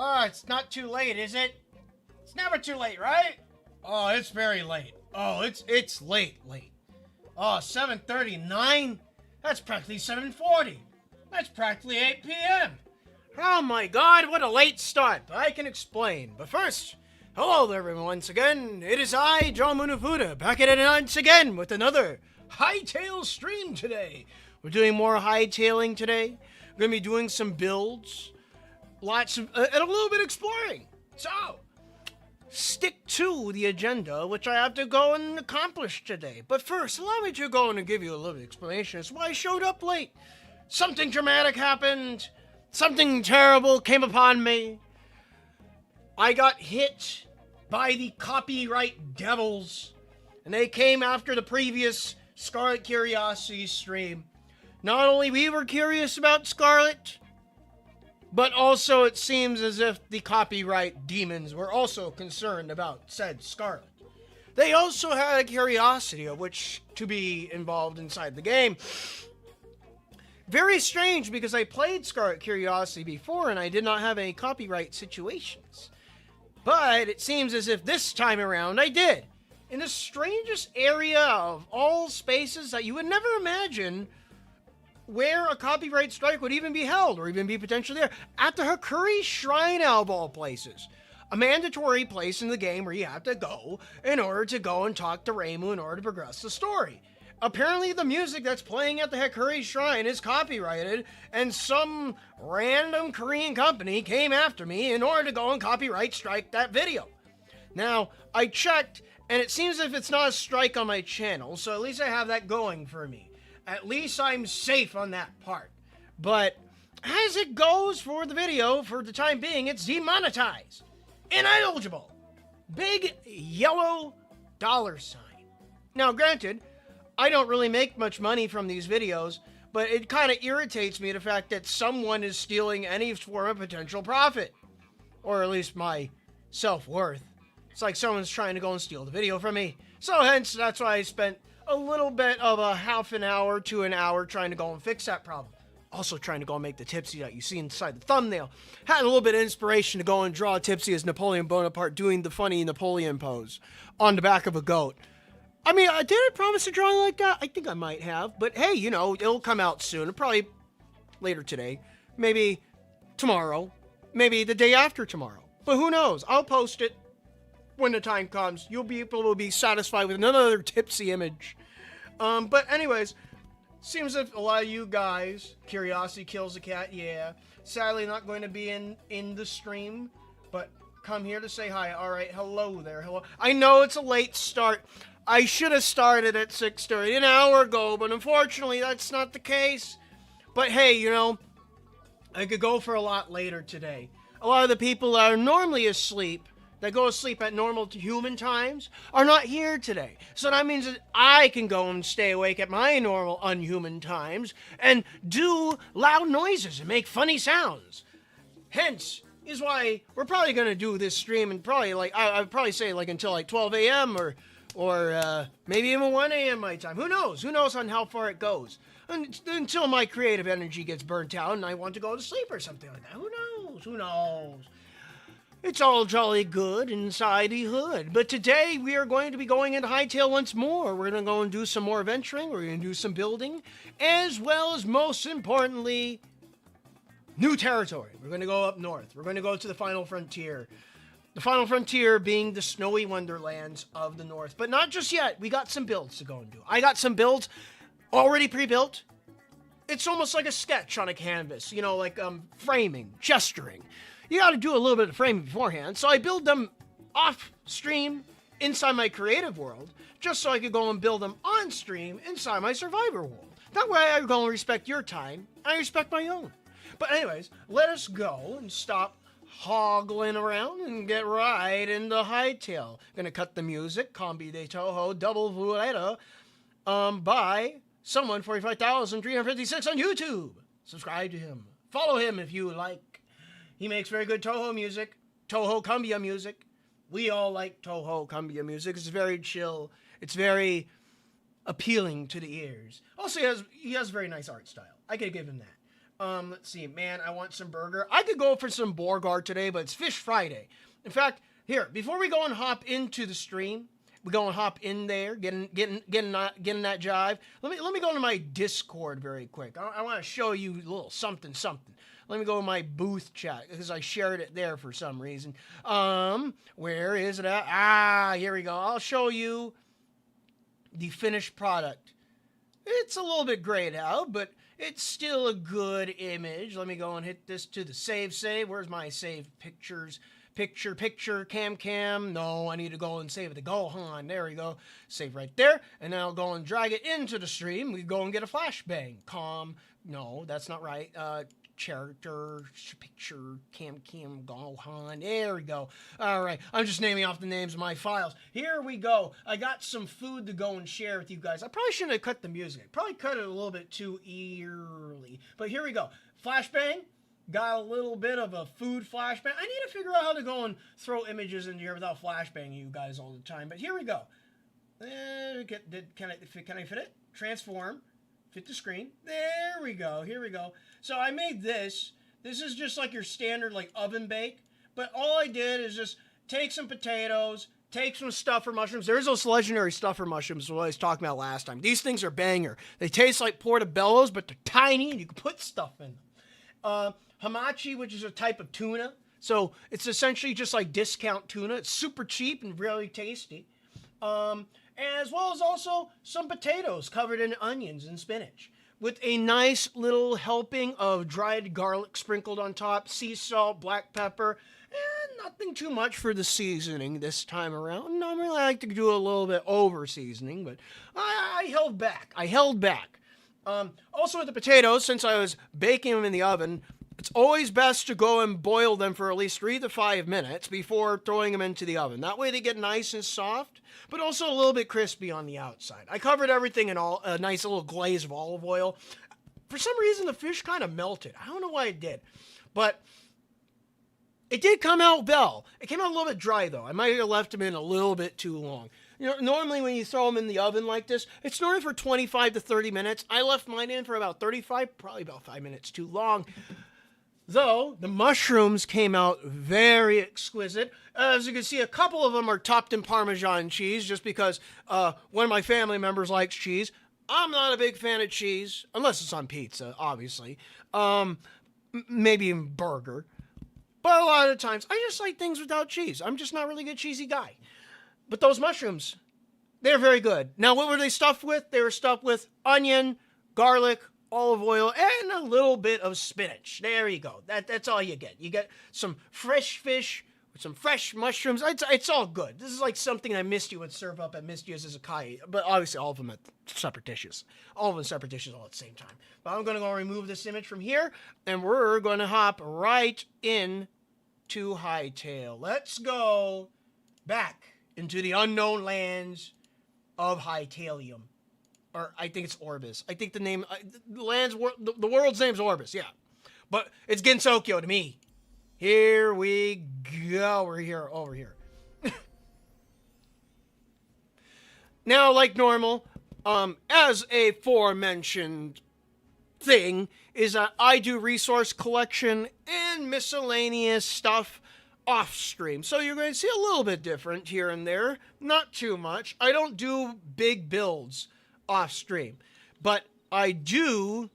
Oh, it's not too late, is it? It's never too late, right? Oh, it's very late. Oh, it's late. Oh, 7:39? That's practically 7:40. That's practically 8 p.m. Oh my god, what a late start. I can explain. But first, hello there everyone once again. It is I, John Munafuda, back at it once again with another Hytale stream today. We're doing more hightailing today. We're going to be doing some builds. Lots of, and a little bit exploring. So, stick to the agenda, which I have to go and accomplish today. But first, allow me to go and give you a little explanation as to why I showed up late. Something dramatic happened. Something terrible came upon me. I got hit by the copyright devils, and they came after the previous Scarlet Curiosity stream. Not only we were curious about Scarlet, but also it seems as if the copyright demons were also concerned about said Scarlet. They also had a curiosity of which to be involved inside the game. Very strange because I played Scarlet Curiosity before and I did not have any copyright situations. But it seems as if this time around I did. In the strangest area of all spaces that you would never imagine where a copyright strike would even be held or even be potentially there. At the Hakuri Shrine of all places. A mandatory place in the game where you have to go in order to go and talk to Reimu in order to progress the story. Apparently the music that's playing at the Hakuri Shrine is copyrighted, and some random Korean company came after me in order to go and copyright strike that video. Now, I checked, and it seems as if it's not a strike on my channel, so at least I have that going for me. At least I'm safe on that part. But as it goes for the video, for the time being, it's demonetized. Ineligible. Big yellow $sign. Now, granted, I don't really make much money from these videos, but it kind of irritates me the fact that someone is stealing any form of potential profit. Or at least my self-worth. It's like someone's trying to go and steal the video from me. So hence, that's why I spent a little bit of a half an hour to an hour trying to go and fix that problem. Also trying to go and make the Tipsy that you see inside the thumbnail. Had a little bit of inspiration to go and draw Tipsy as Napoleon Bonaparte doing the funny Napoleon pose on the back of a goat. I mean, did I promise a drawing like that? I think I might have. But hey, you know, it'll come out soon. Probably later today. Maybe tomorrow. Maybe the day after tomorrow. But who knows? I'll post it when the time comes. You'll be able to be satisfied with another Tipsy image. But anyways, seems like a lot of you guys, Curiosity Kills the Cat, yeah. Sadly not going to be in the stream, but come here to say hi. Alright, hello there, hello. I know it's a late start. I should have started at 6:30 an hour ago, but unfortunately that's not the case. But hey, you know, I could go for a lot later today. A lot of the people that are normally asleep, that go to sleep at normal human times, are not here today. So that means that I can go and stay awake at my normal unhuman times and do loud noises and make funny sounds. Hence is why we're probably going to do this stream and probably like, I'd probably say like until like 12 a.m. or maybe even 1 a.m. my time. Who knows? Who knows on how far it goes? Until my creative energy gets burnt out and I want to go to sleep or something like that. Who knows? Who knows? It's all jolly good inside the hood. But today we are going to be going into Hytale once more. We're going to go and do some more venturing. We're going to do some building. As well as, most importantly, new territory. We're going to go up north. We're going to go to the final frontier. The final frontier being the snowy wonderlands of the north. But not just yet. We got some builds to go and do. I got some builds already pre-built. It's almost like a sketch on a canvas. You know, like framing, gesturing. You got to do a little bit of framing beforehand. So I build them off stream inside my creative world, just so I could go and build them on stream inside my survivor world. That way I go and respect your time, and I respect my own. But anyways, let us go and stop hoggling around and get right into Hytale. Gonna cut the music, Combi de Touhou, Double Vuelta, by someone 45,356 on YouTube. Subscribe to him. Follow him if you like. He makes very good Touhou music, Touhou Cumbia music. We all like Touhou Cumbia music. It's very chill. It's very appealing to the ears. Also, he has a very nice art style. I could give him that. Let's see, man, I want some burger. I could go for some Borgard today, but it's Fish Friday. In fact, here, before we go and hop into the stream, we go and hop in there, getting that jive. Let me go to my Discord very quick. I want to show you a little something. Let me go to my booth chat because I shared it there for some reason. Where is it at? Ah, here we go. I'll show you the finished product. It's a little bit grayed out, but it's still a good image. Let me go and hit this to the save. Where's my save pictures? Picture, cam. No, I need to go and save it to Gohan. There we go. Save right there. And then I'll go and drag it into the stream. We go and get a flashbang. No, that's not right. Character, picture, cam, Gohan. There we go. All right. I'm just naming off the names of my files. Here we go. I got some food to go and share with you guys. I probably shouldn't have cut the music. Probably cut it a little bit too early. But here we go. Flashbang. Got a little bit of a food flashbang. I need to figure out how to go and throw images in here without flashbanging you guys all the time. But here we go. Can I fit it? Transform. Fit the screen. There we go. Here we go. So I made this. This is just like your standard like oven bake. But all I did is just take some potatoes, take some stuffer mushrooms. There's those legendary stuffer mushrooms what I was talking about last time. These things are banger. They taste like portobellos, but they're tiny and you can put stuff in them. Hamachi, which is a type of tuna. So it's essentially just like discount tuna. It's super cheap and really tasty. As well as also some potatoes covered in onions and spinach. With a nice little helping of dried garlic sprinkled on top, sea salt, black pepper, and nothing too much for the seasoning this time around. Normally I like to do a little bit over seasoning, but I held back. Also with the potatoes, since I was baking them in the oven, it's always best to go and boil them for at least 3 to 5 minutes before throwing them into the oven. That way they get nice and soft, but also a little bit crispy on the outside. I covered everything in a nice little glaze of olive oil. For some reason, the fish kind of melted. I don't know why it did, but it did come out well. It came out a little bit dry, though. I might have left them in a little bit too long. You know, normally when you throw them in the oven like this, it's normally for 25 to 30 minutes. I left mine in for about 35, probably about 5 minutes too long. Though, the mushrooms came out very exquisite. As you can see, a couple of them are topped in Parmesan cheese, just because one of my family members likes cheese. I'm not a big fan of cheese, unless it's on pizza, obviously. Maybe in burger. But a lot of times, I just like things without cheese. I'm just not really a good cheesy guy. But those mushrooms, they're very good. Now, what were they stuffed with? They were stuffed with onion, garlic, olive oil, and a little bit of spinach. There you go. That's all you get. You get some fresh fish with some fresh mushrooms. It's all good. This is like something I Misty would serve up at Misty's as a kai. But obviously all of them at separate dishes. All of them separate dishes all at the same time. But I'm going to go remove this image from here, and we're going to hop right in to Hytale. Let's go back into the unknown lands of Hytalium. Or I think it's Orbis. I think the name, the world's name's Orbis, yeah. But it's Gensokyo to me. Here we go. We're over here. Now, like normal, as a aforementioned thing, is that I do resource collection and miscellaneous stuff off stream. So you're going to see a little bit different here and there. Not too much. I don't do big builds off stream, but I do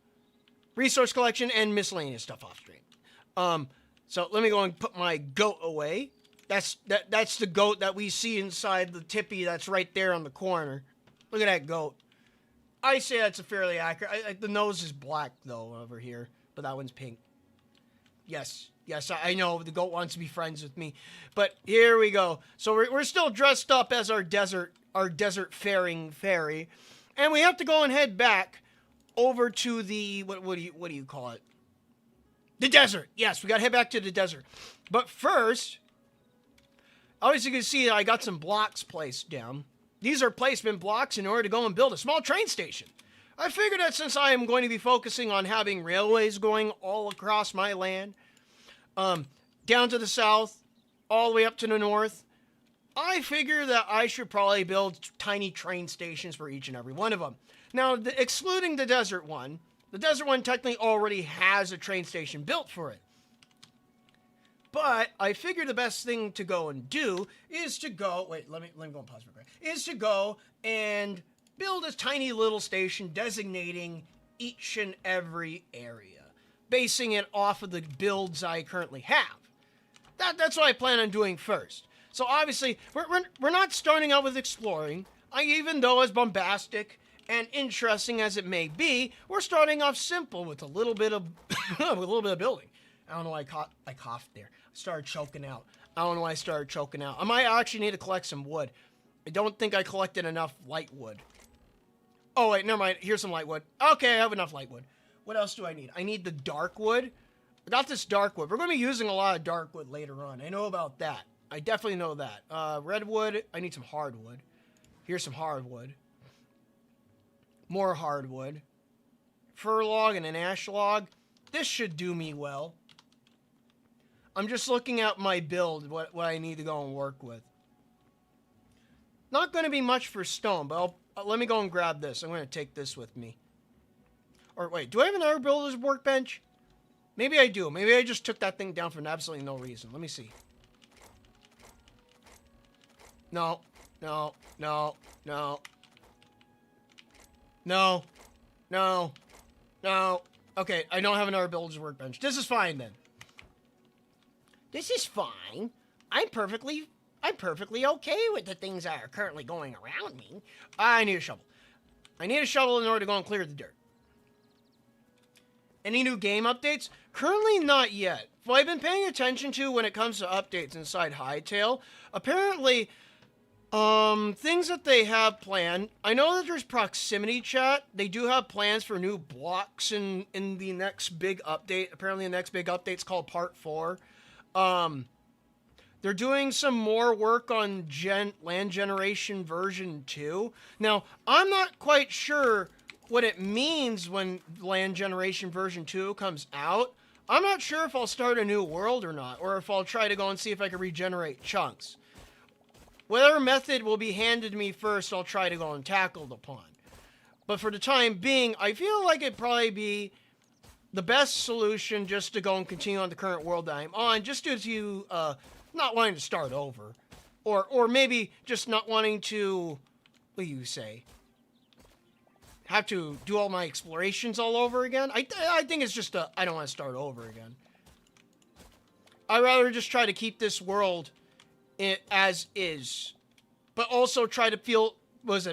resource collection and miscellaneous stuff off stream. So let me go and put my goat away. That's the goat that we see inside the tippy that's right there on the corner. Look at that goat. I say that's a fairly accurate. The nose is black though over here, but that one's pink. Yes, I know the goat wants to be friends with me, but here we go. So we're still dressed up as our desert faring fairy. And we have to go and head back over to the, what do you call it? The desert. Yes, we got to head back to the desert. But first, obviously you can see I got some blocks placed down. These are placement blocks in order to go and build a small train station. I figured that since I am going to be focusing on having railways going all across my land, down to the south, all the way up to the north, I figure that I should probably build tiny train stations for each and every one of them. Now, excluding the desert one, The desert one technically already has a train station built for it. But I figured the best thing to go and do is to go... Wait, let me go and pause for a quick. Is to go and build a tiny little station designating each and every area, basing it off of the builds I currently have. That's what I plan on doing first. So obviously, we're not starting out with exploring. Even though as bombastic and interesting as it may be, we're starting off simple with a little bit of building. I don't know why I coughed there. I started choking out. I don't know why I started choking out. I might actually need to collect some wood. I don't think I collected enough light wood. Oh, wait, never mind. Here's some light wood. Okay, I have enough light wood. What else do I need? I need the dark wood. I got this dark wood. We're going to be using a lot of dark wood later on. I know about that. I definitely know that. Redwood. I need some hardwood. Here's some hardwood. More hardwood. Fir log and an ash log. This should do me well. I'm just looking at my build, what I need to go and work with. Not going to be much for stone, but let me go and grab this. I'm going to take this with me. Or wait, do I have another builder's workbench? Maybe I do. Maybe I just took that thing down for absolutely no reason. Let me see. No. No. No. No. No. No. No. Okay, I don't have another builder's workbench. This is fine then. This is fine. I'm perfectly okay with the things that are currently going around me. I need a shovel. I need a shovel in order to go and clear the dirt. Any new game updates? Currently not yet. What I've been paying attention to when it comes to updates inside Hytale, apparently, things that they have planned. I know that there's proximity chat. They do have plans for new blocks in the next big update. Apparently the next big update's called Part 4. They're doing some more work on land generation version 2. Now, I'm not quite sure what it means when land generation version 2 comes out. I'm not sure if I'll start a new world or not, or if I'll try to go and see if I can regenerate chunks. Whatever method will be handed to me first, I'll try to go and tackle upon. But for the time being, I feel like it'd probably be the best solution just to go and continue on the current world that I'm on, just due to not wanting to start over. Or maybe just not wanting to, what do you say, have to do all my explorations all over again. I think it's just I don't want to start over again. I'd rather just try to keep this world as is, but also try to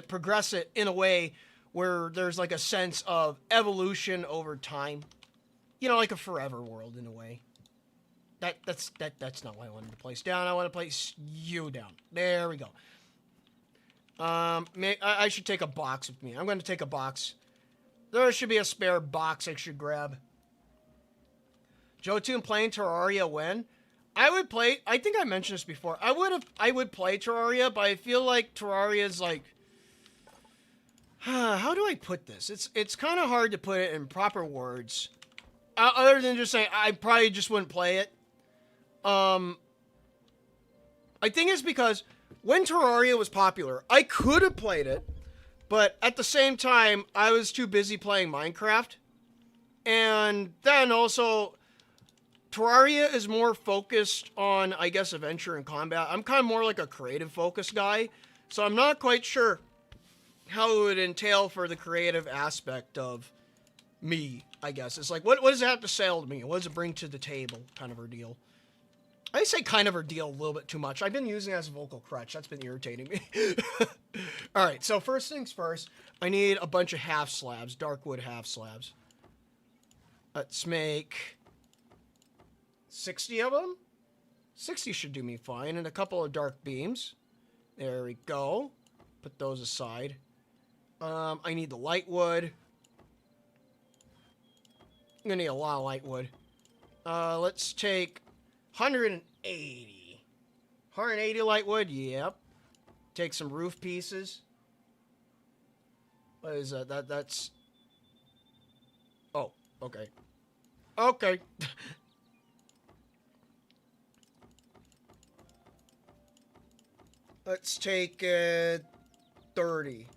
progress it in a way where there's like a sense of evolution over time. You know, like a forever world in a way. That's not what I wanted to place down. I want to place you down. There we go. I should take a box with me. I'm going to take a box. There should be a spare box I should grab. Jotun playing Terraria when? I think I mentioned this before. I would play Terraria, but I feel like Terraria is like, how do I put this? It's kind of hard to put it in proper words. Other than just saying, I probably just wouldn't play it. I think it's because when Terraria was popular, I could have played it, but at the same time, I was too busy playing Minecraft. And then also, Terraria is more focused on, I guess, adventure and combat. I'm kind of more like a creative focused guy, so I'm not quite sure how it would entail for the creative aspect of me, I guess. It's like, what does it have to sell to me? What does it bring to the table, kind of a deal. I say kind of a deal a little bit too much. I've been using it as a vocal crutch. That's been irritating me. All right, so first things first, I need a bunch of half slabs, dark wood half slabs. Let's make 60 of them. 60 should do me fine, and a couple of dark beams. There we go. Put those aside. I need the light wood. I'm gonna need a lot of light wood. Let's take 180. 180 light wood, yep. Take some roof pieces. What is that? That's... Oh, okay. Okay. Let's take 30.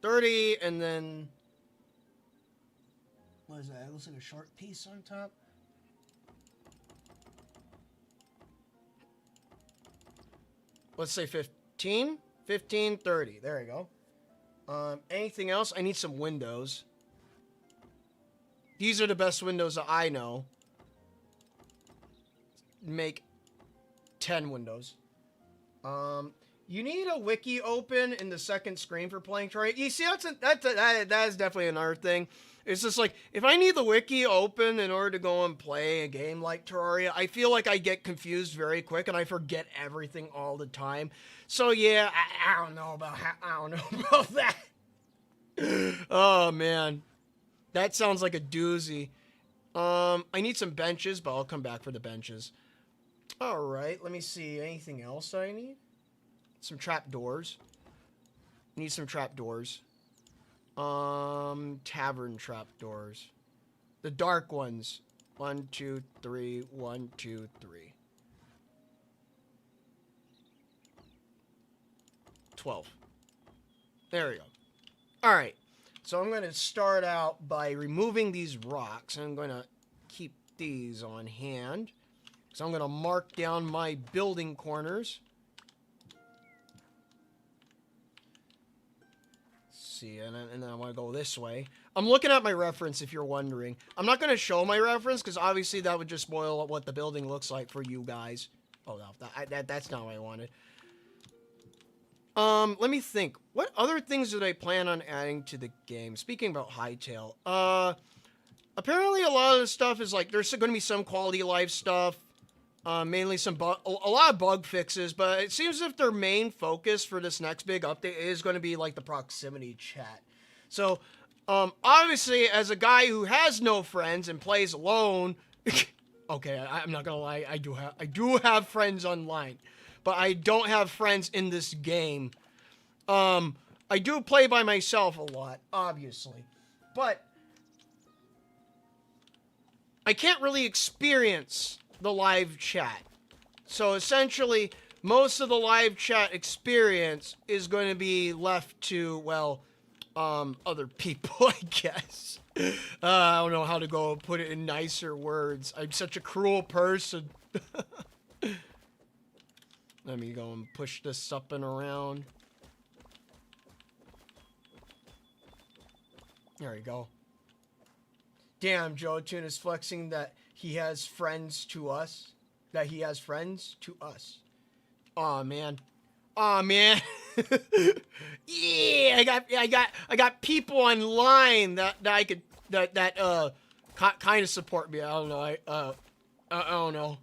30, and then... What is that? It looks like a short piece on top. Let's say 15? 15, 30. There you go. Anything else? I need some windows. These are the best windows that I know. Make 10 windows. You need a wiki open in the second screen for playing Terraria. You see, that is definitely another thing. It's just like, if I need the wiki open in order to go and play a game like Terraria, I feel like I get confused very quick and I forget everything all the time. So yeah, I don't know about that. Oh man, that sounds like a doozy. I need some benches, but I'll come back for the benches. All right, let me see. Anything else I need? Some trapdoors. Need some trapdoors. Tavern trapdoors. The dark ones. 1, 2, 3. 1, 2, 3. 12. There we go. All right. So I'm going to start out by removing these rocks. I'm going to keep these on hand. So I'm going to mark down my building corners. See, and then I want to go this way. I'm looking at my reference if you're wondering. I'm not going to show my reference because obviously that would just spoil what the building looks like for you guys. Oh, no, that's not what I wanted. Let me think. What other things do they plan on adding to the game? Speaking about Hytale, apparently a lot of the stuff is like, there's going to be some quality of life stuff. Mainly a lot of bug fixes, but it seems as if their main focus for this next big update is going to be like the proximity chat. So, obviously, as a guy who has no friends and plays alone, okay, I'm not gonna lie, I do have friends online, but I don't have friends in this game. I do play by myself a lot, obviously, but I can't really experience the live chat. So essentially, most of the live chat experience is going to be left to, well, other people, I guess. I don't know how to go put it in nicer words. I'm such a cruel person. Let me go and push this up and around. There we go. Damn, Joe Tune is flexing that he has friends to us. That he has friends to us. Aw, man. Aw, man. Yeah, I got people online that I could kind of support me. I don't know. I don't know.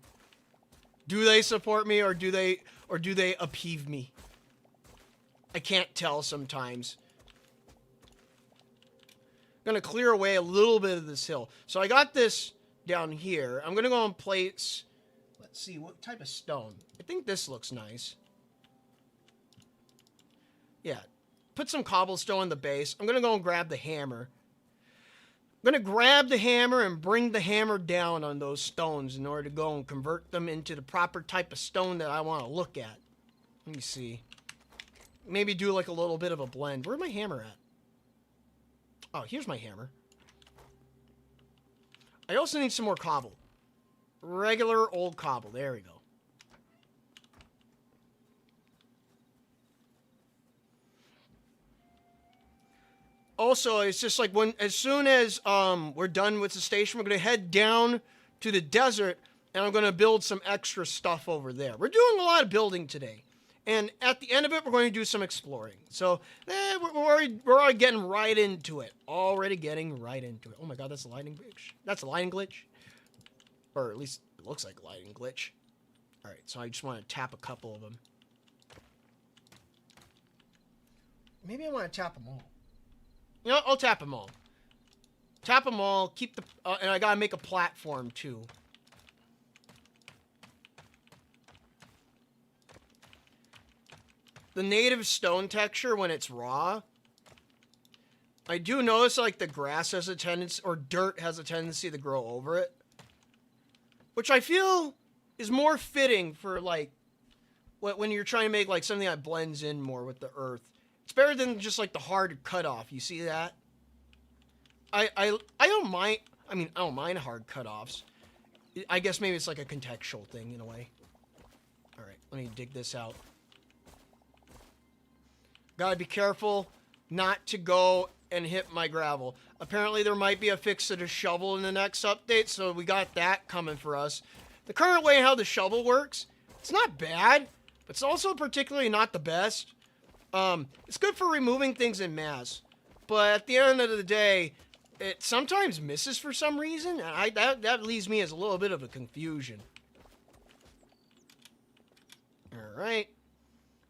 Do they support me or do they upheave me? I can't tell sometimes. I'm gonna clear away a little bit of this hill. So I got this down here. I'm gonna go and place, let's see, what type of stone? I think this looks nice. Yeah, put some cobblestone in the base. I'm gonna go and grab the hammer. I'm gonna grab the hammer and bring the hammer down on those stones in order to go and convert them into the proper type of stone that I want to look at. Let me see. Maybe do like a little bit of a blend. Where's my hammer at? Oh, here's my hammer. I also need some more cobble. Regular old cobble. There we go. Also, it's just like as soon as we're done with the station, we're going to head down to the desert and I'm going to build some extra stuff over there. We're doing a lot of building today. And at the end of it, we're going to do some exploring. So, we're already getting right into it. Already getting right into it. Oh my god, that's a lighting glitch. That's a lighting glitch. Or at least it looks like a lighting glitch. Alright, so I just want to tap a couple of them. Maybe I want to tap them all. You know, I'll tap them all. Tap them all, keep the... and I gotta make a platform, too. The native stone texture, when it's raw, I do notice, like, the grass has a tendency... or dirt has a tendency to grow over it. Which I feel is more fitting for, like... when you're trying to make, like, something that blends in more with the earth. It's better than just, like, the hard cutoff. You see that? I don't mind. I mean, I don't mind hard cutoffs. I guess maybe it's like a contextual thing in a way. All right, let me dig this out. Gotta be careful not to go and hit my gravel. Apparently there might be a fix to the shovel in the next update, so we got that coming for us. The current way how the shovel works, it's not bad, but it's also particularly not the best. It's good for removing things in mass, but at the end of the day, it sometimes misses for some reason, and that leaves me as a little bit of a confusion. Alright.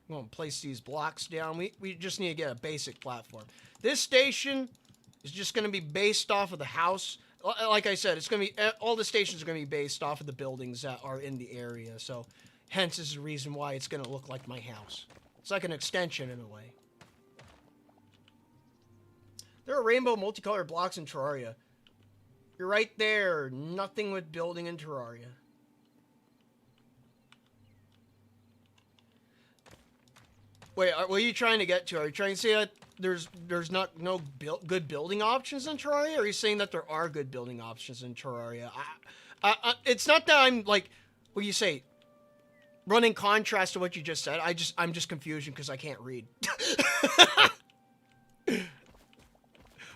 I'm going to place these blocks down. We just need to get a basic platform. This station is just going to be based off of the house. Like I said, it's going to be all the stations are going to be based off of the buildings that are in the area. So, hence is the reason why it's going to look like my house. It's like an extension in a way. There are rainbow multicolored blocks in Terraria. You're right there. Nothing with building in Terraria. Wait, what are you trying to get to? Are you trying to say that there's no good building options in Terraria? Or are you saying that there are good building options in Terraria? It's not that I'm like, what do you say? Running contrast to what you just said. I'm just confused because I can't read.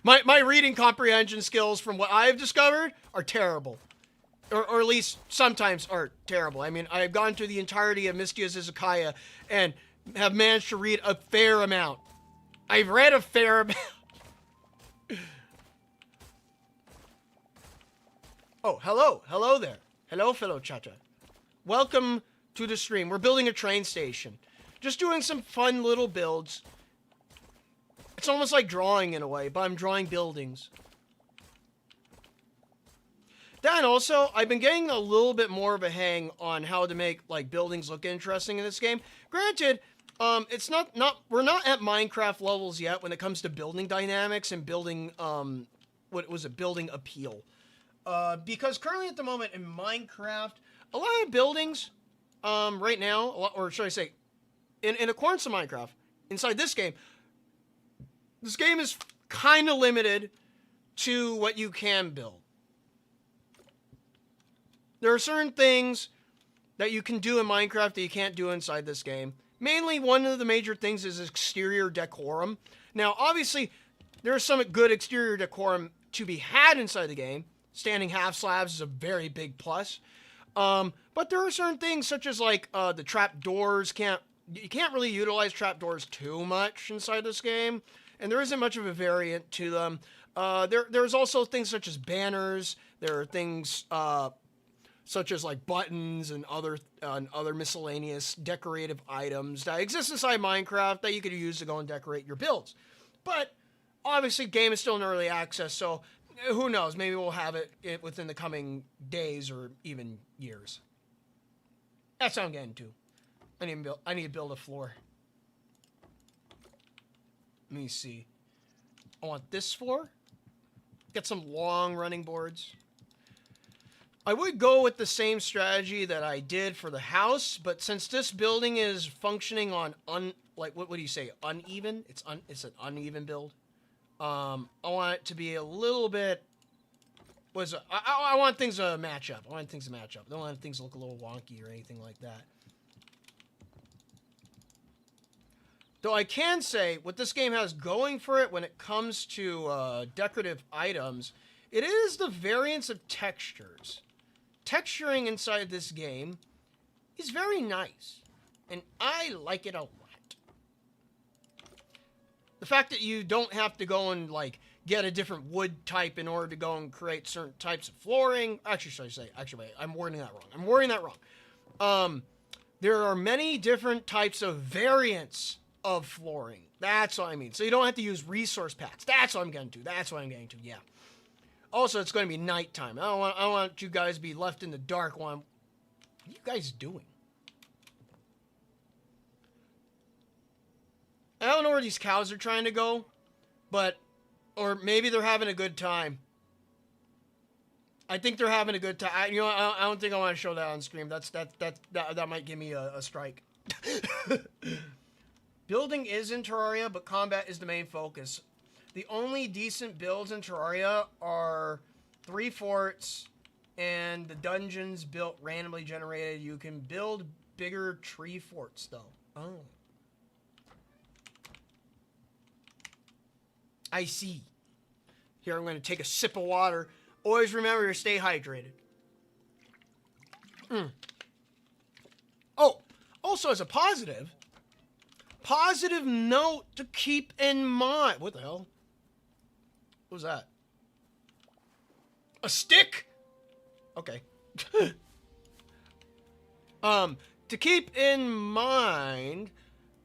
My reading comprehension skills from what I've discovered are terrible. Or at least sometimes are terrible. I mean, I've gone through the entirety of Mystia's Izakaya and have managed to read a fair amount. I've read a fair amount. Oh, hello. Hello there. Hello, fellow chacha. Welcome to the stream. We're building a train station. Just doing some fun little builds. It's almost like drawing in a way, but I'm drawing buildings. Then also, I've been getting a little bit more of a hang on how to make like buildings look interesting in this game. Granted, it's we're not at Minecraft levels yet when it comes to building dynamics and building building appeal. Because currently at the moment in Minecraft, a lot of buildings right now, or should I say, in accordance to Minecraft, inside this game is kind of limited to what you can build. There are certain things that you can do in Minecraft that you can't do inside this game. Mainly, one of the major things is exterior decorum. Now, obviously, there's some good exterior decorum to be had inside the game. Standing half slabs is a very big plus. But there are certain things such as like the trap doors. You can't really utilize trap doors too much inside this game, and there isn't much of a variant to them. There's also things such as banners. There are things such as like buttons and other miscellaneous decorative items that exist inside Minecraft that you could use to go and decorate your builds. But obviously, game is still in early access, so who knows? Maybe we'll have it within the coming days or even years. That's what I'm getting to. I need to build a floor. Let me see. I want this floor. Get some long running boards. I would go with the same strategy that I did for the house, but since this building is functioning on what do you say? Uneven? It's an uneven build. I want it to be a little bit. I want things to match up. I don't want things to look a little wonky or anything like that. Though I can say what this game has going for it when it comes to decorative items, it is the variance of textures. Texturing inside this game is very nice, and I like it a lot. The fact that you don't have to go and like get a different wood type in order to go and create certain types of flooring. Actually, wait, I'm wording that wrong. There are many different types of variants of flooring. That's what I mean. So you don't have to use resource packs. That's what I'm getting to. Yeah. Also, it's going to be nighttime. I don't want you guys to be left in the dark while what are you guys doing? I don't know where these cows are trying to go, or maybe they're having a good time. I think they're having a good time. I don't think I want to show that on stream. That might give me a strike. Building is in Terraria, but combat is the main focus. The only decent builds in Terraria are 3 forts and the dungeons built randomly generated. You can build bigger tree forts, though. Oh. I see. Here, I'm going to take a sip of water. Always remember to stay hydrated. Oh, also as a positive note to keep in mind. What the hell? What was that? A stick? Okay. To keep in mind,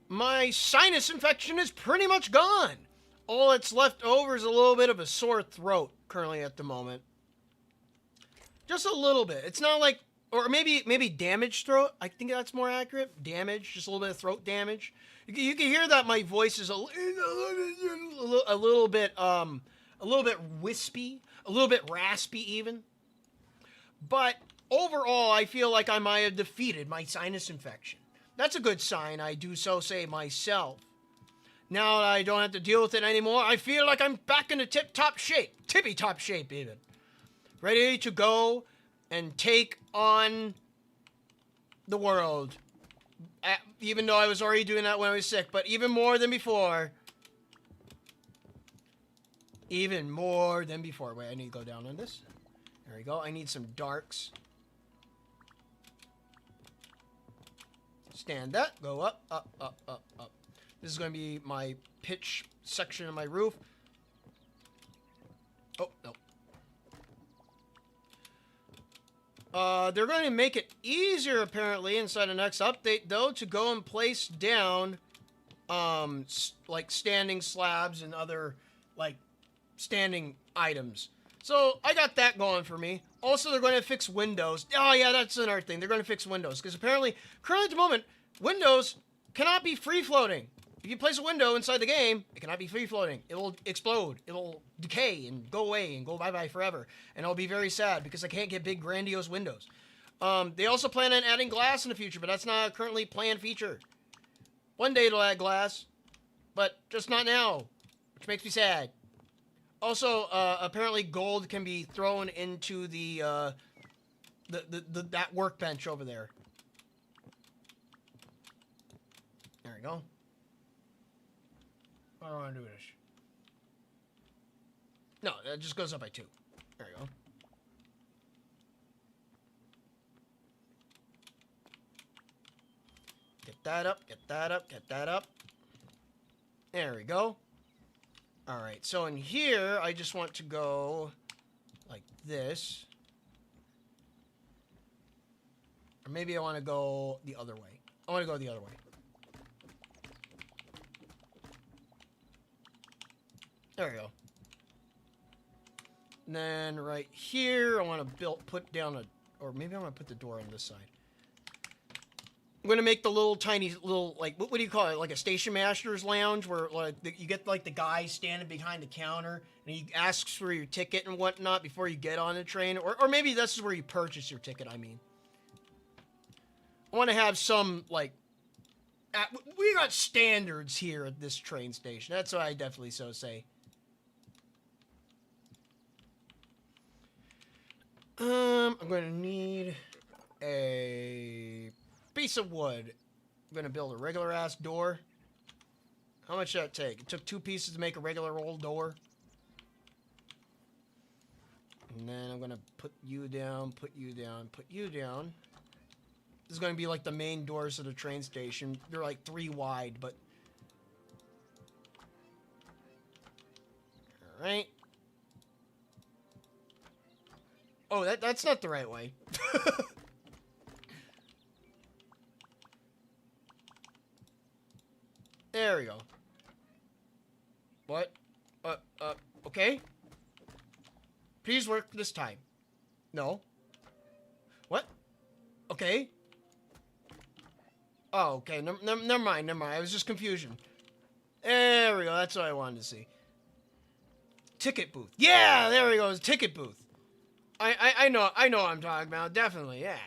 my sinus infection is pretty much gone. All that's left over is a little bit of a sore throat currently at the moment. Just a little bit. It's not like, or maybe damaged throat. I think that's more accurate. Damage, just a little bit of throat damage. You can hear that my voice is a little bit wispy, a little bit raspy even. But overall, I feel like I might have defeated my sinus infection. That's a good sign, I do so say myself. Now that I don't have to deal with it anymore, I feel like I'm back in the tip-top shape. Tippy-top shape, even. Ready to go and take on the world. Even though I was already doing that when I was sick, but even more than before. Even more than before. Wait, I need to go down on this. There we go. I need some darks. Stand that. Go up, up, up, up, up. This is going to be my pitch section of my roof. Oh, no. They're going to make it easier, apparently, inside the next update, though, to go and place down, like, standing slabs and other, like, standing items. So, I got that going for me. Also, they're going to fix windows. Oh, yeah, that's another thing. They're going to fix windows. Because apparently, currently at the moment, windows cannot be free-floating. If you place a window inside the game, it cannot be free-floating. It will explode. It will decay and go away and go bye-bye forever. And I'll be very sad because I can't get big, grandiose windows. They also plan on adding glass in the future, but that's not a currently planned feature. One day it'll add glass, but just not now, which makes me sad. Also, apparently gold can be thrown into that workbench over there. There we go. I don't want to do this. No, it just goes up by 2. There we go. Get that up, get that up, get that up. There we go. Alright, so in here, I just want to go like this. Or maybe I want to go the other way. I want to go the other way. There we go. And then right here, I want to put down or maybe I want to put the door on this side. I'm going to make the little tiny like, what do you call it? Like a station master's lounge where like you get like the guy standing behind the counter and he asks for your ticket and whatnot before you get on the train. Or maybe this is where you purchase your ticket, I mean. I want to have some, like, we got standards here at this train station. That's what I definitely so say. I'm going to need a piece of wood. I'm going to build a regular-ass door. How much did that take? It took 2 pieces to make a regular old door. And then I'm going to put you down, put you down, put you down. This is going to be like the main doors of the train station. They're like 3 wide, but... Alright. Oh, that's not the right way. There we go. What? Okay. Please work this time. No. What? Okay. Oh, okay. Never mind. I was just confusion. There we go. That's what I wanted to see. Ticket booth. Yeah, there we go. It's a ticket booth. I know what I'm talking about. Definitely, yeah.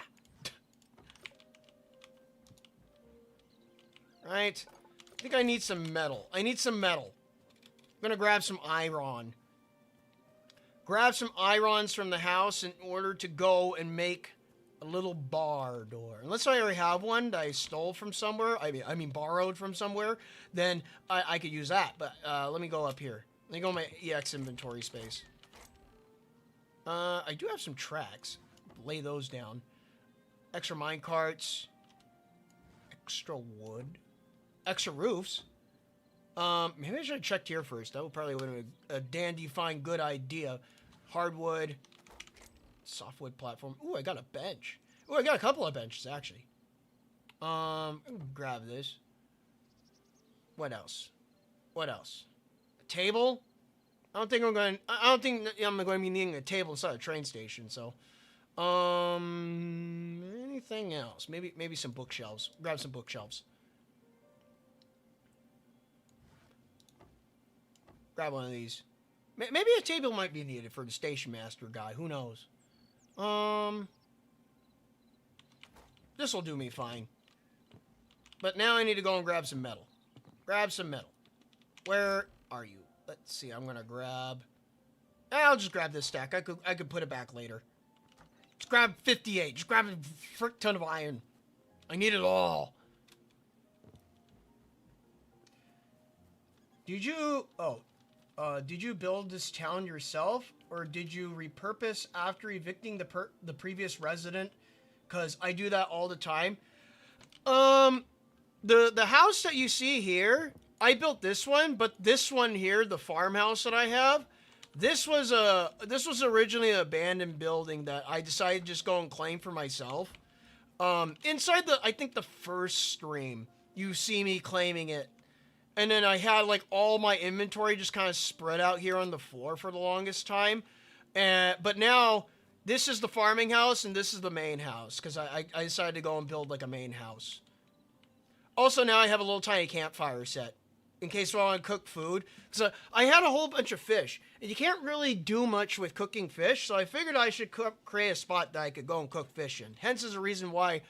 Right. I think I need some metal. gonna grab some iron. Grab some irons from the house in order to go and make a little bar door. Unless I already have one that I stole from somewhere, I mean borrowed from somewhere, then I could use that. But let me go up here. Let me go in my EX inventory space. I do have some tracks. Lay those down. Extra mine carts. Extra wood. Extra roofs. Maybe I should have checked here first. That would probably would have been a dandy fine good idea. Hardwood. Softwood platform. Ooh, I got a bench. Ooh, I got a couple of benches, actually. Grab this. What else? What else? A table? I don't think I'm going to be needing a table inside a train station, so. Anything else? Maybe some bookshelves. Grab some bookshelves. Grab one of these. Maybe a table might be needed for the station master guy. Who knows? This will do me fine. But now I need to go and grab some metal. Grab some metal. Where are you? Let's see. I'm gonna grab. I'll just grab this stack. I could put it back later. Just grab 58. Just grab a frick ton of iron. I need it all. Did you? Oh. Did you build this town yourself, or did you repurpose after evicting the previous resident? Because I do that all the time. The house that you see here, I built this one, but this one here, the farmhouse that I have, this was originally an abandoned building that I decided to just go and claim for myself. Inside I think the first stream, you see me claiming it. And then I had like all my inventory just kind of spread out here on the floor for the longest time. But now this is the farming house and this is the main house because I decided to go and build like a main house. Also now I have a little tiny campfire set in case I want to cook food. So I had a whole bunch of fish and you can't really do much with cooking fish. So I figured I should create a spot that I could go and cook fish in. Hence is the reason why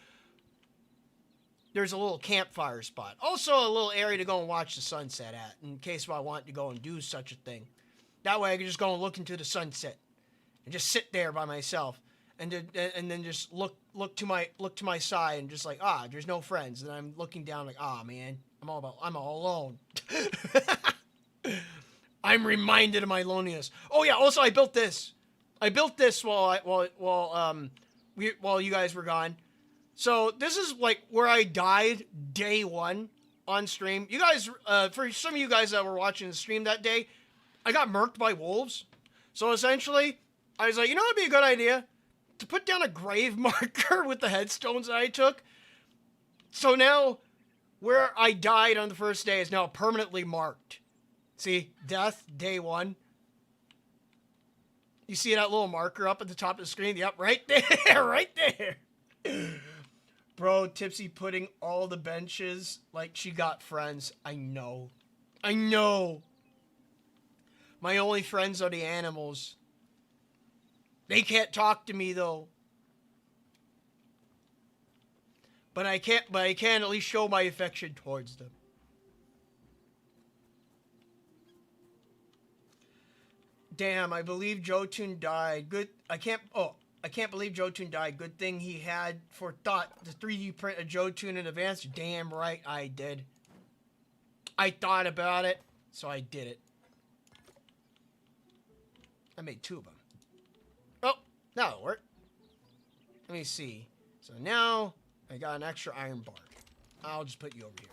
there's a little campfire spot. Also a little area to go and watch the sunset at in case I want to go and do such a thing. That way I can just go and look into the sunset and just sit there by myself and then just look to my side and just like, there's no friends. And I'm looking down like, man, I'm all alone. I'm reminded of my loneliness. Oh yeah, also I built this. I built this while you guys were gone. So this is like where I died day one on stream. You guys, for some of you guys that were watching the stream that day, I got murked by wolves. So essentially, I was like, you know what would be a good idea? To put down a grave marker with the headstones that I took. So now, where I died on the first day is now permanently marked. See, death, day one. You see that little marker up at the top of the screen? Yep, right there, right there. Bro, Tipsy putting all the benches like she got friends. I know. My only friends are the animals. They can't talk to me though. But I can at least show my affection towards them. Damn, I believe Jotun died. I can't believe Jotun died. Good thing he had forethought to 3D print a Jotun in advance. Damn right I did. I thought about it, so I did it. I made 2 of them. Oh, that'll work. Let me see. So now I got an extra iron bar. I'll just put you over here.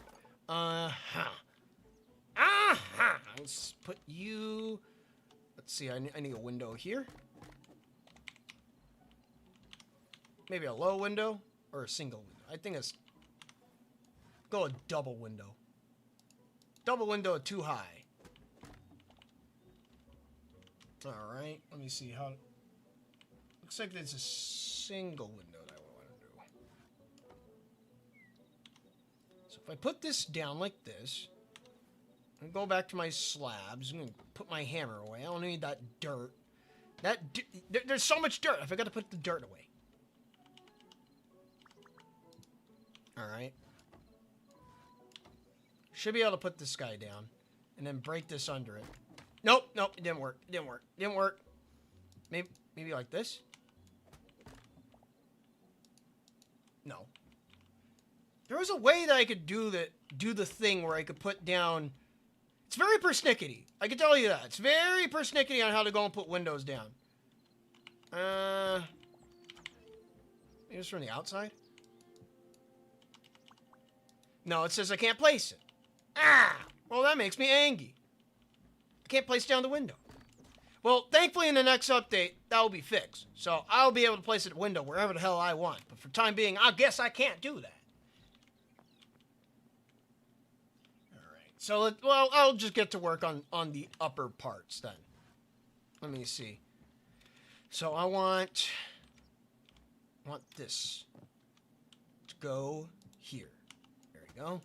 Let's put you. Let's see. I need a window here. Maybe a low window or a single window. I think it's go a double window. Double window too high. All right. Let me see how. Looks like it's a single window that I want to do. So if I put this down like this, and go back to my slabs, I'm gonna put my hammer away. I don't need that dirt. There's so much dirt. I forgot to put the dirt away. Alright. Should be able to put this guy down. And then break this under it. Nope, nope, it didn't work. It didn't work. It didn't work. Maybe like this? No. There was a way that I could do the thing where I could put down. It's very persnickety. I can tell you that. It's very persnickety on how to go and put windows down. Maybe it's from the outside? No, it says I can't place it. Ah! Well, that makes me angry. I can't place down the window. Well, thankfully in the next update, that will be fixed. So I'll be able to place it at window wherever the hell I want. But for time being, I guess I can't do that. Alright. So, well, I'll just get to work on the upper parts then. Let me see. So I want this to go here. There we go.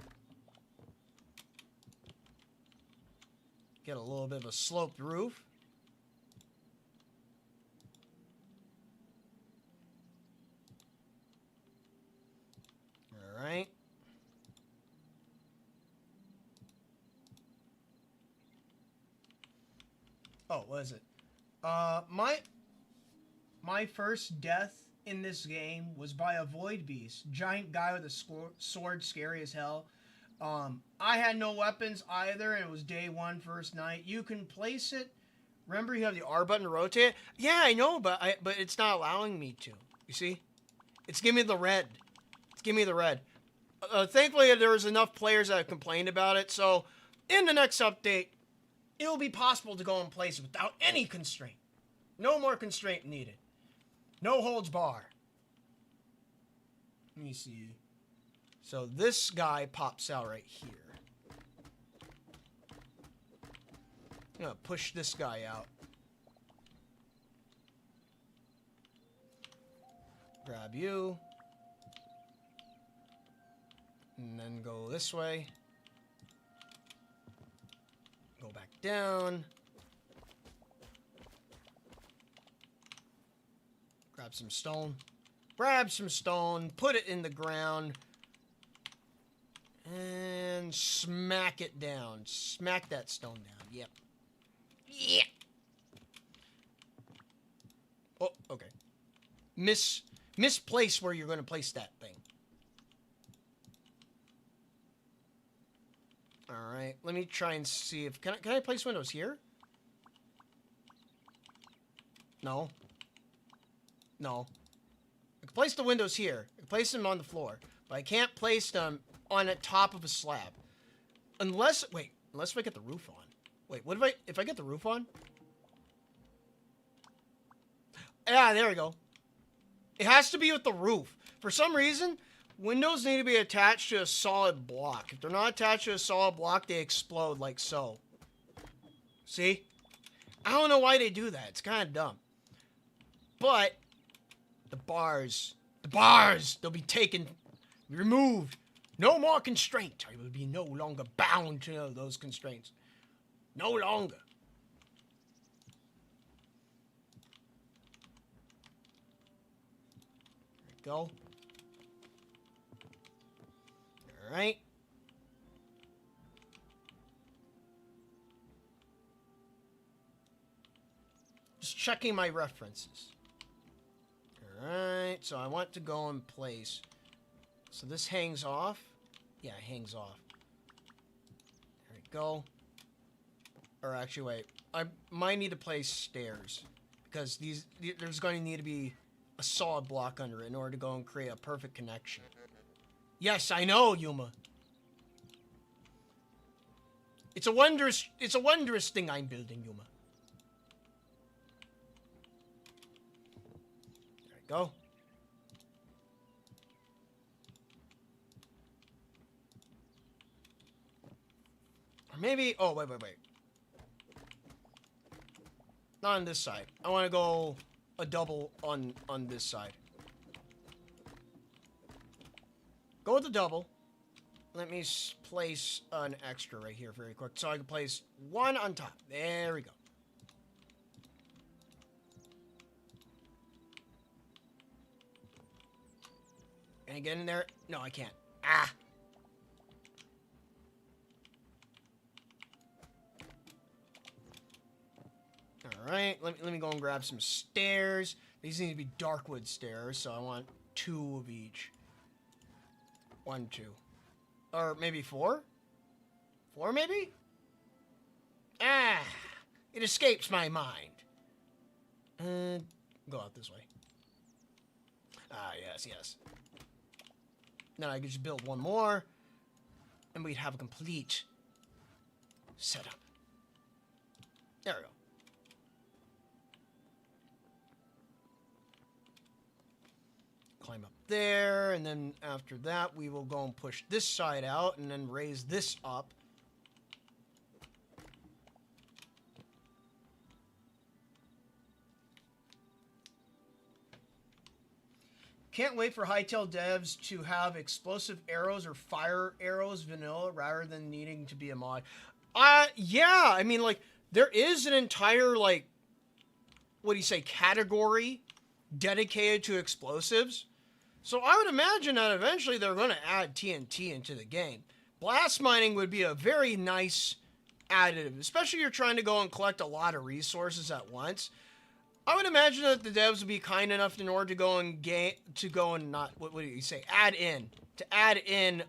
Get a little bit of a sloped roof. All right. Oh, what is it? My first death in this game was by a void beast, giant guy with a sword, scary as hell. I had no weapons either, and it was day one, first night. You can place it. Remember, you have the R button to rotate it? Yeah, I know, but it's not allowing me to. You see? It's giving me the red. It's giving me the red. Thankfully, there was enough players that have complained about it, so in the next update, it'll be possible to go and place it without any constraint. No more constraint needed. No holds bar. Let me see. So this guy pops out right here. I'm gonna push this guy out. Grab you. And then go this way. Go back down. Grab some stone. Grab some stone. Put it in the ground. And smack it down. Smack that stone down. Yep. Yeah. Oh, okay. Misplace where you're going to place that thing. Alright, let me try and see if... Can I place windows here? No. No. I can place the windows here. I can place them on the floor. But I can't place them on the top of a slab. Unless... Wait, unless if I get the roof on. Wait, what if I get the roof on? Yeah, there we go. It has to be with the roof. For some reason... Windows need to be attached to a solid block. If they're not attached to a solid block, they explode like so. See? I don't know why they do that. It's kind of dumb. But the bars, they'll be taken, removed. No more constraint. I will be no longer bound to those constraints. No longer. There we go. Alright. Just checking my references. Alright, so I want to go in place. So this hangs off. Yeah, it hangs off. There we go. Or actually, wait. I might need to place stairs. Because there's going to need to be a solid block under it in order to go and create a perfect connection. Yes, I know, Yuma. It's a wondrous thing I'm building, Yuma. There we go. Or maybe, oh, wait. Not on this side. I want to go a double on this side. Go with the double. Let me place an extra right here very quick. So I can place one on top. There we go. Can I get in there? No, I can't. Ah! Alright, let me go and grab some stairs. These need to be darkwood stairs, so I want 2 of each. 1, 2. Or maybe 4? 4 maybe? Ah! It escapes my mind. Go out this way. Ah, yes, yes. Then I could just build 1 more, and we'd have a complete setup. There we go. Climb up there, and then after that, we will go and push this side out, and then raise this up. Can't wait for Hytale devs to have explosive arrows or fire arrows vanilla rather than needing to be a mod. Yeah, I mean, like, there is an entire, like, what do you say, category dedicated to explosives. So I would imagine that eventually they're going to add TNT into the game. Blast mining would be a very nice additive, especially if you're trying to go and collect a lot of resources at once. I would imagine that the devs would be kind enough in order to go and what do you say, add in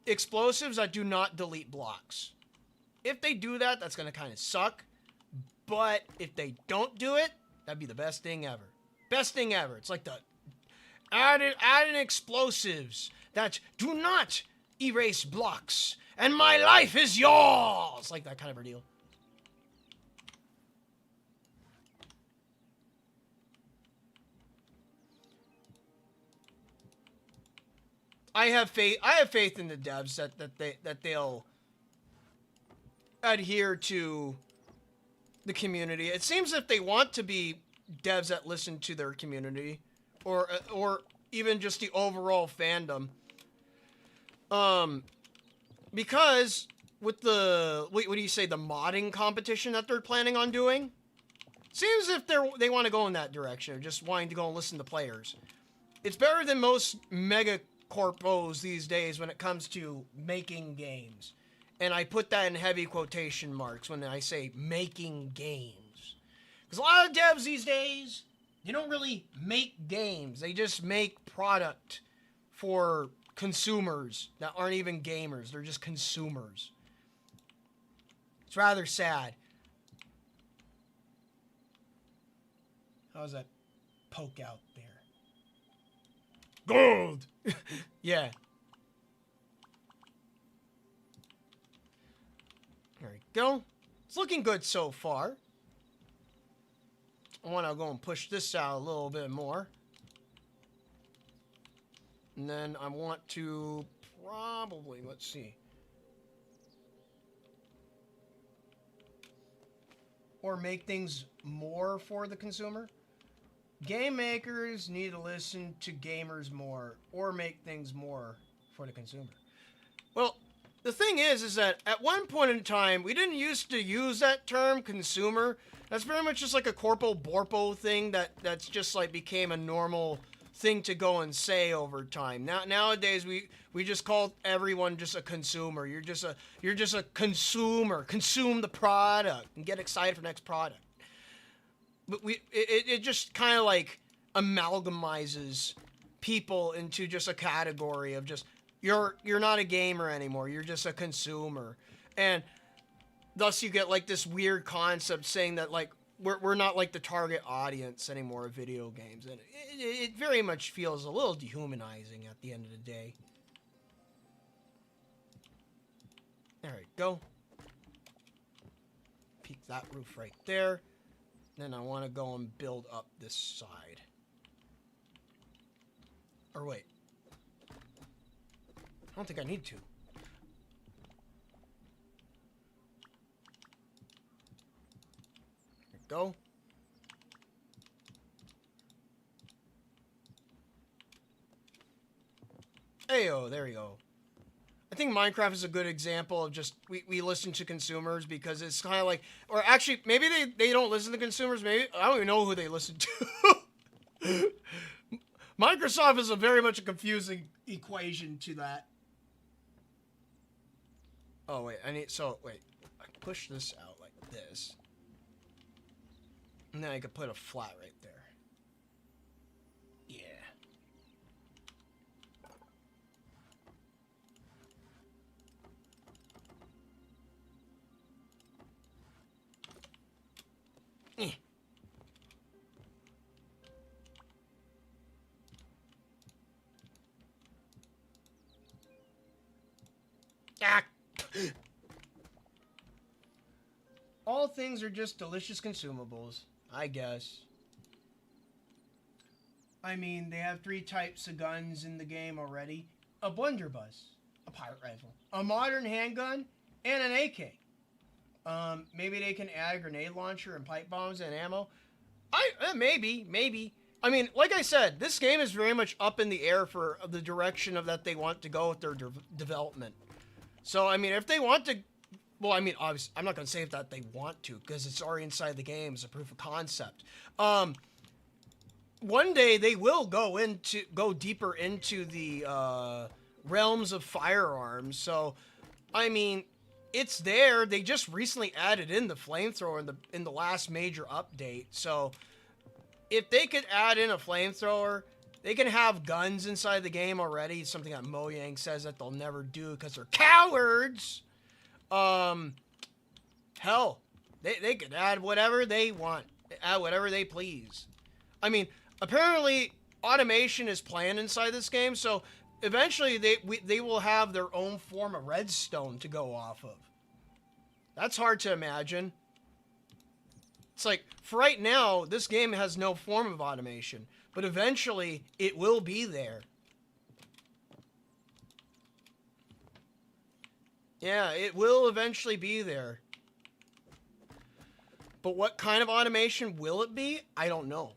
explosives that do not delete blocks. If they do that, that's going to kind of suck. But if they don't do it, that'd be the best thing ever. Best thing ever. It's like the add in explosives that do not erase blocks, and my life is yours. Like that kind of a deal. I have faith in the devs that they'll adhere to the community. It seems if they want to be devs that listen to their community, or even just the overall fandom. Because with the what do you say, the modding competition that they're planning on doing, seems if they want to go in that direction, or just wanting to go and listen to players. It's better than most mega corpos these days when it comes to making games. And I put that in heavy quotation marks when I say making games. Because a lot of devs these days, they don't really make games. They just make product for consumers that aren't even gamers. They're just consumers. It's rather sad. How's that poke out there? Gold! Yeah. There we go. It's looking good so far. I want to go and push this out a little bit more. And then I want to probably, let's see. Or make things more for the consumer. Game makers need to listen to gamers more, or make things more for the consumer. Well, the thing is that at one point in time, we didn't used to use that term, consumer. That's very much just like a corpo borpo thing that's just like became a normal thing to go and say over time. Nowadays, we just call everyone just a consumer. You're just a consumer. Consume the product and get excited for the next product. But it just kind of like amalgamizes people into just a category of just you're not a gamer anymore, you're just a consumer, and thus you get like this weird concept saying that like we're not like the target audience anymore of video games, and it very much feels a little dehumanizing at the end of the day. There we go. Peek that roof right there. Then I want to go and build up this side. Or wait. I don't think I need to. There we go. Heyo, there we go. I think Minecraft is a good example of just, we listen to consumers because it's kind of like, or actually, maybe they don't listen to consumers, maybe, I don't even know who they listen to. Microsoft is very much a confusing equation to that. Oh, wait, I push this out like this. And then I could put a flat right there. Yeah. Eh. Ah. All things are just delicious consumables, I guess. I mean, they have 3 types of guns in the game already. A blunderbuss, a pirate rifle, a modern handgun, and an AK. Maybe they can add a grenade launcher and pipe bombs and ammo. Maybe. I mean, like I said, this game is very much up in the air for the direction of that they want to go with their development. So, I mean, if they want to... Well, I mean, obviously, I'm not going to say that they want to, because it's already inside the game as a proof of concept. One day, they will go deeper into the realms of firearms. So, I mean, it's there. They just recently added in the flamethrower in the last major update. So, if they could add in a flamethrower... They can have guns inside the game already. Something that Mojang says that they'll never do because they're cowards. Hell, they could add whatever they want. Add whatever they please. I mean, apparently automation is planned inside this game, so eventually they will have their own form of redstone to go off of. That's hard to imagine. It's like, for right now, this game has no form of automation. But eventually, it will be there. Yeah, it will eventually be there. But what kind of automation will it be? I don't know.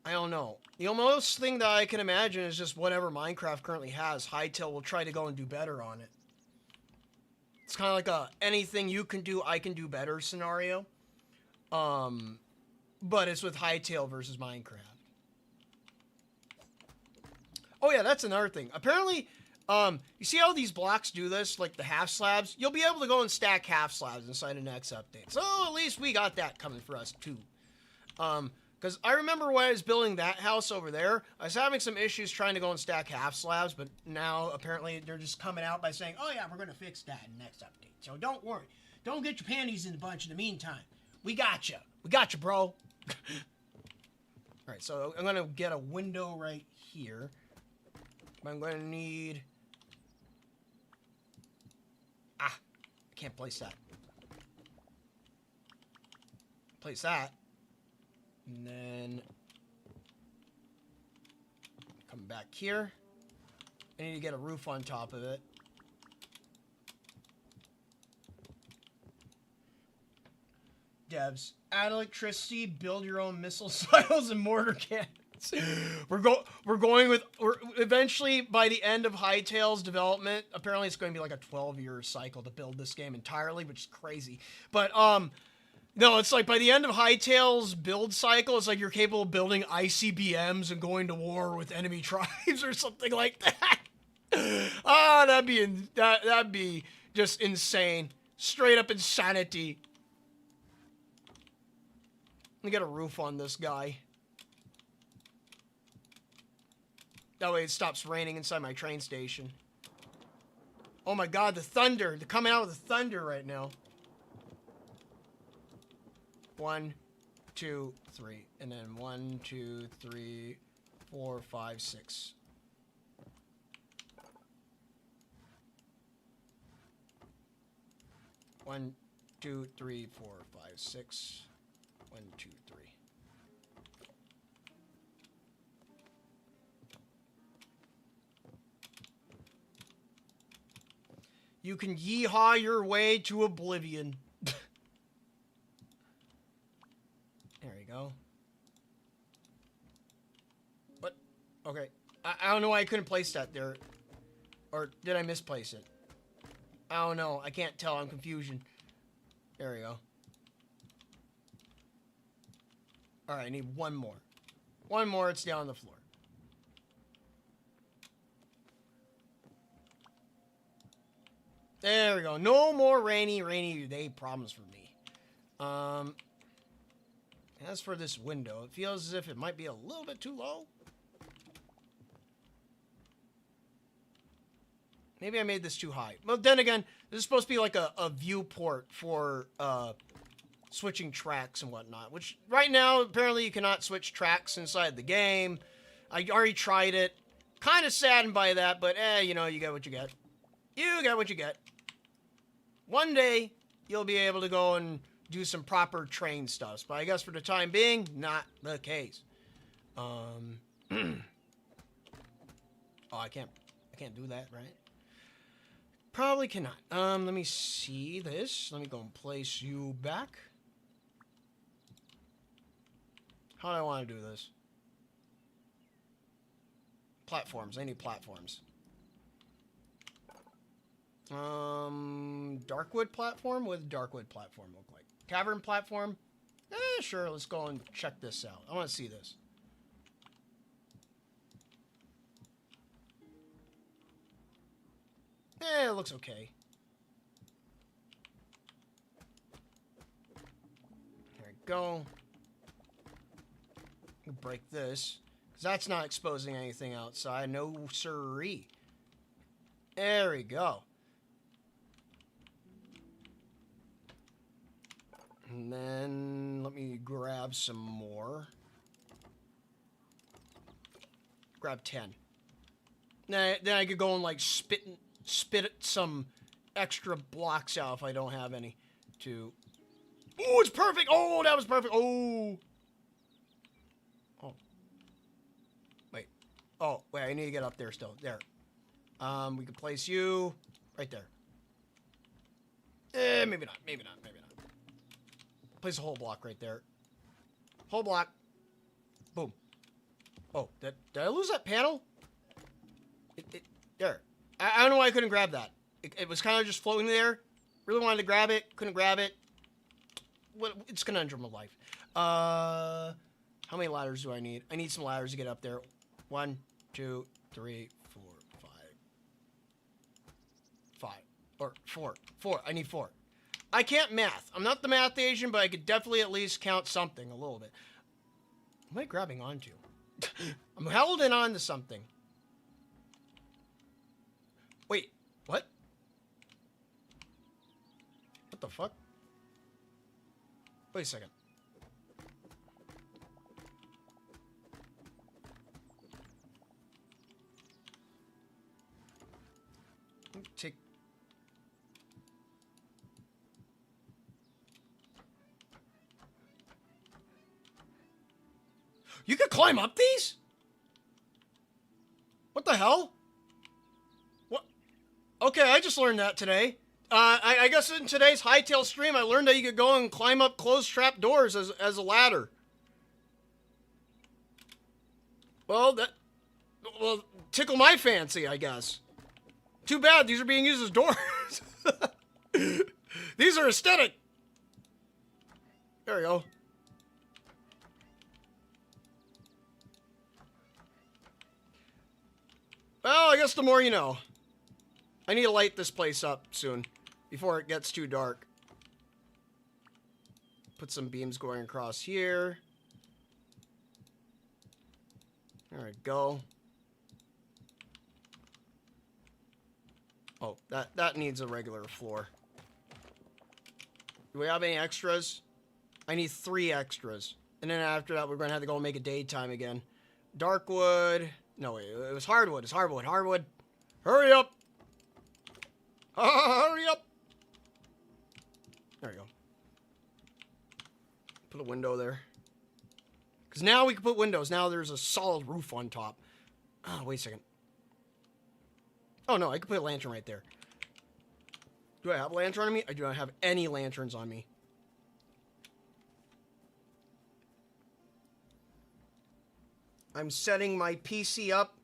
The most thing that I can imagine is just whatever Minecraft currently has. Hytale will try to go and do better on it. It's kind of like a anything you can do, I can do better scenario. But it's with Hytale versus Minecraft. Oh yeah, that's another thing. Apparently, you see how these blocks do this, like the half slabs? You'll be able to go and stack half slabs inside the next update. So at least we got that coming for us too. Because I remember when I was building that house over there, I was having some issues trying to go and stack half slabs, but now apparently they're just coming out by saying, oh yeah, we're going to fix that in the next update. So don't worry. Don't get your panties in a bunch in the meantime. We got you. We got you, bro. Alright, so I'm going to get a window right here. I'm going to need... I can't place that. Place that. And then... come back here. I need to get a roof on top of it. Devs, add electricity, build your own missile silos and mortar cannons. We're eventually by the end of Hytale's development, apparently it's going to be like a 12-year cycle to build this game entirely, which is crazy. But no, it's like by the end of Hytale's build cycle, it's like you're capable of building ICBMs and going to war with enemy tribes or something like that. Ah, that'd be just insane. Straight up insanity. Let me get a roof on this guy. That way it stops raining inside my train station. Oh my god, the thunder. They're coming out with the thunder right now. 1, 2, 3. And then 1, 2, 3, 4, 5, 6. One, 2, 3, 4, 5, 6. 1, 2, 3. You can yeehaw your way to oblivion. There you go. But, okay. I don't know why I couldn't place that there. Or did I misplace it? I don't know. I can't tell. I'm confusion. There we go. Alright, I need one more. One more, it's down on the floor. There we go. No more rainy day problems for me. As for this window, it feels as if it might be a little bit too low. Maybe I made this too high. Well, then again, this is supposed to be like a viewport for switching tracks and whatnot. Which, right now, apparently you cannot switch tracks inside the game. I already tried it. Kind of saddened by that, but you know, you get what you get. You get what you get. One day, you'll be able to go and do some proper train stuff. But I guess for the time being, not the case. Oh, I can't do that, right? Probably cannot. Let me see this. Let me go and place you back. How do I want to do this? Platforms. I need platforms. Darkwood platform? What does Darkwood platform look like? Cavern platform? Sure. Let's go and check this out. I want to see this. It looks okay. There we go. Break this. Because that's not exposing anything outside. No siree. There we go. And then let me grab some more. Grab 10. Then I could go and like spit some extra blocks out if I don't have any to... Oh, it's perfect! Oh, that was perfect! Oh! Wait. Oh, wait, I need to get up there still. There. We can place you right there. Maybe not. Place a whole block right there. Whole block. Boom. Oh, did I lose that panel? There. I don't know why I couldn't grab that. It was kind of just floating there. Really wanted to grab it. Couldn't grab it. It's a conundrum of life. How many ladders do I need? I need some ladders to get up there. 1, 2, 3, 4, 5. 5. Or 4. 4. I need 4. I can't math. I'm not the math Asian, but I could definitely at least count something a little bit. What am I grabbing onto? I'm holding on to something. Wait, what? What the fuck? Wait a second. Take... You could climb up these? What the hell? What? Okay, I just learned that today. I guess in today's Hytale stream, I learned that you could go and climb up closed trap doors as a ladder. Well, tickle my fancy, I guess. Too bad these are being used as doors. These are aesthetic. There we go. Well, I guess the more you know. I need to light this place up soon, before it gets too dark. Put some beams going across here. There we go. Oh, that needs a regular floor. Do we have any extras? I need 3 extras. And then after that, we're going to have to go and make a daytime again. Darkwood. No, wait, it was hardwood. It's hardwood. Hardwood. Hurry up. Hurry up. There we go. Put a window there. Because now we can put windows. Now there's a solid roof on top. Oh, wait a second. Oh, no, I could put a lantern right there. Do I have a lantern on me? I do not have any lanterns on me. I'm setting my PC up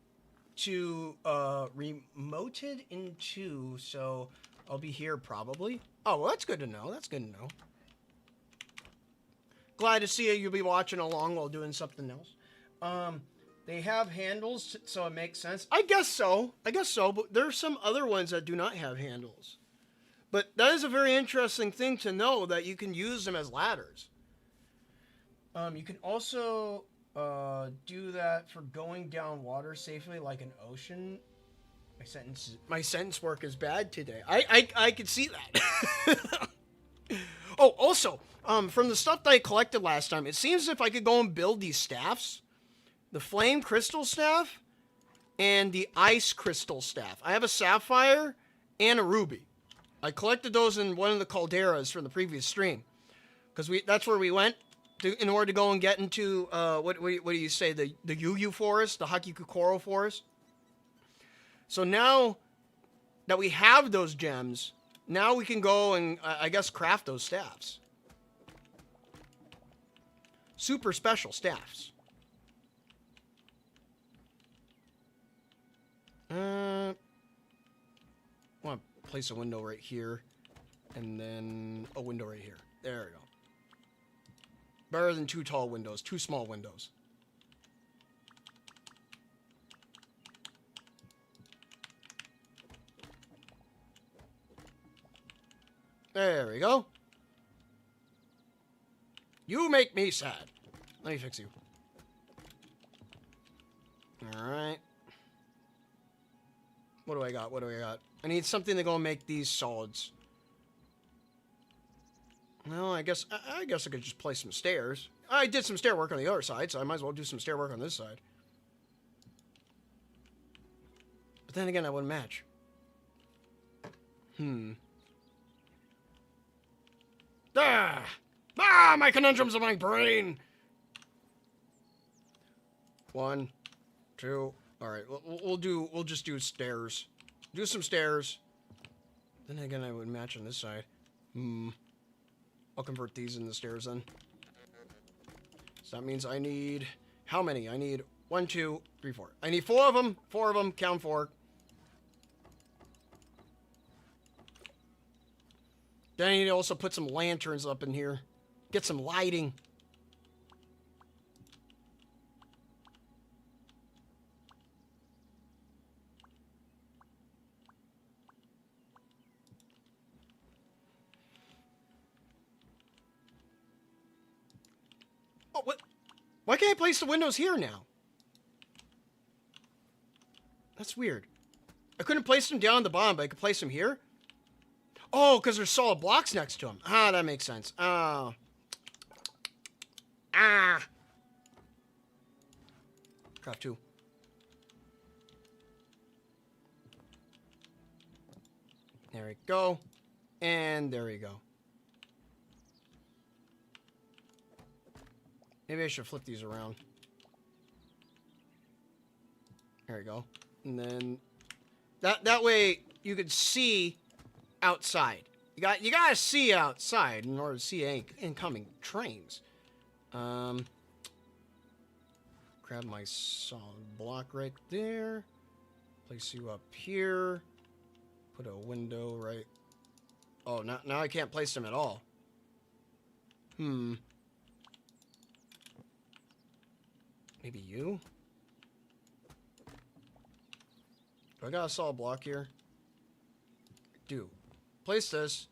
to remoted into, so I'll be here probably. Oh, well, that's good to know. That's good to know. Glad to see you. You'll be watching along while doing something else. They have handles, so it makes sense. I guess so. But there are some other ones that do not have handles. But that is a very interesting thing to know, that you can use them as ladders. You can also do that for going down water safely, like an ocean. My sentence work is bad today. I could see that. Oh, also, from the stuff that I collected last time, it seems as if I could go and build these staffs. The flame crystal staff and the ice crystal staff. I have a sapphire and a ruby. I collected those in one of the calderas from the previous stream. Because that's where we went in order to go and get into, what do you say, the Yu forest, the Hakikukoro forest. So now that we have those gems, now we can go and, I guess, craft those staffs. Super special staffs. I want to place a window right here. And then a window right here. There we go. Better than 2 tall windows. 2 small windows. There we go. You make me sad. Let me fix you. Alright. What do I got? What do I got? I need something to go and make these solids. Well, I guess I could just place some stairs. I did some stair work on the other side, so I might as well do some stair work on this side. But then again, I wouldn't match. My conundrums of my brain. 1, 2. All right, we'll just do stairs. Do some stairs. Then again, I would match on this side. I'll convert these into stairs then. So that means I need how many? I need 1, 2, 3, 4. I need 4 of them. 4 of them. Count 4. Then I need to also put some lanterns up in here. Get some lighting. Oh, what? Why can't I place the windows here now? That's weird. I couldn't place them down at the bottom, but I could place them here? Oh, because there's solid blocks next to them. Ah, that makes sense. Oh. Ah. Craft 2. There we go. And there we go. Maybe I should flip these around. There we go. And then that way you could see outside. You gotta see outside in order to see any incoming trains. Grab my solid block right there. Place you up here. Put a window right. Oh, now I can't place them at all. Maybe you? Do I got a solid block here? Do. Place this.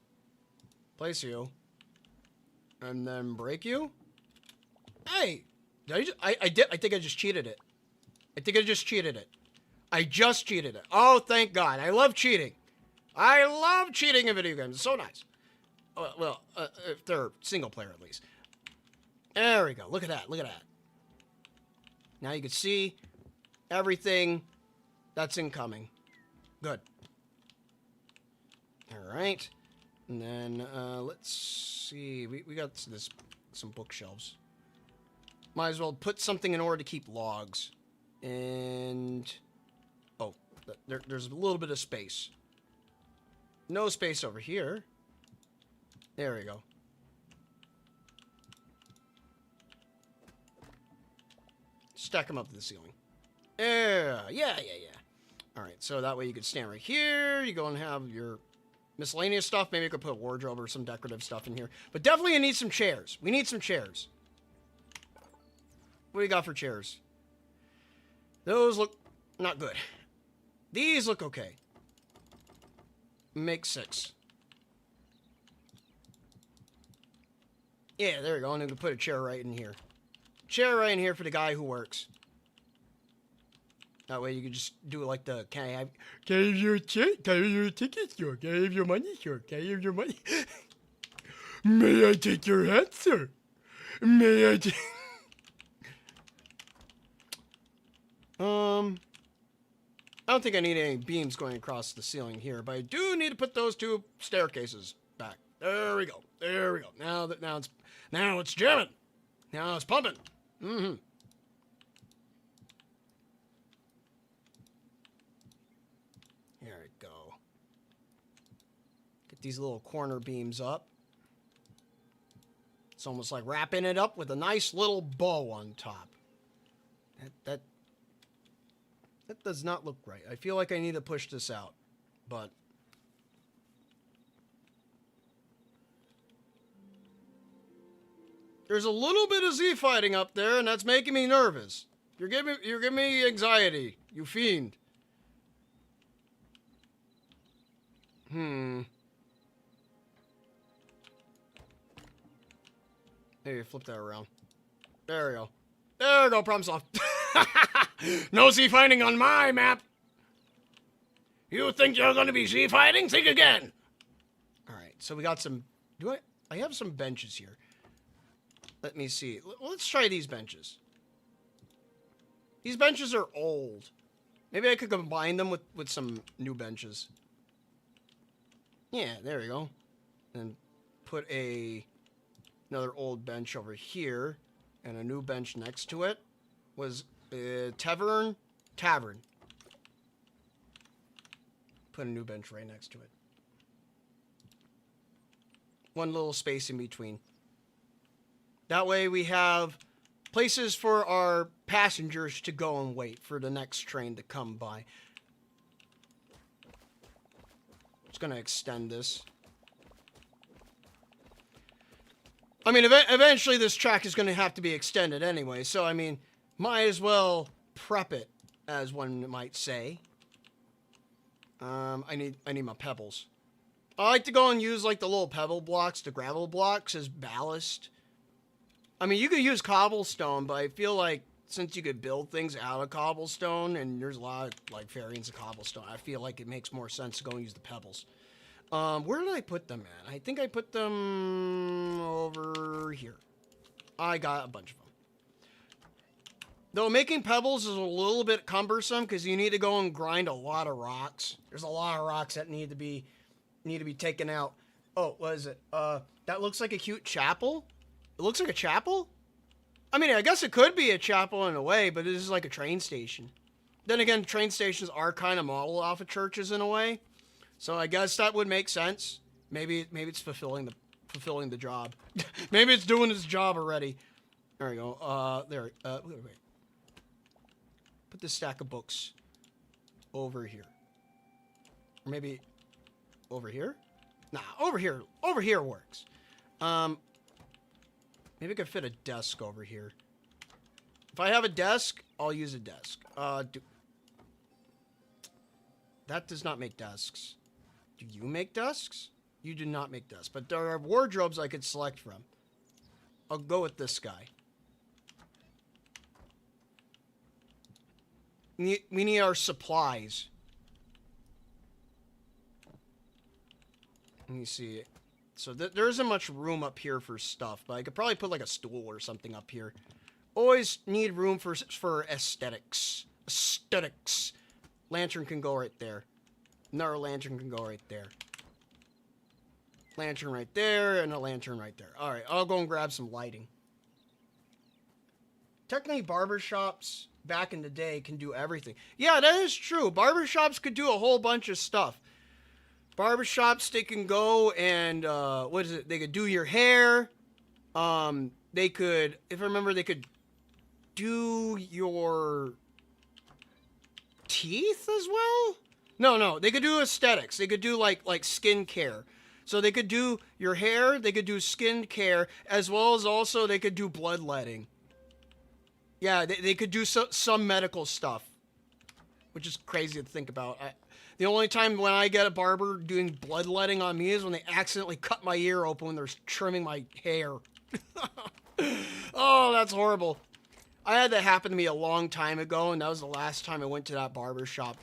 Place you. And then break you? Hey! I think I just cheated it. I just cheated it. Oh, thank God. I love cheating. I love cheating in video games. It's so nice. Well, if they're single player at least. There we go. Look at that. Look at that. Now you can see everything that's incoming. Good. Alright. And then, let's see. We got some bookshelves. Might as well put something in order to keep logs. And... oh, there's a little bit of space. No space over here. There we go. Stack them up to the ceiling. Yeah. Alright, so that way you could stand right here. You go and have your miscellaneous stuff. Maybe you could put a wardrobe or some decorative stuff in here. But definitely you need some chairs. We need some chairs. What do you got for chairs? Those look not good. These look okay. Make 6. Yeah, there we go. And we can put a chair right in here. chair right in here for the guy who works. That way you can just do it like the, can I have your check? Can I have your ticket, sir? Can I have your money, sir? Can I have your money? May I take your hat, sir? May I take... I don't think I need any beams going across the ceiling here, but I do need to put those 2 staircases back. There we go. There we go. Now it's jamming. Now it's pumping. Mm-hmm. There we go. Get these little corner beams up. It's almost like wrapping it up with a nice little bow on top. That does not look right. I feel like I need to push this out, but there's a little bit of Z fighting up there, and that's making me nervous. You're giving me anxiety, you fiend. Maybe flip that around. There we go. There we go, problem solved. No Z fighting on my map. You think you're gonna be Z fighting? Think again. Alright, so we got some... I have some benches here. Let me see. Let's try these benches. These benches are old. Maybe I could combine them with some new benches. Yeah, there we go. And put another old bench over here. And a new bench next to it. Was tavern. Put a new bench right next to it. One little space in between. That way we have places for our passengers to go and wait for the next train to come by. Just gonna extend this. I mean, eventually this track is gonna have to be extended anyway, so I mean, might as well prep it, as one might say. I need my pebbles. I like to go and use like the little pebble blocks, the gravel blocks as ballast. I mean, you could use cobblestone, but I feel like since you could build things out of cobblestone, and there's a lot of like variants of cobblestone, I feel like it makes more sense to go and use the pebbles. Where did I put them at? I think I put them over here. I got a bunch of them. Though making pebbles is a little bit cumbersome because you need to go and grind a lot of rocks. There's a lot of rocks that need to be taken out. Oh, what is it? That looks like a cute chapel. It looks like a chapel? I mean, I guess it could be a chapel in a way, but this is like a train station. Then again, train stations are kind of modeled off of churches in a way. So I guess that would make sense. Maybe it's fulfilling the job. Maybe it's doing its job already. There we go. Wait. Put this stack of books over here. Or maybe over here? Nah, over here. Over here works. Maybe I could fit a desk over here. If I have a desk, I'll use a desk. That does not make desks. Do you make desks? You do not make desks. But there are wardrobes I could select from. I'll go with this guy. We need our supplies. Let me see. So there isn't much room up here for stuff, but I could probably put like a stool or something up here. Always need room for aesthetics. Aesthetics. Lantern can go right there. Another lantern can go right there. Lantern right there, and a lantern right there. Alright, I'll go and grab some lighting. Technically, barbershops back in the day can do everything. Yeah, that is true. Barbershops could do a whole bunch of stuff. Barbershops, they can go and, what is it? They could do your hair. They could, if I remember, they could do your teeth as well? No, they could do aesthetics. They could do like skin care. So they could do your hair, they could do skin care, as well as also they could do bloodletting. Yeah, they could do some medical stuff, which is crazy to think about. The only time when I get a barber doing bloodletting on me is when they accidentally cut my ear open when they're trimming my hair. Oh, that's horrible. I had that happen to me a long time ago, and that was the last time I went to that barber shop.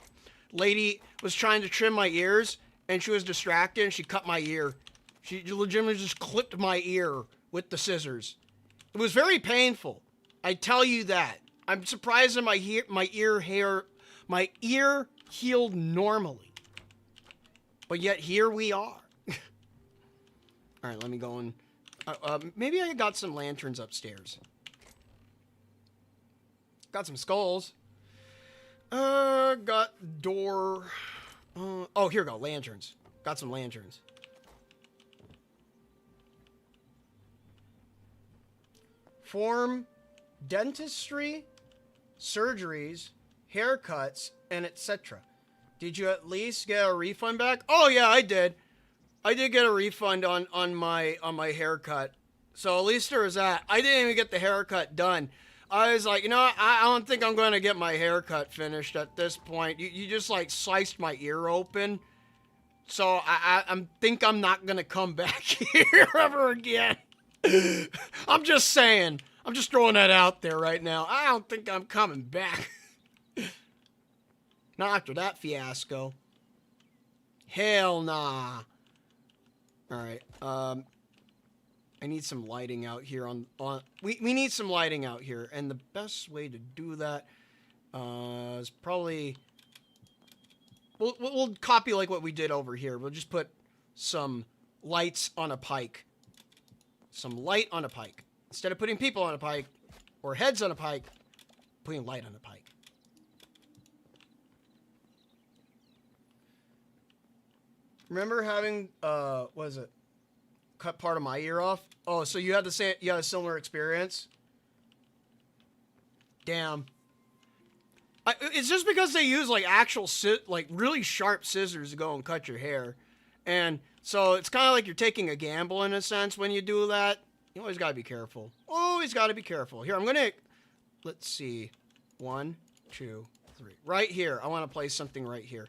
Lady was trying to trim my ears, and she was distracted, and she cut my ear. She legitimately just clipped my ear with the scissors. It was very painful. I tell you that. I'm surprised that my ear healed normally. But yet here we are. All right, let me go and maybe I got some lanterns upstairs. Got some skulls. Got door. Oh, here we go. Lanterns. Got some lanterns. Form, dentistry, surgeries, haircuts, and etc. Did you at least get a refund back? Oh yeah, I did. I did get a refund on my haircut. So at least there was that. I didn't even get the haircut done. I was like, you know, I don't think I'm going to get my haircut finished at this point. You just like sliced my ear open. So I think I'm not going to come back here ever again. I'm just saying. I'm just throwing that out there right now. I don't think I'm coming back. Not after that fiasco. Hell nah. Alright, I need some lighting out here we need some lighting out here, and the best way to do that, is probably, we'll copy like what we did over here. We'll just put some lights on a pike. Some light on a pike. Instead of putting people on a pike, or heads on a pike, putting light on a pike. Remember having, what is it? Cut part of my ear off? Oh, so you had a similar experience? Damn. It's just because they use, like, actual, like, really sharp scissors to go and cut your hair. And so it's kind of like you're taking a gamble in a sense when you do that. You always got to be careful. Always got to be careful. Here, I'm going to, let's see. 1, 2, 3. Right here. I want to place something right here.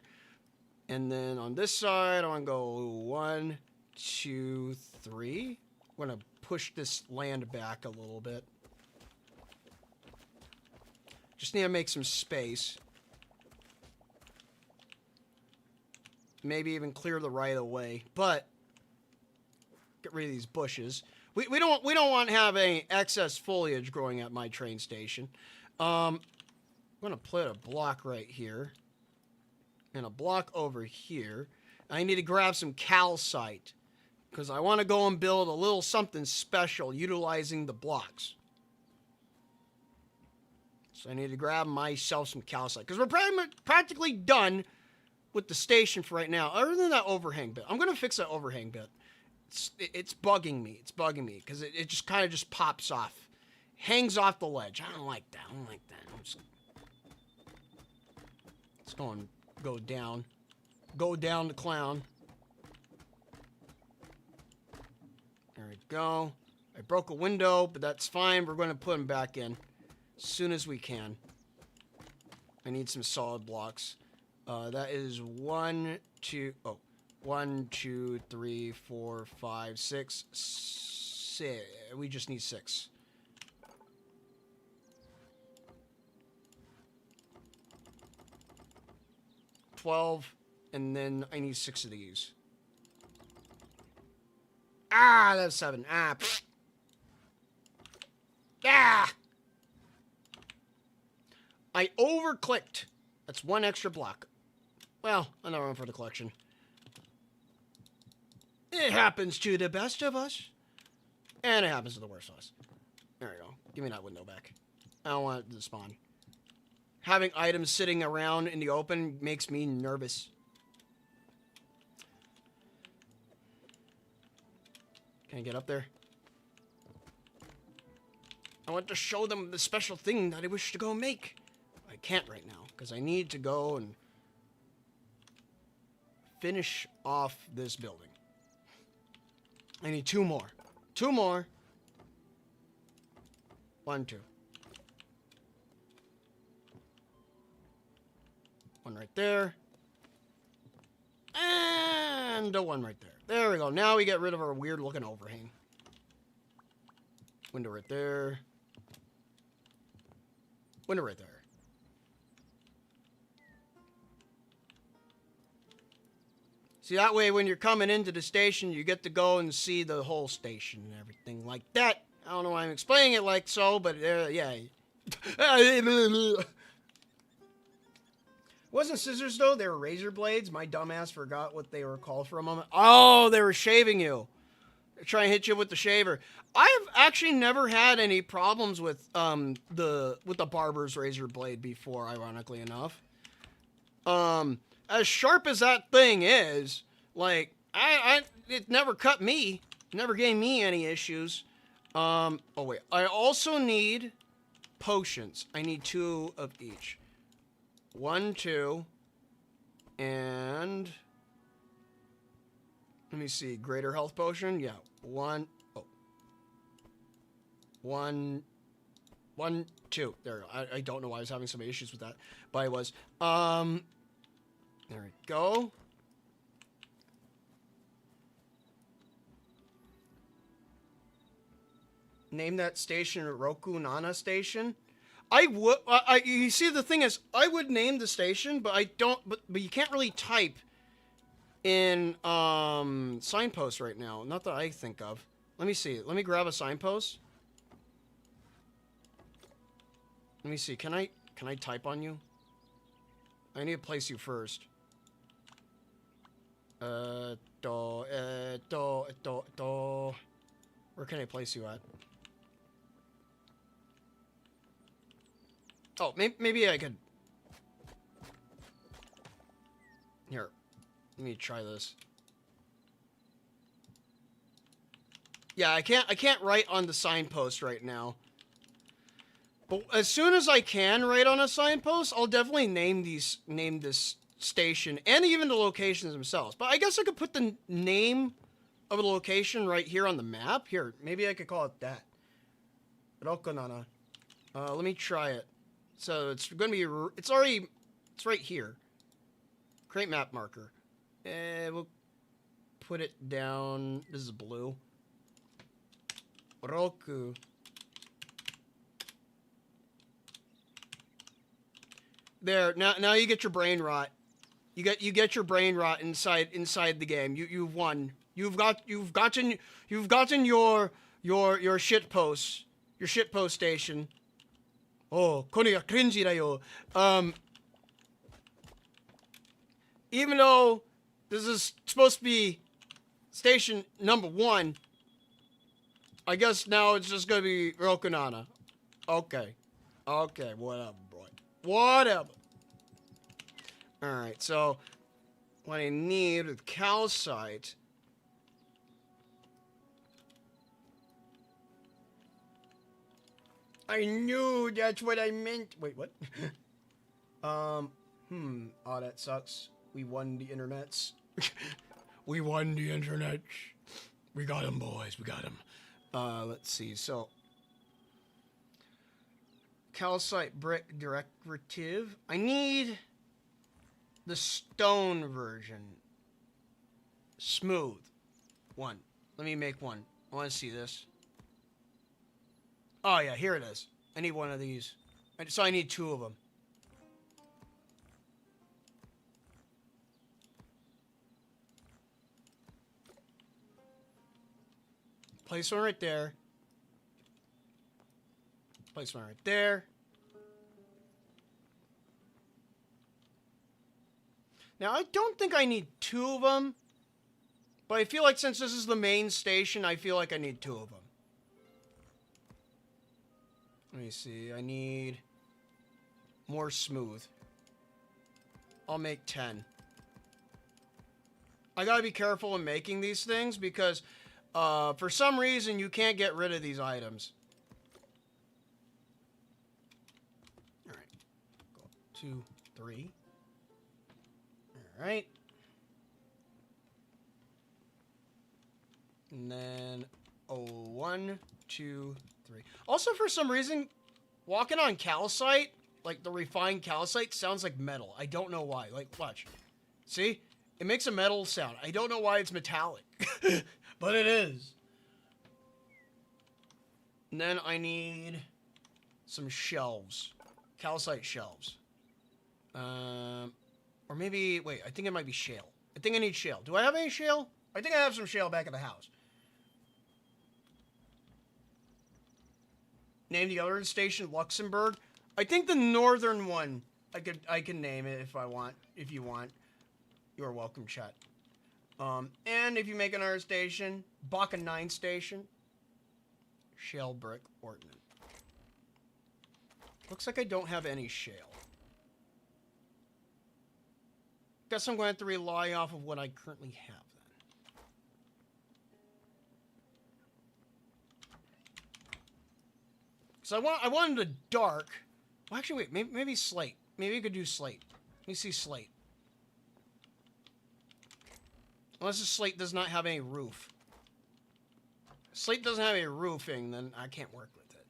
And then on this side, I want to go 1, 2, 3. I'm going to push this land back a little bit. Just need to make some space. Maybe even clear the right of way. But get rid of these bushes. We don't want to have any excess foliage growing at my train station. I'm going to put a block right here. And a block over here. I need to grab some calcite. Because I want to go and build a little something special utilizing the blocks. So I need to grab myself some calcite. Because we're practically done with the station for right now. Other than that overhang bit. I'm going to fix that overhang bit. It's bugging me. It's bugging me. Because it just kind of just pops off. Hangs off the ledge. I don't like that. I don't like that. It's going... Go down. Go down the clown. There we go. I broke a window, but that's fine. We're going to put them back in as soon as we can. I need some solid blocks. That is 1, 2... Oh. 1, 2, 3, 4, 5, 6. 6. We just need 6. And then I need 6 of these. Ah, that's 7. Ah, pfft. Ah! I overclicked. That's 1 extra block. Well, another one for the collection. It happens to the best of us. And it happens to the worst of us. There we go. Give me that window back. I don't want it to spawn. Having items sitting around in the open makes me nervous. Can I get up there? I want to show them the special thing that I wish to go make. I can't right now, because I need to go and finish off this building. I need 2 more. 2 more. 1, 2. 1 right there. And a 1 right there. There we go. Now we get rid of our weird looking overhang. Window right there. Window right there. See, that way when you're coming into the station, you get to go and see the whole station and everything like that. I don't know why I'm explaining it like so, but yeah. Wasn't scissors, though. They were razor blades. My dumbass forgot what they were called for a moment. Oh, they were shaving you. They're trying to hit you with the shaver. I've actually never had any problems with the barber's razor blade before, ironically enough. As sharp as that thing is, like, it never cut me. Never gave me any issues. Oh wait, I also need potions. I need 2 of each. 1, 2, and let me see, greater health potion. Yeah, 1, 1, 2. There. I don't know why I was having some issues with that, but I was. There we go. Name that station Roku Nana Station. I would. You see, the thing is, I would name the station, but I don't. But you can't really type in signpost right now. Not that I think of. Let me see. Let me grab a signpost. Let me see. Can I type on you? I need to place you first. Where can I place you at? Oh, maybe I could. Here, let me try this. Yeah, I can't write on the signpost right now. But as soon as I can write on a signpost, I'll definitely name this station and even the locations themselves. But I guess I could put the name of a location right here on the map. Here, maybe I could call it that. Rokonana. Let me try it. So it's going to be, it's right here. Create map marker. We'll put it down. This is blue. Roku. There. Now you get your brain rot. You get your brain rot inside the game. You've won. You've gotten your shit post. Your shit post station. Oh, koni ga cringy da yo. Even though this is supposed to be station number 1, I guess now it's just gonna be Rokonana. Okay, whatever, boy. Whatever. Alright, so what I need with calcite. I knew that's what I meant. Wait, what? Oh, that sucks. We won the internets. We won the internet. We got him, boys. We got him. Let's see. So, calcite brick directive. I need the stone version. Smooth. 1. Let me make 1. I want to see this. Oh, yeah, here it is. I need 1 of these. So I need 2 of them. Place 1 right there. Place 1 right there. Now, I don't think I need 2 of them. But I feel like since this is the main station, I feel like I need 2 of them. Let me see. I need more smooth. I'll make 10. I gotta be careful in making these things because for some reason you can't get rid of these items. Alright. Go 2, 3. Alright. And then 1, 2, 3. Also, for some reason, walking on calcite, like the refined calcite, sounds like metal. I don't know why. Like, watch. See? It makes a metal sound. I don't know why it's metallic. But it is. And then I need some shelves. calcite shelves. Or maybe, wait, I think it might be shale. I think I need shale. Do I have any shale? I think I have some shale back at the house. Name the other station Luxembourg. I think the northern one, I can name it if you want. You're welcome, chat. And if you make another station, Baka 9 station, shale brick ordnance. Looks like I don't have any shale. Guess I'm going to have to rely off of what I currently have then. So I wanted a dark. Well, actually, wait. Maybe slate. Maybe we could do slate. Let me see slate. Unless the slate does not have any roof. If slate doesn't have any roofing, then I can't work with it.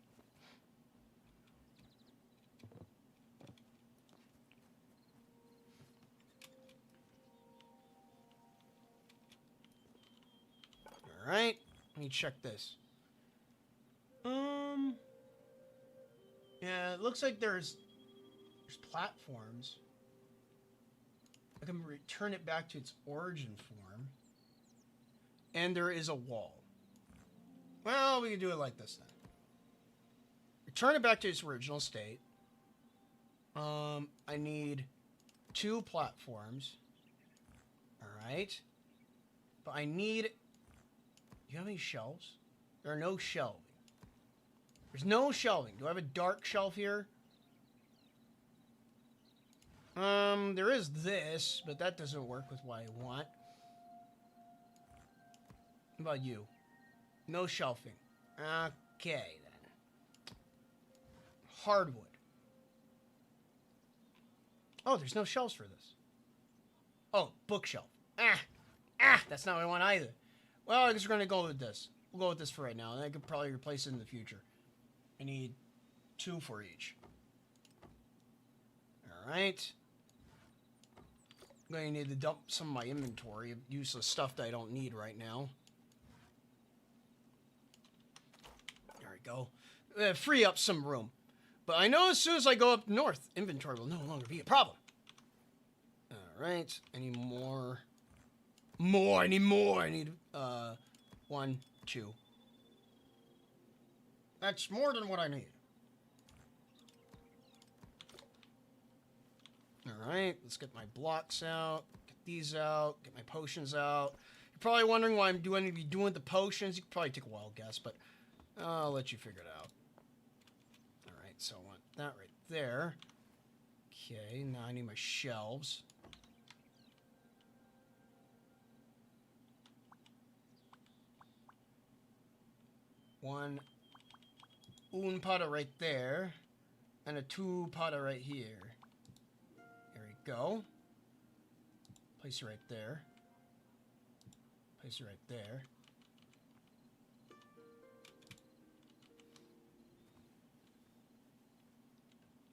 All right. Let me check this. Yeah, it looks like there's platforms. I can return it back to its origin form. And there is a wall. Well, we can do it like this then. Return it back to its original state. I need 2 platforms. Alright. But I need... Do you have any shelves? There are no shelving. There's no shelving. Do I have a dark shelf here? There is this, but that doesn't work with what I want. What about you? No shelving. Okay, then. Hardwood. Oh, there's no shelves for this. Oh, bookshelf. That's not what I want either. Well, I guess we're going to go with this. We'll go with this for right now, and I could probably replace it in the future. I need 2 for each. Alright. I'm going to need to dump some of my inventory of useless stuff that I don't need right now. There we go. Free up some room. But I know as soon as I go up north, inventory will no longer be a problem. Alright. I need more. I need more. I need, 1, 2. That's more than what I need. Alright, let's get my blocks out. Get these out. Get my potions out. You're probably wondering why I'm doing the potions. You could probably take a wild guess, but I'll let you figure it out. Alright, so I want that right there. Okay, now I need my shelves. One potter right there, and a 2 potter right here. There we go. Place it right there. Place it right there.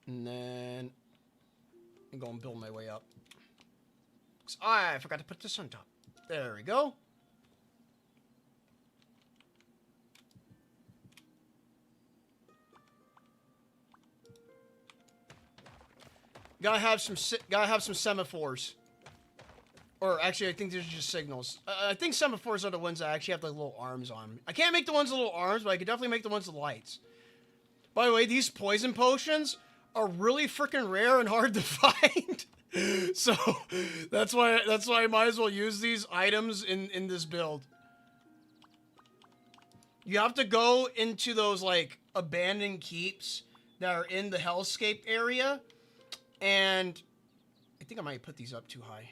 And then I'm going to build my way up. I forgot to put this on top. There we go. Gotta have some semaphores. Or actually, I think these are just signals. I think semaphores are the ones that actually have the little arms on. I can't make the ones with little arms, but I could definitely make the ones with lights. By the way, these poison potions are really freaking rare and hard to find. So that's why I might as well use these items in this build. You have to go into those like abandoned keeps that are in the hellscape area. And I think I might put these up too high.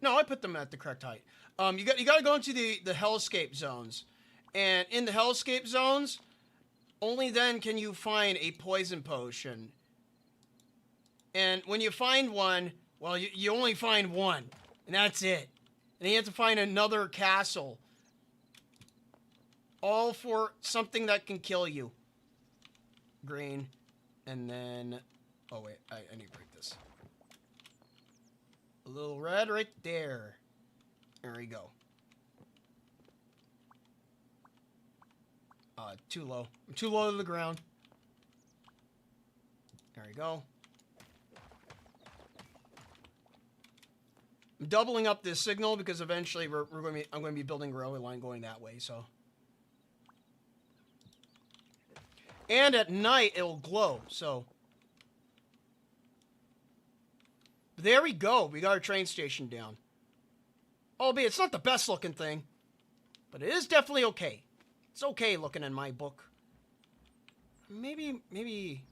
No, I put them at the correct height. You got to go into the hellscape zones. And in the hellscape zones, only then can you find a poison potion. And when you find one, well, you only find one. And that's it. And then you have to find another castle. All for something that can kill you. Green. And then... Oh, wait. I need to break this. A little red right there. There we go. Too low. I'm too low to the ground. There we go. I'm doubling up this signal because eventually I'm going to be building a railway line going that way, so. And at night, it'll glow, so. There we go. We got our train station down. Albeit, it's not the best looking thing, but it is definitely okay. It's okay looking in my book. Maybe,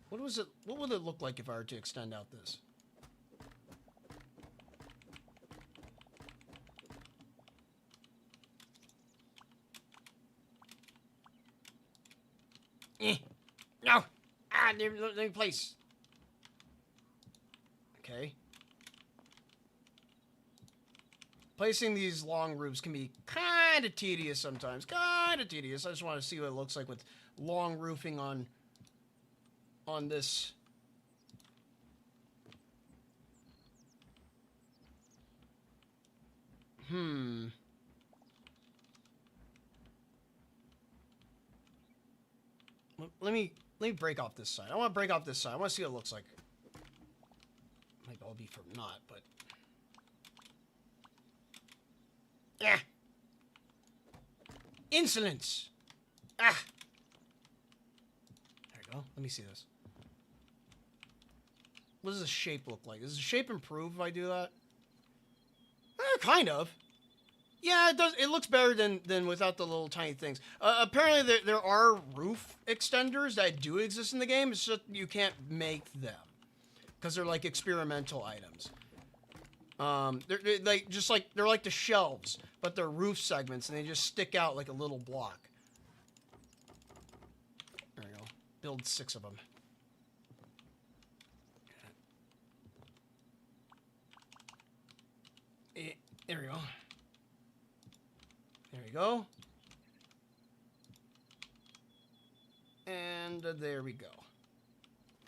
what would it look like if I were to extend out this? No! Let me place. Okay. Placing these long roofs can be kind of tedious sometimes. Kind of tedious. I just want to see what it looks like with long roofing on this. Let me break off this side. I want to break off this side. I want to see what it looks like. Might all be for naught, but yeah. Insolence. Ah. There we go. Let me see this. What does the shape look like? Does the shape improve if I do that? Kind of. Yeah, it does. It looks better than without the little tiny things. Apparently, there are roof extenders that do exist in the game. It's just you can't make them because they're like experimental items. They're like the shelves, but they're roof segments, and they just stick out like a little block. There we go. Build 6 of them. There we go. There we go. And there we go.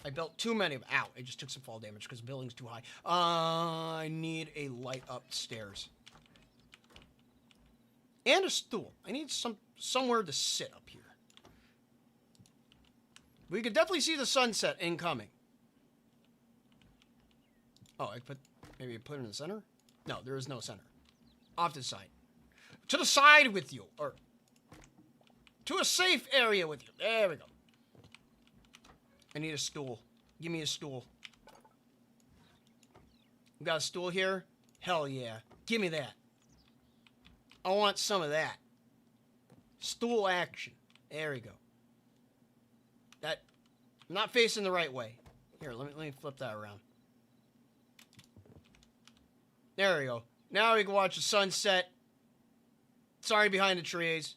I built too many of them. Ow, I just took some fall damage because the building's too high. I need a light upstairs. And a stool. I need somewhere to sit up here. We could definitely see the sunset incoming. Oh, maybe put it in the center? No, there is no center. Off to the side. To the side with you. Or to a safe area with you. There we go. I need a stool. Give me a stool. You got a stool here? Hell yeah. Give me that. I want some of that. Stool action. There we go. I'm not facing the right way. Here, let me flip that around. There we go. Now we can watch the sunset. Sorry, behind the trees.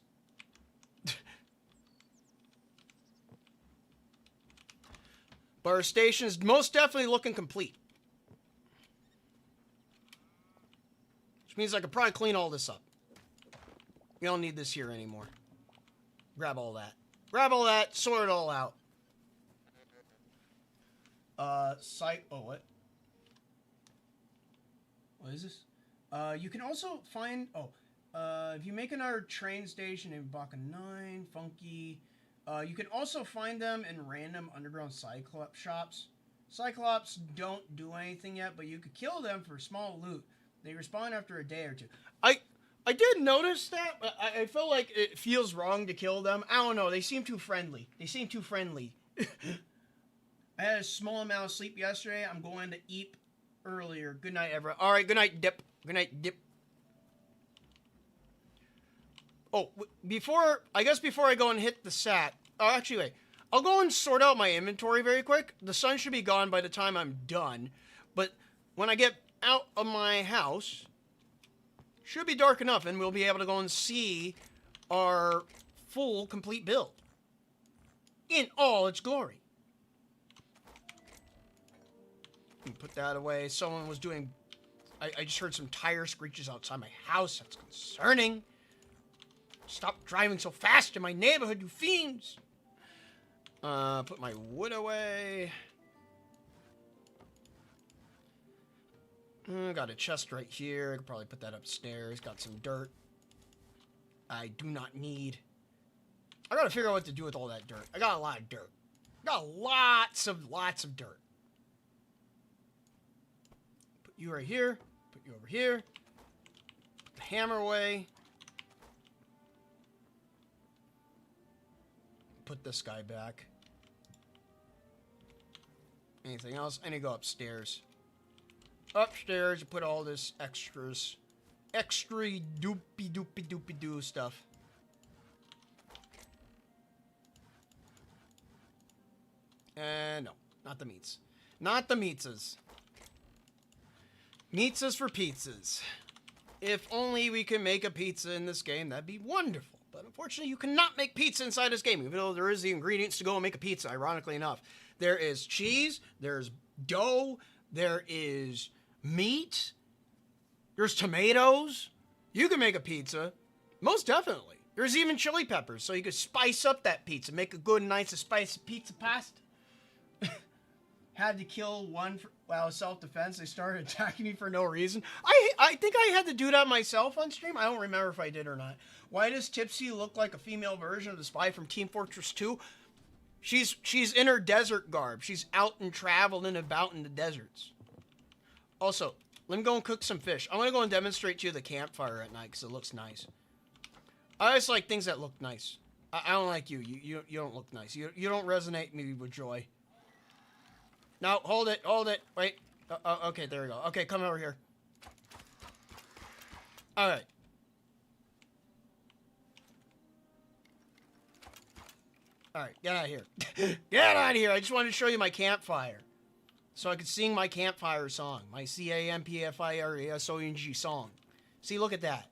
But our station is most definitely looking complete. Which means I could probably clean all this up. We don't need this here anymore. Grab all that. Grab all that, sort it all out. Oh, what? What is this? You can also find, if you make another train station in Baka 9, Funky, you can also find them in random underground Cyclops shops. Cyclops don't do anything yet, but you could kill them for small loot. They respawn after a day or two. I did notice that, but I feel like it feels wrong to kill them. I don't know, they seem too friendly. I had a small amount of sleep yesterday. I'm going to eat earlier. Good night, everyone. Alright, good night, Dip. Good night, Dip. Oh, before I go and hit the sat. Oh, actually, wait. I'll go and sort out my inventory very quick. The sun should be gone by the time I'm done. But when I get out of my house, should be dark enough, and we'll be able to go and see our full, complete build in all its glory. Put that away. Someone was doing... I just heard some tire screeches outside my house. That's concerning. Stop driving so fast in my neighborhood, you fiends. Put my wood away. Got a chest right here. I could probably put that upstairs. Got some dirt. I do not need. I gotta figure out what to do with all that dirt. I got a lot of dirt. Got lots of dirt. Put you right here. Put you over here. Put the hammer away. Put this guy back. Anything else? I need to go upstairs. Upstairs, you put all this extra doopy doo stuff. No, not the meats. Not the meatses. Meatses for pizzas. If only we can make a pizza in this game, that'd be wonderful. But unfortunately, you cannot make pizza inside this game, even though there is the ingredients to go and make a pizza, ironically enough. There is cheese, there's dough, there is meat, there's tomatoes. You can make a pizza, most definitely. There's even chili peppers, so you could spice up that pizza, make a good, nice, spicy pizza pasta. Had to kill one for, well, self-defense. They started attacking me for no reason. I think I had to do that myself on stream. I don't remember if I did or not. Why does Tipsy look like a female version of the spy from Team Fortress 2? She's in her desert garb. She's out and traveling about in the deserts. Also, let me go and cook some fish. I'm going to go and demonstrate to you the campfire at night because it looks nice. I just like things that look nice. I don't like you. You don't look nice. You don't resonate me with joy. No, hold it. Wait. Okay, there we go. Okay, come over here. All right. All right, get out of here. Get out of here. I just wanted to show you my campfire. So I could sing my campfire song. My CAMPFIRESONG song. See, look at that.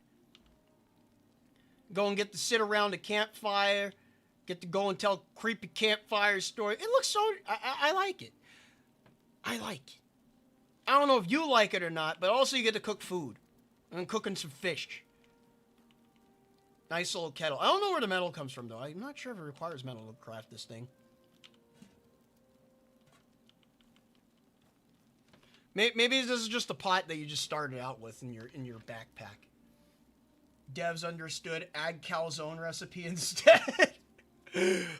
Go and get to sit around a campfire. Get to go and tell creepy campfire story. It looks so... I like it. I like it. I don't know if you like it or not, but also you get to cook food. And cooking some fish. Nice little kettle. I don't know where the metal comes from, though. I'm not sure if it requires metal to craft this thing. Maybe this is just a pot that you just started out with in your backpack. Devs understood. Add calzone recipe instead.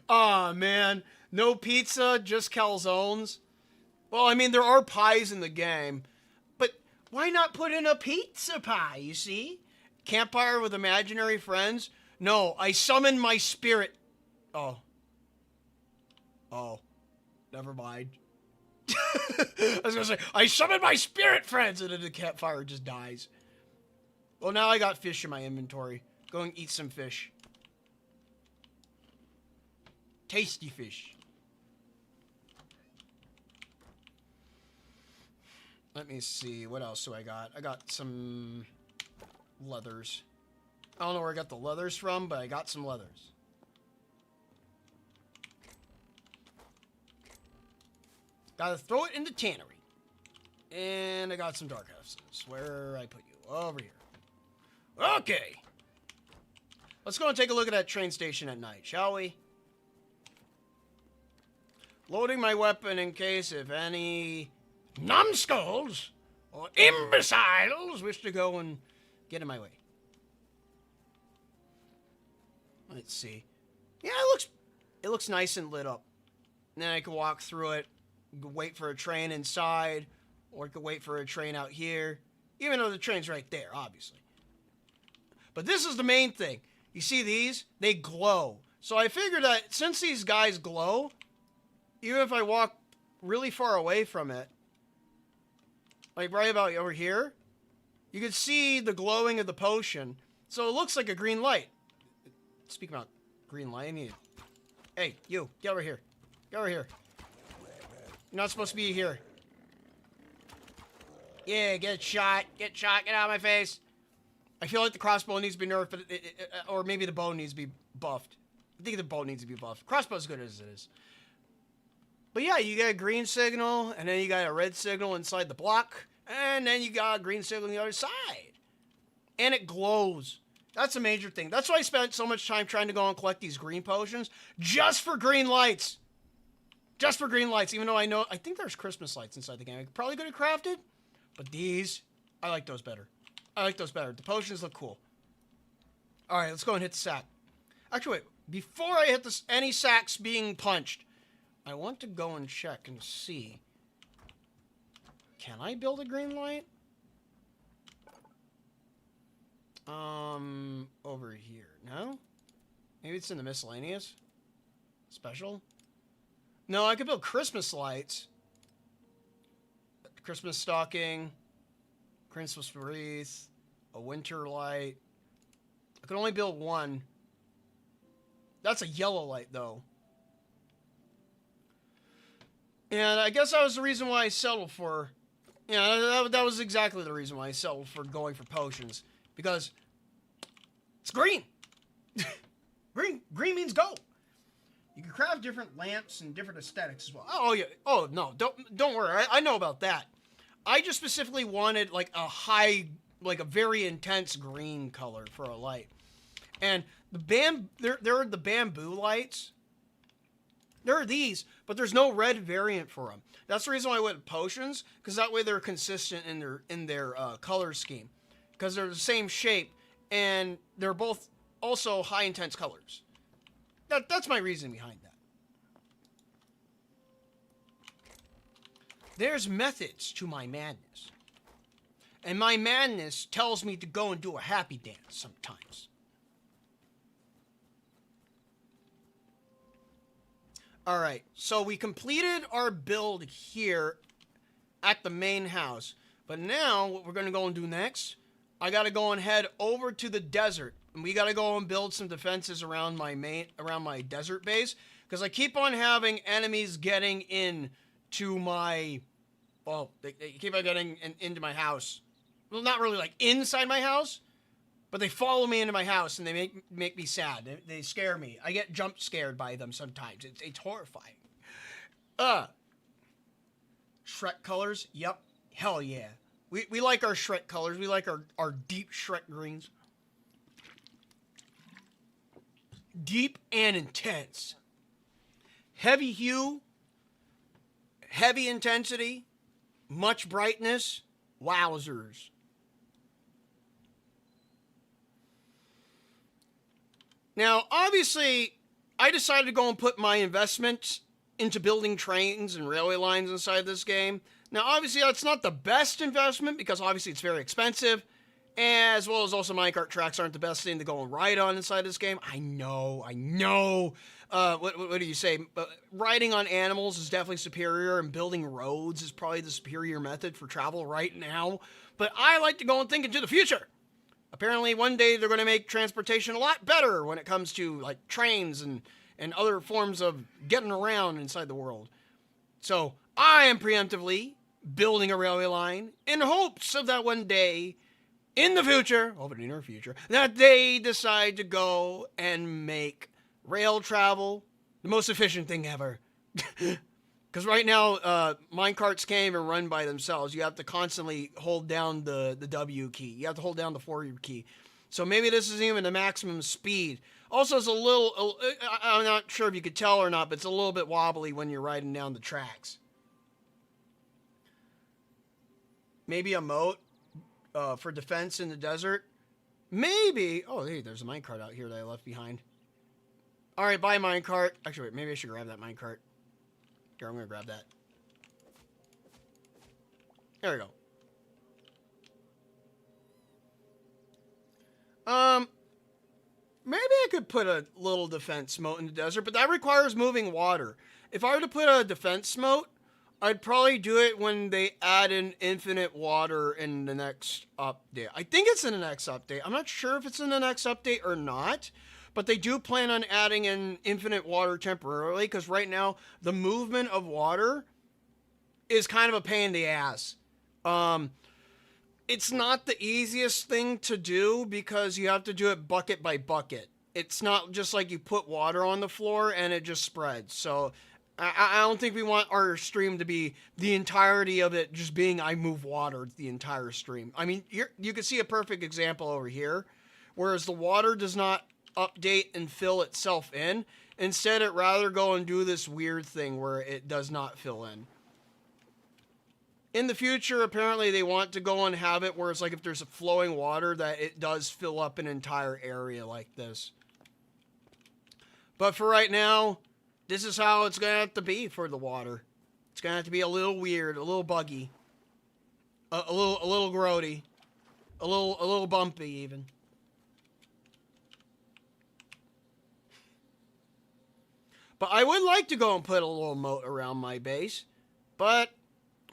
Aw, man. No pizza, just calzones. Well, I mean, there are pies in the game. But why not put in a pizza pie, you see? Campfire with imaginary friends? No, I summon my spirit. Oh. Never mind. I was gonna say, I summon my spirit friends, and then the campfire just dies. Well, now I got fish in my inventory. Go and eat some fish. Tasty fish. Let me see, what else do I got? I got some leathers. I don't know where I got the leathers from, but I got some leathers. Gotta throw it in the tannery. And I got some dark houses. Where I put you? Over here. Okay. Let's go and take a look at that train station at night, shall we? Loading my weapon in case if any numbskulls or imbeciles wish to go and get in my way. Let's see. Yeah, it looks nice and lit up. And then I can walk through it, wait for a train inside, or I could wait for a train out here, even though the train's right there, obviously. But this is the main thing. You see these? They glow. So I figured that since these guys glow, even if I walk really far away from it, like right about over here, you can see the glowing of the potion. So it looks like a green light. Speaking about green light, I need... Hey, you, get over here. Get over here. You're not supposed to be here. Yeah, get shot. Get shot. Get out of my face. I feel like the crossbow needs to be nerfed, or maybe the bow needs to be buffed. I think the bow needs to be buffed. Crossbow's good as it is. But yeah, you got a green signal, and then you got a red signal inside the block, and then you got a green signal on the other side. And it glows. That's a major thing. That's why I spent so much time trying to go and collect these green potions, just for green lights. Just for green lights, even though I think there's Christmas lights inside the game. I could probably could have crafted, but these, I like those better. I like those better. The potions look cool. All right, let's go and hit the sack. Actually, wait. Before I hit any sacks being punched, I want to go and check and see. Can I build a green light? Over here. No? Maybe it's in the miscellaneous? Special? No, I could build Christmas lights. Christmas stocking. Christmas wreath. A winter light. I could only build one. That's a yellow light, though. And I guess that was the reason why I settled for... Yeah, that was exactly the reason why I settled for going for potions. Because it's green. Green means go. You can craft different lamps and different aesthetics as well. Oh yeah. Oh no, don't worry. I know about that. I just specifically wanted like a very intense green color for a light. And there are the bamboo lights. There are these, but there's no red variant for them. That's the reason why I went with potions, because that way they're consistent in their color scheme, because they're the same shape and they're both also high intense colors. That's my reason behind that. There's methods to my madness, and my madness tells me to go and do a happy dance sometimes. All right, so we completed our build here at the main house. But now, what we're going to go and do next, I got to go and head over to the desert. And we got to go and build some defenses around my desert base. Because I keep on having enemies getting in to my... Well, they keep on getting into my house. Well, not really like inside my house. But they follow me into my house and they make me sad. They scare me. I get jump scared by them sometimes. It's horrifying. Shrek colors? Yep. Hell yeah. We like our Shrek colors. We like our deep Shrek greens. Deep and intense. Heavy hue. Heavy intensity. Much brightness. Wowzers. Now, obviously, I decided to go and put my investments into building trains and railway lines inside this game. Now, obviously, that's not the best investment because obviously it's very expensive, as well as also minecart tracks aren't the best thing to go and ride on inside this game. I know. What do you say? Riding on animals is definitely superior, and building roads is probably the superior method for travel right now. But I like to go and think into the future. Apparently, one day they're going to make transportation a lot better when it comes to like trains and other forms of getting around inside the world. So I am preemptively building a railway line in hopes of that one day in the future, over the near future, that they decide to go and make rail travel the most efficient thing ever. Because right now, minecarts can't even run by themselves. You have to constantly hold down the W key. You have to hold down the forward key. So maybe this isn't even the maximum speed. Also, it's a little... I'm not sure if you could tell or not, but it's a little bit wobbly when you're riding down the tracks. Maybe a moat for defense in the desert. Maybe... Oh, hey, there's a minecart out here that I left behind. All right, bye, minecart. Actually, wait, maybe I should grab that minecart. Here, I'm going to grab that. There we go. Maybe I could put a little defense moat in the desert, but that requires moving water. If I were to put a defense moat, I'd probably do it when they add in infinite water in the next update. I think it's in the next update. I'm not sure if it's in the next update or not. But they do plan on adding in infinite water temporarily, because right now, the movement of water is kind of a pain in the ass. It's not the easiest thing to do, because you have to do it bucket by bucket. It's not just like you put water on the floor and it just spreads. So, I don't think we want our stream to be the entirety of it just being I move water the entire stream. I mean, you can see a perfect example over here, whereas the water does not update and fill itself in. Instead, it rather go and do this weird thing where it does not fill in. In the future, apparently they want to go and have it where it's like if there's a flowing water that it does fill up an entire area like this. But for right now, this is how it's gonna have to be for the water. It's gonna have to be a little weird, a little buggy, a little grody, a little bumpy even. But I would like to go and put a little moat around my base. But,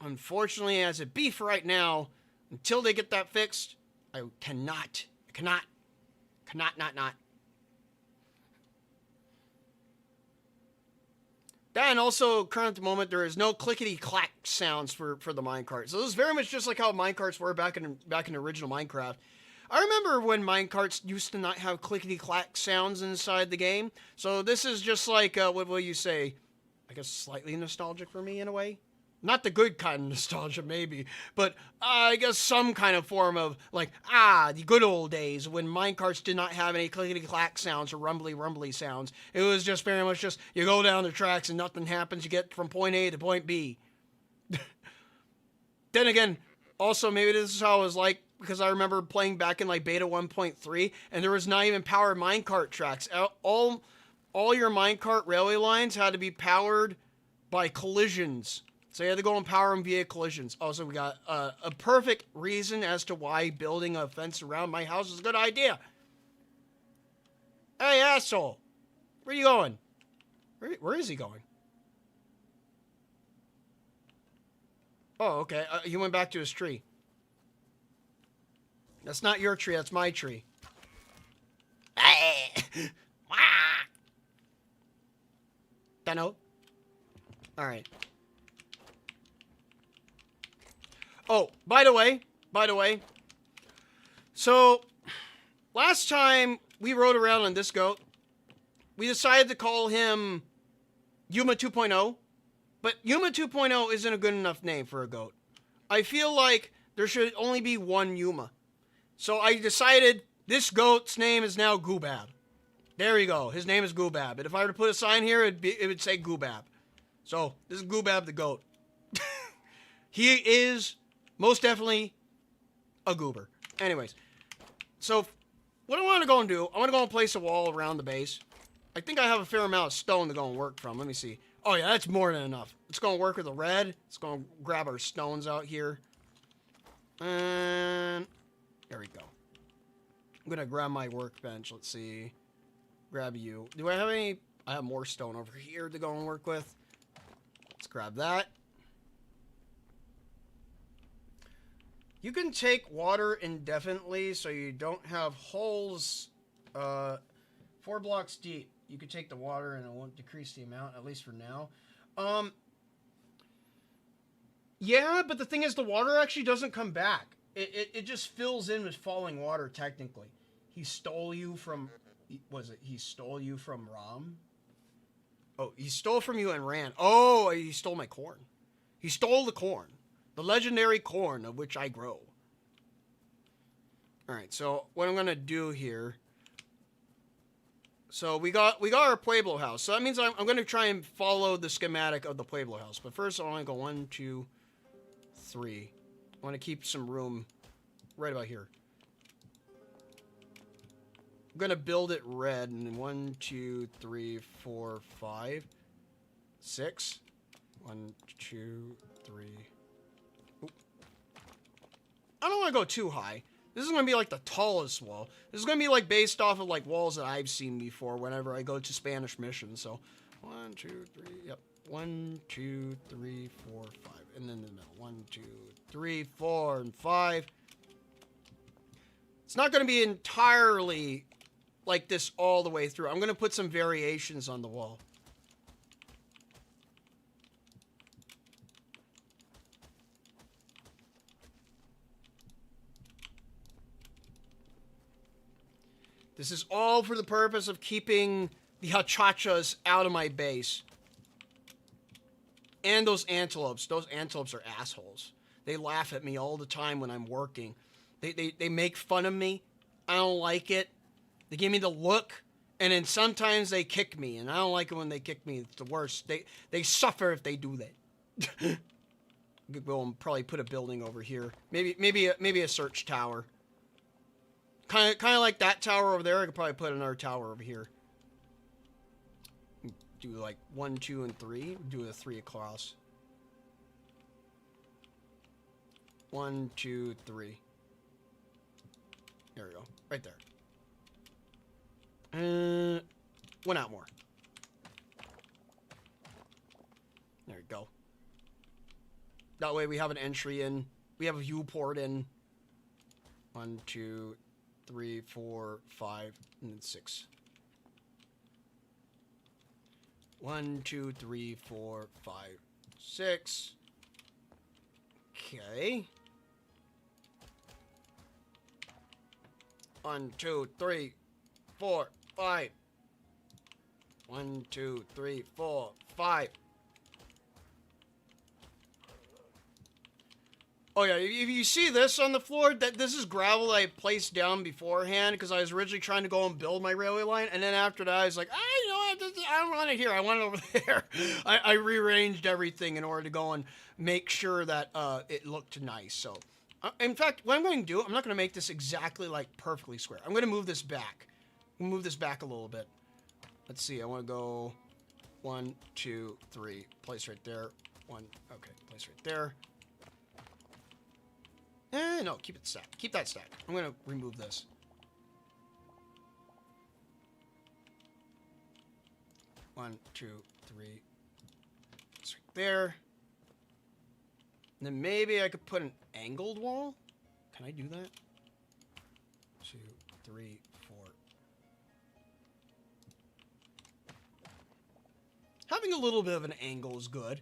unfortunately, as it be for right now, until they get that fixed, I cannot. And also, current at the moment, there is no clickety-clack sounds for the minecart. So this is very much just like how minecarts were back in original Minecraft. I remember when minecarts used to not have clickety-clack sounds inside the game. So this is just like, what will you say? I guess slightly nostalgic for me in a way. Not the good kind of nostalgia, maybe. But I guess some kind of form of, like, the good old days when minecarts did not have any clickety-clack sounds or rumbly sounds. It was just very much just, you go down the tracks and nothing happens. You get from point A to point B. Then again, also, maybe this is how it was like, because I remember playing back in, like, beta 1.3, and there was not even powered minecart tracks. All your minecart railway lines had to be powered by collisions. So you had to go and power them via collisions. Also, we got a perfect reason as to why building a fence around my house is a good idea. Hey, asshole. Where are you going? Where is he going? Oh, okay. He went back to his tree. That's not your tree. That's my tree. Dunno. All right. Oh, by the way, so last time we rode around on this goat, we decided to call him Yuma 2.0, but Yuma 2.0 isn't a good enough name for a goat. I feel like there should only be one Yuma. So I decided this goat's name is now Goobab. There you go. His name is Goobab. And if I were to put a sign here, it would say Goobab. So this is Goobab the goat. He is most definitely a goober. Anyways, so what I want to go and do, I want to go and place a wall around the base. I think I have a fair amount of stone to go and work from. Let me see. Oh yeah, that's more than enough. Let's go and work with the red. Let's go and grab our stones out here. And there we go. I'm going to grab my workbench. Let's see. Grab you. Do I have any? I have more stone over here to go and work with. Let's grab that. You can take water indefinitely, so you don't have holes 4 blocks deep. You can take the water and it won't decrease the amount, at least for now. Yeah, but the thing is, the water actually doesn't come back. It just fills in with falling water, technically. He stole you from... he stole you from Ram? Oh, he stole from you and ran. Oh, he stole my corn. He stole the corn. The legendary corn of which I grow. Alright, so what I'm going to do here... So we got our Pueblo house. So that means I'm going to try and follow the schematic of the Pueblo house. But first I want to go 1, 2, 3. I want to keep some room right about here. I'm going to build it red. And 1, 2, 3, 4, 5, 6. 1, 2, 3... I don't want to go too high. This is going to be like the tallest wall. This is going to be like based off of like walls that I've seen before whenever I go to Spanish missions. So 1, 2, 3, yep. 1, 2, 3, 4, 5. And then in the middle. 1, 2, 3, 4, and 5. It's not going to be entirely like this all the way through. I'm going to put some variations on the wall. This is all for the purpose of keeping the hachachas out of my base. And those antelopes. Those antelopes are assholes. They laugh at me all the time when I'm working. They make fun of me. I don't like it. They give me the look. And then sometimes they kick me. And I don't like it when they kick me. It's the worst. They suffer if they do that. We'll probably put a building over here. Maybe a search tower. Kind of like that tower over there. I could probably put another tower over here. do like 1, 2, and 3. Do a 3 across. 1, 2, 3. There we go. Right there. One out more. There we go. That way we have an entry in. We have a viewport in. 1, 2, 3, 4, 5, and then 6. 1, 2, 3, 4, 5, 6. Okay. 1, 2, 3, 4, 5. 1, 2, 3, 4, 5. Oh yeah, if you see this on the floor, this is gravel that I placed down beforehand because I was originally trying to go and build my railway line, and then after that I was like, you know what, I don't want it here, I want it over there. I rearranged everything in order to go and make sure that it looked nice. So, in fact, what I'm going to do, I'm not going to make this exactly like perfectly square. I'm going to move this back. Move this back a little bit. Let's see, I want to go 1, 2, 3, place right there. 1, okay, place right there. No, keep it stacked. Keep that stacked. I'm going to remove this. One, 2, 3. It's right there. And then maybe I could put an angled wall. Can I do that? 2, 3, 4. Having a little bit of an angle is good.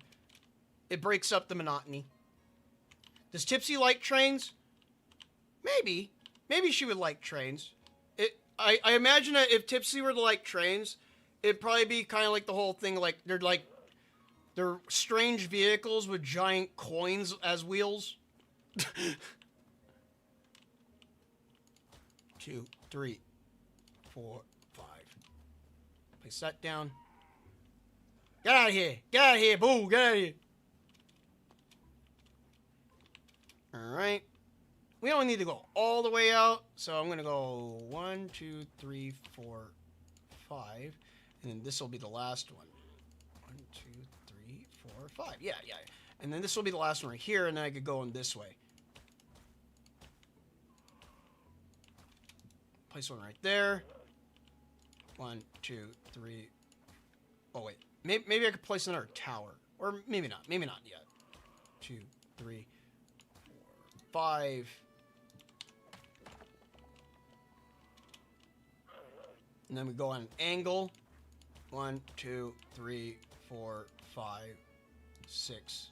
It breaks up the monotony. Does Tipsy like trains? Maybe. Maybe she would like trains. I imagine that if Tipsy were to like trains, it'd probably be kind of like the whole thing, like they're strange vehicles with giant coins as wheels. 2, 3, 4, 5. Place that down. Get out of here! Get out of here! Boo! Get out of here! Alright. We don't need to go all the way out, so I'm going to go 1, 2, 3, 4, 5. And then this will be the last one. 1, 2, 3, 4, 5. Yeah. And then this will be the last one right here, and then I could go in this way. Place one right there. 1, 2, 3. Oh, wait. Maybe I could place another tower. Or maybe not. Maybe not yet. 2, 3, 5. And then we go on an angle. 1, 2, 3, 4, 5, 6.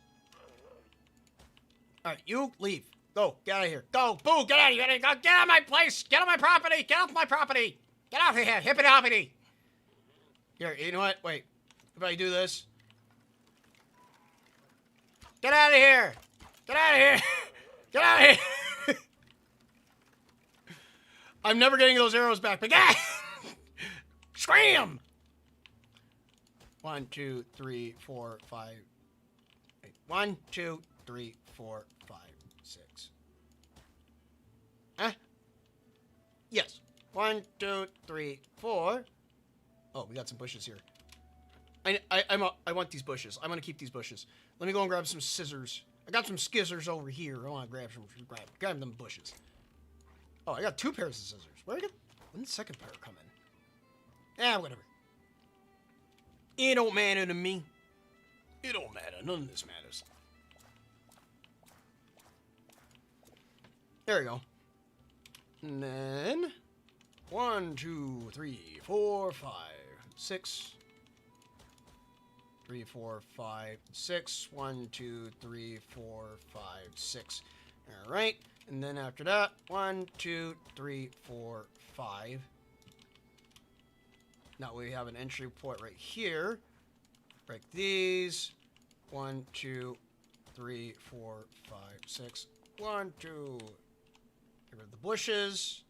Alright, you leave. Go. Get out of here. Go. Boo. Get out of here. Go. Get out of my place. Get on my property. Get off my property. Get out of here. Hippity hoppity. Here, you know what? Wait. If I do this. Get out of here. Get out of here. Get out of here. I'm never getting those arrows back, but yeah! Scram! 1, 2, 3, 4, 5. 1, 2, 3, 4, 5, 6. Huh? Yes. 1, 2, 3, 4. Oh, we got some bushes here. I want these bushes. I'm gonna keep these bushes. Let me go and grab some scissors. I got some skizzers over here. I want to grab some. Grab them bushes. Oh, I got 2 pairs of scissors. When did the second pair come in? Whatever. It don't matter to me. It don't matter. None of this matters. There we go. And then 1, 2, 3, 4, 5, 6. 3, 4, 5, 6. 1, 2, 3, 4, 5, 6. All right. And then after that, 1, 2, 3, 4, 5. Now we have an entry port right here. Break these. 1, 2, 3, 4, 5, 6. 1, 2. Get rid of the bushes.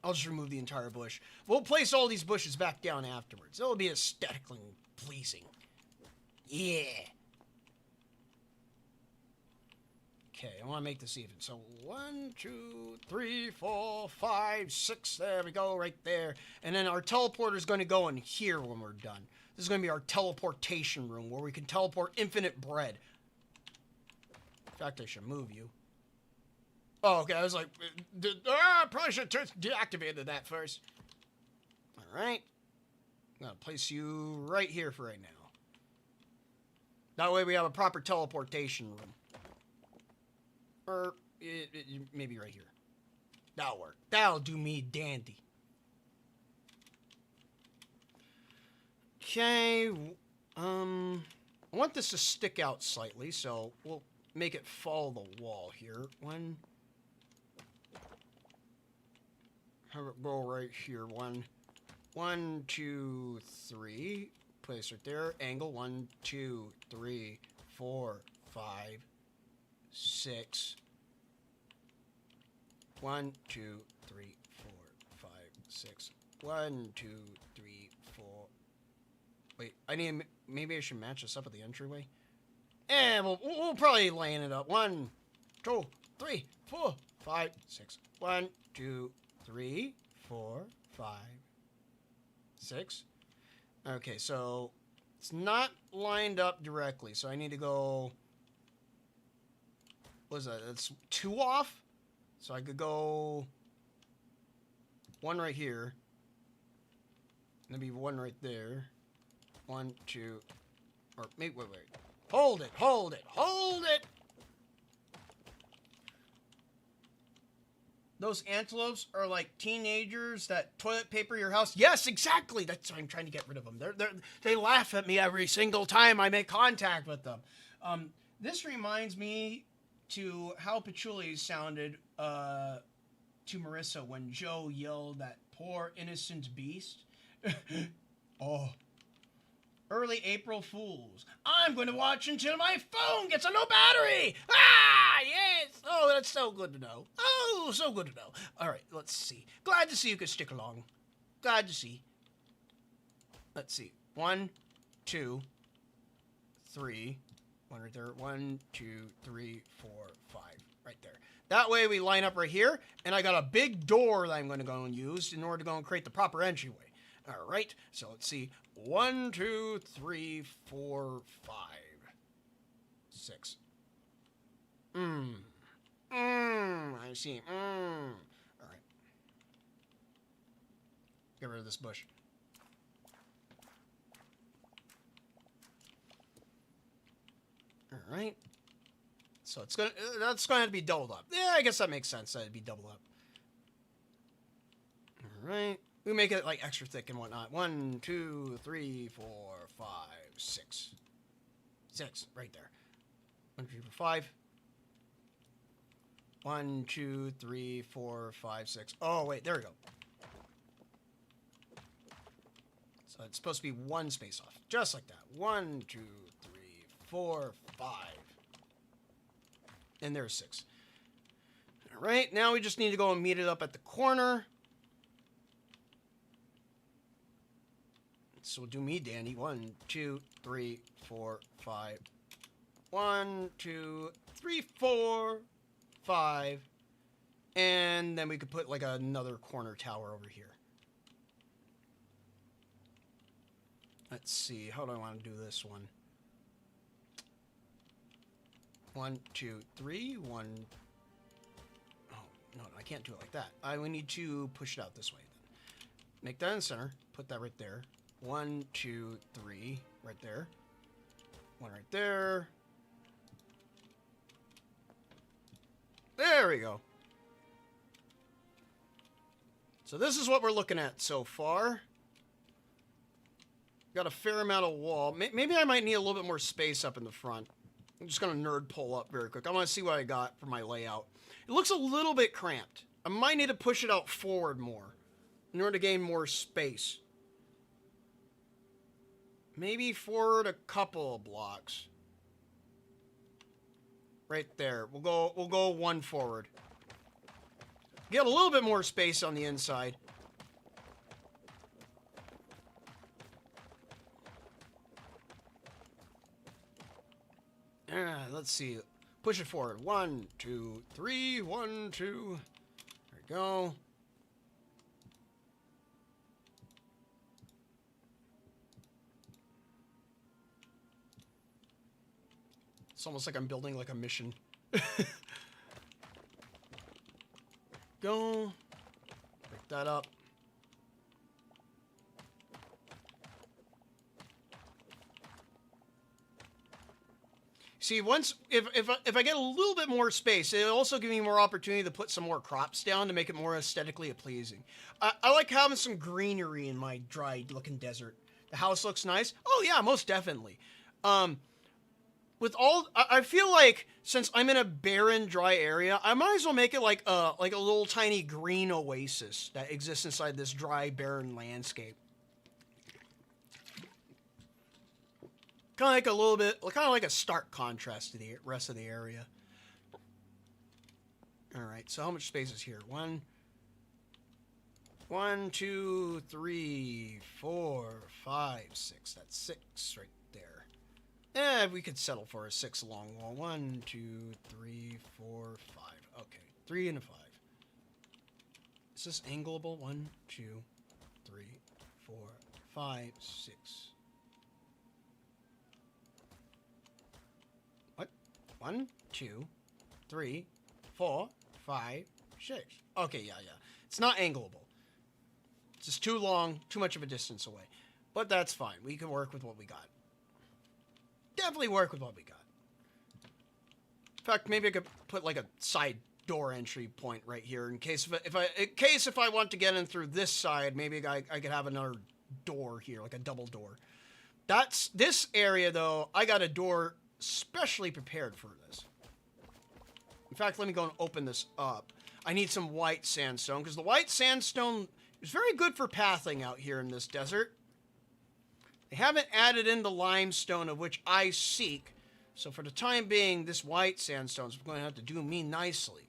I'll just remove the entire bush. We'll place all these bushes back down afterwards. It'll be aesthetically pleasing. Yeah. Okay, I want to make this even. So 1, 2, 3, 4, 5, 6. There we go, right there. And then our teleporter is going to go in here when we're done. This is going to be our teleportation room where we can teleport infinite bread. In fact, I should move you. Oh, okay. I was like, probably should have deactivated that first. All right. I'm going to place you right here for right now. That way we have a proper teleportation room. Or maybe right here. That'll work. That'll do me dandy. Okay. I want this to stick out slightly, so we'll make it follow the wall here. Have it go right here. 1, 2, 3. Place right there. Angle 1, 2, 3, 4, 5, 6. 1, 2, 3, 4, 5, 6. 1, 2, 3, 4. Wait, maybe I should match this up at the entryway. And we'll probably line it up. 1, 2, 3, 4, 5, 6. 1, 2, 3, 4, 5, 6. Okay, so it's not lined up directly, so I need to go. What is that? That's 2 off. So I could go 1 right here. Maybe 1 right there. 1, 2, or maybe wait. Hold it. Those antelopes are like teenagers that toilet paper your house. Yes, exactly. That's why I'm trying to get rid of them. They laugh at me every single time I make contact with them. This reminds me to how Patchouli sounded to Marissa when Joe yelled that poor innocent beast. Oh. Early April Fools. I'm going to watch until my phone gets a low battery. Ah, yes. Oh, that's so good to know. Oh, so good to know. All right, let's see. Glad to see you could stick along. Glad to see. Let's see. 1, 2, 3. 1 right there. 1, 2, 3, 4, 5. Right there. That way we line up right here, and I got a big door that I'm going to go and use in order to go and create the proper entryway. All right, so let's see. 1, 2, 3, 4, 5, 6. I see. All right. Get rid of this bush. All right. So that's going to be doubled up. Yeah, I guess that makes sense. That'd be doubled up. All right. We make it like extra thick and whatnot. 1, 2, 3, 4, 5, 6. 6 right there. 1, 2, 3, 4, 5. 1, 2, 3, 4, 5, 6. Oh wait, there we go. So it's supposed to be 1 space off, just like that. 1, 2, 3, 4, 5. And there's 6. All right, now we just need to go and meet it up at the corner. So we'll do me, Danny. 1, 2, 3, 4, 5. 1, 2, 3, 4, 5. And then we could put like another corner tower over here. Let's see. How do I want to do this one? 1, 2, 3. 1. Oh, no, I can't do it like that. We need to push it out this way. Then. Make that in the center. Put that right there. 1, 2, 3, right there. 1 right there. There we go. So this is what we're looking at so far. Got a fair amount of wall. Maybe I might need a little bit more space up in the front. I'm just going to nerd pull up very quick. I want to see what I got for my layout. It looks a little bit cramped. I might need to push it out forward more in order to gain more space. Maybe forward a couple of blocks. Right there. We'll go 1 forward. Get a little bit more space on the inside. Let's see. Push it forward. 1, 2, 3. 1, 2. There we go. It's almost like I'm building like a mission. Go. Pick that up. See, if I get a little bit more space, it'll also give me more opportunity to put some more crops down to make it more aesthetically pleasing. I like having some greenery in my dry-looking desert. The house looks nice. Oh yeah, most definitely. I feel like since I'm in a barren, dry area, I might as well make it like a little tiny green oasis that exists inside this dry, barren landscape. Kind of like a little bit, kind of like a stark contrast to the rest of the area. All right, so how much space is here? 1, 2, 3, 4, 5, 6. That's 6 right there. We could settle for a 6 long wall. 1, 2, 3, 4, 5. Okay, 3 and a 5. Is this angleable? 1, 2, 3, 4, 5, 6. What? 1, 2, 3, 4, 5, 6. Okay, yeah. It's not angleable. It's just too long, too much of a distance away. But that's fine. We can work with what we got. Definitely work with what we got. In fact, maybe I could put like a side door entry point right here in case if I want to get in through this side, maybe I could have another door here, like a double door. That's this area though. I got a door specially prepared for this. In fact, let me go and open this up. I need some white sandstone because the white sandstone is very good for pathing out here in this desert. They haven't added in the limestone of which I seek, so for the time being, this white sandstone is going to have to do me nicely.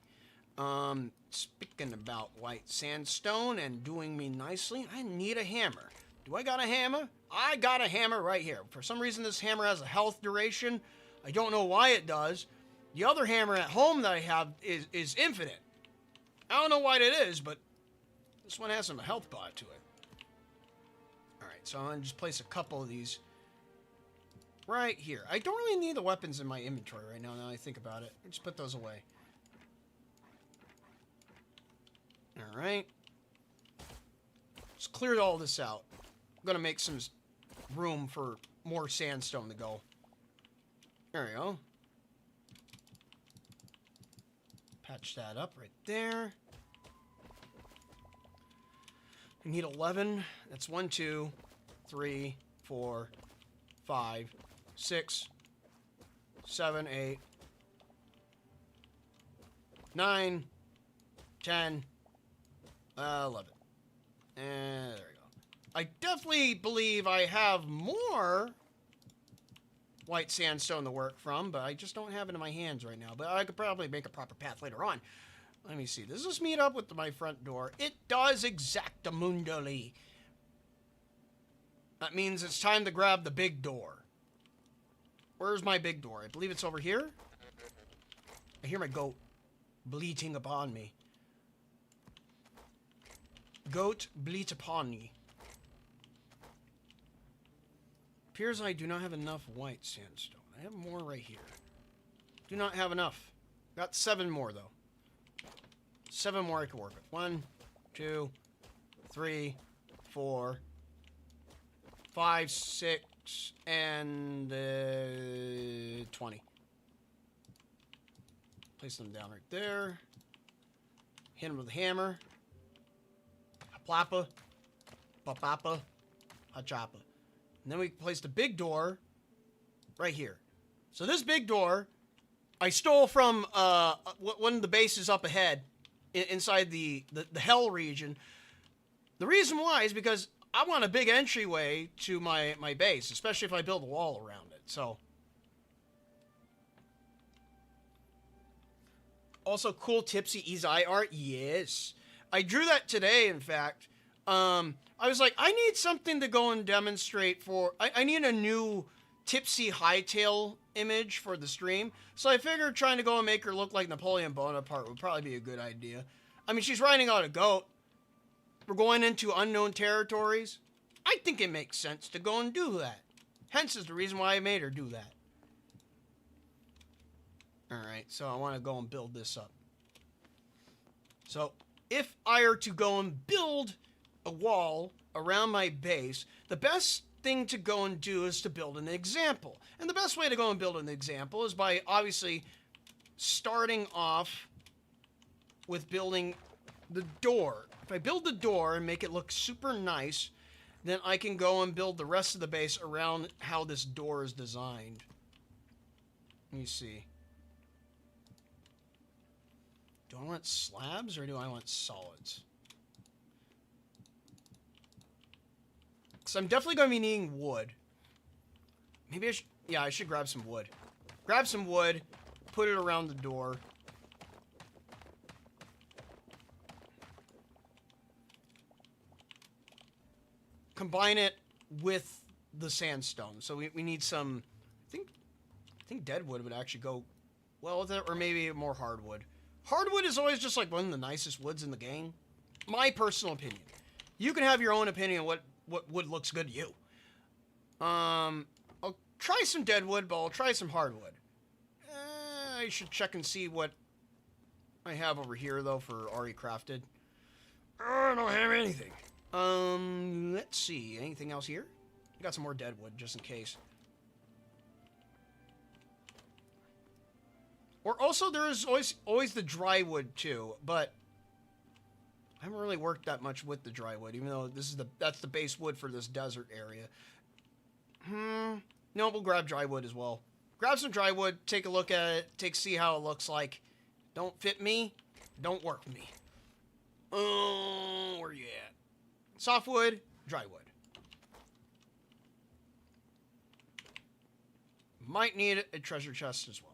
Speaking about white sandstone and doing me nicely, I need a hammer. Do I got a hammer? I got a hammer right here. For some reason, this hammer has a health duration. I don't know why it does. The other hammer at home that I have is infinite. I don't know why that is, but this one has some health bar to it. So I'm going to just place a couple of these right here. I don't really need the weapons in my inventory right now I think about it. I'll just put those away. Alright. Just cleared all this out. I'm going to make some room for more sandstone to go. There we go. Patch that up right there. I need 11. That's 1, 2, 3, 4, 5, 6, 7, 8, 9, 10, 11. And there we go. I definitely believe I have more white sandstone to work from, but I just don't have it in my hands right now. But I could probably make a proper path later on. Let me see. Does this meet up with my front door? It does exactamundally. That means it's time to grab the big door. Where's my big door? I believe it's over here. I hear my goat bleating upon me. Goat bleat upon me. Appears I do not have enough white sandstone. I have more right here. Do not have enough. Got 7 more though. 7 more I can work with. 1, 2, 3, 4, 5, 6, and 20. Place them down right there. Hit them with a hammer. Plappa, papapa, hachapa. And then we place the big door right here. So this big door, I stole from one of the bases up ahead inside the hell region. The reason why is because I want a big entryway to my base, especially if I build a wall around it. So, also cool tipsy Izai art. Yes, I drew that today. In fact, I was like, I need something to go and demonstrate for. I need a new tipsy Hytale image for the stream. So I figured trying to go and make her look like Napoleon Bonaparte would probably be a good idea. I mean, she's riding on a goat. We're going into unknown territories. I think it makes sense to go and do that. Hence is the reason why I made her do that. Alright, so I want to go and build this up. So, if I are to go and build a wall around my base, the best thing to go and do is to build an example. And the best way to go and build an example is by obviously starting off with building the door. If I build the door and make it look super nice, then I can go and build the rest of the base around how this door is designed. Let me see. Do I want slabs or do I want solids? Because I'm definitely going to be needing wood. Maybe I should... Yeah, I should grab some wood. Grab some wood, put it around the door. Combine it with the sandstone. So we need some... I think deadwood would actually go well with it, or maybe more hardwood. Hardwood is always just like one of the nicest woods in the game. My personal opinion. You can have your own opinion on what wood looks good to you. I'll try some deadwood, but I'll try some hardwood. I should check and see what I have over here, though, for already crafted. I don't have anything. Let's see. Anything else here? Got some more deadwood, just in case. Or also, there is always the dry wood, too, but I haven't really worked that much with the dry wood, even though that's the base wood for this desert area. No, we'll grab dry wood as well. Grab some dry wood, take a look at it, see how it looks like. Don't fit me, don't work with me. Where you at? Softwood, dry wood. Might need a treasure chest as well.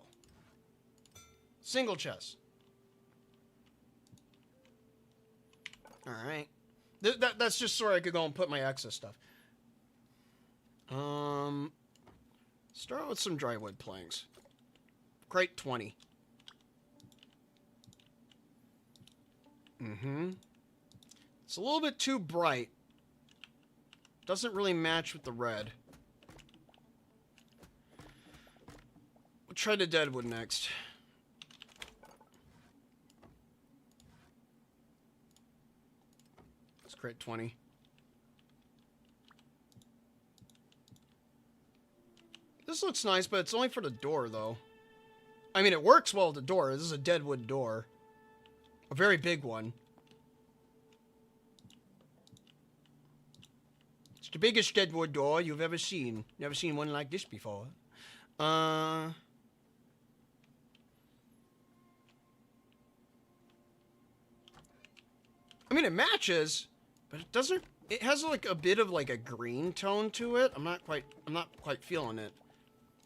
Single chest. Alright. That's just so I could go and put my excess stuff. Start with some dry wood planks. Crate 20. It's a little bit too bright. Doesn't really match with the red. We'll try the deadwood next. Let's crate 20. This looks nice, but it's only for the door, though. I mean, it works well with the door. This is a deadwood door. A very big one. It's the biggest deadwood door you've ever seen. Never seen one like this before. I mean, it matches, but it doesn't... It has like a bit of like a green tone to it. I'm not quite feeling it.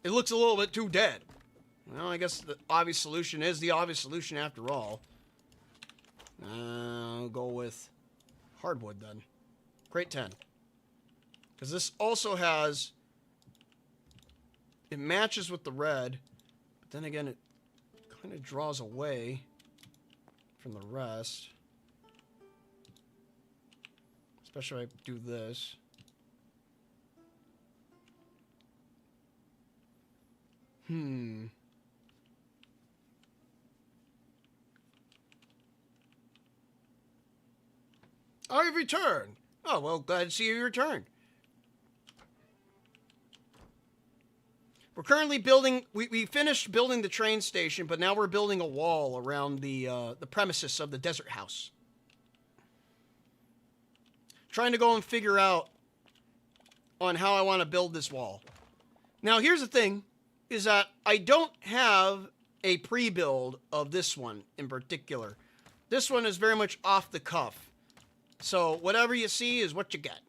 It looks a little bit too dead. Well, I guess the obvious solution is the obvious solution after all. I'll go with hardwood then. Crate 10. Because this also has... It matches with the red, but then again it kind of draws away from the rest. Especially if I do this. I've returned. Oh, well, glad to see you returned. We're currently building... We finished building the train station, but now we're building a wall around the premises of the desert house. Trying to go and figure out on how I want to build this wall. Now, here's the thing, is that I don't have a pre-build of this one in particular. This one is very much off the cuff. So, whatever you see is what you get.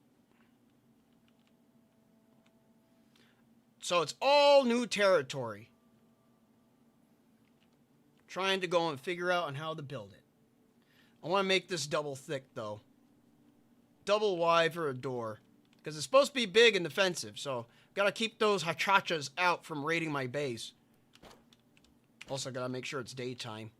So, it's all new territory. Trying to go and figure out on how to build it. I want to make this double thick, though. Double wide for a door. Because it's supposed to be big and defensive. So, Gotta keep those hachachas out from raiding my base. Also gotta make sure it's daytime.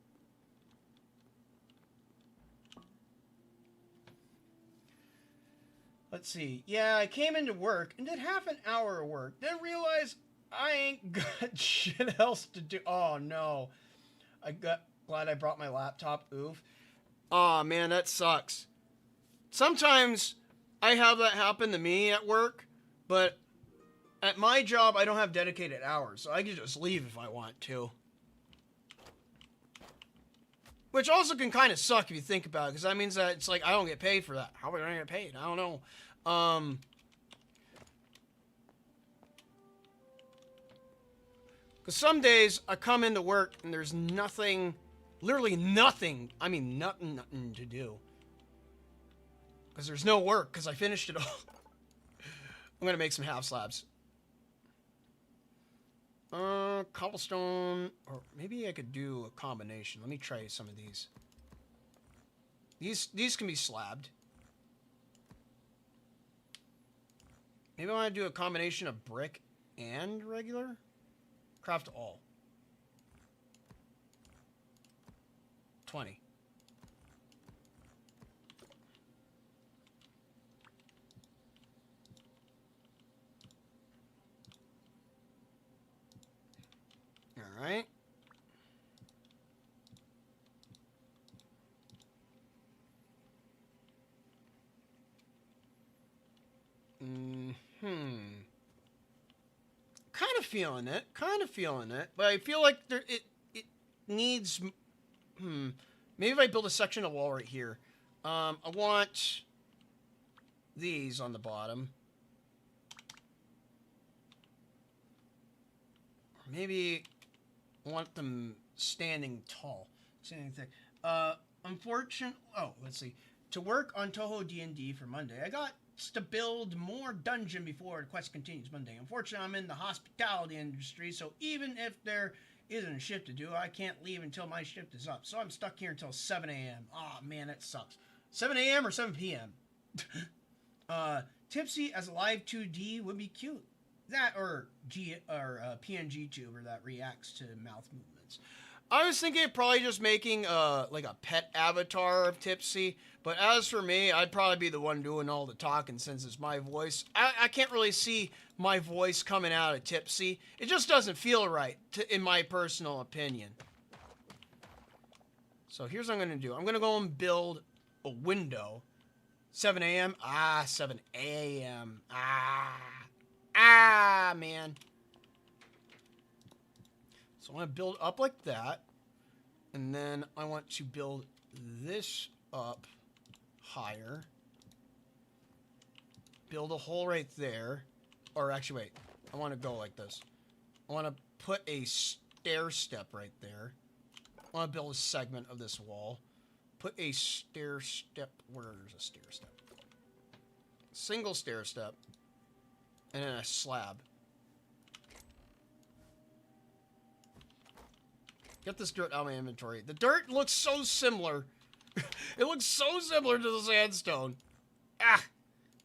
Let's see. Yeah, I came into work and did half an hour of work. Then realized I ain't got shit else to do. Oh, no. Glad I brought my laptop. Oof. Oh, man, that sucks. Sometimes I have that happen to me at work, but at my job, I don't have dedicated hours, so I can just leave if I want to. Which also can kind of suck if you think about it, because that means that it's like I don't get paid for that. How am I going to get paid? I don't know. Because some days I come into work and there's nothing, literally nothing, I mean nothing to do. Because there's no work, because I finished it all. I'm going to make some half slabs. Cobblestone, or maybe I could do a combination. Let me try some of these. These can be slabbed. Maybe I want to do a combination of brick and regular. Craft all. 20. All right. Kind of feeling it, but I feel like it needs, maybe if I build a section of wall right here. I want these on the bottom. Or maybe I want them standing tall. Standing thick. Let's see. To work on Touhou D&D for Monday, I got to build more dungeon before the quest continues Monday. Unfortunately, I'm in the hospitality industry, so even if there isn't a shift to do, I can't leave until my shift is up. So I'm stuck here until 7 a.m. Oh, man, that sucks. 7 a.m. or 7 p.m.? Tipsy as a live 2D would be cute. That or PNG tuber that reacts to mouth movements. I was thinking of probably just making like a pet avatar of Tipsy, but as for me, I'd probably be the one doing all the talking since it's my voice. I can't really see my voice coming out of Tipsy. It just doesn't feel right, in my personal opinion. So here's what I'm going to do. I'm going to go and build a window. 7 a.m. 7 a.m. Man. So I want to build up like that. And then I want to build this up higher. Build a hole right there. Or actually, wait. I want to go like this. I want to put a stair step right there. I want to build a segment of this wall. Put a stair step. Where's a stair step? Single stair step. And then a slab. Get this dirt out of my inventory. The dirt looks so similar. It looks so similar to the sandstone.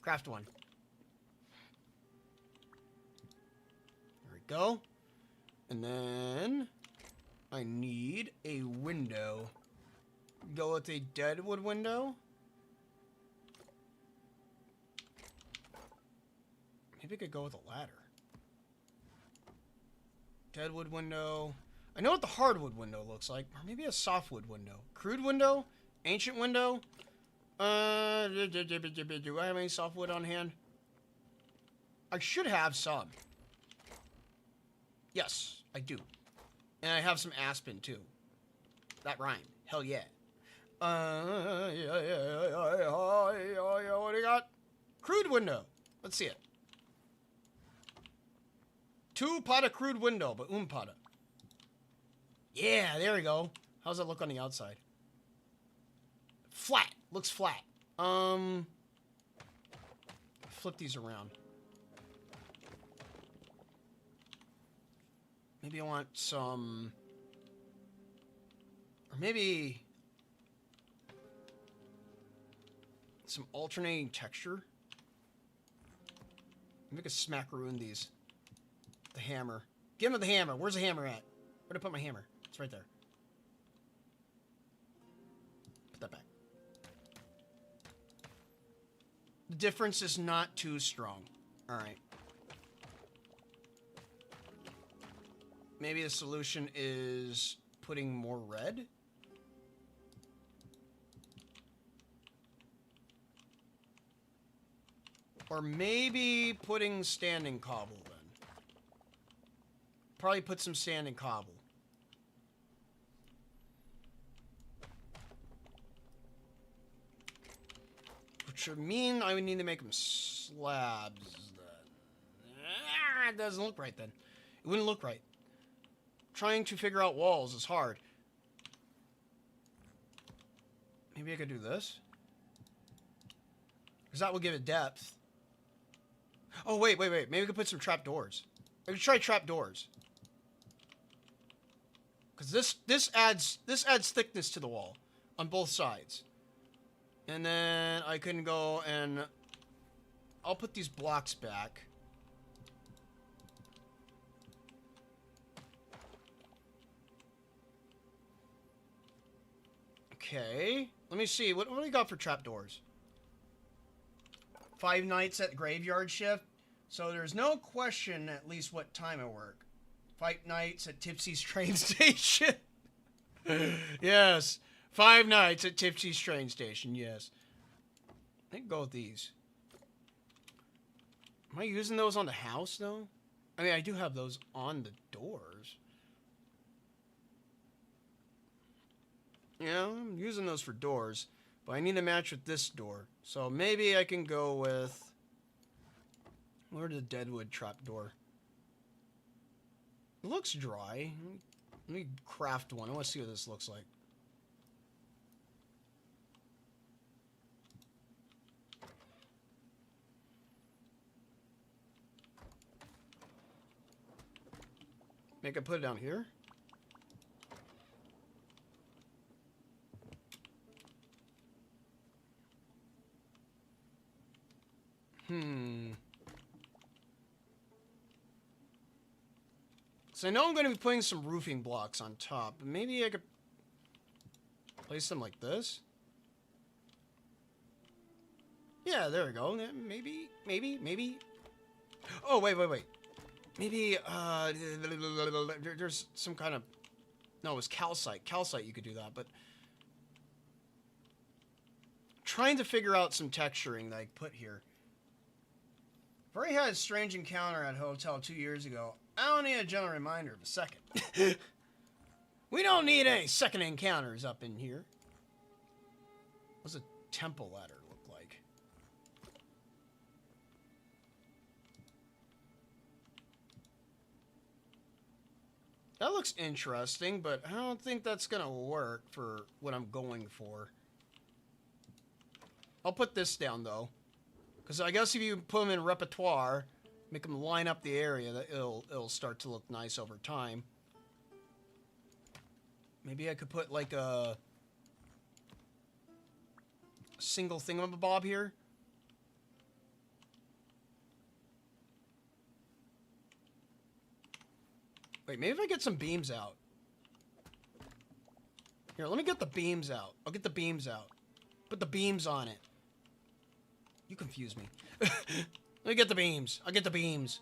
Craft one. There we go. And then I need a window. Go with a deadwood window. Maybe I could go with a ladder. Deadwood window. I know what the hardwood window looks like. Or maybe a softwood window. Crude window? Ancient window? Do I have any softwood on hand? I should have some. Yes, I do. And I have some aspen, too. That rhymed. Hell yeah. What do you got? Crude window. Let's see it. 2 pada crude window, but pada. Yeah, there we go. How's that look on the outside? Flat. Looks flat. Flip these around. Maybe I want some... Or maybe... some alternating texture. Maybe I could smackaroon these. The hammer. Give him the hammer. Where's the hammer at? Where'd I put my hammer? It's right there. Put that back. The difference is not too strong. Alright. Maybe the solution is putting more red? Or maybe putting standing cobble then. Probably put some standing cobble. Which would mean I would need to make them slabs then. It doesn't look right then. It wouldn't look right. Trying to figure out walls is hard. Maybe I could do this. Because that will give it depth. Oh, wait. Maybe we could put some trapdoors. I could try trapdoors. Because this adds thickness to the wall on both sides. And then I can go and I'll put these blocks back. Okay. Let me see. What do we got for trapdoors? 5 nights at graveyard shift. So there's no question at least what time I work. 5 nights at Tipsy's train station. Yes. 5 nights at Tipsy's train station. Yes. I think go with these. Am I using those on the house though? I mean, I do have those on the doors. Yeah, I'm using those for doors. But I need to match with this door. So maybe I can go with... Where's the deadwood trapdoor? It looks dry. Let me craft one. I want to see what this looks like. Make it put it down here. So I know I'm going to be putting some roofing blocks on top, but maybe I could place them like this. Yeah, there we go. Maybe. Oh, wait. Maybe, there's some kind of... No, it was calcite. Calcite, you could do that, but... Trying to figure out some texturing that I put here. I've already had a strange encounter at a hotel 2 years ago. I don't need a gentle reminder of a second. We don't need any second encounters up in here. What's a temple ladder look like? That looks interesting, but I don't think that's gonna work for what I'm going for. I'll put this down though. Because I guess if you put them in repertoire, make them line up the area, that it'll start to look nice over time. Maybe I could put like a single thingamabob here. Wait, maybe if I get some beams out. Here, let me get the beams out. I'll get the beams out. Put the beams on it. You confuse me. Let me get the beams. I'll get the beams.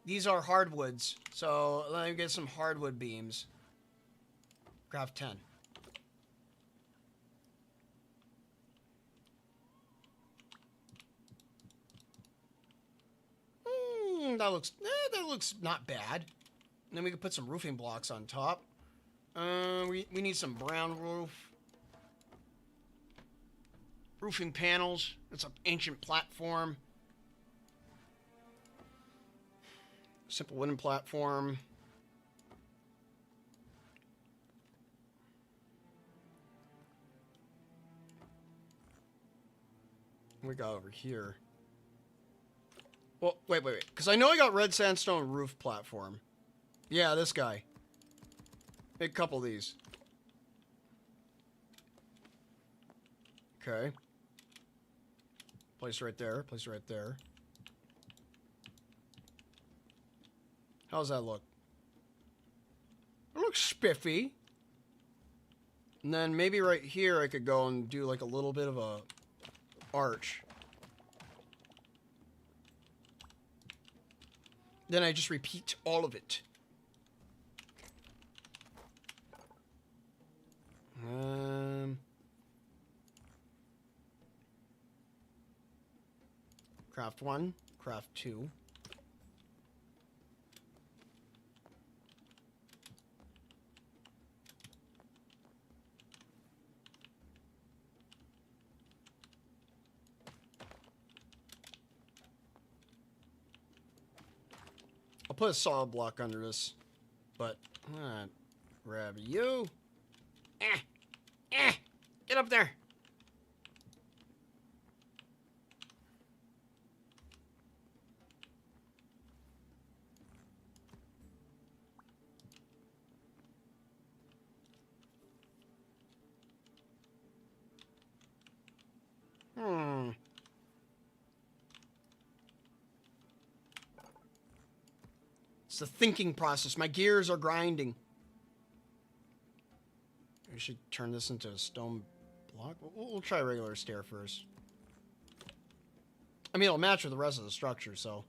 These are hardwoods. So let me get some hardwood beams. Craft 10. That looks not bad. And then we can put some roofing blocks on top. We need some brown roof. Roofing panels. It's an ancient platform. Simple wooden platform. We got over here. Well, wait. Because I know I got red sandstone roof platform. Yeah, this guy. Make a couple of these. Okay. Place right there. Place right there. How's that look? It looks spiffy. And then maybe right here I could go and do like a little bit of a arch. Then I just repeat all of it. Craft 1, craft 2. I'll put a solid block under this, but grab you. Get up there. It's the thinking process. My gears are grinding. We should turn this into a stone block. We'll try a regular stair first. I mean, it'll match with the rest of the structure, so.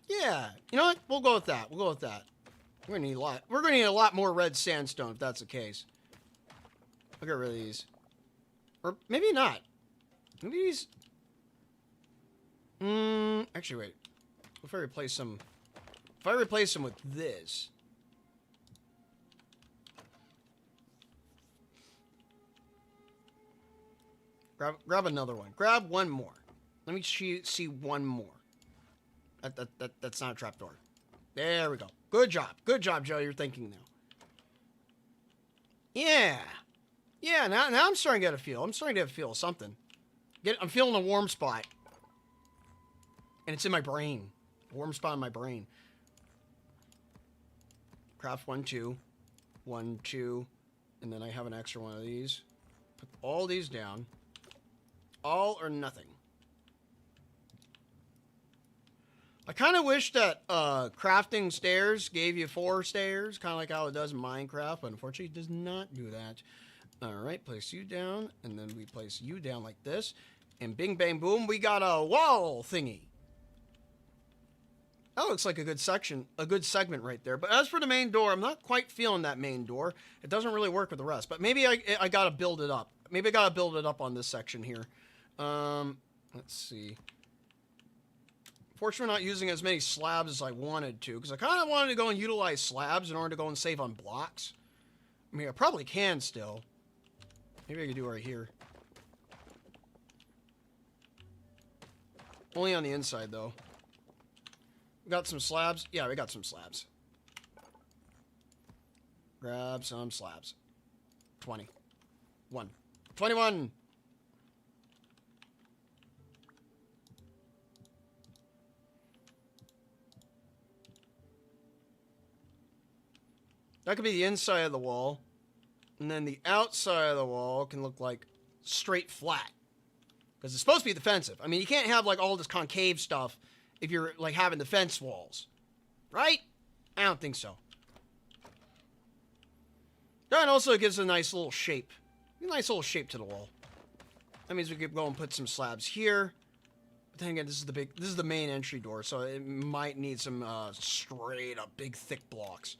Yeah, you know what? We'll go with that. We'll go with that. We're gonna need a lot. We're gonna need a lot more red sandstone if that's the case. I'll get rid of these. Or maybe not. Maybe these. Actually, wait. If I replace them. If I replace them with this. Grab another one. Grab one more. Let me see one more. That's not a trapdoor. There we go. Good job. Good job, Joe. You're thinking now. Yeah. Yeah, now I'm starting to get a feel. I'm starting to get a feel of something. I'm feeling a warm spot. And it's in my brain. A warm spot in my brain. Craft 1, 2. 1, 2. And then I have an extra one of these. Put all these down. All or nothing. I kind of wish that crafting stairs gave you 4 stairs. Kind of like how it does in Minecraft. But unfortunately, it does not do that. Alright, place you down, and then we place you down like this, and bing, bang, boom, we got a wall thingy. That looks like a good section, a good segment right there. But as for the main door, I'm not quite feeling that main door. It doesn't really work with the rest, but maybe I gotta build it up. Maybe I gotta build it up on this section here. Let's see. Fortunately, we're not using as many slabs as I wanted to, because I kind of wanted to go and utilize slabs in order to go and save on blocks. I mean, I probably can still. Maybe I could do it right here. Only on the inside, though. We got some slabs? Yeah, we got some slabs. Grab some slabs. 20. 1. 21! That could be the inside of the wall. And then the outside of the wall can look like straight flat. Because it's supposed to be defensive. I mean, you can't have like all this concave stuff if you're like having defense walls. Right? I don't think so. That also gives a nice little shape. A nice little shape to the wall. That means we could go and put some slabs here. But then again, this is the main entry door, so it might need some straight up big thick blocks.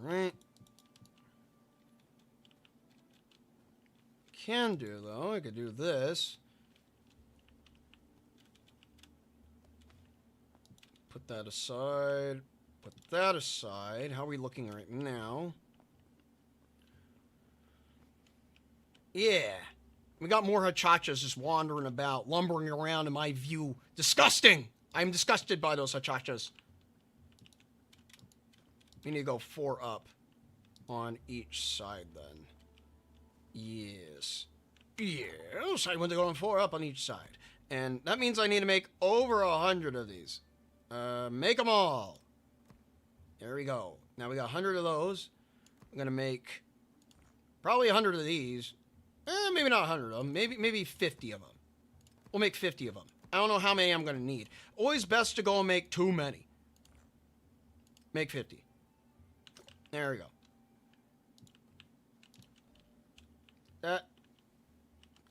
Alright. Can do, though. I could do this. Put that aside. Put that aside. How are we looking right now? Yeah. We got more hachachas just wandering about, lumbering around in my view. Disgusting! I'm disgusted by those hachachas. We need to go 4 up on each side then. Yes. Yes, I want to go on 4 up on each side. And that means I need to make over 100 of these. Make them all. There we go. Now we got 100 of those. I'm gonna make probably 100 of these. Maybe not 100 of them. Maybe 50 of them. We'll make 50 of them. I don't know how many I'm gonna need. Always best to go and make too many. Make 50. There we go. That.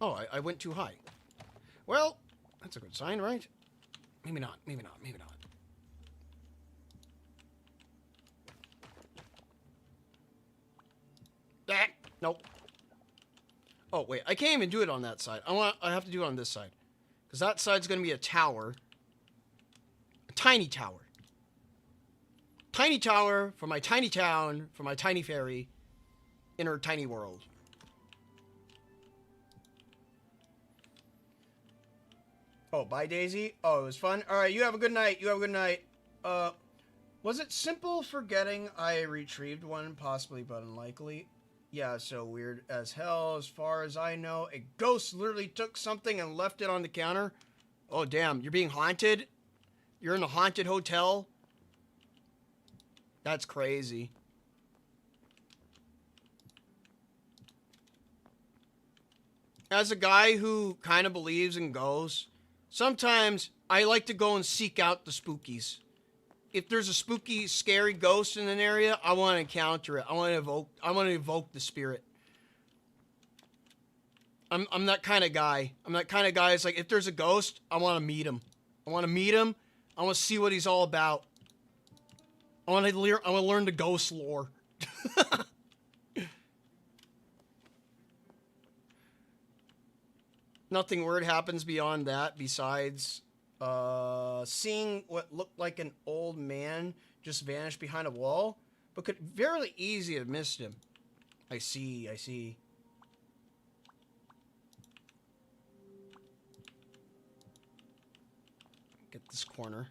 Oh, I went too high. Well, that's a good sign, right? Maybe not. Maybe not. Maybe not. That. Nope. Oh, wait. I can't even do it on that side. I have to do it on this side. Because that side's going to be a tower. A tiny tower. Tiny tower for my tiny town, for my tiny fairy, in her tiny world. Oh, bye, Daisy. Oh, it was fun. All right, you have a good night. You have a good night. Was it simple forgetting I retrieved one, possibly, but unlikely? Yeah, so weird as hell. As far as I know, a ghost literally took something and left it on the counter. Oh, damn. You're being haunted? You're in a haunted hotel? That's crazy. As a guy who kind of believes in ghosts, sometimes I like to go and seek out the spookies. If there's a spooky, scary ghost in an area, I want to encounter it. I want to evoke the spirit. I'm that kind of guy. I'm that kind of guy. It's like, if there's a ghost, I want to meet him. I want to meet him. I want to see what he's all about. I want to learn the ghost lore. Nothing weird happens beyond that, besides seeing what looked like an old man just vanish behind a wall, but could very easily have missed him. I see, I see. Get this corner.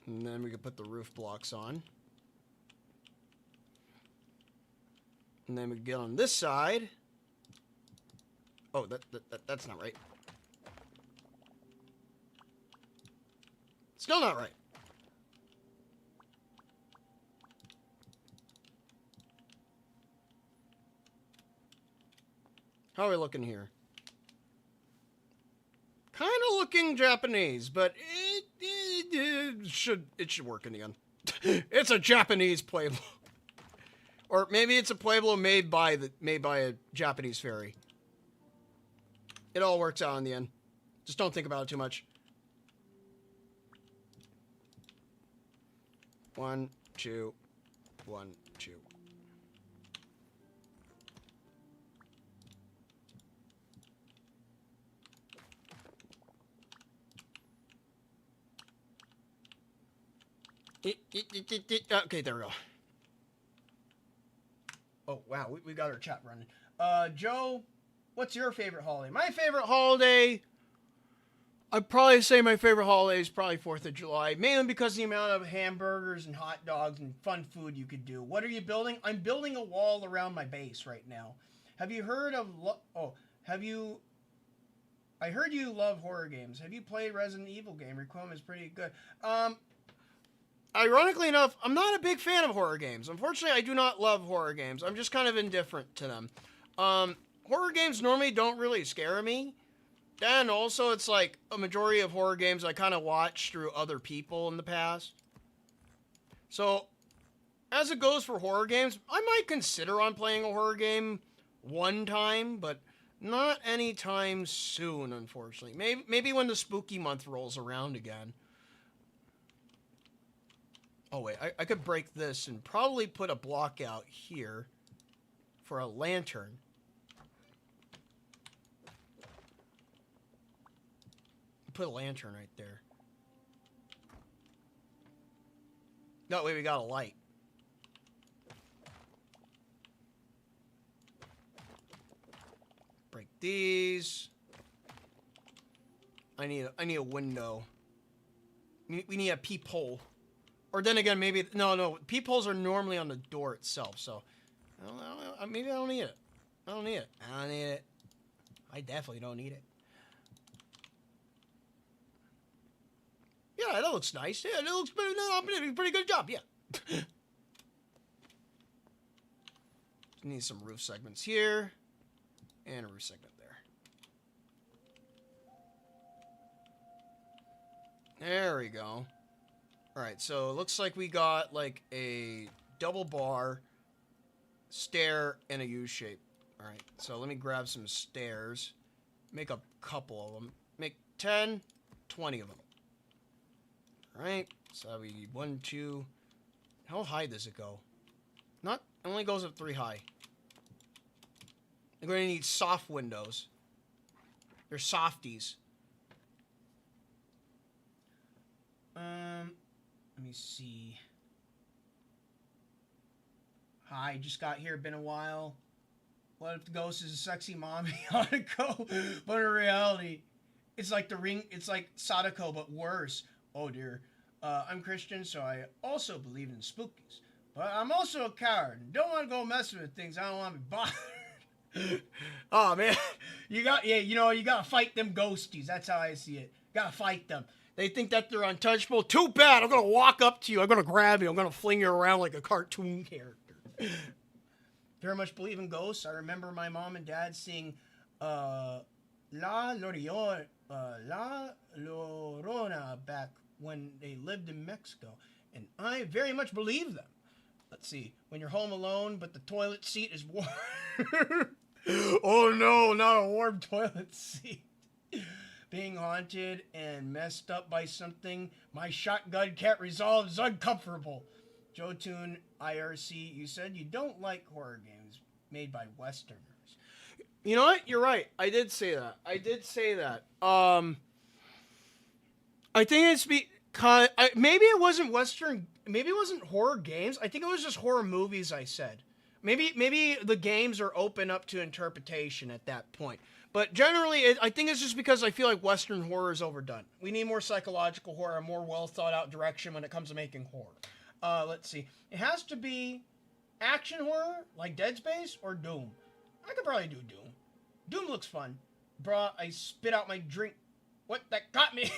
And then we can put the roof blocks on. And then we can get on this side. Oh, that's not right. Still not right. How are we looking here? Kind of looking Japanese, but it should work in the end. It's a Japanese Pueblo. Or maybe it's a Pueblo made by a Japanese fairy. It all works out in the end. Just don't think about it too much. 1, 2, 1, 2. Okay, there we go. Oh, wow, we got our chat running. Joe, what's your favorite holiday? My favorite holiday, I'd probably say my favorite holiday is probably 4th of July, mainly because of the amount of hamburgers and hot dogs and fun food you could do. What are you building? I'm building a wall around my base right now. Have you heard of... I heard you love horror games. Have you played Resident Evil game? Requiem is pretty good. Ironically enough, I'm not a big fan of horror games. Unfortunately, I do not love horror games. I'm just kind of indifferent to them. Horror games normally don't really scare me. And also, it's like a majority of horror games I kind of watched through other people in the past. So, as it goes for horror games, I might consider on playing a horror game one time, but not anytime soon, unfortunately. Maybe when the spooky month rolls around again. Oh, wait, I could break this and probably put a block out here for a lantern. Put a lantern right there. No, wait, we got a light. Break these. I need a window. We need a peephole. Or then again, maybe... No. Peepholes are normally on the door itself, so... maybe I don't need it. I don't need it. I definitely don't need it. Yeah, that looks nice. Yeah, that looks pretty good job. Yeah. Need some roof segments here. And a roof segment there. There we go. Alright, so it looks like we got like a double bar, stair, and a U shape. Alright, so let me grab some stairs. Make a couple of them. Make 10, 20 of them. Alright, so we need 1, 2. How high does it go? It only goes up 3 high. We're going to need soft windows. They're softies. Let me see. Hi, just got here. Been a while. What if the ghost is a sexy mommy on a go? But in reality, it's like the ring. It's like Sadako, but worse. Oh dear. I'm Christian, so I also believe in spookies. But I'm also a coward and don't want to go messing with things I don't want to be bothered. Oh man, you gotta fight them ghosties. That's how I see it. Gotta fight them. They think that they're untouchable. Too bad. I'm gonna walk up to you. I'm gonna grab you. I'm gonna fling you around like a cartoon character. Very much believe in ghosts. I remember my mom and dad seeing La Llorona back when they lived in Mexico, and I very much believe them. Let's see. When you're home alone, but the toilet seat is warm. Oh no, not a warm toilet seat. Being haunted and messed up by something my shotgun can't resolve is uncomfortable. Jotun IRC, you said you don't like horror games made by Westerners. You know what? You're right. I did say that. I think it's because maybe it wasn't Western. Maybe it wasn't horror games. I think it was just horror movies. I said. Maybe the games are open up to interpretation at that point. But generally, I think it's just because I feel like Western horror is overdone. We need more psychological horror, a more well thought out direction when it comes to making horror. Let's see. It has to be action horror, like Dead Space, or Doom. I could probably do Doom. Doom looks fun. Bruh, I spit out my drink. What? That got me.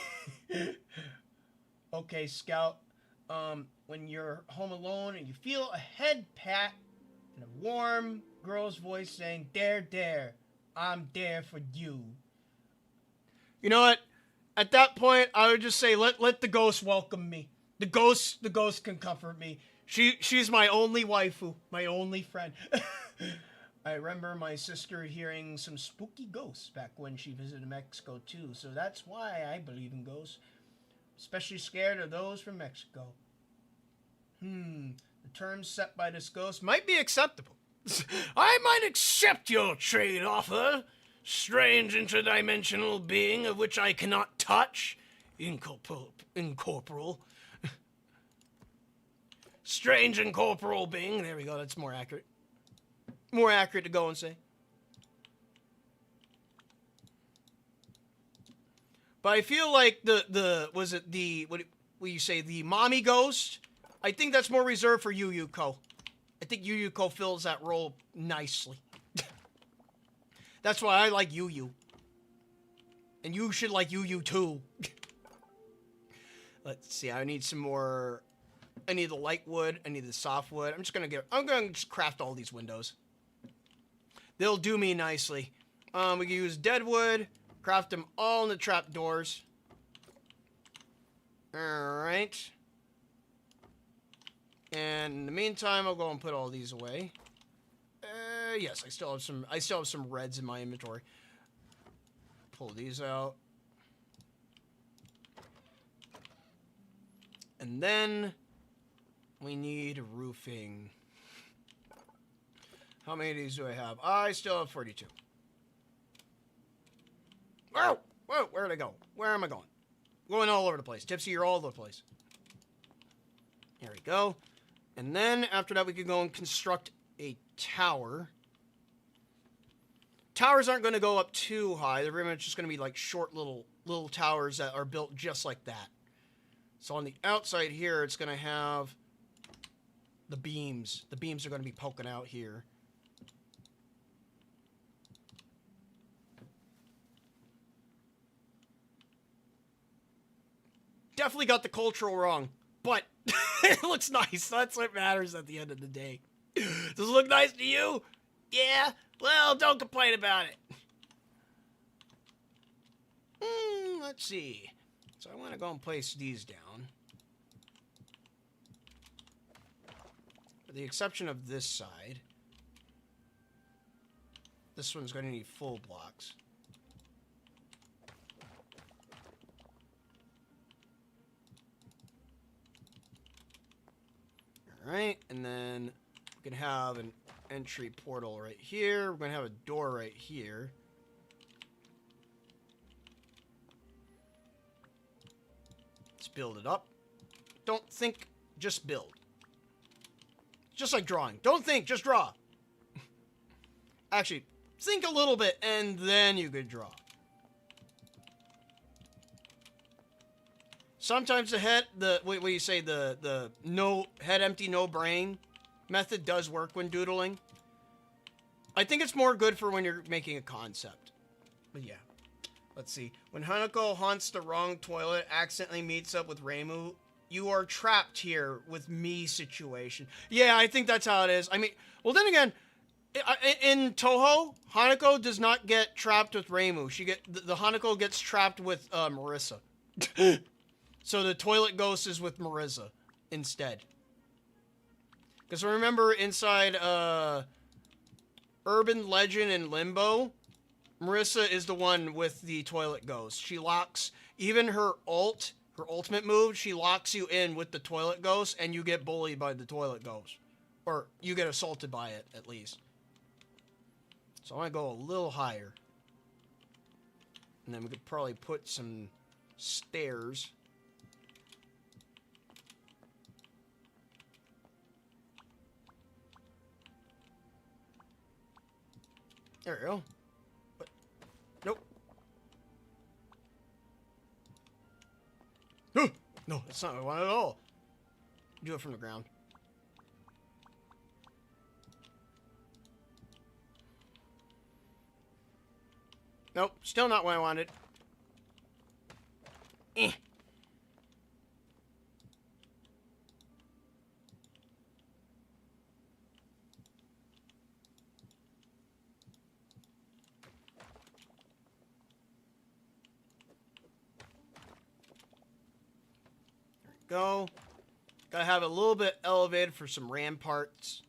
Okay, Scout. When you're home alone and you feel a head pat and a warm girl's voice saying, "Dare, dare. I'm there for you." You know what? At that point, I would just say, let the ghost welcome me. The ghost can comfort me. She's my only waifu, my only friend. I remember my sister hearing some spooky ghosts back when she visited Mexico too, so that's why I believe in ghosts. Especially scared of those from Mexico. The terms set by this ghost might be acceptable. I might accept your trade offer, strange interdimensional being of which I cannot touch. Incorporeal. Strange incorporeal being. There we go, that's more accurate. More accurate to go and say. But I feel like what you say, the mommy ghost? I think that's more reserved for Yuyuko. I think Yuyuko fills that role nicely. That's why I like Yuyu. And you should like Yuyu too. Let's see, I need some more. I need the light wood, I need the soft wood. I'm gonna just craft all these windows. They'll do me nicely. We can use dead wood, craft them all in the trapdoors. Alright. And in the meantime, I'll go and put all these away. Yes, I still have some reds in my inventory. Pull these out. And then we need roofing. How many of these do I have? I still have 42. Whoa! Whoa, where did I go? Where am I going? Going all over the place. Tipsy, you're all over the place. Here we go. And then after that, we can go and construct a tower. Towers aren't going to go up too high. They're pretty much just going to be like short little towers that are built just like that. So on the outside here, it's going to have the beams. The beams are going to be poking out here. definitely got the cultural wrong, but it looks nice. That's what matters at the end of the day. Does it look nice to you? Yeah? Well, don't complain about it. Let's see. So I want to go and place these down. With the exception of this side. This one's going to need full blocks. Alright, and then we can have an entry portal right here. We're going to have a door right here. Let's build it up. Don't think, just build. Just like drawing. Don't think, just draw. Actually, think a little bit, and then you could draw. Sometimes what do you say, the no head empty, no brain method does work when doodling. I think it's more good for when you're making a concept. But yeah. Let's see. When Hanako haunts the wrong toilet, accidentally meets up with Reimu, you are trapped here with me situation. Yeah, I think that's how it is. I mean, well then again, in Touhou, Hanako does not get trapped with Reimu. The Hanako gets trapped with Marissa. So the toilet ghost is with Marissa instead. Because remember inside Urban Legend and Limbo, Marissa is the one with the toilet ghost. She locks, even her ultimate move, she locks you in with the toilet ghost and you get bullied by the toilet ghost. Or you get assaulted by it, at least. So I want to go a little higher. And then we could probably put some stairs. There we go. But, nope. No, that's not what I want at all. Do it from the ground. Nope, still not what I wanted. Eh. Go. Gotta have it a little bit elevated for some ramparts.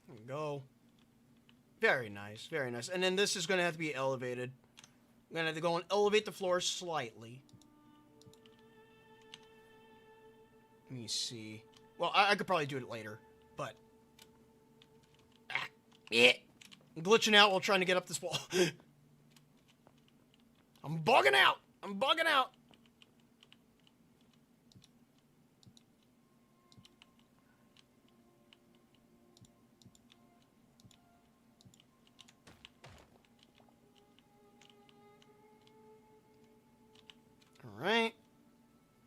There we go. Very nice, very nice. And then this is gonna have to be elevated. I'm gonna have to go and elevate the floor slightly. Let me see. Well, I could probably do it later, but... Yeah. I'm glitching out while trying to get up this wall. I'm bugging out. I'm bugging out. All right.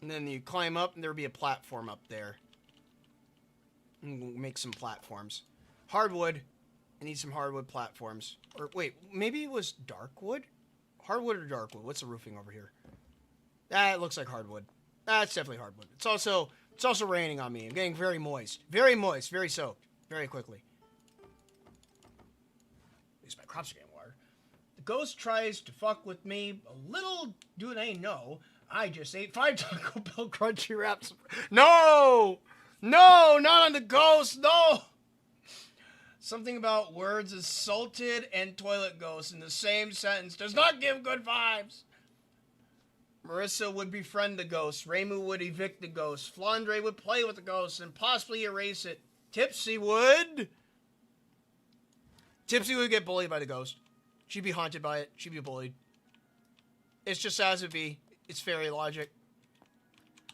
And then you climb up and there'll be a platform up there. And we'll make some platforms. Hardwood. I need some hardwood platforms. Or wait, maybe it was dark wood? Hardwood or dark wood? What's the roofing over here? That looks like hardwood. That's definitely hardwood. It's also raining on me. I'm getting very moist, very soaked, very quickly. At least my crops are getting water. The ghost tries to fuck with me. A little do they know, I just ate 5 Taco Bell crunchy wraps. No! No, not on the ghost, no! Something about words as salted and toilet ghost in the same sentence does not give good vibes. Marissa would befriend the ghost. Reimu would evict the ghost. Flandre would play with the ghost and possibly erase it. Tipsy would get bullied by the ghost. She'd be haunted by it. She'd be bullied. It's just as it be. It's fairy logic.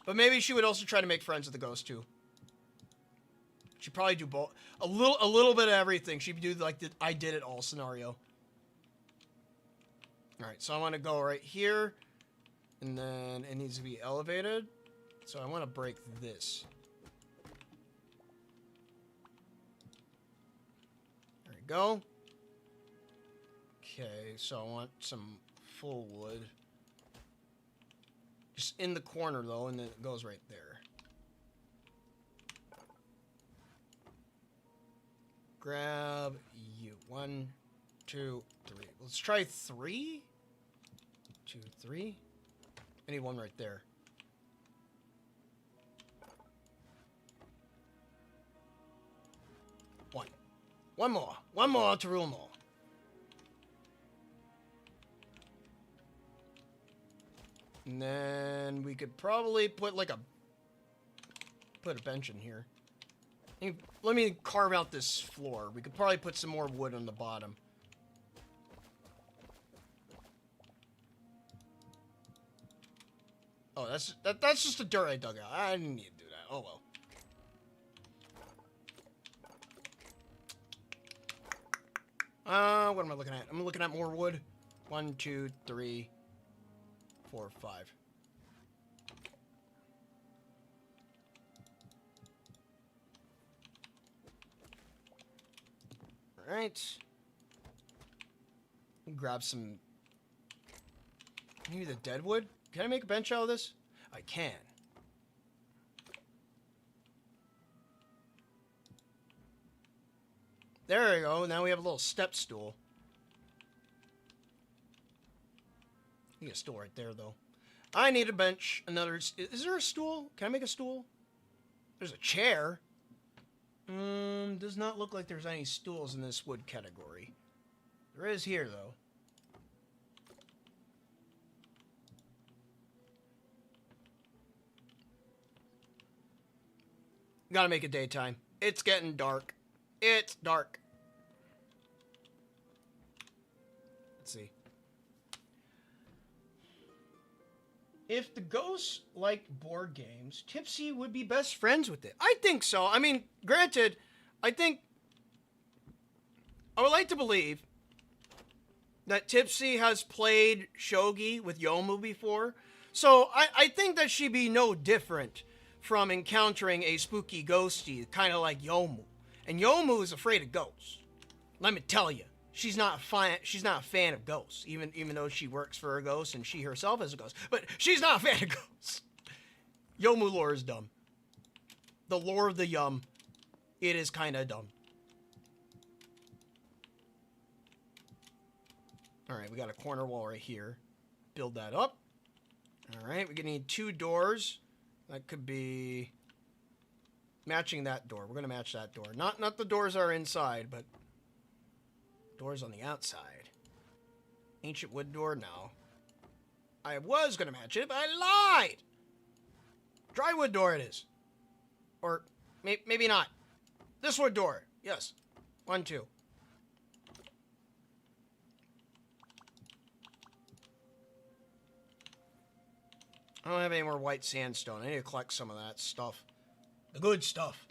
But maybe she would also try to make friends with the ghost too. She'd probably do both. A little bit of everything. She'd do like the I did it all scenario. Alright, so I want to go right here. And then it needs to be elevated. So I want to break this. we go. Okay, so I want some full wood. Just in the corner, though, and then it goes right there. Grab you. 1, 2, 3. Let's try 3. 2, 3. I need one right there. One. One more. One more to rule them all. And then we could probably put like put a bench in here. Let me carve out this floor. We could probably put some more wood on the bottom. Oh, that's just the dirt I dug out. I didn't need to do that. Oh well. What am I looking at? I'm looking at more wood. 1, 2, 3, 4, 5. All right. Grab some. Maybe the dead wood. Can I make a bench out of this? I can. There we go. Now we have a little step stool. You get a stool right there, though. I need a bench. Another. Is there a stool? Can I make a stool? There's a chair. Does not look like there's any stools in this wood category. There is here, though. Gotta make it daytime. It's getting dark. It's dark. Let's see. If the ghosts like board games, Tipsy would be best friends with it. I think so. I mean, granted, I would like to believe that Tipsy has played shogi with Yomu before. So I think that she'd be no different from encountering a spooky ghostie, kind of like Yomu. And Yomu is afraid of ghosts. Let me tell you, she's not a fan of ghosts, even though she works for a ghost and she herself is a ghost. But she's not a fan of ghosts. Yomu lore is dumb. The lore of the Yum, it is kind of dumb. All right, we got a corner wall right here. Build that up. All right, we're gonna need 2 doors. That could be matching that door. We're gonna match that door. Not the doors are inside, but doors on the outside. Ancient wood door? No. I was gonna match it, but I lied! Dry wood door it is. Or maybe not. This wood door. Yes. 1, 2. I don't have any more white sandstone. I need to collect some of that stuff. The good stuff.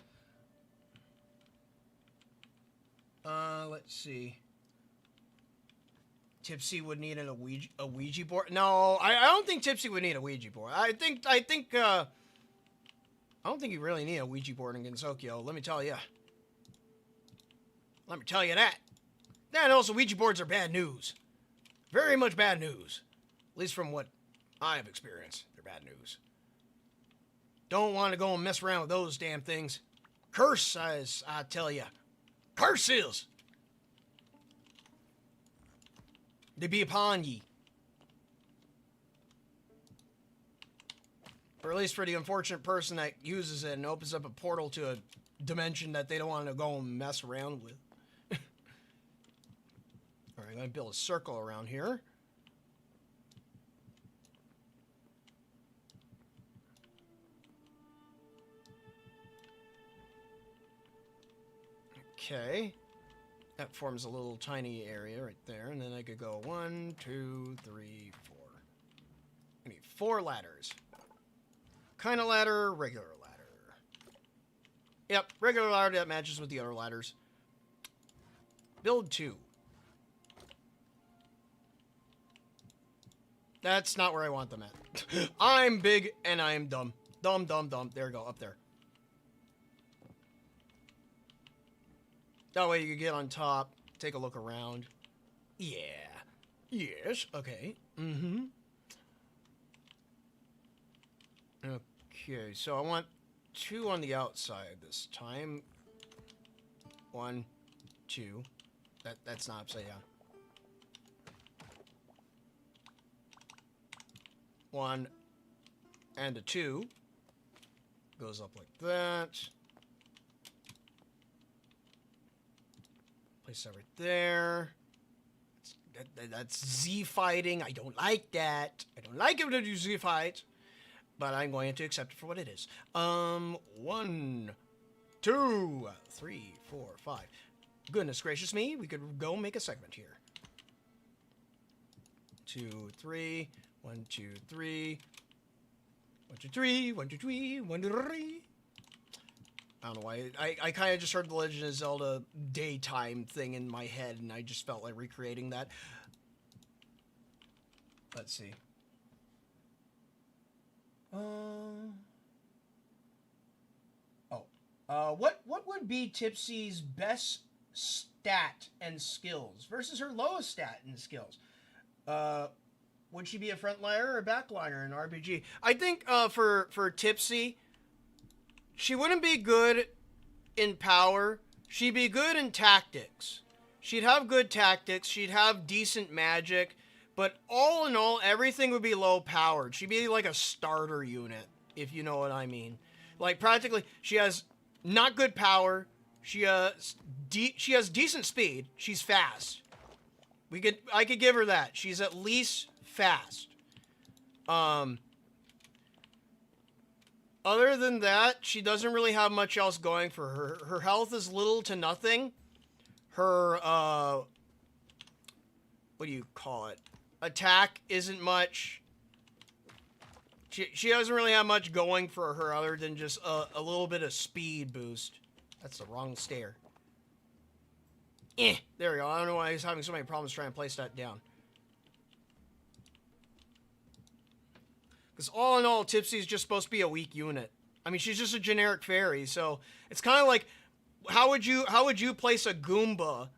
Let's see. Tipsy would need a Ouija board. No, I don't think Tipsy would need a Ouija board. I don't think you really need a Ouija board in Gensokyo. Let me tell you. Let me tell you that. And also, Ouija boards are bad news. Very much bad news. At least from what I have experienced. They're bad news. Don't want to go and mess around with those damn things. Curse, as I tell you. Curses! They be upon ye. Or at least for the unfortunate person that uses it and opens up a portal to a dimension that they don't want to go and mess around with. Alright, I'm going to build a circle around here. Okay. That forms a little tiny area right there. And then I could go 1, 2, 3, 4. I need 4 ladders. Kind of ladder, regular ladder. Yep, regular ladder that matches with the other ladders. Build 2. That's not where I want them at. I'm big and I'm dumb. Dumb, dumb, dumb. There we go, up there. That way you can get on top take a look around. Yeah. Yes. Okay. Mm-hmm. Okay, so I want 2 on the outside this time. 1, 2. That's not upside down. 1 and a 2. Goes up like that. Place that right there. That's Z fighting. I don't like that. I don't like it when I do Z fight. But I'm going to accept it for what it is. 1, 2, 3, 4, 5. Goodness gracious me, we could go make a segment here. 2, 3. 1, 2, 3. 1, 2, 3. 1, 2, 3. 1, 2, 3. I don't know why. I kind of just heard the Legend of Zelda daytime thing in my head, and I just felt like recreating that. Let's see. What would be Tipsy's best stat and skills versus her lowest stat and skills? Would she be a frontliner or a backliner in RPG? I think for Tipsy, she wouldn't be good in power. She'd be good in tactics. She'd have good tactics. She'd have decent magic. But all in all, everything would be low powered. She'd be like a starter unit, if you know what I mean. Like practically, she has not good power. She has decent speed. She's fast. I could give her that. She's at least fast. Other than that, she doesn't really have much else going for her. Her health is little to nothing. Her what do you call it? Attack isn't much. She doesn't really have much going for her other than just a little bit of speed boost. That's the wrong stair. There we go. I don't know why he's having so many problems trying to place that down. Because all in all, Tipsy's just supposed to be a weak unit. I mean, she's just a generic fairy, so it's kind of like, how would you place a Goomba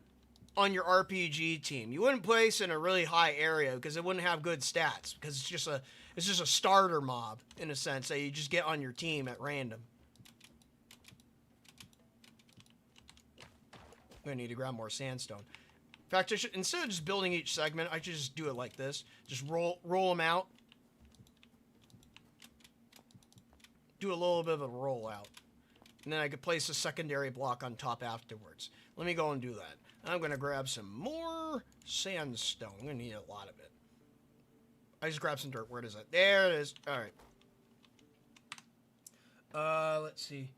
on your RPG team? You wouldn't place in a really high area because it wouldn't have good stats, because it's just a starter mob in a sense that you just get on your team at random. I'm gonna need to grab more sandstone. In fact, instead of just building each segment, I should just do it like this. Just roll them out. Do a little bit of a roll out. And then I could place a secondary block on top afterwards. Let me go and do that. I'm going to grab some more sandstone. I'm going to need a lot of it. I just grabbed some dirt. Where is it? There it is. All right. Let's see.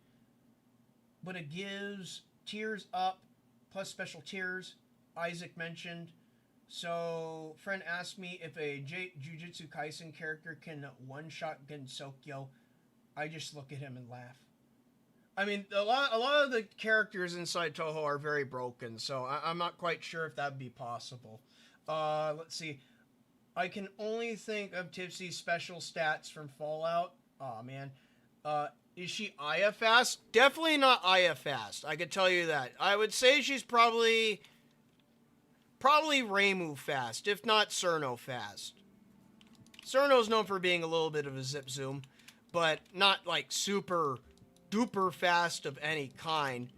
But it gives tiers up plus special tiers. Isaac mentioned. So, friend asked me if a Jujutsu Kaisen character can one-shot Gensokyo. I just look at him and laugh. I mean, a lot of the characters inside Touhou are very broken, so I'm not quite sure if that would be possible. Let's see. I can only think of Tipsy's special stats from Fallout. Aw, man. Is she Aya fast? Definitely not Aya fast. I could tell you that. I would say she's probably Reimu fast, if not Cerno fast. Cerno's known for being a little bit of a zip zoom, but not like super duper fast of any kind.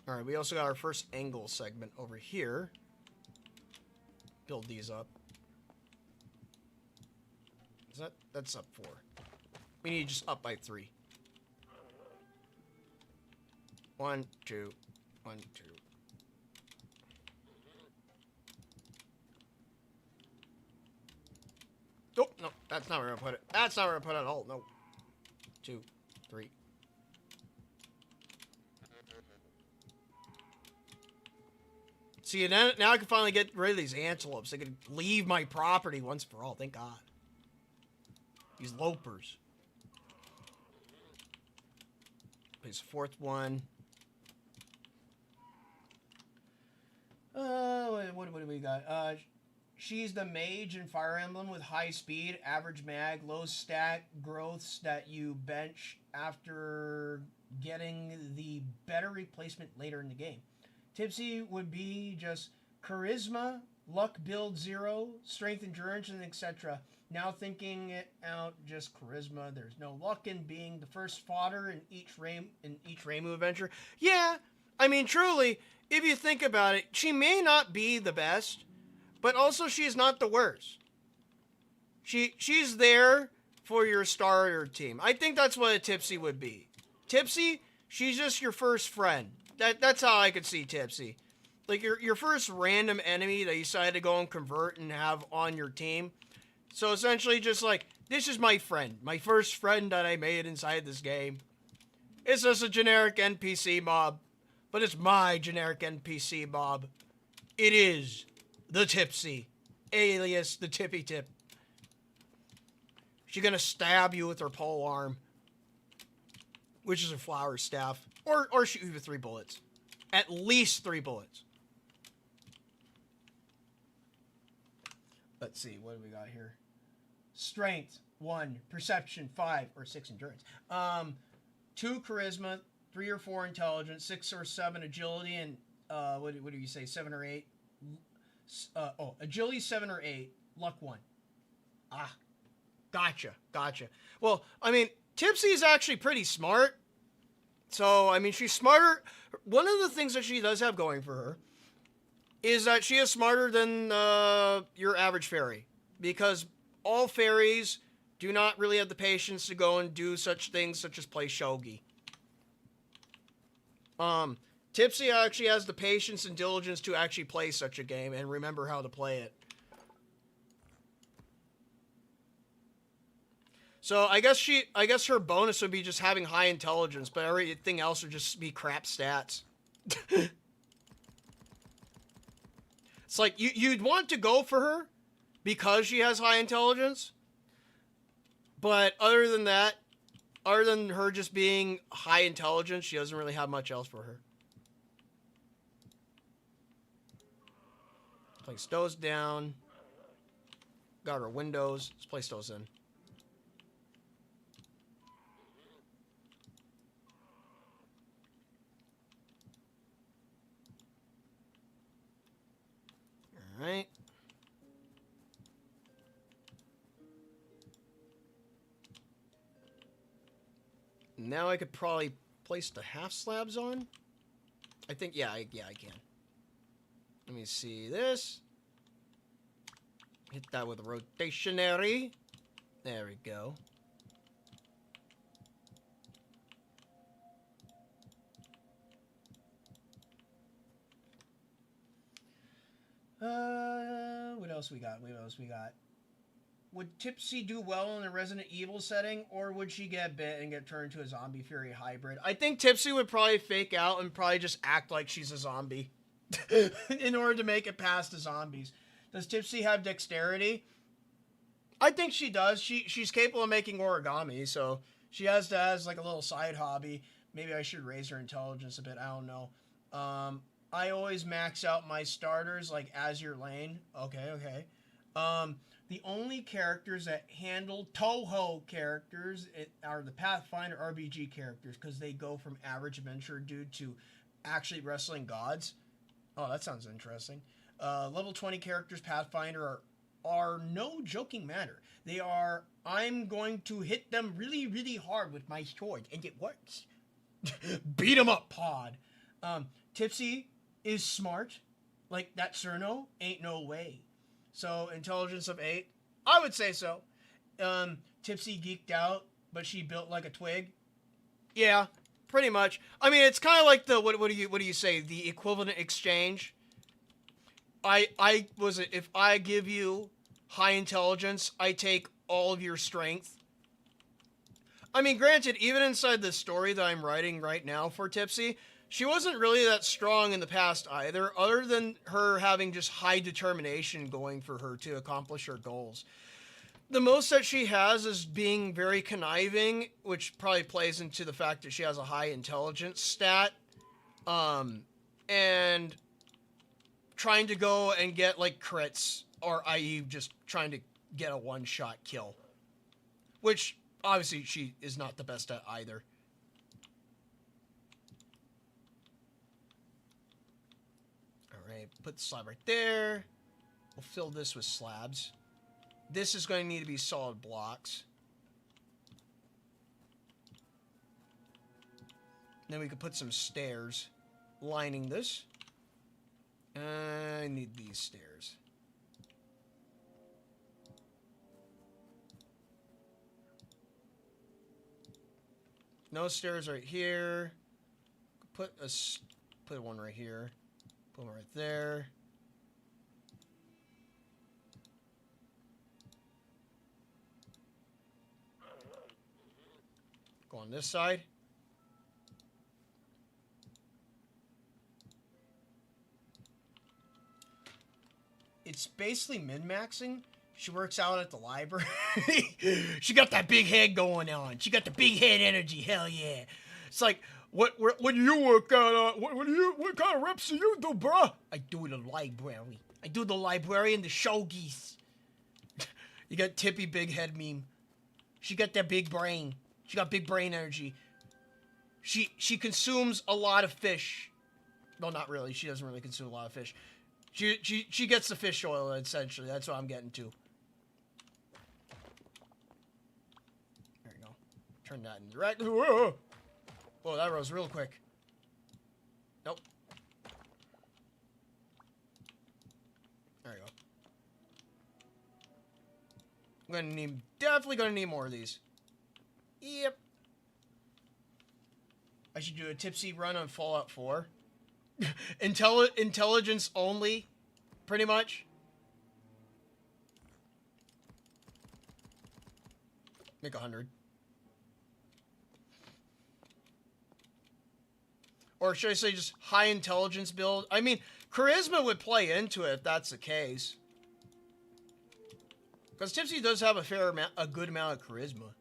Alright, we also got our first angle segment over here. Build these up. That's up 4. We need just up by 3. 1, 2, 1, 2. Oh, no, that's not where I put it. That's not where I put it at all. No. 2, 3. See, now I can finally get rid of these antelopes. They can leave my property once for all. Thank God. These lopers. Place a 4th one. What do we got? She's the mage in Fire Emblem with high speed, average mag, low stat growths that you bench after getting the better replacement later in the game. Tipsy would be just charisma, luck build 0, strength, endurance, and etc. Now thinking it out, just charisma. There's no luck in being the first fodder in each Reimu adventure. Yeah, I mean, truly, if you think about it, she may not be the best, but also she's not the worst. She's there for your starter team. I think that's what a Tipsy would be. Tipsy, she's just your first friend. That's how I could see Tipsy. Like your first random enemy that you decided to go and convert and have on your team. So essentially just like, this is my friend. My first friend that I made inside this game. It's just a generic NPC mob. But it's my generic NPC mob. It is the Tipsy. Alias the Tippy Tip. She's gonna stab you with her pole arm. Which is a flower staff. Or shoot you with 3 bullets. At least 3 bullets. Let's see, what do we got here? Strength, 1. Perception, 5. Or 6 endurance. 2 charisma, 3 or 4 intelligence, 6 or 7 agility, and what do you say, 7 or 8? Agility 7 or 8, luck 1. Ah, gotcha. Well, I mean, Tipsy is actually pretty smart. So, I mean, she's smarter. One of the things that she does have going for her is that she is smarter than your average fairy. Because all fairies do not really have the patience to go and do such things such as play shogi. Tipsy actually has the patience and diligence to actually play such a game and remember how to play it. So I guess her bonus would be just having high intelligence, but everything else would just be crap stats. It's like you'd want to go for her because she has high intelligence, but other than that, other than her just being high intelligence, she doesn't really have much else for her. Place those down. Got her windows. Let's place those in. Alright. Now I could probably place the half slabs on. I think, yeah, I can. Let me see this. Hit that with a rotationary. There we go. What else we got? Would Tipsy do well in a Resident Evil setting, or would she get bit and get turned into a zombie fury hybrid? I think Tipsy would probably fake out and probably just act like she's a zombie in order to make it past the zombies. Does Tipsy have dexterity? I think she does. She's capable of making origami, so she has like a little side hobby. Maybe I should raise her intelligence a bit. I don't know. I always max out my starters like Azure Lane. Okay. The only characters that handle Touhou characters are the Pathfinder RBG characters because they go from average adventure dude to actually wrestling gods. Oh, that sounds interesting. Level 20 characters Pathfinder are no joking matter. They are, I'm going to hit them really, really hard with my sword, and it works. Beat 'em up, pod. Tipsy is smart. Like that Cerno, ain't no way. So, intelligence of 8. I would say so. Tipsy geeked out, but she built like a twig. Yeah, pretty much. I mean, it's kind of like the, what do you say, the equivalent exchange. If I give you high intelligence, I take all of your strength. I mean, granted, even inside the story that I'm writing right now for Tipsy, she wasn't really that strong in the past either, other than her having just high determination going for her to accomplish her goals. The most that she has is being very conniving, which probably plays into the fact that she has a high intelligence stat. And trying to go and get, like, crits, or i.e. just trying to get a one-shot kill. Which, obviously, she is not the best at either. Anyway, put the slab right there. We'll fill this with slabs. This is going to need to be solid blocks. Then we could put some stairs lining this. I need these stairs. No stairs right here. Put one right here. Put one right there. Go on this side. It's basically min-maxing. She works out at the library. She got that big head going on. She got the big head energy. Hell yeah. It's like, what do you work out? What kind of reps do you do, bruh? I do the library. I do the library and the shogies. You got Tippy big head meme. She got that big brain. She got big brain energy. She consumes a lot of fish. Well, not really. She doesn't really consume a lot of fish. She gets the fish oil, essentially. That's what I'm getting to. There you go. Turn that in the right. Whoa, that rose real quick. Nope. There you go. Definitely gonna need more of these. Yep. I should do a tipsy run on Fallout 4. Intelligence only, pretty much. Make 100. Or should I say just high intelligence build? I mean, charisma would play into it if that's the case. Because Tipsy does have a good amount of charisma.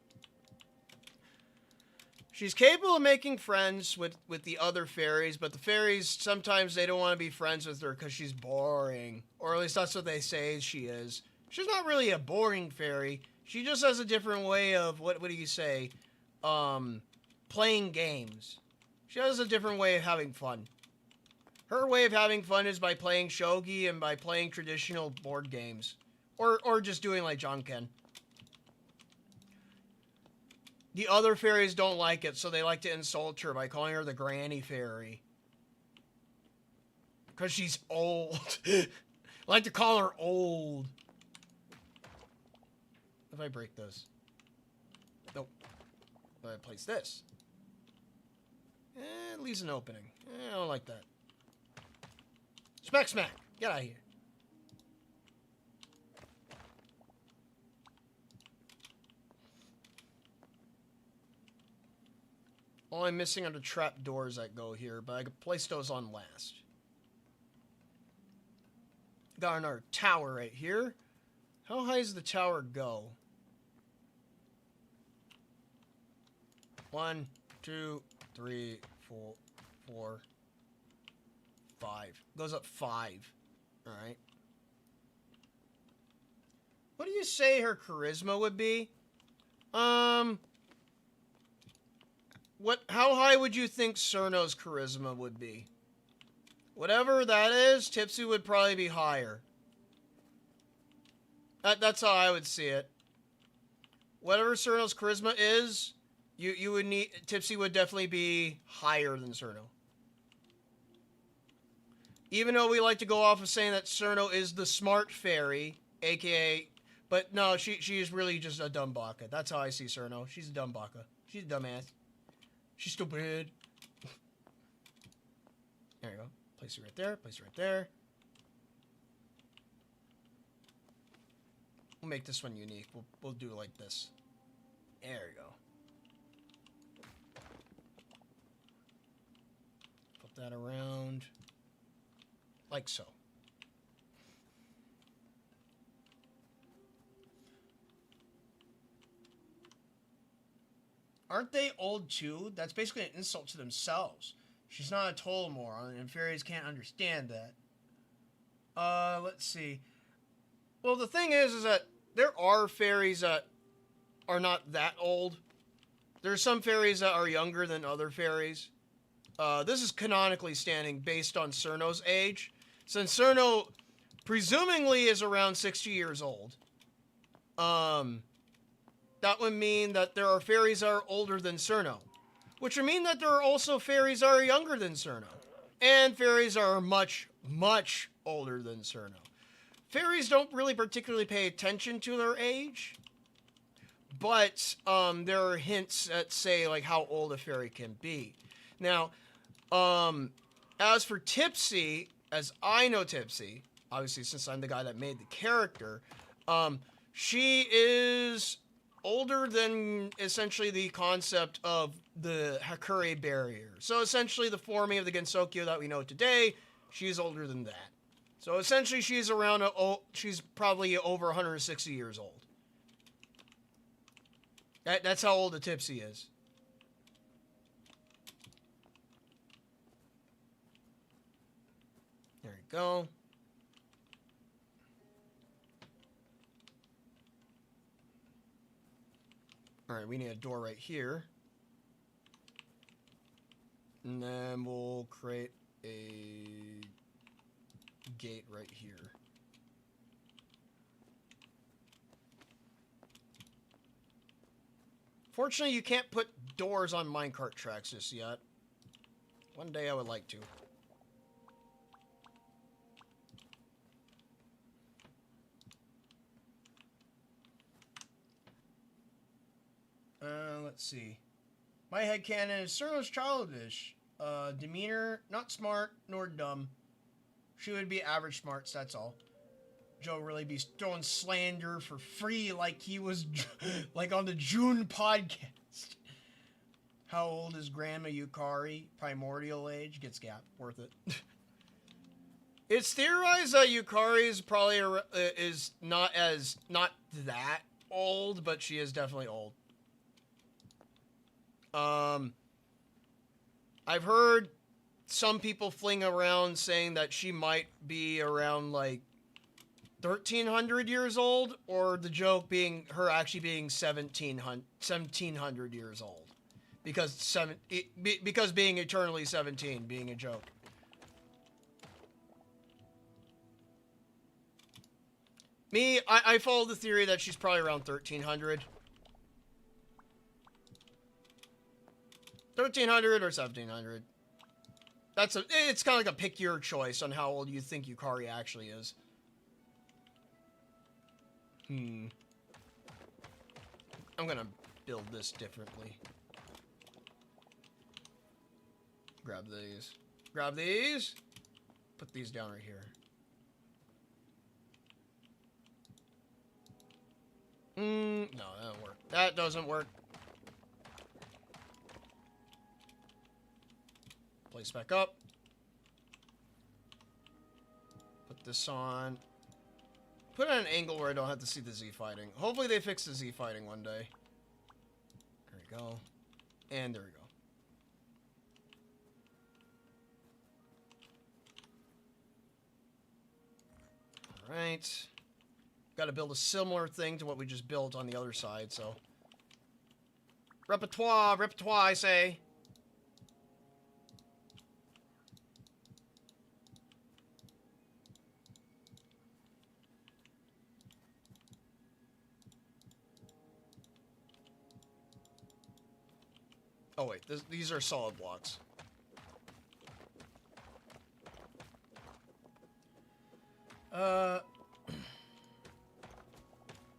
She's capable of making friends with the other fairies, but the fairies, sometimes they don't want to be friends with her because she's boring. Or at least that's what they say she is. She's not really a boring fairy. She just has a different way of, what do you say, playing games. She has a different way of having fun. Her way of having fun is by playing shogi and by playing traditional board games. Or just doing like John Ken. The other fairies don't like it, so they like to insult her by calling her the granny fairy. Because she's old. I like to call her old. If I break this. Nope. If I place this. It leaves an opening. I don't like that. Smack, smack. Get out of here. All I'm missing are the trap doors that go here, but I could place those on last. Got another tower right here. How high does the tower go? 1, 2, 3, 4, 5. Goes up 5. Alright. What do you say her charisma would be? How high would you think Cerno's charisma would be? Whatever that is, Tipsy would probably be higher. That's how I would see it. Whatever Cerno's charisma is, you would need, Tipsy would definitely be higher than Cerno. Even though we like to go off of saying that Cerno is the smart fairy, aka, but no, she is really just a dumb baka. That's how I see Cerno. She's a dumb baka. She's a dumbass. She's stupid. There you go. Place it right there. Place it right there. We'll make this one unique. We'll do it like this. There you go. Put that around. Like so. Aren't they old too? That's basically an insult to themselves. She's not a total moron, and fairies can't understand that. Let's see. Well, the thing is that there are fairies that are not that old. There's some fairies that are younger than other fairies. This is canonically standing based on Cerno's age. since Cerno presumably is around 60 years old, that would mean that there are fairies that are older than Cerno, which would mean that there are also fairies that are younger than Cerno, and fairies are much, much older than Cerno. Fairies don't really particularly pay attention to their age, but there are hints that say like how old a fairy can be. Now, as for Tipsy, as I know Tipsy, obviously since I'm the guy that made the character, she is older than essentially the concept of the Hakure barrier. So essentially the forming of the Gensokyo that we know today, she's older than that. So essentially she's around, she's probably over 160 years old. That's how old the Tipsy is. There you go. Alright, we need a door right here. And then we'll create a gate right here. Fortunately, you can't put doors on minecart tracks just yet. One day I would like to. Let's see. My headcanon is Cerno's childish. Demeanor, not smart nor dumb. She would be average smarts, that's all. Joe really be throwing slander for free like he was like on the June podcast. How old is Grandma Yukari? Primordial age? Gets gap. Worth it. It's theorized that Yukari is probably is not that old, but she is definitely old. I've heard some people fling around saying that she might be around like 1,300 years old, or the joke being her actually being 1,700 years old, because being eternally 17 being a joke. Me, I follow the theory that she's probably around 1,300. 1,300 or 1,700. It's kind of like a pick your choice on how old you think Yukari actually is. I'm gonna build this differently. Grab these. Grab these. Put these down right here. No, that doesn't work. That doesn't work. Place back up. Put this on. Put it at an angle where I don't have to see the Z fighting. Hopefully they fix the Z fighting one day. There we go. And there we go. Alright. Got to build a similar thing to what we just built on the other side, so. Repertoire, I say. Oh wait, these are solid blocks.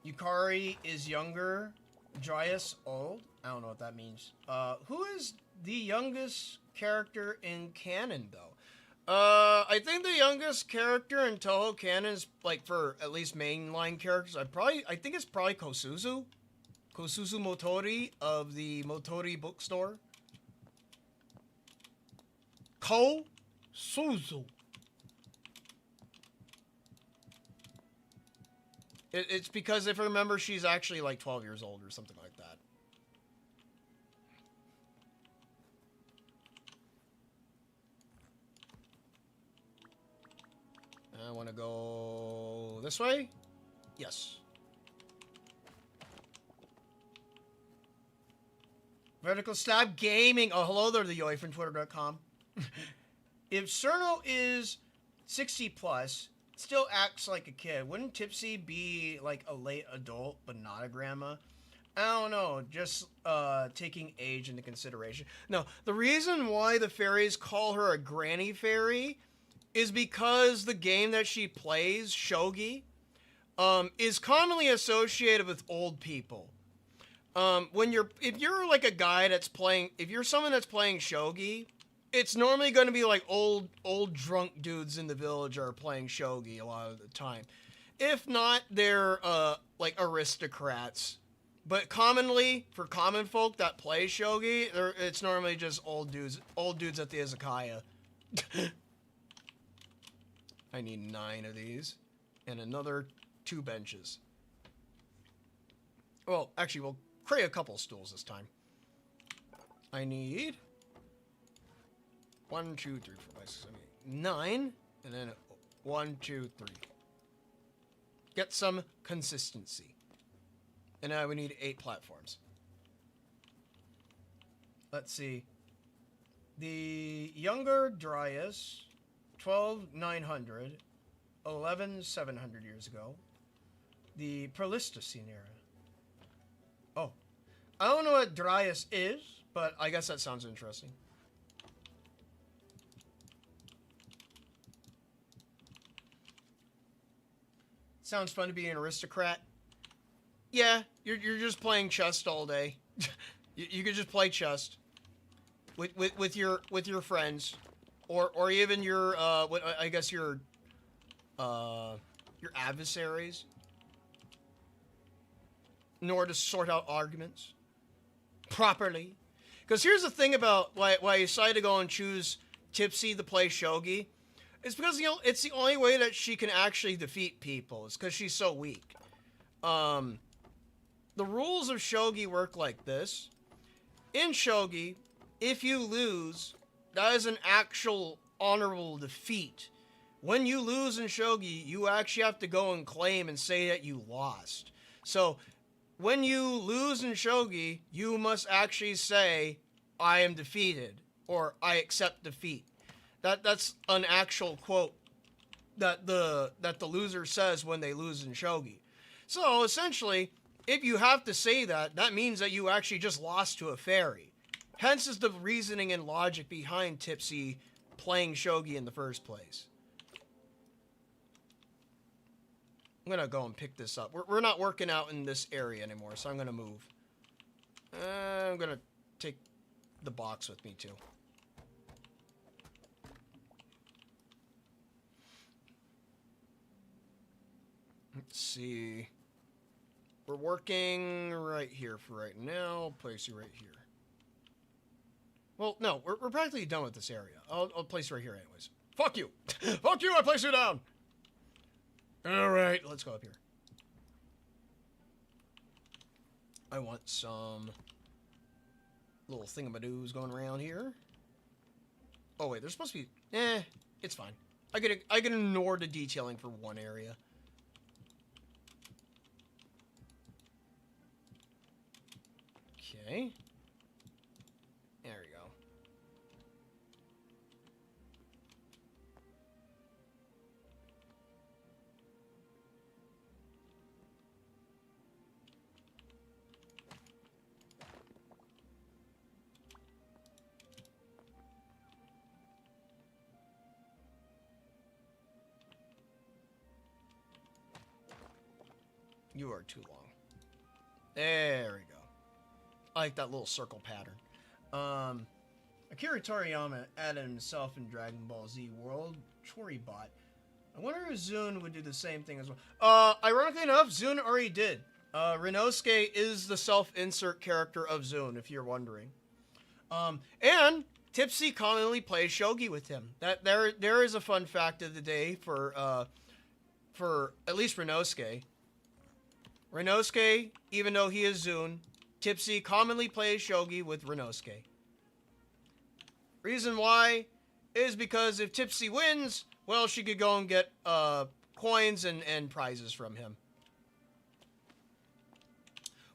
Yukari is younger, dryyest old. I don't know what that means. Who is the youngest character in canon though? I think the youngest character in Touhou canon is like for at least mainline characters. I think it's probably Kosuzu. Kosuzu Motori of the Motori bookstore. Kosuzu. It's because if I remember, she's actually like 12 years old or something like that. I want to go this way? Yes. Vertical Stab Gaming. Oh, hello there, the Yoi from Twitter.com. If Cerno is 60 plus, still acts like a kid. Wouldn't Tipsy be like a late adult but not a grandma? I don't know, just taking age into consideration. No, the reason why the fairies call her a granny fairy is because the game that she plays, shogi, is commonly associated with old people. If you're like a guy that's playing, if you're someone that's playing shogi, it's normally going to be like old drunk dudes in the village are playing shogi a lot of the time. If not, they're like aristocrats. But commonly, for common folk that play shogi, it's normally just old dudes at the izakaya. I need 9 of these, and another 2 benches. Well, actually, we'll create a couple stools this time. I need 1, 2, 3, 4, 5, 6, 7, 8, 9, and then 1, 2, 3. Get some consistency. And now we need 8 platforms. Let's see. The younger Dryas, 12,900, 11,700 years ago. The Pleistocene era. Oh. I don't know what Dryyest is, but I guess that sounds interesting. Sounds fun to be an aristocrat. Yeah, you're just playing chess all day. you could just play chess with your friends, or even your I guess your adversaries, in order to sort out arguments properly. Because here's the thing about why I decided to go and choose Tipsy to play shogi. It's because it's the only way that she can actually defeat people. It's because she's so weak. The rules of shogi work like this. In shogi, if you lose, that is an actual honorable defeat. When you lose in shogi, you actually have to go and claim and say that you lost. So, when you lose in shogi, you must actually say, I am defeated, or I accept defeat. That's an actual quote that the loser says when they lose in shogi. So, essentially, if you have to say that, that means that you actually just lost to a fairy. Hence is the reasoning and logic behind Tipsy playing shogi in the first place. I'm going to go and pick this up. We're not working out in this area anymore, so I'm going to move. I'm going to take the box with me, too. Let's see. We're working right here for right now. Place you right here. Well, no, we're practically done with this area. I'll place you right here anyways. Fuck you! Fuck you, I place you down! Alright, let's go up here. I want some little thingamadoos going around here. Oh wait, there's supposed to be... it's fine. I can ignore the detailing for one area. Okay. There we go. You are too long. There we go. I like that little circle pattern. Akira Toriyama added himself in Dragon Ball Z World Choribot. I wonder if Zune would do the same thing as well. Ironically enough, Zune already did. Renosuke is the self-insert character of Zune, if you're wondering. And Tipsy commonly plays shogi with him. That there is a fun fact of the day for at least Renosuke. Renosuke, even though he is Zune, Tipsy commonly plays shogi with Renosuke. Reason why is because if Tipsy wins, well, she could go and get coins and prizes from him.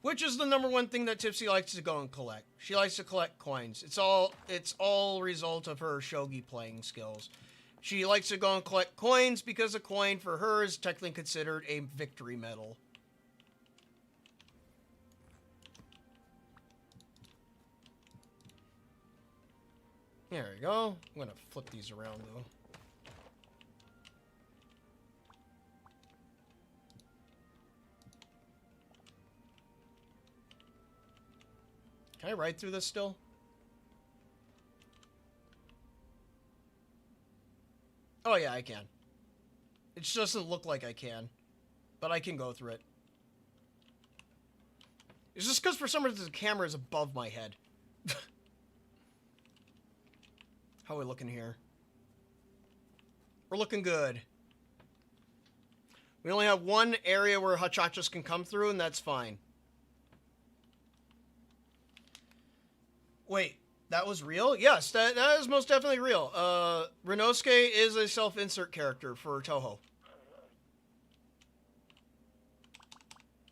Which is the number one thing that Tipsy likes to go and collect. She likes to collect coins. It's all a result of her shogi playing skills. She likes to go and collect coins because a coin for her is technically considered a victory medal. There we go. I'm going to flip these around, though. Can I ride through this still? Oh, yeah, I can. It just doesn't look like I can. But I can go through it. It's just because for some reason the camera is above my head. How are we looking here? We're looking good. We only have one area where hachachas can come through, and that's fine. Wait, that was real? Yes, that is most definitely real. Renosuke is a self-insert character for Touhou.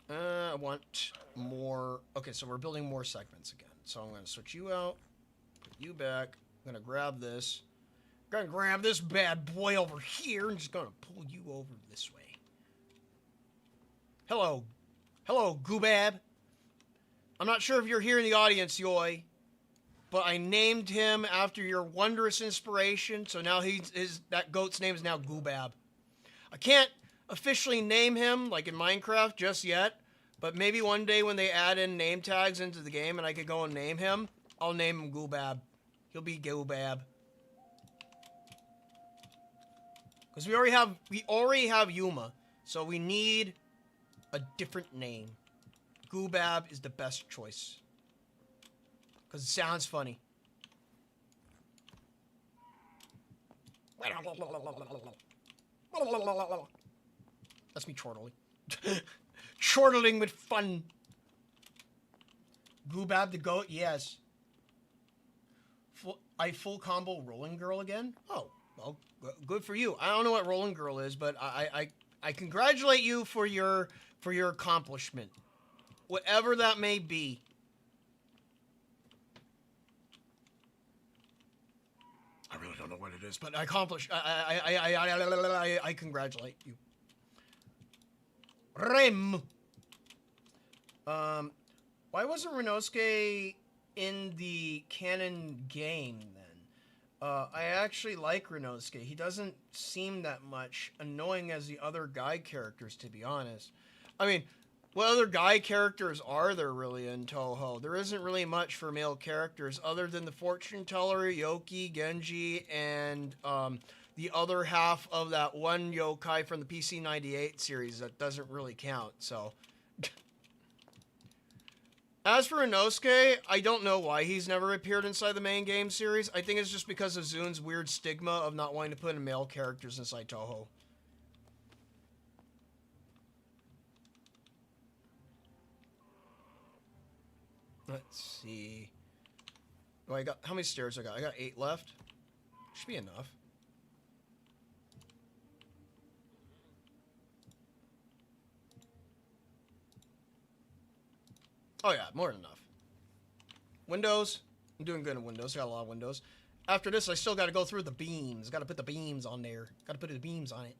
I want more... Okay, so we're building more segments again. So I'm going to switch you out, put you back. I'm going to grab this. I'm going to grab this bad boy over here and just going to pull you over this way. Hello. Hello, Goobab. I'm not sure if you're here in the audience, Yoi, but I named him after your wondrous inspiration, so now that goat's name is now Goobab. I can't officially name him, like in Minecraft, just yet, but maybe one day when they add in name tags into the game and I could go and name him, I'll name him Goobab. He'll be Goobab. Because we already have Yuma, so we need a different name. Goobab is the best choice. Because it sounds funny. That's me chortling. Chortling with fun. Goobab the goat, yes. I full combo Rolling Girl again? Oh, well, good for you. I don't know what Rolling Girl is, but I congratulate you for your accomplishment. Whatever that may be. I really don't know what it is, but I congratulate you. Rem. Why wasn't Renosuke in the canon game then? I actually like Renosuke. He doesn't seem that much annoying as the other guy characters, to be honest. I mean, what other guy characters are there really in Touhou? There isn't really much for male characters other than the fortune teller, Yoki, Genji, and the other half of that one yokai from the PC98 series that doesn't really count, so... As for Inosuke, I don't know why he's never appeared inside the main game series. I think it's just because of Zun's weird stigma of not wanting to put in male characters inside Touhou. Let's see. Oh, how many stairs I got? I got 8 left. Should be enough. Oh yeah, more than enough. Windows. I'm doing good in Windows. I got a lot of Windows. After this, I still got to go through the beams. Got to put the beams on there. Got to put the beams on it.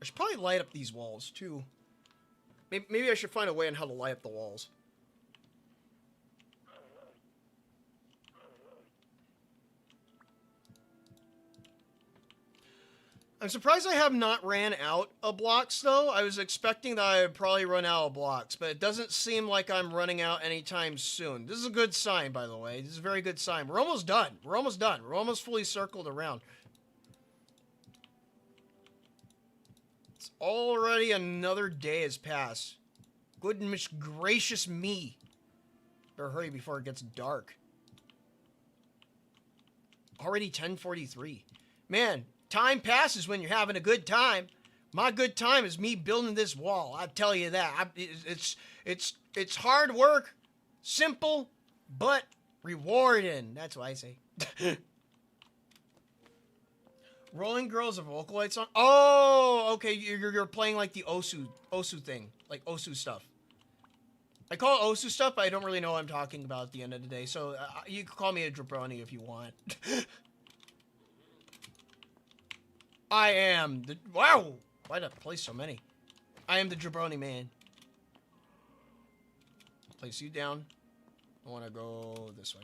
I should probably light up these walls, too. Maybe I should find a way on how to light up the walls. I'm surprised I have not ran out of blocks, though. I was expecting that I would probably run out of blocks, but it doesn't seem like I'm running out anytime soon. This is a good sign, by the way. This is a very good sign. We're almost done. We're almost done. We're almost fully circled around. It's already another day has passed. Goodness gracious me. Better hurry before it gets dark. Already 10:43. Man, time passes when you're having a good time. My good time is me building this wall. I tell you that. It's hard work, simple, but rewarding. That's what I say. Rolling Girls of Vocaloid song. Oh, okay. You're playing like the Osu thing, like Osu stuff. I call it Osu stuff, but I don't really know what I'm talking about at the end of the day. So you can call me a jabroni if you want. I am the... Wow! Why did I place so many? I am the jabroni man. Place you down. I want to go this way.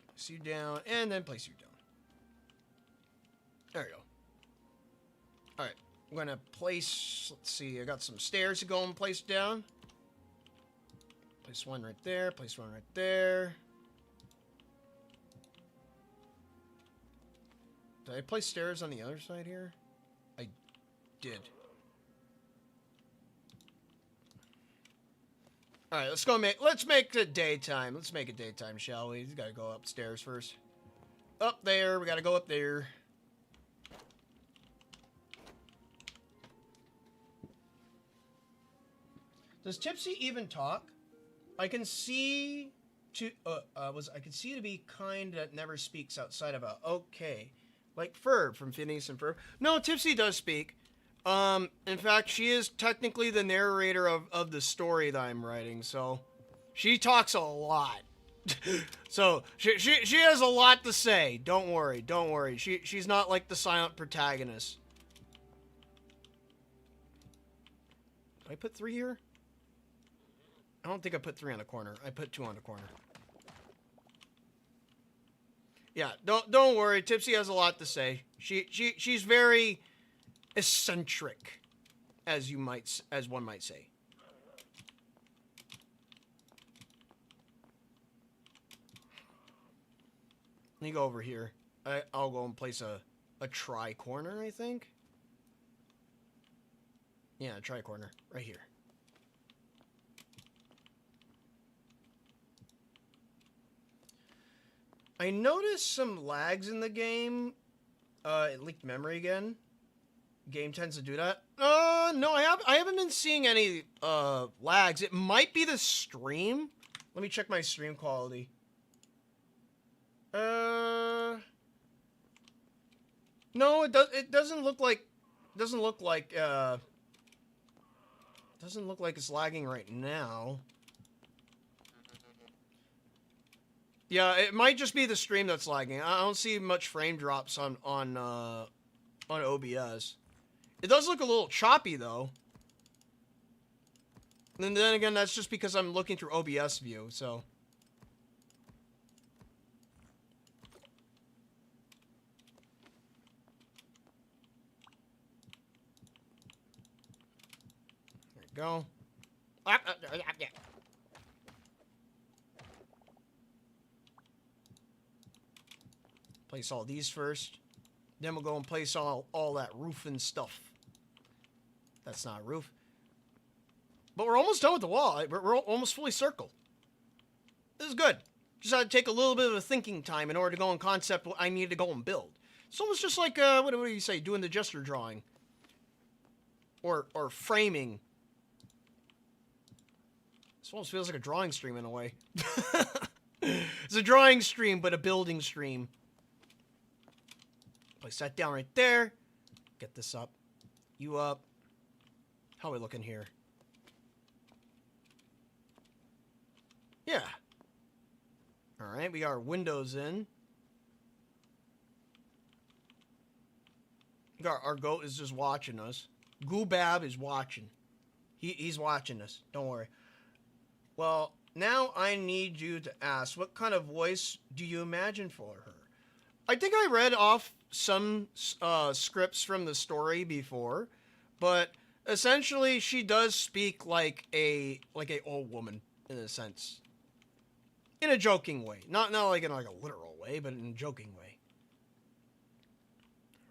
Place you down, and then place you down. There you go. Alright. I'm going to place... Let's see. I got some stairs to go and place down. Place one right there. Place one right there. Did I place stairs on the other side here? I did. Alright, let's make it daytime. Let's make it daytime, shall we? We gotta go upstairs first. Up there, we gotta go up there. Does Tipsy even talk? I can see to I can see to be kind that never speaks outside of a okay. Like Ferb from Phineas and Ferb. No, Tipsy does speak. In fact, she is technically the narrator of the story that I'm writing, so she talks a lot. So she has a lot to say. Don't worry. She's not like the silent protagonist. Did I put 3 here? I don't think I put 3 on the corner. I put 2 on the corner. Yeah, don't worry. Tipsy has a lot to say. She's very eccentric, as one might say. Let me go over here. I'll go and place a tri-corner, I think. Yeah, a tri-corner right here. I noticed some lags in the game. It leaked memory again. Game tends to do that. No, I haven't been seeing any lags. It might be the stream. Let me check my stream quality. No, it doesn't look like it's lagging right now. Yeah, it might just be the stream that's lagging. I don't see much frame drops on OBS. It does look a little choppy though. And then again, that's just because I'm looking through OBS view, so. There you go. Yeah. Place all these first. Then we'll go and place all that roof and stuff. That's not a roof. But we're almost done with the wall. We're almost fully circled. This is good. Just had to take a little bit of a thinking time in order to go and concept what I need to go and build. It's almost just like, what do you say, doing the gesture drawing. Or framing. This almost feels like a drawing stream in a way. It's a drawing stream, but a building stream. Place that down right there. Get this up. You up. How are we looking here? Yeah. Alright, we got our windows in. Our goat is just watching us. Goobab is watching. He's watching us. Don't worry. Well, now I need you to ask, what kind of voice do you imagine for her? I think I read off some scripts from the story before, but essentially she does speak like a old woman in a sense, in a joking way, not like in like a literal way, but in a joking way.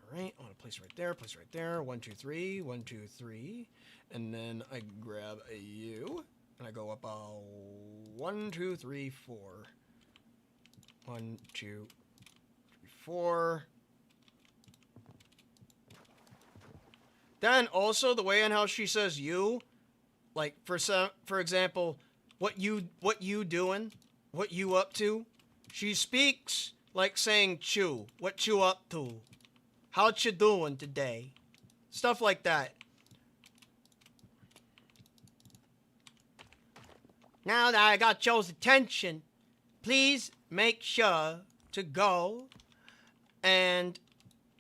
All right, I want to place right there. 1, 2, 3, 1, 2, 3, and then I grab a U and I go up 1, 2, 3, 4. 1, 2, 3, 4. Then also the way in how she says you, like for example, what you doing, what you up to. She speaks like saying chew, what you up to, how you doing today, stuff like that. Now that I got y'all's attention, please make sure to go and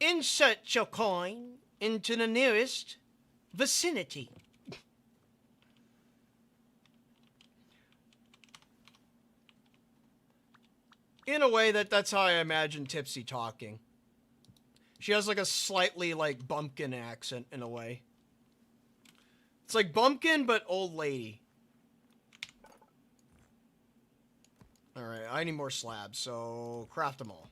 insert your coin into the nearest vicinity. In a way, that's how I imagine Tipsy talking. She has like a slightly like bumpkin accent in a way. It's like bumpkin, but old lady. Alright, I need more slabs, so craft them all.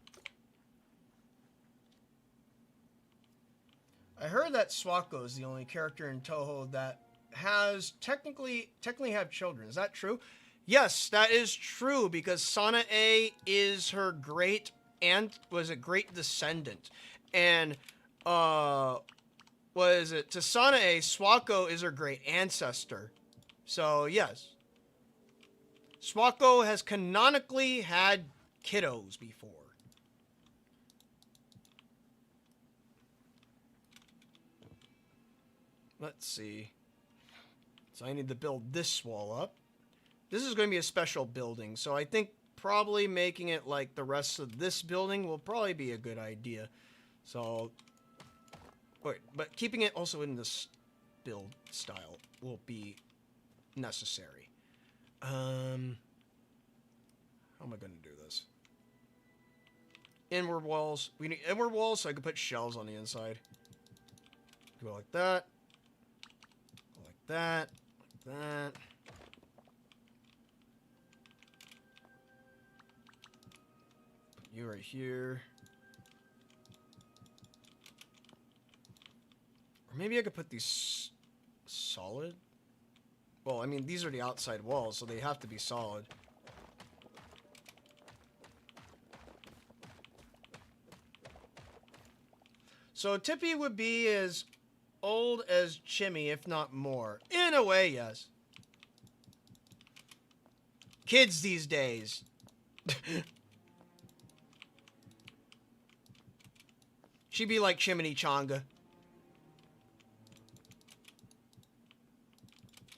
I heard that Swako is the only character in Touhou that has technically have children. Is that true? Yes, that is true, because Sanae is her great descendant. And what is it? To Sanae, Swako is her great ancestor. So yes. Swako has canonically had kiddos before. Let's see. So I need to build this wall up. This is going to be a special building, so I think probably making it like the rest of this building will probably be a good idea. So, wait, but keeping it also in this build style will be necessary. How am I going to do this? Inward walls. We need inward walls so I can put shelves on the inside. Go like that. Go like that. Like that. Put you right here. Or maybe I could put these solid. Well, I mean, these are the outside walls, so they have to be solid. So Tippy would be as old as Chimmy, if not more. In a way, yes. Kids these days. She'd be like Chimney Changa.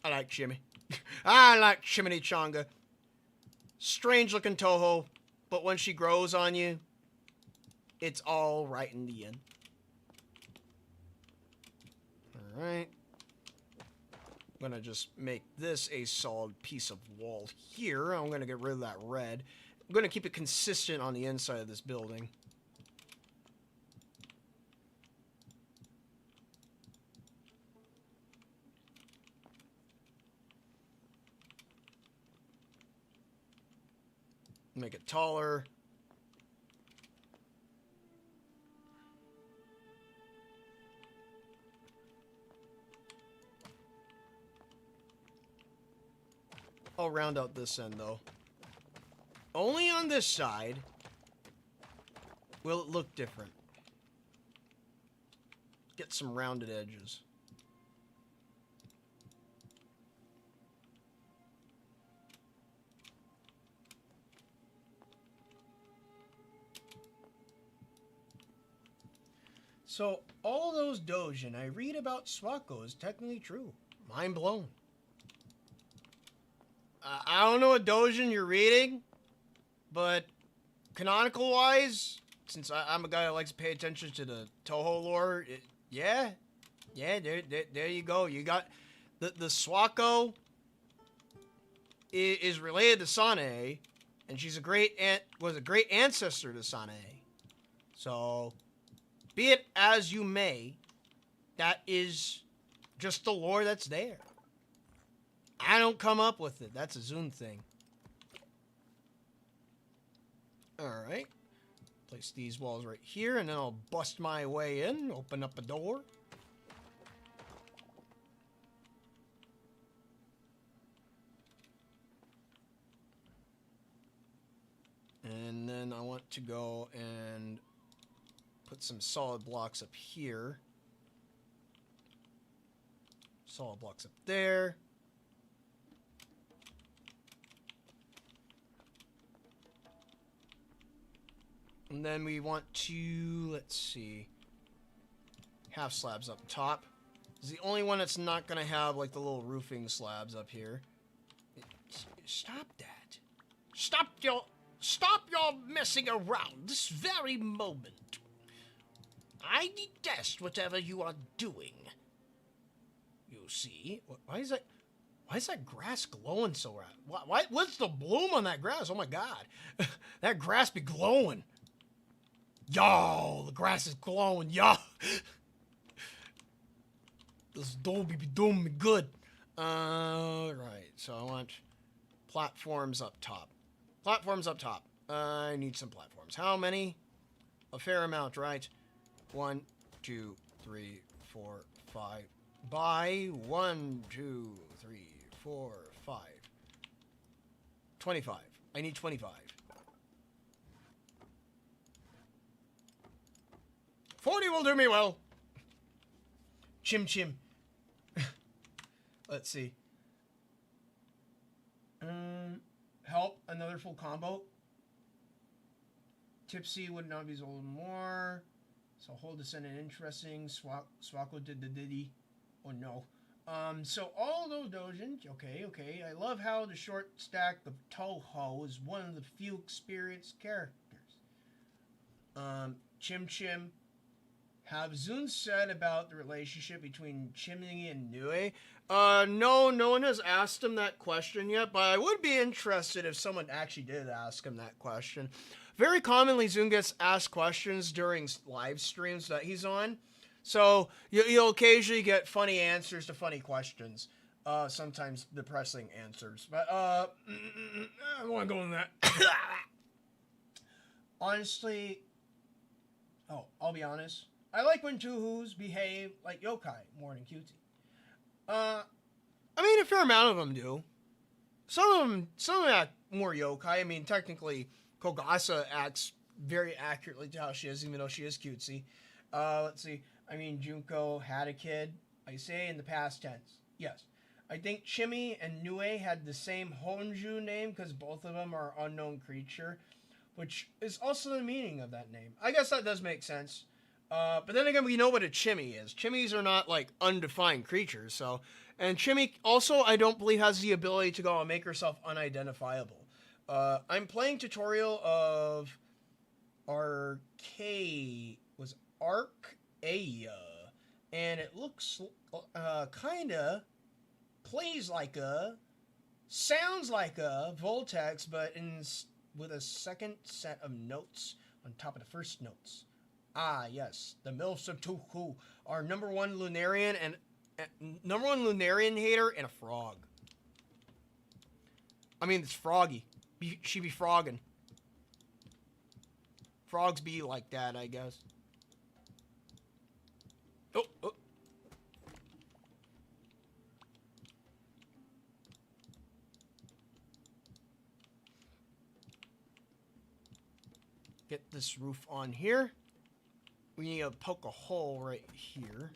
I like Chimmy. I like Chimney Changa. Strange looking Touhou, but when she grows on you, it's all right in the end. Alright. I'm gonna just make this a solid piece of wall here. I'm gonna get rid of that red. I'm gonna keep it consistent on the inside of this building. Make it taller. I'll round out this end, though. Only on this side will it look different. Get some rounded edges. So, all those dojin I read about Swako is technically true. Mind blown. I don't know what dojin you're reading, but canonical-wise, since I'm a guy that likes to pay attention to the Touhou lore, yeah, there you go. You got the Swako is related to Sanae, and she's was a great ancestor to Sanae. So, be it as you may, that is just the lore that's there. I don't come up with it. That's a Zoom thing. Alright. Place these walls right here, and then I'll bust my way in, open up a door. And then I want to go and put some solid blocks up here. Solid blocks up there. And then we want to, let's see, half slabs up top. It's the only one that's not going to have like the little roofing slabs up here. Stop that. Stop your messing around this very moment. I detest whatever you are doing. You see? Why is that grass glowing so red? What's the bloom on that grass? Oh my god. That grass be glowing. Yo, the grass is glowing. Yo. This Doble be doing me good. Right. So I want platforms up top. Platforms up top. I need some platforms. How many? A fair amount, right? 1, 2, 3, 4, 5. By 1, 2, 3, 4, 5. 25. I need 25. 40 will do me well. Chim chim. Let's see. Help, another full combo. Tipsy would not be sold more. So hold this in an interesting. Swako did the diddy. Oh no. So all those dojins, okay. I love how the short stack of Touhou is one of the few experienced characters. Chim Chim. Have Zun said about the relationship between Chimney and Nue? No one has asked him that question yet, but I would be interested if someone actually did ask him that question. Very commonly, Zun gets asked questions during live streams that he's on. So you'll occasionally get funny answers to funny questions. Sometimes depressing answers. But I don't want to go in that. Honestly, I'll be honest. I like when Touhoos behave like yokai more than cutie. I mean, a fair amount of them do. Some of them act more yokai. I mean, technically, Kogasa acts very accurately to how she is, even though she is cutesy. Let's see. I mean, Junko had a kid. I say in the past tense. Yes. I think Chimmy and Nue had the same Honju name because both of them are unknown creature, which is also the meaning of that name. I guess that does make sense. But then again, we know what a Chimmy is. Chimmies are not, like, undefined creatures, so... And Chimmy also, I don't believe, has the ability to go and make herself unidentifiable. I'm playing tutorial of... Arcaea, and it looks, kinda... plays like a... sounds like a Voltex, but with a second set of notes on top of the first notes. Ah, yes, the MILFs of Touhou, our number one Lunarian hater and a frog. I mean, it's Froggy. She be frogging. Frogs be like that, I guess. Oh. Get this roof on here. We need to poke a hole right here.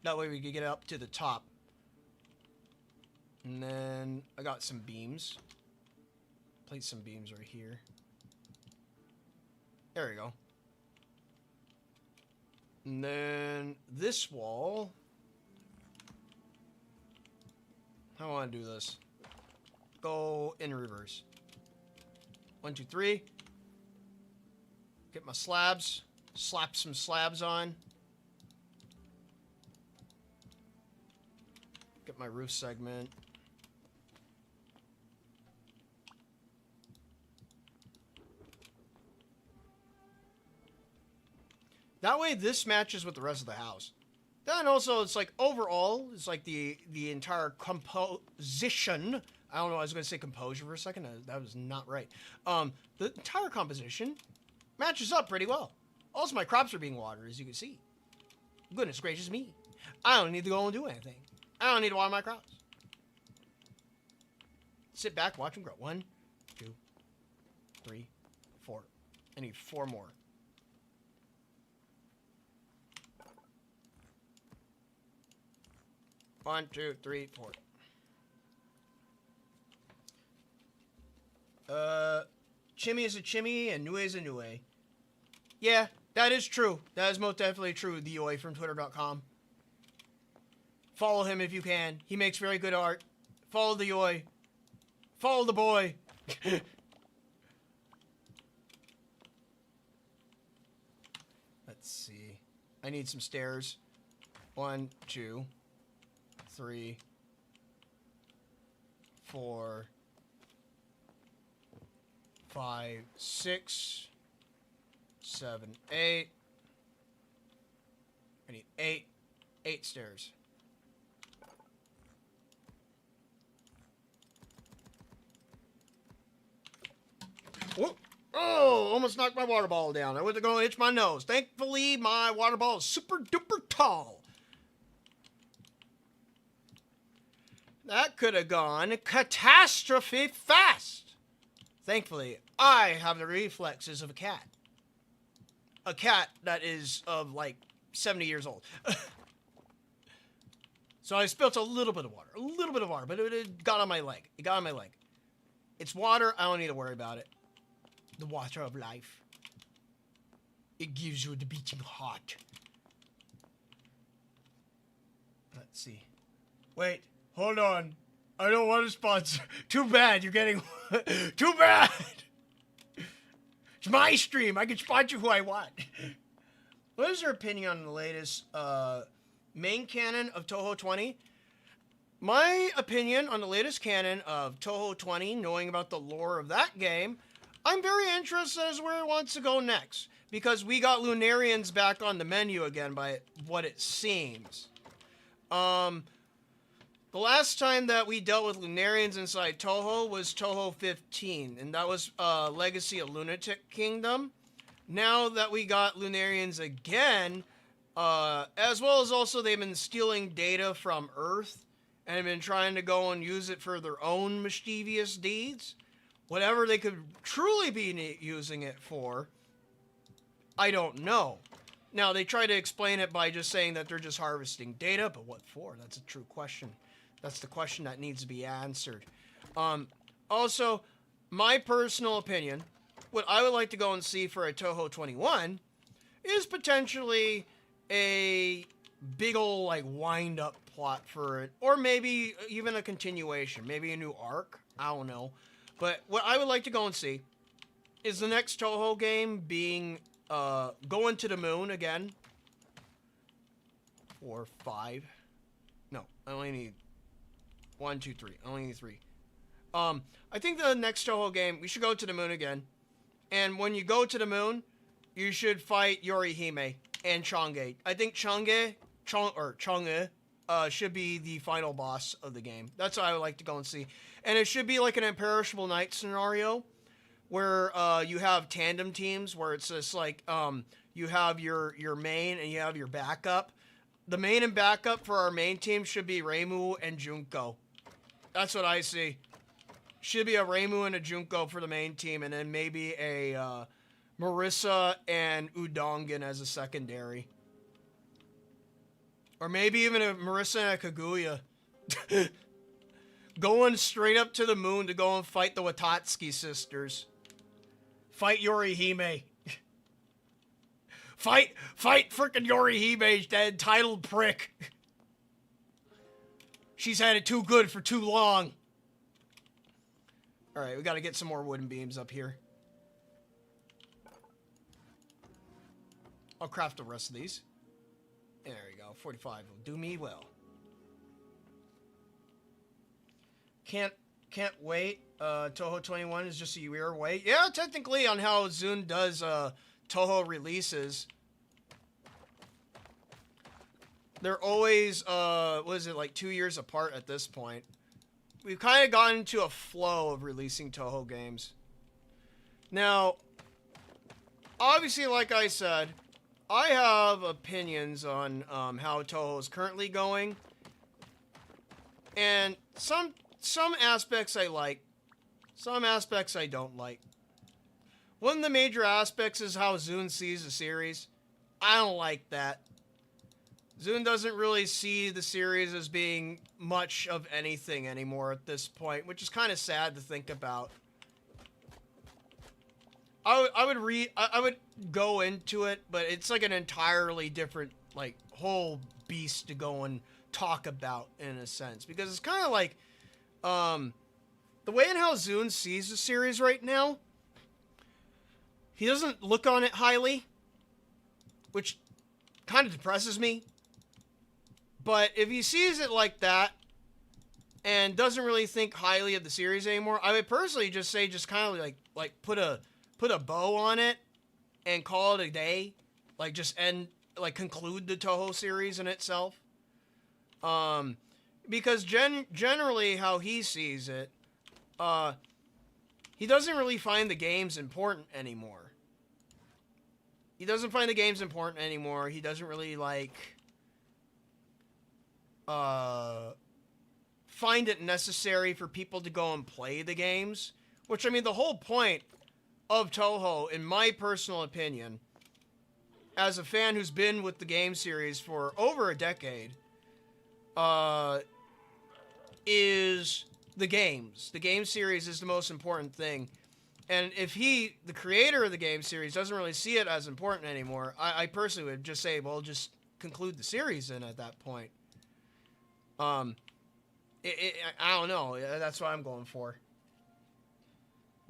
That way we can get up to the top. And then I got some beams. Place some beams right here. There we go. And then this wall. How do I want to do this? Go in reverse. 1, 2, 3. Get my slabs. Slap some slabs on. Get my roof segment. That way this matches with the rest of the house. Then also it's like overall, it's like the entire composition. I don't know, I was going to say composure for a second. That was not right. The entire composition matches up pretty well. Also, my crops are being watered, as you can see. Goodness gracious me. I don't need to go and do anything. I don't need to water my crops. Sit back, watch them grow. 1, 2, 3, 4. I need 4 more. One, 2, 3, 4. Chimmy is a chimmy and Nue is a Nue. Yeah, that is true. That is most definitely true, the Oi from Twitter.com. Follow him if you can. He makes very good art. Follow the Oi. Follow the boy. Let's see. I need some stairs. 1, 2, 3, 4, 5, 6, 7, 8. I need 8 stairs. Whoop. Oh, almost knocked my water bottle down. I went to go itch my nose. Thankfully, my water bottle is super duper tall. That could have gone catastrophe fast. Thankfully, I have the reflexes of a cat. A cat that is of like 70 years old. So I spilled a little bit of water, but it got on my leg. It's water. I don't need to worry about it. The water of life. It gives you the beating heart. Let's see. Wait, hold on. I don't want to sponsor. Too bad. You're getting... Too bad. It's my stream. I can sponsor who I want. What is your opinion on the latest main canon of Touhou 20? My opinion on the latest canon of Touhou 20, knowing about the lore of that game, I'm very interested as where it wants to go next. Because we got Lunarians back on the menu again by what it seems. The last time that we dealt with Lunarians inside Touhou was Touhou 15. And that was Legacy of Lunatic Kingdom. Now that we got Lunarians again, as well as also they've been stealing data from Earth. And have been trying to go and use it for their own mischievous deeds. Whatever they could truly be using it for, I don't know. Now, they try to explain it by just saying that they're just harvesting data, but what for? That's a true question. That's the question that needs to be answered. Also, my personal opinion, what I would like to go and see for a Touhou 21 is potentially a big ol' like wind-up plot for it, or maybe even a continuation, maybe a new arc. I don't know. But what I would like to go and see is the next Touhou game being going to the moon again. 4, 5. No, I only need 1, 2, 3. I only need 3. I think the next Touhou game, we should go to the moon again. And when you go to the moon, you should fight Yorihime and Chang'e. I think Chang'e should be the final boss of the game. That's what I would like to go and see. And it should be like an Imperishable Night scenario where you have tandem teams where it's just like you have your main and you have your backup. The main and backup for our main team should be Reimu and Junko. That's what I see. Should be a Reimu and a Junko for the main team, and then maybe a Marissa and Udongan as a secondary. Or maybe even a Marissa and a Kaguya. Going straight up to the moon to go and fight the Watatsuki sisters. Fight Yorihime. Fight frickin' Yorihime, that entitled prick. She's had it too good for too long. Alright, we gotta get some more wooden beams up here. I'll craft the rest of these. There we go, 45 will do me well. Can't wait. Touhou 21 is just a year away. Yeah, technically on how Zune does Touhou releases. They're always, what is it, like 2 years apart at this point. We've kind of gotten into a flow of releasing Touhou games. Now, obviously, like I said, I have opinions on how Touhou is currently going. And some aspects I like, some aspects I don't like. One of the major aspects is how Zune sees the series. I don't like that. Zune doesn't really see the series as being much of anything anymore at this point, which is kind of sad to think about. I would go into it, but it's like an entirely different, like, whole beast to go and talk about in a sense, because it's kind of like, the way in how Zune sees the series right now, he doesn't look on it highly, which kind of depresses me. But if he sees it like that and doesn't really think highly of the series anymore, I would personally just say just kind of like put a bow on it and call it a day. Like just conclude the Touhou series in itself. Because generally how he sees it, he doesn't really find the games important anymore. He doesn't find the games important anymore. He doesn't really find it necessary for people to go and play the games. Which, I mean, the whole point of Touhou, in my personal opinion, as a fan who's been with the game series for over a decade, is the games. The game series is the most important thing. And if he, the creator of the game series, doesn't really see it as important anymore, I personally would just say, well, just conclude the series then at that point. I don't know. That's what I'm going for.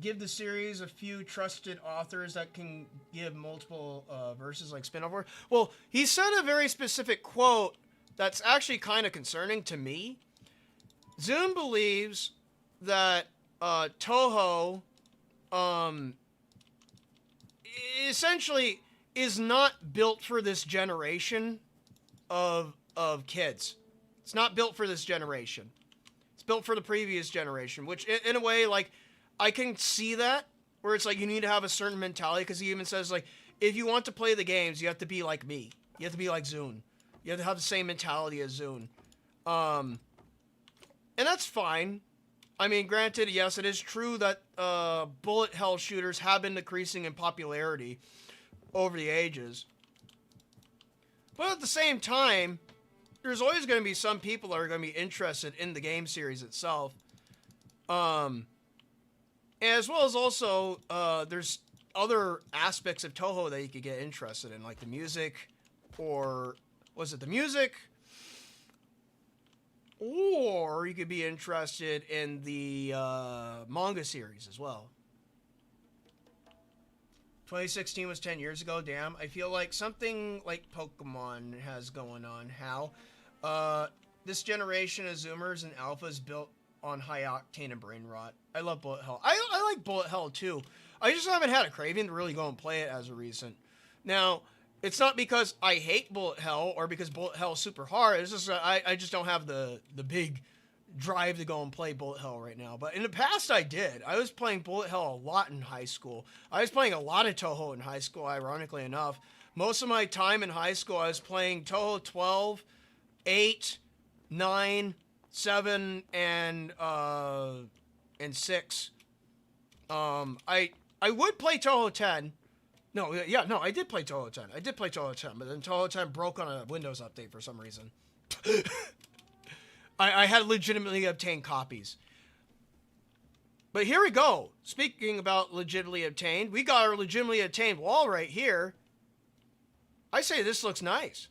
Give the series a few trusted authors that can give multiple verses like spin-off work. Well, he said a very specific quote that's actually kind of concerning to me. Zune believes that Touhou essentially is not built for this generation of kids. It's not built for this generation. It's built for the previous generation, which in a way, like, I can see that, where it's like you need to have a certain mentality, because he even says, like, if you want to play the games, you have to be like me. You have to be like Zune. You have to have the same mentality as Zune. And that's fine. I mean, granted, yes, it is true that bullet hell shooters have been decreasing in popularity over the ages. But at the same time, there's always going to be some people that are going to be interested in the game series itself. As well as also, there's other aspects of Touhou that you could get interested in, like the music, or was it the music? Or you could be interested in the manga series as well. 2016 was 10 years ago. Damn, I feel like something like Pokemon has going on. How? This generation of Zoomers and Alphas built on high octane and brain rot. I love Bullet Hell. I like Bullet Hell too. I just haven't had a craving to really go and play it as of recent. Now, it's not because I hate Bullet Hell or because Bullet Hell is super hard. It's just I just don't have the big drive to go and play Bullet Hell right now. But in the past, I did. I was playing Bullet Hell a lot in high school. I was playing a lot of Touhou in high school, ironically enough. Most of my time in high school, I was playing Touhou 12, 8, 9, 7, and 6. I would play Touhou 10. No, I did play Touhou 10. But then Touhou 10 broke on a Windows update for some reason. I had legitimately obtained copies. But here we go. Speaking about legitimately obtained, we got our legitimately obtained wall right here. I say this looks nice.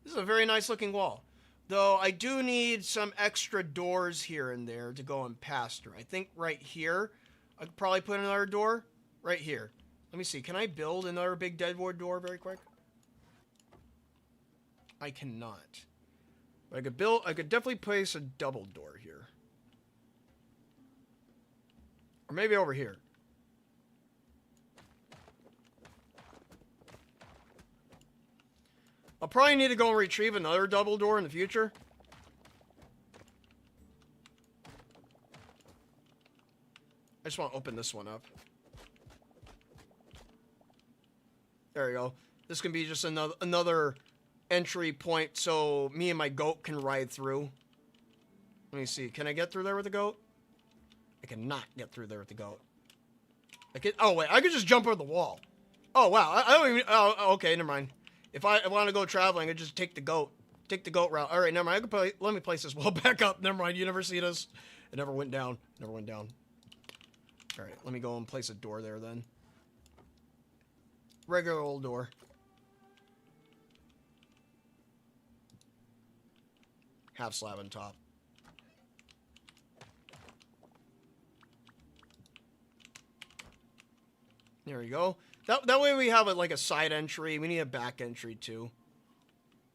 This is a very nice looking wall. Though I do need some extra doors here and there to go and past her. I think right here, I could probably put another door. Right here. Let me see. Can I build another big deadwood door very quick? I cannot. But I could definitely place a double door here. Or maybe over here. I'll probably need to go and retrieve another double door in the future. I just want to open this one up. There we go. This can be just another entry point so me and my goat can ride through. Let me see. Can I get through there with the goat? I cannot get through there with the goat. I can. Oh wait, I could just jump over the wall. Oh wow. I don't even. Oh, okay. Never mind. If I want to go traveling, I just take the goat. Take the goat route. All right. Never mind. I could probably, let me place this wall back up. Never mind. You never see this. It never went down. Never went down. All right. Let me go and place a door there then. Regular old door. Half slab on top. There we go. That way we have like a side entry. We need a back entry too.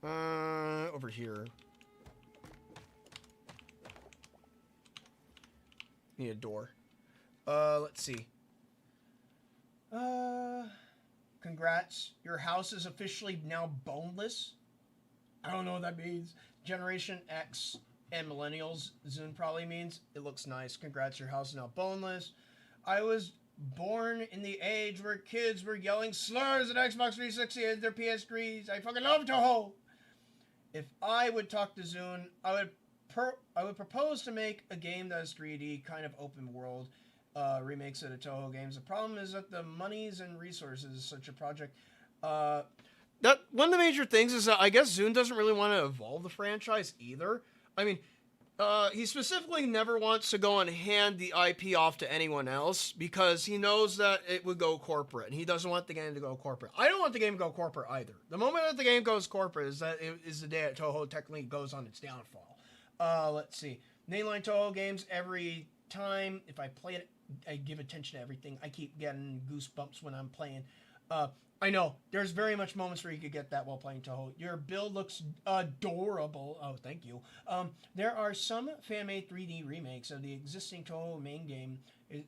Over here. Need a door. Let's see. Congrats. Your house is officially now boneless. I don't know what that means. Generation X and millennials, Zune probably means. It looks nice. Congrats, your house is now boneless. I was born in the age where kids were yelling slurs at Xbox 360 and their PS3s. I fucking love Touhou. If I would talk to Zune, I would propose to make a game that is 3D, kind of open world, remakes of the Touhou games. The problem is that the monies and resources of such a project. That one of the major things is that I guess Zune doesn't really want to evolve the franchise either. I mean, he specifically never wants to go and hand the IP off to anyone else because he knows that it would go corporate, and he doesn't want the game to go corporate. I don't want the game to go corporate either. The moment that the game goes corporate is the day that Touhou technically goes on its downfall. Let's see. Mainline Touhou games, every time if I play it, I give attention to everything. I keep getting goosebumps when I'm playing. I know, there's very much moments where you could get that while playing Touhou. Your build looks adorable. Oh, thank you. There are some fan-made 3D remakes of the existing Touhou main game.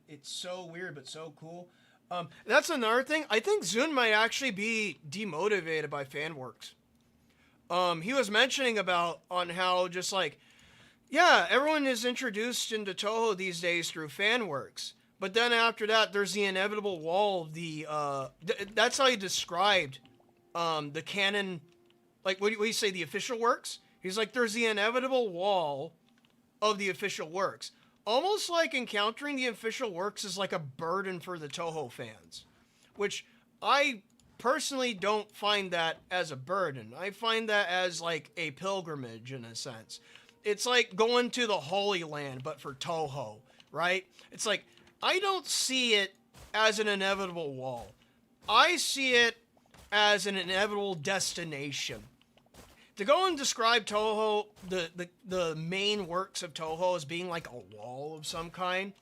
It's so weird, but so cool. That's another thing. I think Zune might actually be demotivated by fan works. He was mentioning about on how just like, yeah, everyone is introduced into Touhou these days through fan works. But then after that, there's the inevitable wall of the, that's how he described the canon, like, what do you say, the official works? He's like, there's the inevitable wall of the official works. Almost like encountering the official works is like a burden for the Touhou fans. Which I personally don't find that as a burden. I find that as like a pilgrimage in a sense. It's like going to the Holy Land, but for Touhou, right? It's like, I don't see it as an inevitable wall. I see it as an inevitable destination. To go and describe Touhou, the main works of Touhou as being like a wall of some kind,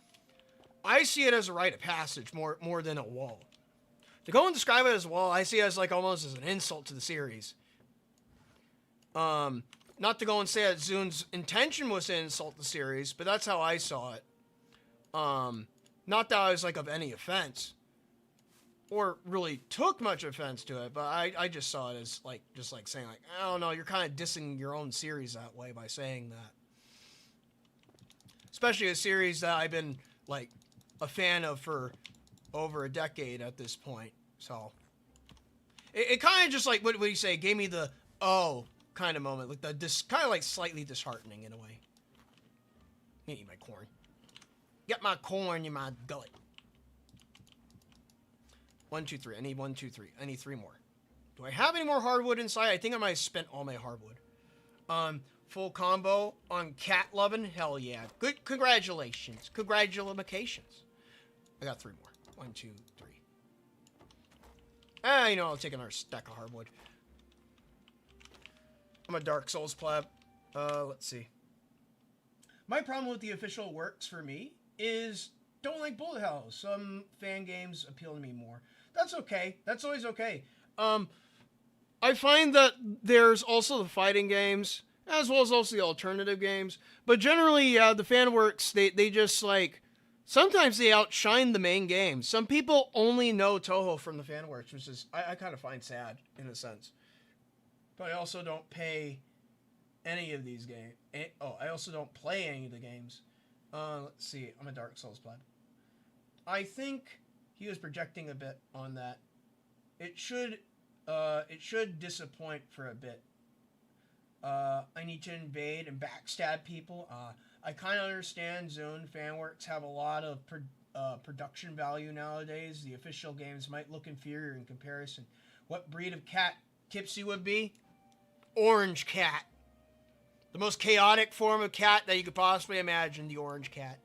I see it as a rite of passage more than a wall. To go and describe it as a wall, I see it as like almost as an insult to the series. Not to go and say that Zune's intention was to insult the series, but that's how I saw it. Not that I was like of any offense, or really took much offense to it, but I just saw it as like just like saying like, I don't know, you're kind of dissing your own series that way by saying that. Especially a series that I've been like a fan of for over a decade at this point. So it kind of just like what do you say? Gave me the oh kind of moment, like the kind of like slightly disheartening in a way. Eat my corn. Get my corn in my gullet. 1, 2, 3. I need 1, 2, 3. I need 3 more. Do I have any more hardwood inside? I think I might have spent all my hardwood. Full combo on cat loving. Hell yeah. Good. Congratulations. Congratulations. I got 3 more. 1, 2, 3. You know, I'll take another stack of hardwood. I'm a Dark Souls pleb. Let's see. My problem with the official works for me is don't like bullet hell. Some fan games appeal to me more. That's okay. That's always okay. I find that there's also the fighting games, as well as also the alternative games. But generally, the fan works, they just like, sometimes they outshine the main game. Some people only know Touhou from the fan works, which is, I kind of find sad, in a sense. But I also don't pay any of these games. I also don't play any of the games. Let's see. I'm a Dark Souls player. I think he was projecting a bit on that. It should disappoint for a bit. I need to invade and backstab people. I kind of understand Zune fanworks have a lot of production value nowadays. The official games might look inferior in comparison. What breed of cat Tipsy would be? Orange cat. The most chaotic form of cat that you could possibly imagine, the orange cat.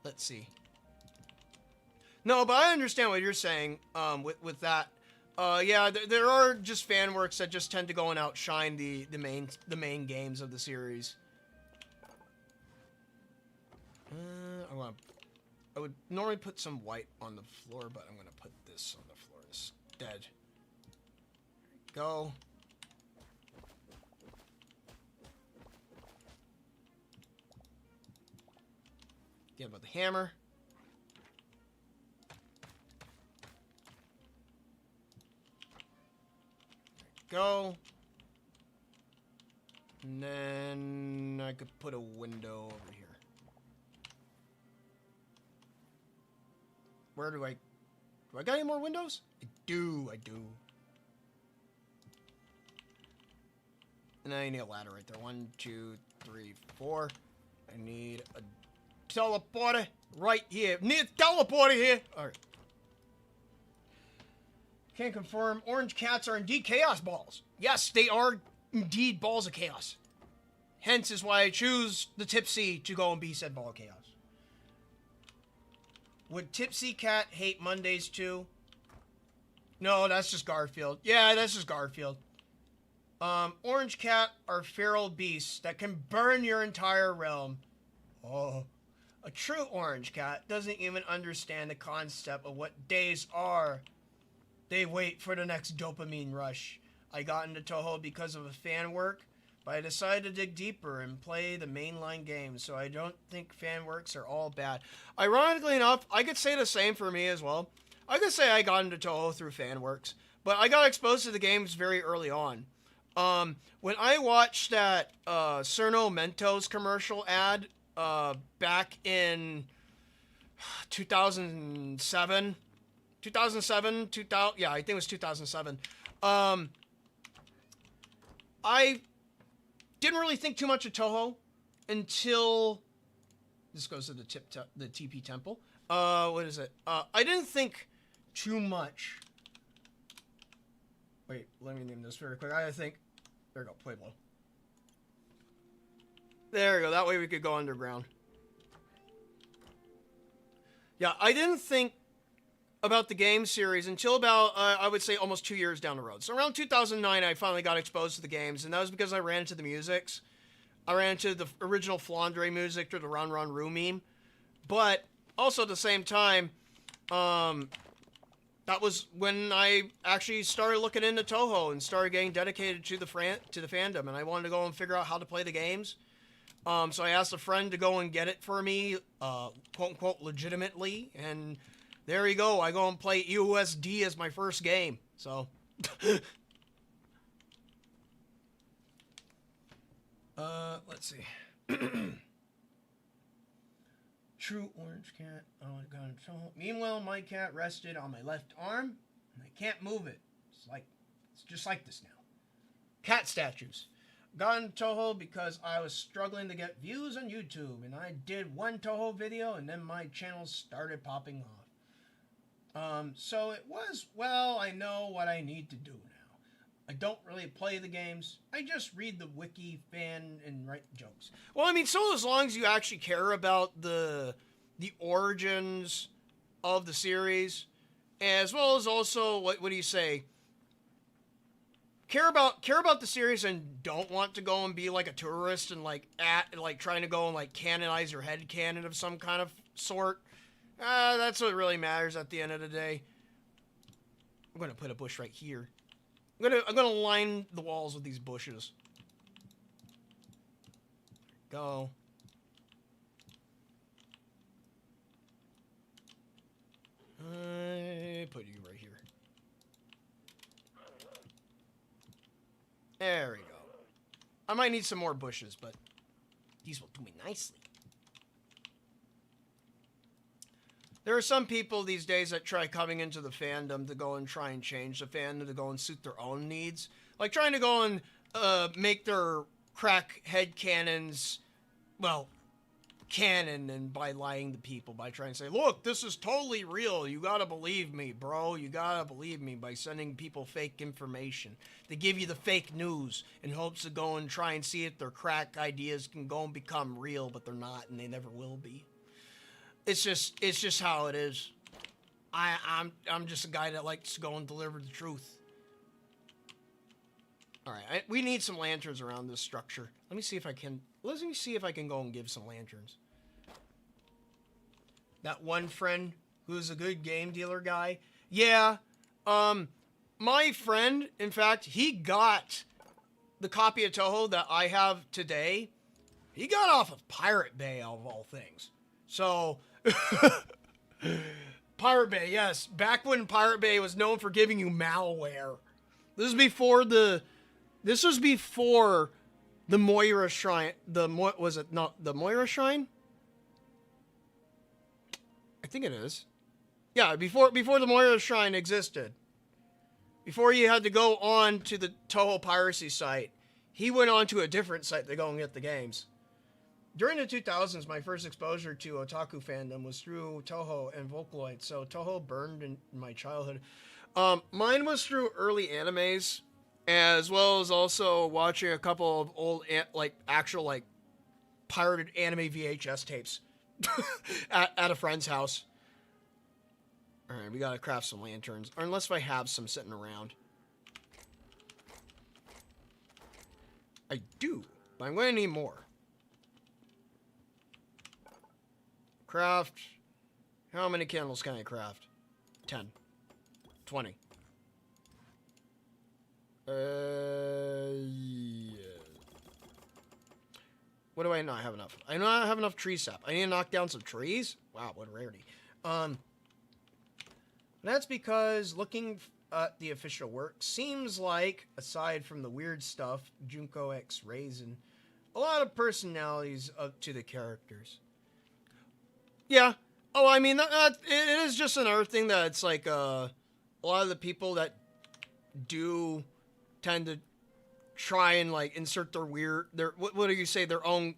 Let's see. No, but I understand what you're saying with that. Yeah, there are just fan works that just tend to go and outshine the main games of the series. I would normally put some white on the floor, but I'm going to put this on the floor instead. Go. Get about the hammer. Go. And then I could put a window over here. Where do I got any more windows? I do. And I need a ladder right there. 1, 2, 3, 4. I need a teleporter right here. Need a teleporter here. All right. Can confirm orange cats are indeed chaos balls. Yes, they are indeed balls of chaos. Hence is why I choose the Tipsy to go and be said ball of chaos. Would Tipsy Cat hate Mondays too? No, that's just Garfield. Yeah, that's just Garfield. Orange Cat are feral beasts that can burn your entire realm. Oh. A true orange cat doesn't even understand the concept of what days are. They wait for the next dopamine rush. I got into Touhou because of a fan work, but I decided to dig deeper and play the mainline games, so I don't think fan works are all bad. Ironically enough, I could say the same for me as well. I could say I got into Touhou through fan works, but I got exposed to the games very early on. When I watched that Cerno Mentos commercial ad back in 2007, yeah, I think it was 2007. I didn't really think too much of Touhou until this goes to the TP Temple. What is it? I didn't think too much. Wait, let me name this very quick. I think. There we go, Pueblo. There we go. That way we could go underground. Yeah, I didn't think about the game series until about, I would say, almost 2 years down the road. So around 2009, I finally got exposed to the games, and that was because I ran into the musics. I ran into the original Flandre music through the Run Run Roo meme. But also at the same time, that was when I actually started looking into Touhou and started getting dedicated to the fandom, and I wanted to go and figure out how to play the games. So I asked a friend to go and get it for me, quote-unquote, legitimately, and there you go. I go and play EOSD as my first game, so. Let's see. True orange cat. Oh, I got in trouble. Meanwhile, my cat rested on my left arm, and I can't move it. It's just like this now. Cat statues. Got in Touhou because I was struggling to get views on YouTube, and I did one Touhou video, and then my channel started popping off. So it was, well, I know what I need to do now. I don't really play the games. I just read the wiki, fan, and write jokes. Well, I mean, so as long as you actually care about the origins of the series, as well as also, what do you say? Care about the series and don't want to go and be like a tourist and like trying to go and like canonize your headcanon of some kind of sort. That's what really matters at the end of the day. I'm gonna put a bush right here. I'm gonna line the walls with these bushes. Go. Put you right here. There we go. I might need some more bushes, but these will do me nicely. There are some people these days that try coming into the fandom to go and try and change the fandom to go and suit their own needs. Like trying to go and make their crack headcanons, well, canon, and by lying to people, by trying to say, look, this is totally real. You gotta believe me, bro. You gotta believe me, by sending people fake information. They give you the fake news in hopes to go and try and see if their crack ideas can go and become real, but they're not, and they never will be. It's just how it is. I'm just a guy that likes to go and deliver the truth. All right, we need some lanterns around this structure. Let me see if I can go and give some lanterns. That one friend who's a good game dealer guy. Yeah. My friend, in fact, he got the copy of Touhou that I have today. He got off of Pirate Bay, of all things. So, Pirate Bay, yes. Back when Pirate Bay was known for giving you malware. This was before the Moira Shrine. Was it not the Moira Shrine? I think it is. Yeah, before the Moira Shrine existed. Before you had to go on to the Touhou piracy site, he went on to a different site to go and get the games. During the 2000s, my first exposure to otaku fandom was through Touhou and Vocaloid, so Touhou burned in my childhood. Mine was through early animes, as well as also watching a couple of old, actual pirated anime VHS tapes at a friend's house. Alright, we gotta craft some lanterns. Or unless I have some sitting around. I do, but I'm going to need more. Craft. How many candles can I craft? 10. 20. Yeah. What do I not have enough? I do not have enough tree sap. I need to knock down some trees? Wow, what a rarity. That's because looking at the official work seems like, aside from the weird stuff, Junko X Raisin, a lot of personalities up to the characters. Yeah. Oh, I mean, it is just another thing that it's like, a lot of the people that do tend to try and, insert what do you say, their own...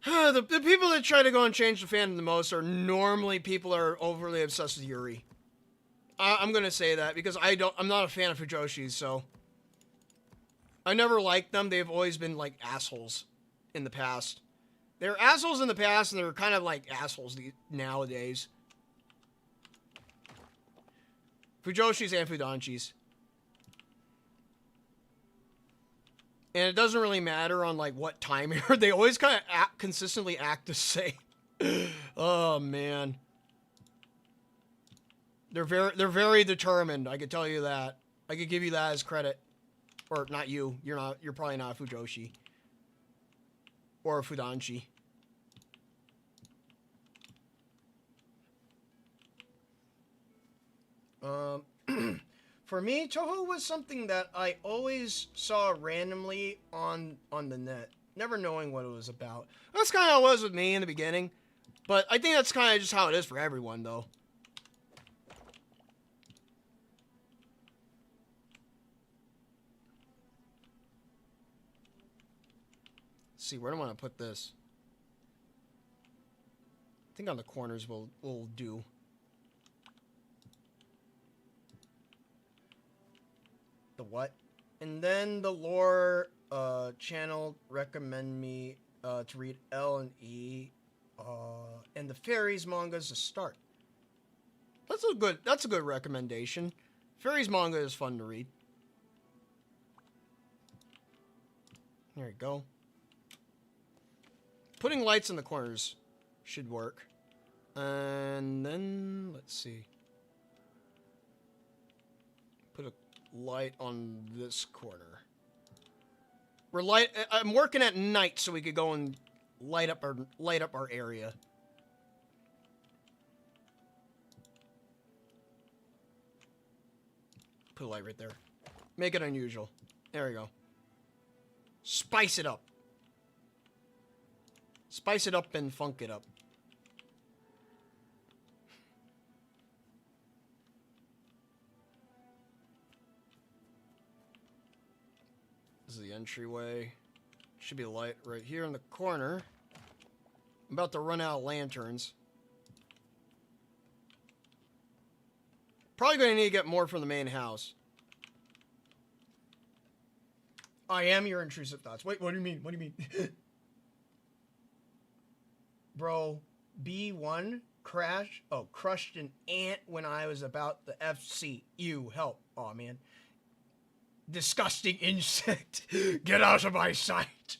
The people that try to go and change the fandom the most are normally people that are overly obsessed with Yuri. I'm gonna say that because I'm not a fan of Fujoshi's, so... I never liked them. They've always been, assholes in the past. They're assholes in the past, and they're kind of like assholes nowadays. Fujoshi's and Fudanchi's. And it doesn't really matter on, what time here. They always kind of consistently act the same. Oh, man. They're very determined, I could tell you that. I could give you that as credit. Or, not you. You're probably not a Fujoshi. Or a Fudanchi. For me, Touhou was something that I always saw randomly on the net, never knowing what it was about. That's kind of how it was with me in the beginning, but I think that's kind of just how it is for everyone, though. Let's see, where do I want to put this? I think on the corners will do. The what? And then the lore channel recommend me to read L and E and the fairies mangas to start. That's a good recommendation. Fairies manga is fun to read. There you go. Putting lights in the corners should work. And then let's see. Put a light on this corner. I'm working at night so we could go and light up our area. Put a light right there. Make it unusual. There we go. Spice it up. Spice it up and funk it up. This is the entryway. Should be a light right here in the corner. I'm about to run out of lanterns. Probably going to need to get more from the main house. I am your intrusive thoughts. Wait, what do you mean? What do you mean? Bro, B1 crushed an ant when I was about the FC. Ew, help. Aw, man. Disgusting insect. Get out of my sight.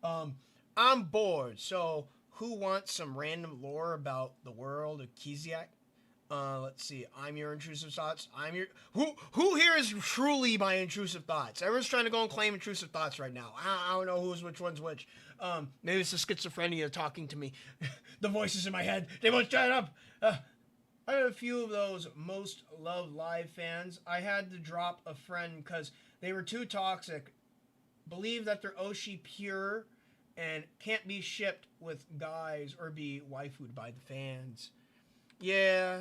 I'm bored, so who wants some random lore about the world of Kiziak? Let's see. I'm your intrusive thoughts. Who here is truly my intrusive thoughts? Everyone's trying to go and claim intrusive thoughts right now. I don't know which one's which. Maybe it's the schizophrenia talking to me. The voices in my head, they won't shut up. I have a few of those most loved live fans. I had to drop a friend because they were too toxic. Believe that they're Oshi pure and can't be shipped with guys or be waifued by the fans. Yeah.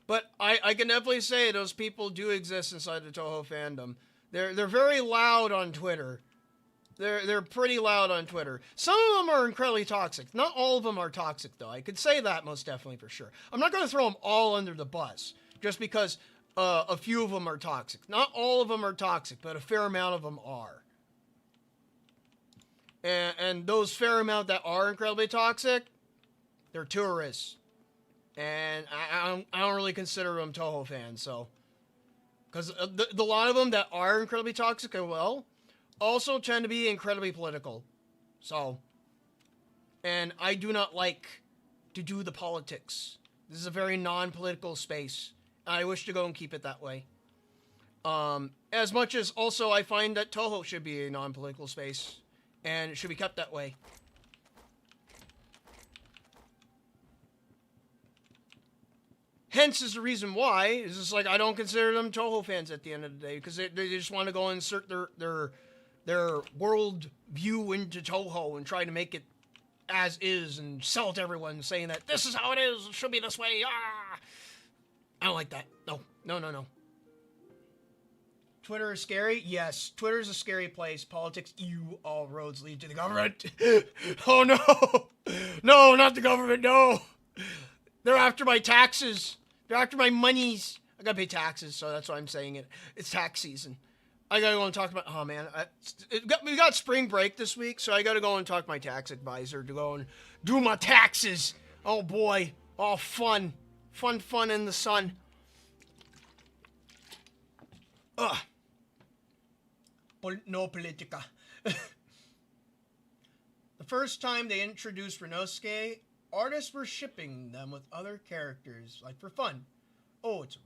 But I can definitely say those people do exist inside the Touhou fandom. They're very loud on Twitter. They're pretty loud on Twitter. Some of them are incredibly toxic. Not all of them are toxic, though. I could say that most definitely for sure. I'm not going to throw them all under the bus just because a few of them are toxic. Not all of them are toxic, but a fair amount of them are. And those fair amount that are incredibly toxic, they're tourists. And I don't really consider them Touhou fans, so. Because the lot of them that are incredibly toxic as well also tend to be incredibly political. So. And I do not like to do the politics. This is a very non-political space. I wish to go and keep it that way. As much as also I find that Touhou should be a non-political space. And it should be kept that way. Hence is the reason why. It's just like I don't consider them Touhou fans at the end of the day. Because they just want to go and insert their world view into Touhou and try to make it as is and sell it to everyone saying that this is how it is. It should be this way. Ah! I don't like that. No. Twitter is scary? Yes. Twitter is a scary place. Politics, all roads lead to the government. Oh, no. No, not the government. No. They're after my taxes. They're after my monies. I gotta pay taxes, so that's why I'm saying it. It's tax season. I gotta go and talk about, oh man, we got spring break this week, so I gotta go and talk to my tax advisor to go and do my taxes. Oh boy. All fun. Fun in the sun. Ugh. No politica. The first time they introduced Renosuke, artists were shipping them with other characters, like for fun. Oh, it's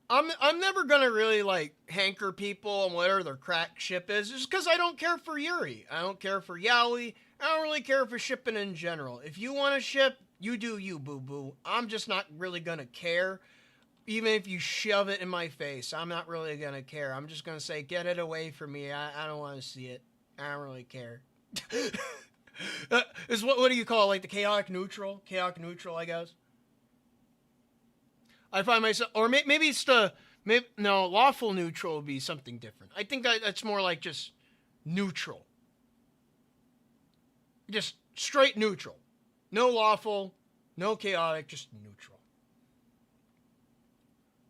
I'm never gonna really like hanker people on whatever their crack ship is, just because I don't care for Yuri. I don't care for Yaoi. I don't really care for shipping in general. If you want to ship, you do you, boo-boo. I'm just not really gonna care. Even if you shove it in my face, I'm not really gonna care. I'm just gonna say, get it away from me. I don't want to see it. I don't really care. Is what do you call it? Like the chaotic neutral? Chaotic neutral, I guess. I find myself, or maybe it's lawful neutral would be something different. I think that's more like just neutral. Just straight neutral. No lawful, no chaotic, just neutral.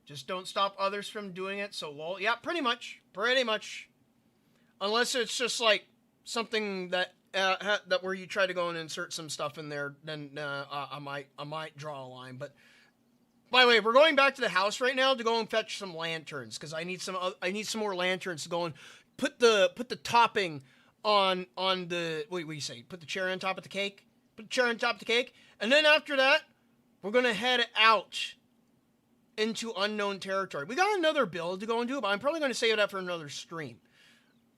Just don't stop others from doing it, so lol. Yeah, pretty much. Unless it's just like something that where you try to go and insert some stuff in there, then I might draw a line. But by the way, we're going back to the house right now to go and fetch some lanterns because I need some more lanterns to go and put the topping on the what do you say? Put the cherry on top of the cake. Put the cherry on top of the cake, and then after that, we're gonna head out into unknown territory. We got another build to go and do, but I'm probably going to save that for another stream.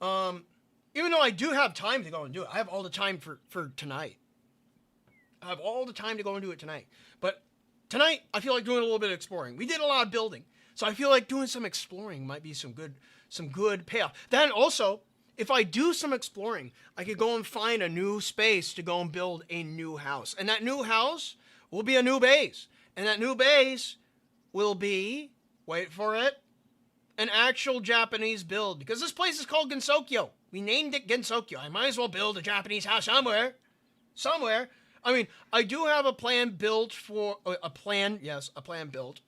Even though I do have time to go and do it. I have all the time for tonight. I have all the time to go and do it tonight. But tonight, I feel like doing a little bit of exploring. We did a lot of building. So I feel like doing some exploring might be some good payoff. Then also, if I do some exploring, I could go and find a new space to go and build a new house. And that new house will be a new base. And that new base will be, wait for it, an actual Japanese build. Because this place is called Gensokyo. We named it Gensokyo. I might as well build a Japanese house somewhere. I mean, I do have a plan built for, a plan built.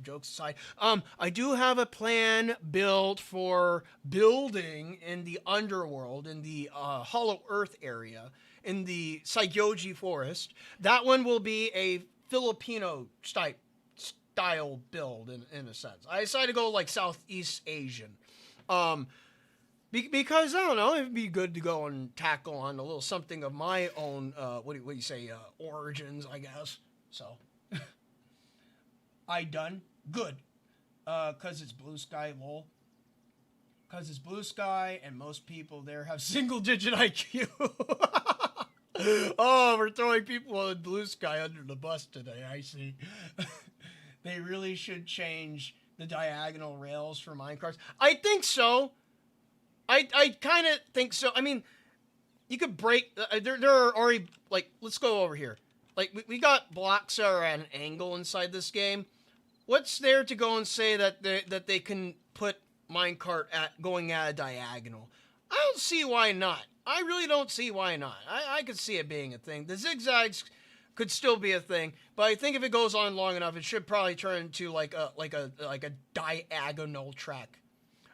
Jokes aside. I do have a plan built for building in the underworld, in the Hollow Earth area, in the Saigyoji Forest. That one will be a Filipino style build in a sense. I decided to go like Southeast Asian. Because I don't know, it'd be good to go and tackle on a little something of my own. What do you say? Origins, I guess. So, I done good. Cause it's blue sky, lol. Cause it's blue sky, and most people there have single-digit IQ. Oh, we're throwing people in blue sky under the bus today. I see. They really should change the diagonal rails for minecarts. I think so. I kind of think so. I mean, you could break. There are already, like, let's go over here. Like, we got blocks that are at an angle inside this game. What's there to go and say that they can put minecart going at a diagonal? I don't see why not. I really don't see why not. I could see it being a thing. The zigzags could still be a thing, but I think if it goes on long enough, it should probably turn into like a diagonal track.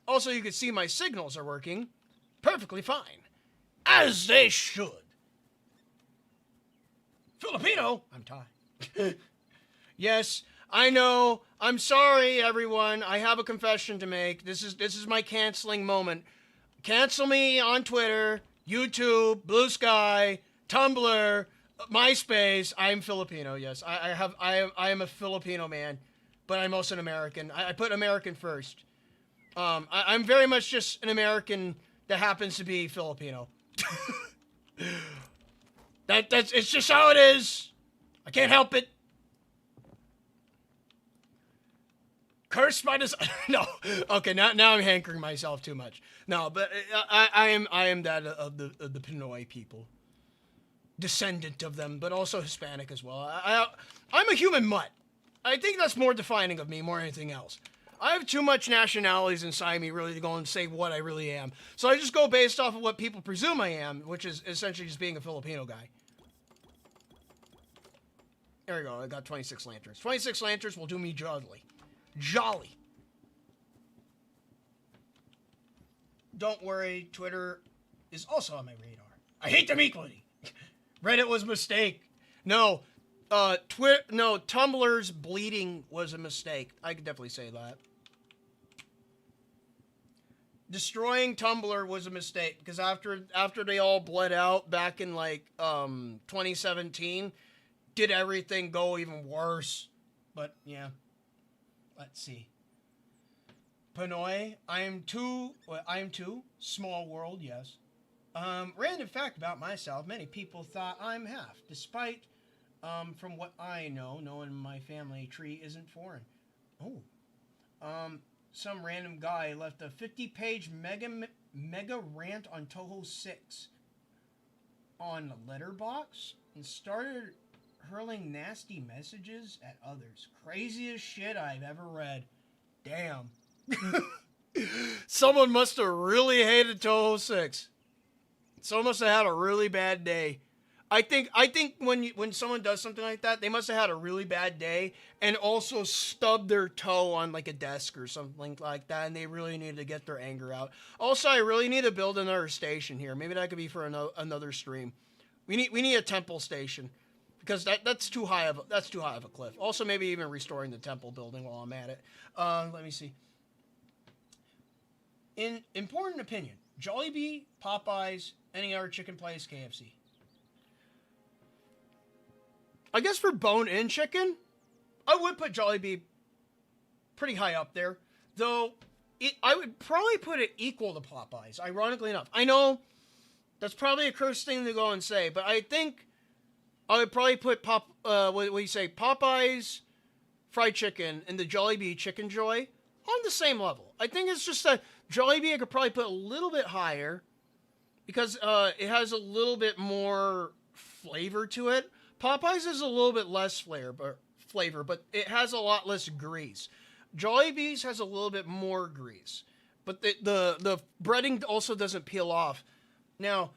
Also, you can see my signals are working perfectly fine, as they should. Filipino, I'm Thai. Yes, I know. I'm sorry, everyone. I have a confession to make. This is my canceling moment. Cancel me on Twitter, YouTube, Blue Sky, Tumblr, MySpace. I'm Filipino. Yes, I am a Filipino man, but I'm also an American. I put American first. I'm very much just an American that happens to be Filipino. It's just how it is. I can't help it. Cursed by this. No. Okay, now I'm hankering myself too much. No, but I am that of the Pinoy people, descendant of them, but also Hispanic as well. I'm a human mutt. I think that's more defining of me more than anything else. I have too much nationalities inside me really to go and say what I really am. So I just go based off of what people presume I am, which is essentially just being a Filipino guy. There we go. I got 26 lanterns. 26 lanterns will do me jolly. Jolly. Don't worry, Twitter is also on my radar. I hate them equally. Reddit was a mistake. No, Tumblr's bleeding was a mistake. I could definitely say that. Destroying Tumblr was a mistake because after they all bled out back in like 2017, did everything go even worse? But yeah. Let's see. Pinoy, I am too. Small world, yes. Random fact about myself, many people thought I'm half, despite, from what I know, knowing my family tree isn't foreign. Oh. Some random guy left a 50-page mega rant on Touhou 6 on Letterbox and started hurling nasty messages at others. Craziest shit I've ever read. Damn. Someone must have really hated Touhou 6. Someone must have had a really bad day. I think when someone does something like that, they must have had a really bad day and also stubbed their toe on like a desk or something like that, and they really need to get their anger out. Also, I really need to build another station here. Maybe that could be for another stream. We need a temple station because that's too high of a cliff. Also, maybe even restoring the temple building while I'm at it. Let me see. In important opinion, Jollibee, Popeyes, any other chicken place, KFC. I guess for bone-in chicken, I would put Jollibee pretty high up there. Though, I would probably put it equal to Popeyes, ironically enough. I know that's probably a cursed thing to go and say, but I think I would probably put Popeyes fried chicken and the Jollibee Chicken Joy on the same level. I think it's just that Jollibee I could probably put a little bit higher because it has a little bit more flavor to it. Popeyes is a little bit less flavor, but it has a lot less grease. Jollibee's has a little bit more grease, but the breading also doesn't peel off. Now,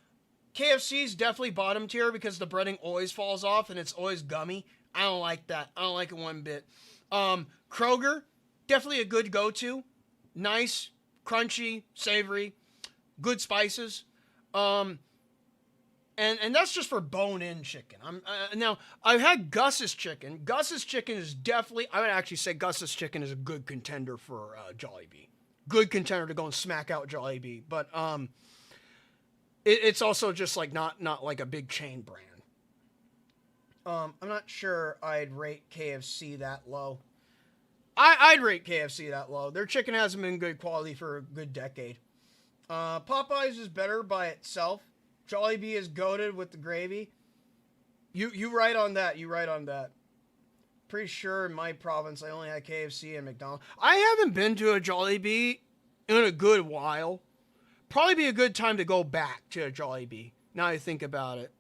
KFC's definitely bottom tier because the breading always falls off and it's always gummy. I don't like that. I don't like it one bit. Kroger, definitely a good go-to. Nice, crunchy, savory, good spices. And that's just for bone-in chicken. Now, I've had Gus's chicken. Gus's chicken is definitely, I would actually say Gus's chicken is a good contender for Jollibee. good contender to go and smack out Jollibee. But it's also just like not like a big chain brand. I'm not sure I'd rate KFC that low. I'd rate KFC that low. Their chicken hasn't been good quality for a good decade. Popeyes is better by itself. Jollibee is goated with the gravy. You right on that. You right on that. Pretty sure in my province I only had KFC and McDonald's. I haven't been to a Jollibee in a good while. Probably be a good time to go back to a Jollibee. Now I think about it.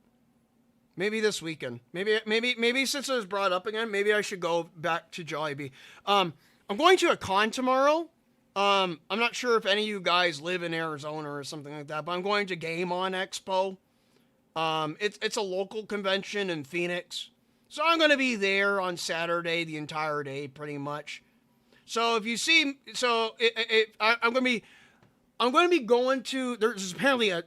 Maybe this weekend. Maybe since it was brought up again, maybe I should go back to Jollibee. I'm going to a con tomorrow. I'm not sure if any of you guys live in Arizona or something like that, but I'm going to Game On Expo. It's a local convention in Phoenix. So I'm going to be there on Saturday the entire day, pretty much. So if you see, I'm going to be going to, there's apparently a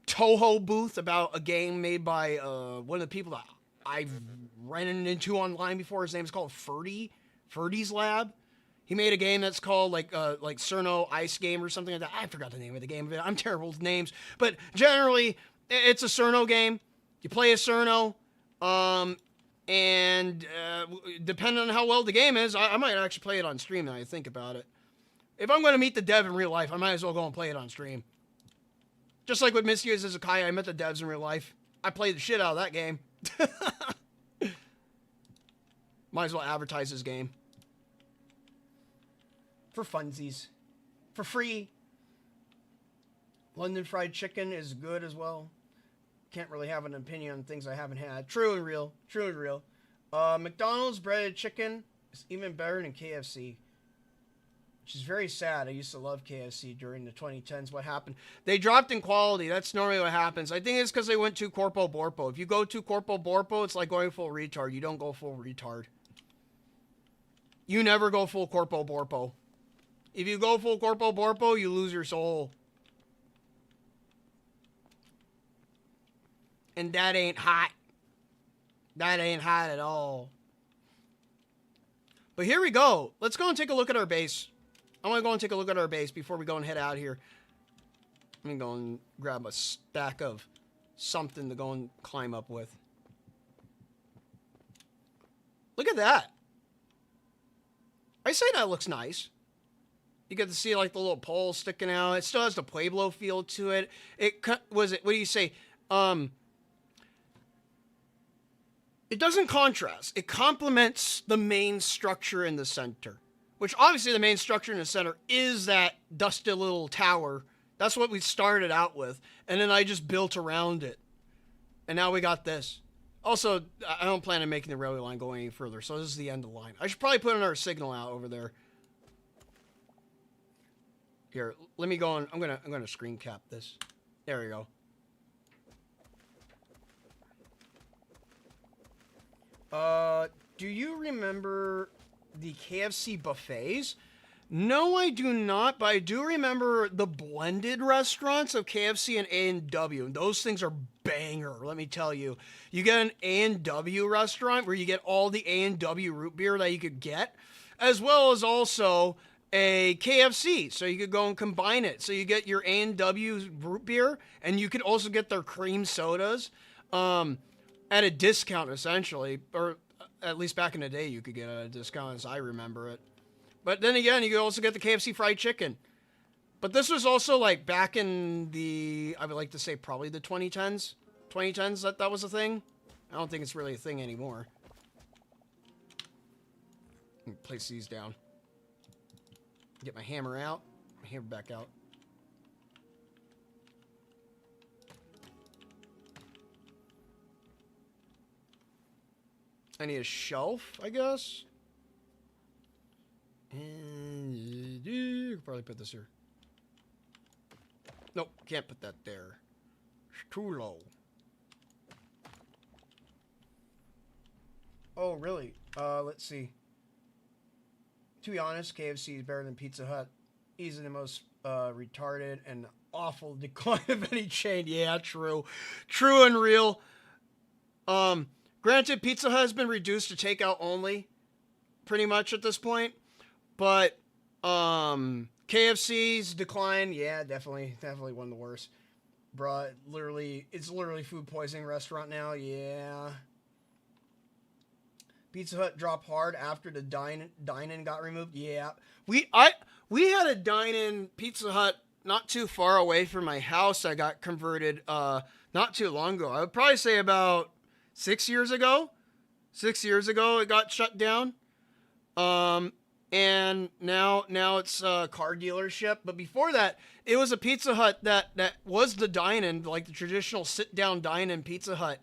Touhou booth about a game made by one of the people that I've ran into online before. His name is called Ferdy's Lab. He made a game that's called like Cerno Ice Game or something like that. I forgot the name of the game. I'm terrible with names, but generally it's a Cerno game. You play a Cerno, and depending on how well the game is, I might actually play it on stream. Now I think about it. If I'm going to meet the dev in real life, I might as well go and play it on stream. Just like with Misty Izakaya, I met the devs in real life. I played the shit out of that game. Might as well advertise this game. For funsies. For free. London Fried Chicken is good as well. Can't really have an opinion on things I haven't had. True and real. True and real. McDonald's breaded chicken is even better than KFC. Which is very sad. I used to love KFC during the 2010s. What happened? They dropped in quality. That's normally what happens. I think it's because they went too corpo borpo. If you go too corpo borpo, it's like going full retard. You don't go full retard. You never go full corpo borpo. If you go full corpo borpo, you lose your soul. And that ain't hot. That ain't hot at all. But here we go. Let's go and take a look at our base. I want to go and take a look at our base before we go and head out here. Let me go and grab a stack of something to go and climb up with. Look at that. I say that looks nice. You get to see like the little pole sticking out. It still has the Pueblo feel to it. What do you say? It doesn't contrast. It complements the main structure in the center. Which obviously the main structure in the center is that dusty little tower. That's what we started out with. And then I just built around it. And now we got this. Also, I don't plan on making the railway line go any further. So this is the end of the line. I should probably put another signal out over there. Here, let me go on. I'm gonna screen cap this. There we go. Do you remember the KFC buffets? No, I do not, but I do remember the blended restaurants of KFC and A&W, and those things are banger, let me tell you. You get an A&W restaurant where you get all the A&W root beer that you could get, as well as also a KFC, so you could go and combine it. So you get your A&W root beer, and you could also get their cream sodas at a discount, essentially, or at least back in the day, you could get a discount as I remember it. But then again, you could also get the KFC fried chicken. But this was also like back in the, I would like to say probably the 2010s. 2010s, that was a thing. I don't think it's really a thing anymore. Let me place these down. Get my hammer out. My hammer back out. I need a shelf, I guess. And you could probably put this here. Nope, can't put that there. It's too low. Oh, really? Let's see. To be honest, KFC is better than Pizza Hut. Easily the most retarded and awful decline of any chain. Yeah, true. True and real. Granted, Pizza Hut has been reduced to takeout only, pretty much at this point. But KFC's decline. Yeah, definitely one of the worst. Bruh, it's literally food poisoning restaurant now. Yeah. Pizza Hut dropped hard after the dine-in got removed. Yeah. We had a dine-in Pizza Hut not too far away from my house that got converted not too long ago. I would probably say about 6 years ago. 6 years ago it got shut down. And now it's a car dealership. But before that, it was a Pizza Hut that was the dine-in, like the traditional sit-down dine-in Pizza Hut.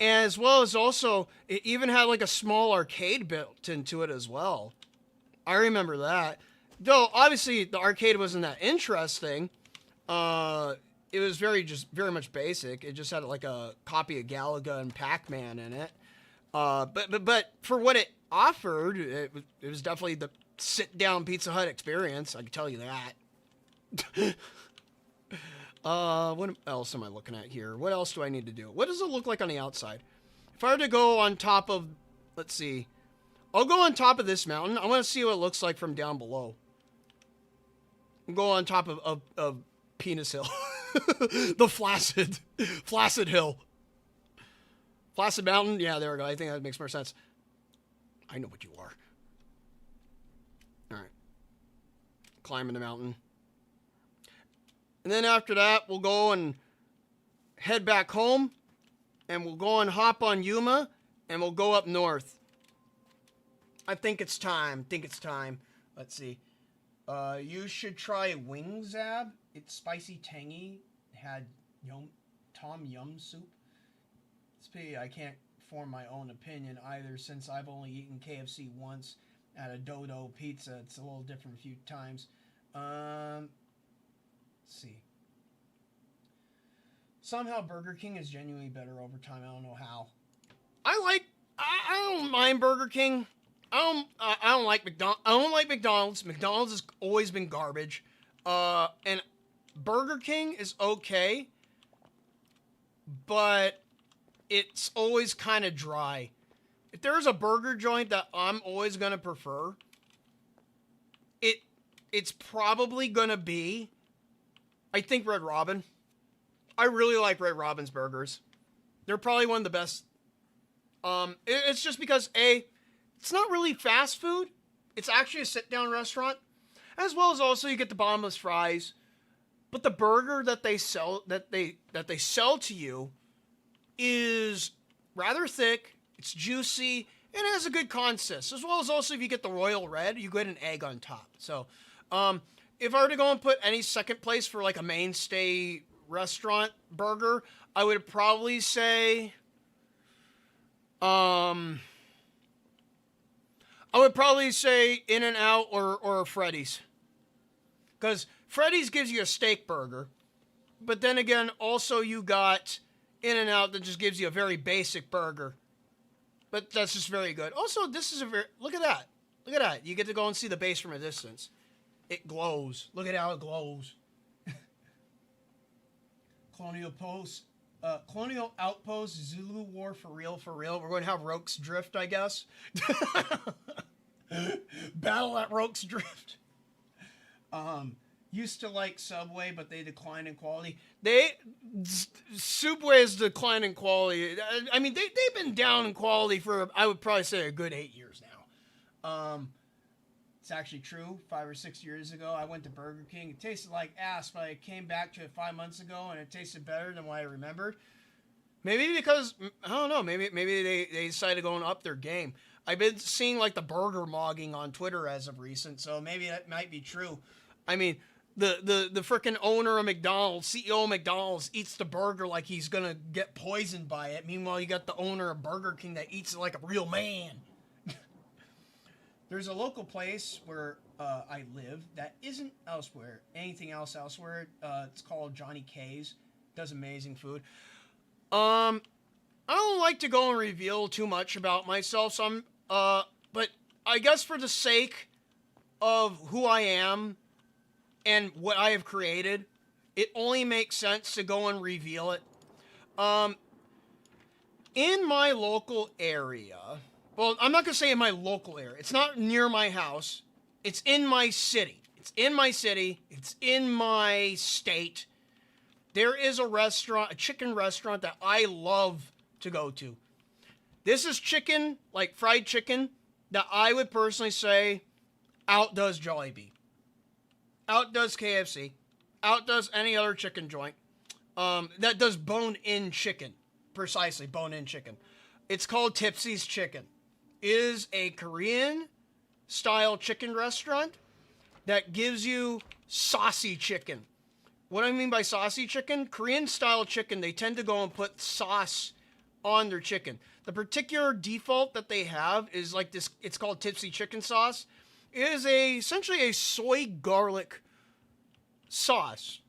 As well as also, it even had like a small arcade built into it as well. I remember that. Though, obviously, the arcade wasn't that interesting. It was very much basic. It just had like a copy of Galaga and Pac-Man in it. But for what it offered, it was definitely the sit-down Pizza Hut experience. I can tell you that. What else am I looking at here? What else do I need to do? What does it look like on the outside? If I were to go on top of, let's see, I'll go on top of this mountain. I want to see what it looks like from down below. I'll go on top of Penis Hill. The flaccid hill. Flaccid mountain? Yeah, there we go. I think that makes more sense. I know what you are. All right. Climbing the mountain. And then after that, we'll go and head back home. And we'll go and hop on Yuma. And we'll go up north. I think it's time. Let's see. You should try Wing Zab. It's spicy, tangy. It had Tom Yum soup. I can't form my own opinion either, since I've only eaten KFC once at a Dodo Pizza. It's a little different a few times. Let's see. Somehow Burger King is genuinely better over time. I don't know how. I don't mind Burger King. I don't like McDonald's. McDonald's has always been garbage. And Burger King is okay, but it's always kind of dry. If there's a burger joint that I'm always going to prefer, it's probably going to be, I think, Red Robin. I really like Red Robin's burgers. They're probably one of the best. It's just because, it's not really fast food. It's actually a sit-down restaurant. As well as also you get the bottomless fries. But the burger that they sell to you is rather thick, it's juicy, and it has a good consist. As well as also if you get the royal red, you get an egg on top. So, if I were to go and put any second place for like a mainstay restaurant burger, I would probably say, In-N-Out or Freddy's. Because Freddy's gives you a steak burger, but then again, also you got In-N-Out that just gives you a very basic burger. But that's just very good. Also, this is look at that. Look at that. You get to go and see the base from a distance. It glows. Look at how it glows. Colonial Outpost, Zulu War for real. We're going to have Roke's Drift, I guess. Battle at Roke's Drift. Used to like Subway, but they declined in quality. Subway has declined in quality. I mean, they've been down in quality for, I would probably say, a good 8 years now. It's actually true. 5 or 6 years ago, I went to Burger King. It tasted like ass, but I came back to it 5 months ago, and it tasted better than what I remembered. Maybe because, I don't know, maybe they decided to go and up their game. I've been seeing like the burger mogging on Twitter as of recent, so maybe that might be true. I mean, the frickin' owner of McDonald's, CEO of McDonald's, eats the burger like he's gonna get poisoned by it. Meanwhile, you got the owner of Burger King that eats it like a real man. There's a local place where I live that isn't anything else elsewhere. It's called Johnny K's. Does amazing food. I don't like to go and reveal too much about myself, so but I guess for the sake of who I am and what I have created, it only makes sense to go and reveal it. In my local area, well, I'm not going to say in my local area. It's not near my house. It's in my city. It's in my city. It's in my state. There is a restaurant, a chicken restaurant that I love to go to. This is chicken, like fried chicken, that I would personally say outdoes Jollibee, outdoes KFC, outdoes any other chicken joint that does bone-in chicken. Precisely, bone-in chicken. It's called Tipsy's Chicken. It is a Korean-style chicken restaurant that gives you saucy chicken. What I mean by saucy chicken, Korean-style chicken, they tend to go and put sauce on their chicken. The particular default that they have is like this, it's called Tipsy Chicken Sauce. It is essentially a soy garlic sauce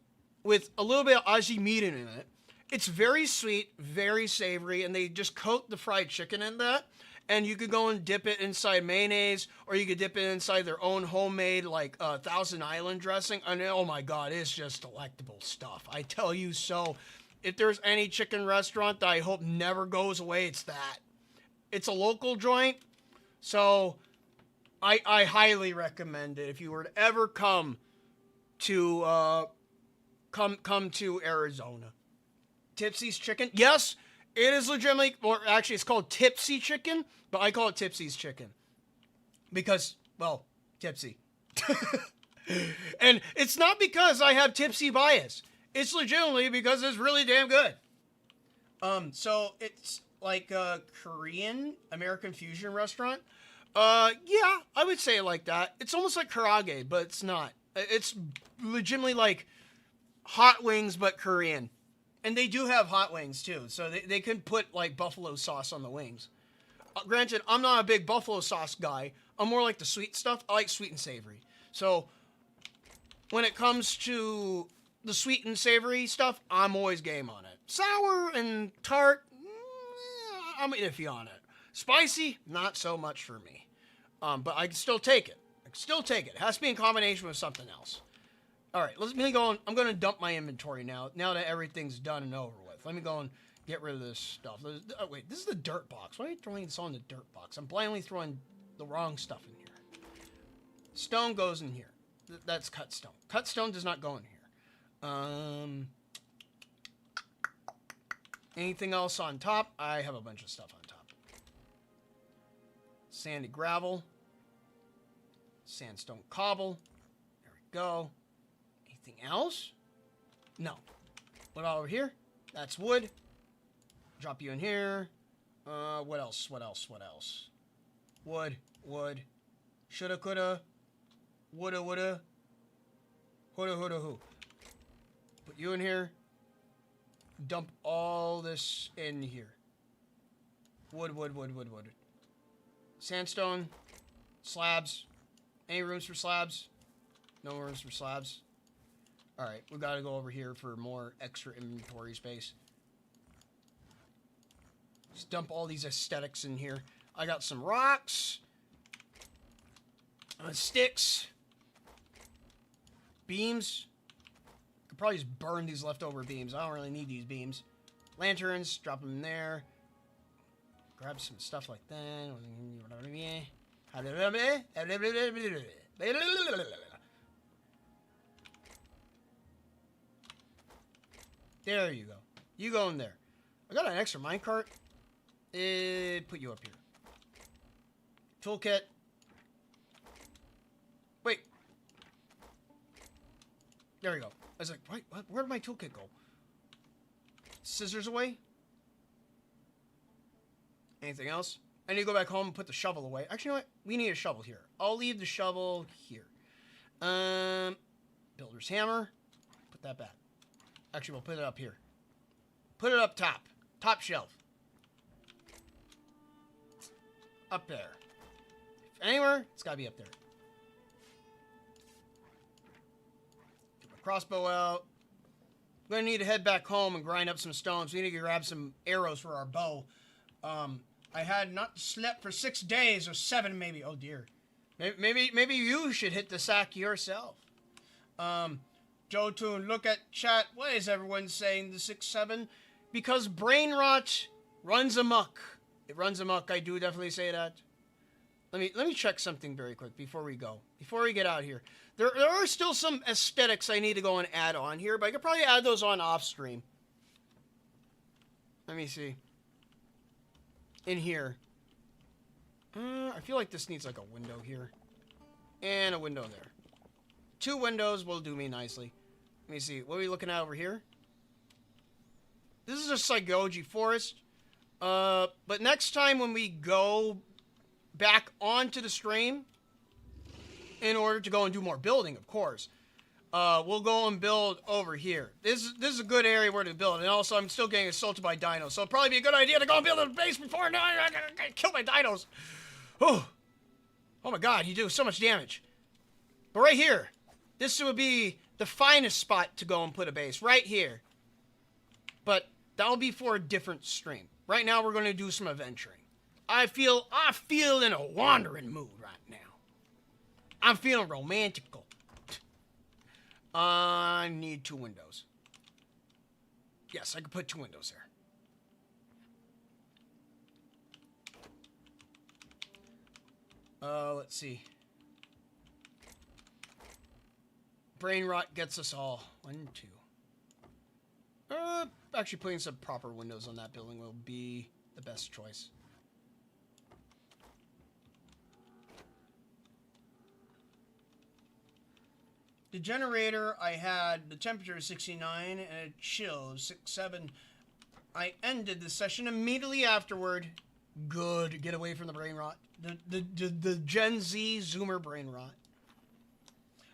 with a little bit of aji mirin in it. It's very sweet, very savory, and they just coat the fried chicken in that. And you could go and dip it inside mayonnaise, or you could dip it inside their own homemade, like, Thousand Island dressing. And oh my God, it's just delectable stuff. I tell you so. If there's any chicken restaurant that I hope never goes away, it's that. It's a local joint, so I highly recommend it if you were to ever come to come to Arizona. Tipsy's Chicken. Yes, it is legitimately, or actually it's called Tipsy Chicken, but I call it Tipsy's Chicken. Because, well, tipsy. And it's not because I have tipsy bias. It's legitimately because it's really damn good. So it's like a Korean American fusion restaurant. Yeah, I would say it like that. It's almost like karaage, but it's not. It's legitimately like hot wings, but Korean. And they do have hot wings too, so they can put like buffalo sauce on the wings. Granted, I'm not a big buffalo sauce guy. I'm more like the sweet stuff. I like sweet and savory. So when it comes to the sweet and savory stuff, I'm always game on it. Sour and tart, I'm iffy on it. Spicy, not so much for me. But I can still take it. It has to be in combination with something else. All right, let me go on. I'm going to dump my inventory now that everything's done and over with. Let me go and get rid of this stuff. Oh, wait, this is the dirt box. Why are you throwing this on the dirt box? I'm blindly throwing the wrong stuff in here. Stone goes in here. That's cut stone. Cut stone does not go in here. Anything else on top? I have a bunch of stuff on top. Sandy gravel. Sandstone cobble. There we go. Anything else? No. What about over here? That's wood. Drop you in here. What else? Wood. Shoulda, coulda. Woulda, woulda. Houlda, who. Put you in here. Dump all this in here. Wood. Sandstone. Slabs. Any rooms for slabs? No rooms for slabs. Alright, we gotta go over here for more extra inventory space. Just dump all these aesthetics in here. I got some rocks. Sticks. Beams. Could probably just burn these leftover beams. I don't really need these beams. Lanterns, drop them in there. Grab some stuff like that. There you go. You go in there. I got an extra minecart. Put you up here. Toolkit. Wait. There we go. I was like, wait, what? Where did my toolkit go? Scissors away? Anything else? I need to go back home and put the shovel away. Actually, you know what? We need a shovel here. I'll leave the shovel here. Builder's hammer. Put that back. Actually, we'll put it up here. Put it up top. Top shelf. Up there. If anywhere, it's gotta be up there. Get my crossbow out. We're gonna need to head back home and grind up some stones. We need to grab some arrows for our bow. I had not slept for 6 days, or 7 maybe. Oh dear. Maybe you should hit the sack yourself. Joe Toon, look at chat. What is everyone saying? The 6-7? Because brain rot runs amok. It runs amok. I do definitely say that. Let me check something very quick before we go. Before we get out here. There are still some aesthetics I need to go and add on here, but I could probably add those on off stream. Let me see. In here. I feel like this needs like a window here. And a window there. 2 windows will do me nicely. Let me see. What are we looking at over here? This is a Saigoji forest. But next time when we go back onto the stream, in order to go and do more building, of course, we'll go and build over here. This is a good area where to build. And also, I'm still getting assaulted by dinos. So it'll probably be a good idea to go and build a base before now I kill my dinos. Oh my god, you do so much damage. But right here, this would be the finest spot to go and put a base. Right here. But that'll be for a different stream. Right now, we're going to do some adventuring. I feel in a wandering mood right now. I'm feeling romantical. I need 2 windows. Yes, I could put 2 windows there. Let's see. Brain rot gets us all. 1, 2. Actually putting some proper windows on that building will be the best choice. The generator I had, the temperature is 69 and it chills 67. I ended the session immediately afterward. Good. Get away from the brain rot. The Gen Z Zoomer brain rot.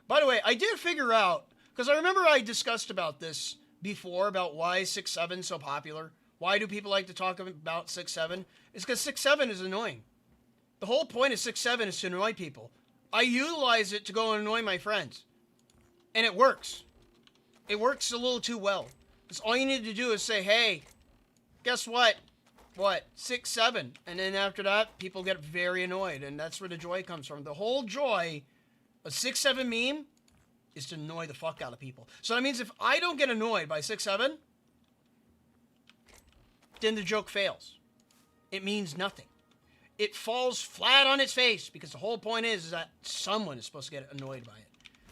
By the way, I did figure out, because I remember I discussed about this before, about why 6-7 is so popular. Why do people like to talk about 6-7? It's because 6-7 is annoying. The whole point of 6-7 is to annoy people. I utilize it to go and annoy my friends. And it works. It works a little too well. Because all you need to do is say, hey, guess what? What? 6-7. And then after that, people get very annoyed. And that's where the joy comes from. The whole joy of 6-7 meme is to annoy the fuck out of people. So that means if I don't get annoyed by 6-7, then the joke fails. It means nothing. It falls flat on its face because the whole point is that someone is supposed to get annoyed by it.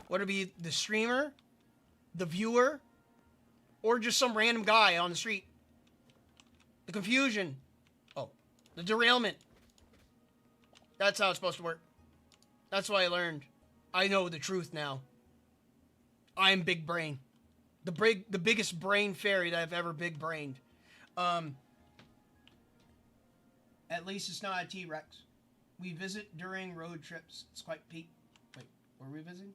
Whether it be the streamer, the viewer, or just some random guy on the street. The confusion. Oh, the derailment. That's how it's supposed to work. That's what I learned. I know the truth now. I'm big brain. The biggest brain fairy that I've ever big brained. At least it's not a T-Rex. We visit during road trips. It's quite peak. Wait, were we visiting?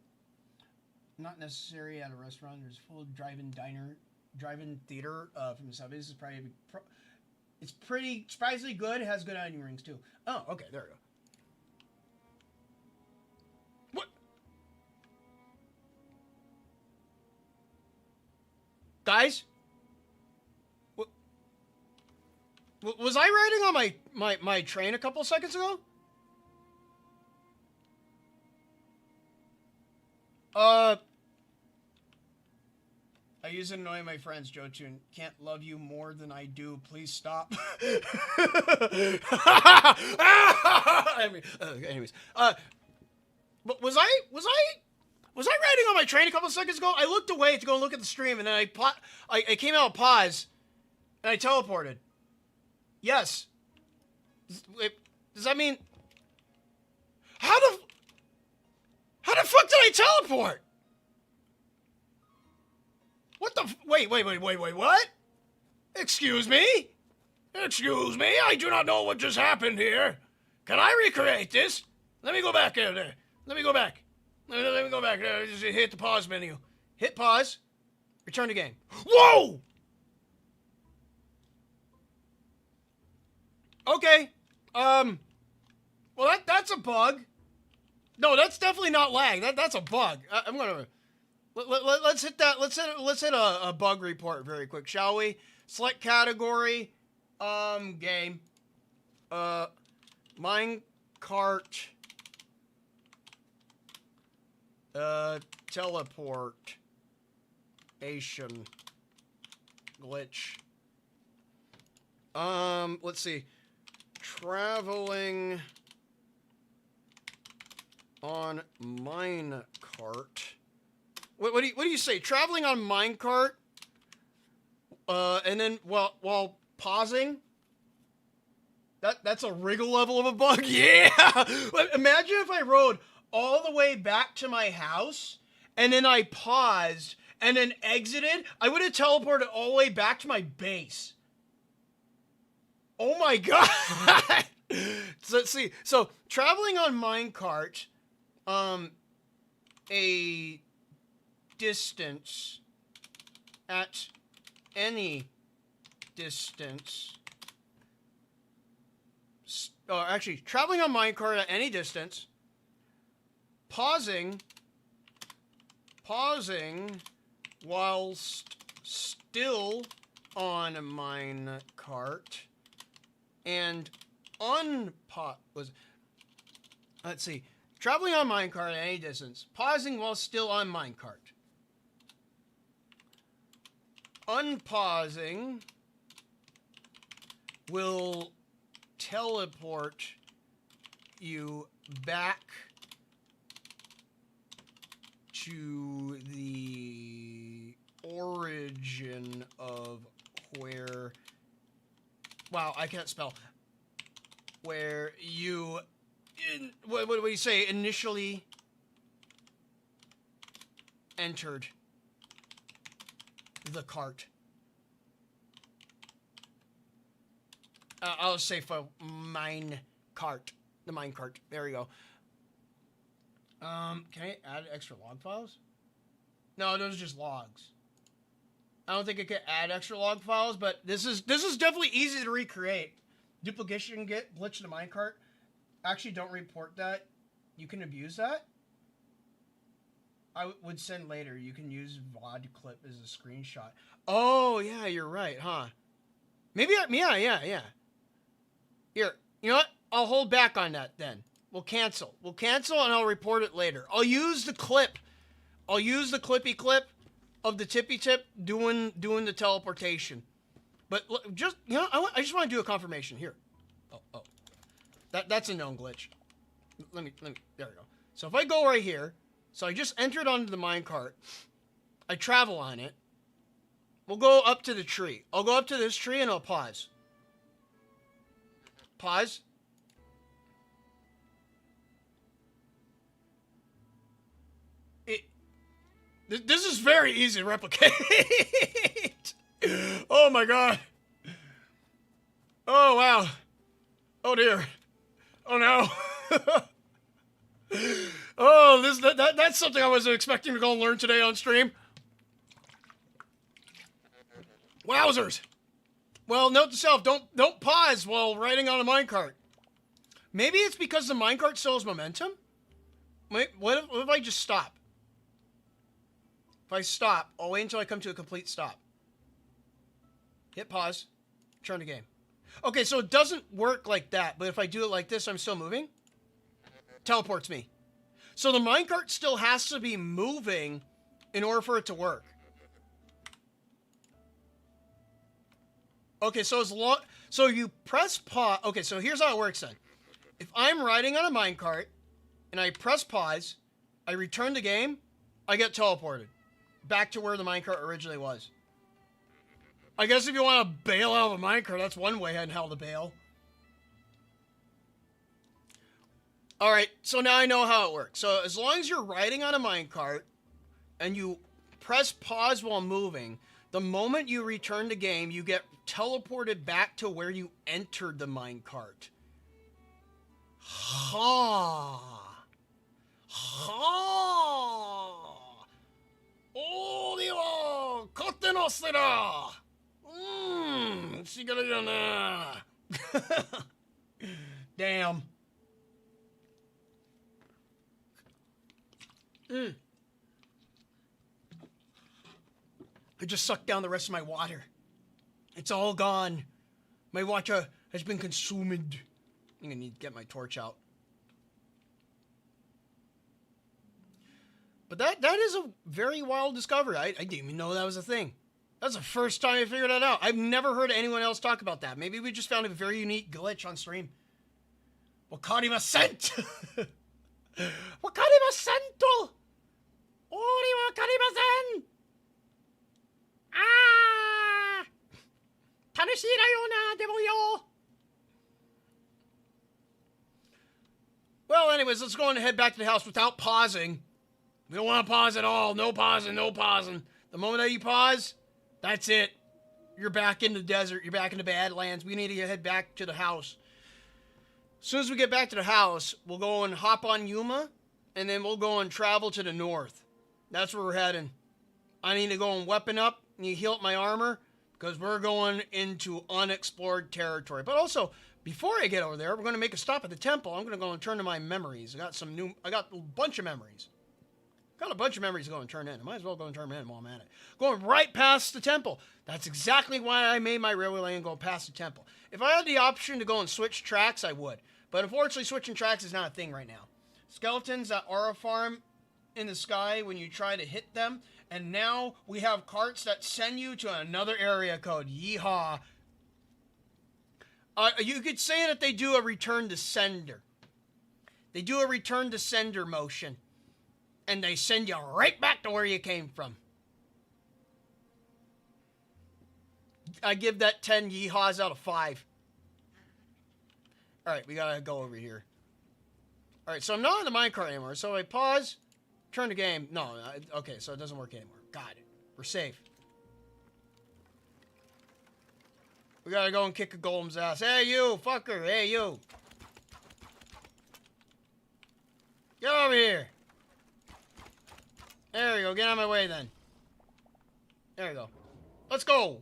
Not necessary at a restaurant. There's a full drive-in theater from the 70s. This is probably it's pretty surprisingly good. It has good onion rings too. Oh, okay, there we go. What? Guys? What? Was I riding on my train a couple seconds ago? I use it to annoy my friends, Jotun. Can't love you more than I do. Please stop. Anyways, but was I riding on my train a couple seconds ago? I looked away to go and look at the stream, and then I came out of pause, and I teleported. Yes. Does that mean... How the fuck did I teleport? What the... Wait, what? Excuse me? Excuse me? I do not know what just happened here. Can I recreate this? Let me go back there. Let me go back. Let me go back. Just hit the pause menu. Hit pause. Return to game. Whoa! Okay. Well, that's a bug. No, that's definitely not lag. That's a bug. I'm gonna... Let's hit that. Let's hit a bug report very quick, shall we? Select category. Game. Minecart. Teleport. Asian. Glitch. Let's see. Traveling on minecart. What do you say? Traveling on minecart, and then while pausing. That's a wriggle level of a bug. Yeah. Imagine if I rode all the way back to my house, and then I paused and then exited. I would have teleported all the way back to my base. Oh my god. So let's see. So traveling on minecart, a distance at any distance. Actually, traveling on minecart at any distance. Pausing whilst still on minecart. And let's see. Traveling on minecart at any distance. Pausing while still on minecart. Unpausing will teleport you back to the origin of where... Wow, I can't spell. Where you... what do you say? Initially entered the cart. I'll say for mine cart. The mine cart. There we go. Can I add extra log files? No, those are just logs. I don't think I can add extra log files, but this is definitely easy to recreate. Duplication get glitch in the minecart. Actually, don't report that. You can abuse that. I would send later. You can use VOD clip as a screenshot. Oh yeah, you're right, huh? Maybe yeah. Here, you know what? I'll hold back on that then. We'll cancel. And I'll report it later. I'll use the clip. I'll use the clippy clip of the tippy tip doing the teleportation. But just, you know, I just want to do a confirmation here. Oh. That's a known glitch. Let me, there we go. So if I go right here, so I just entered onto the minecart. I travel on it. We'll go up to the tree. I'll go up to this tree and I'll pause. Pause. This is very easy to replicate. Oh my god. Oh wow. Oh dear. Oh no. Oh, that's something I wasn't expecting to go and learn today on stream. Wowzers. Well, note to self, don't pause while riding on a minecart. Maybe it's because the minecart still has momentum? Wait, what if I just stop? If I stop, I'll wait until I come to a complete stop. Hit pause. Turn the game. Okay, so it doesn't work like that, but if I do it like this, I'm still moving. Teleports me. So the minecart still has to be moving in order for it to work. Okay, so so you press pause. Okay, so here's how it works then. If I'm riding on a minecart and I press pause, I return the game, I get teleported back to where the minecart originally was. I guess if you want to bail out of a minecart, that's one way in hell to bail. Alright, so now I know how it works. So as long as you're riding on a minecart and you press pause while moving, the moment you return the game, you get teleported back to where you entered the minecart. Ha! Ha! Oh, Dio! Kotte no sera! Damn. I just sucked down the rest of my water. It's all gone. My water has been consumed. I'm gonna need to get my torch out. But that is a very wild discovery. I didn't even know that was a thing. That's the first time I figured that out. I've never heard anyone else talk about that. Maybe we just found a very unique glitch on stream. Wakarimasen! Wakarimasen to! Ori wakarimasen! Ah! Tanushii da yo na, demo yo! Well, anyways, let's go on and head back to the house without pausing. We don't want to pause at all. No pausing, no pausing. The moment that you pause, that's it. You're back in the desert. You're back in the Badlands. We need to head back to the house. As soon as we get back to the house, we'll go and hop on Yuma, and then we'll go and travel to the north. That's where we're heading. I need to go and weapon up, and heal up my armor, because we're going into unexplored territory. But also, before I get over there, we're going to make a stop at the temple. I'm going to go and turn to my memories. I got a bunch of memories. Got a bunch of memories to go and turn in. I might as well go and turn them in while I'm at it. Going right past the temple. That's exactly why I made my railway lane go past the temple. If I had the option to go and switch tracks, I would. But unfortunately, switching tracks is not a thing right now. Skeletons that aura farm in the sky when you try to hit them. And now we have carts that send you to another area code. Yeehaw. You could say that they do a return to sender. They do a return to sender motion. And they send you right back to where you came from. I give that 10 yeehaws out of 5. Alright, we gotta go over here. Alright, so I'm not in the minecart anymore. So I pause, turn the game. No, okay, so it doesn't work anymore. Got it. We're safe. We gotta go and kick a golem's ass. Hey, you, fucker. Hey, you. Get over here. There we go. Get out of my way, then. There we go. Let's go.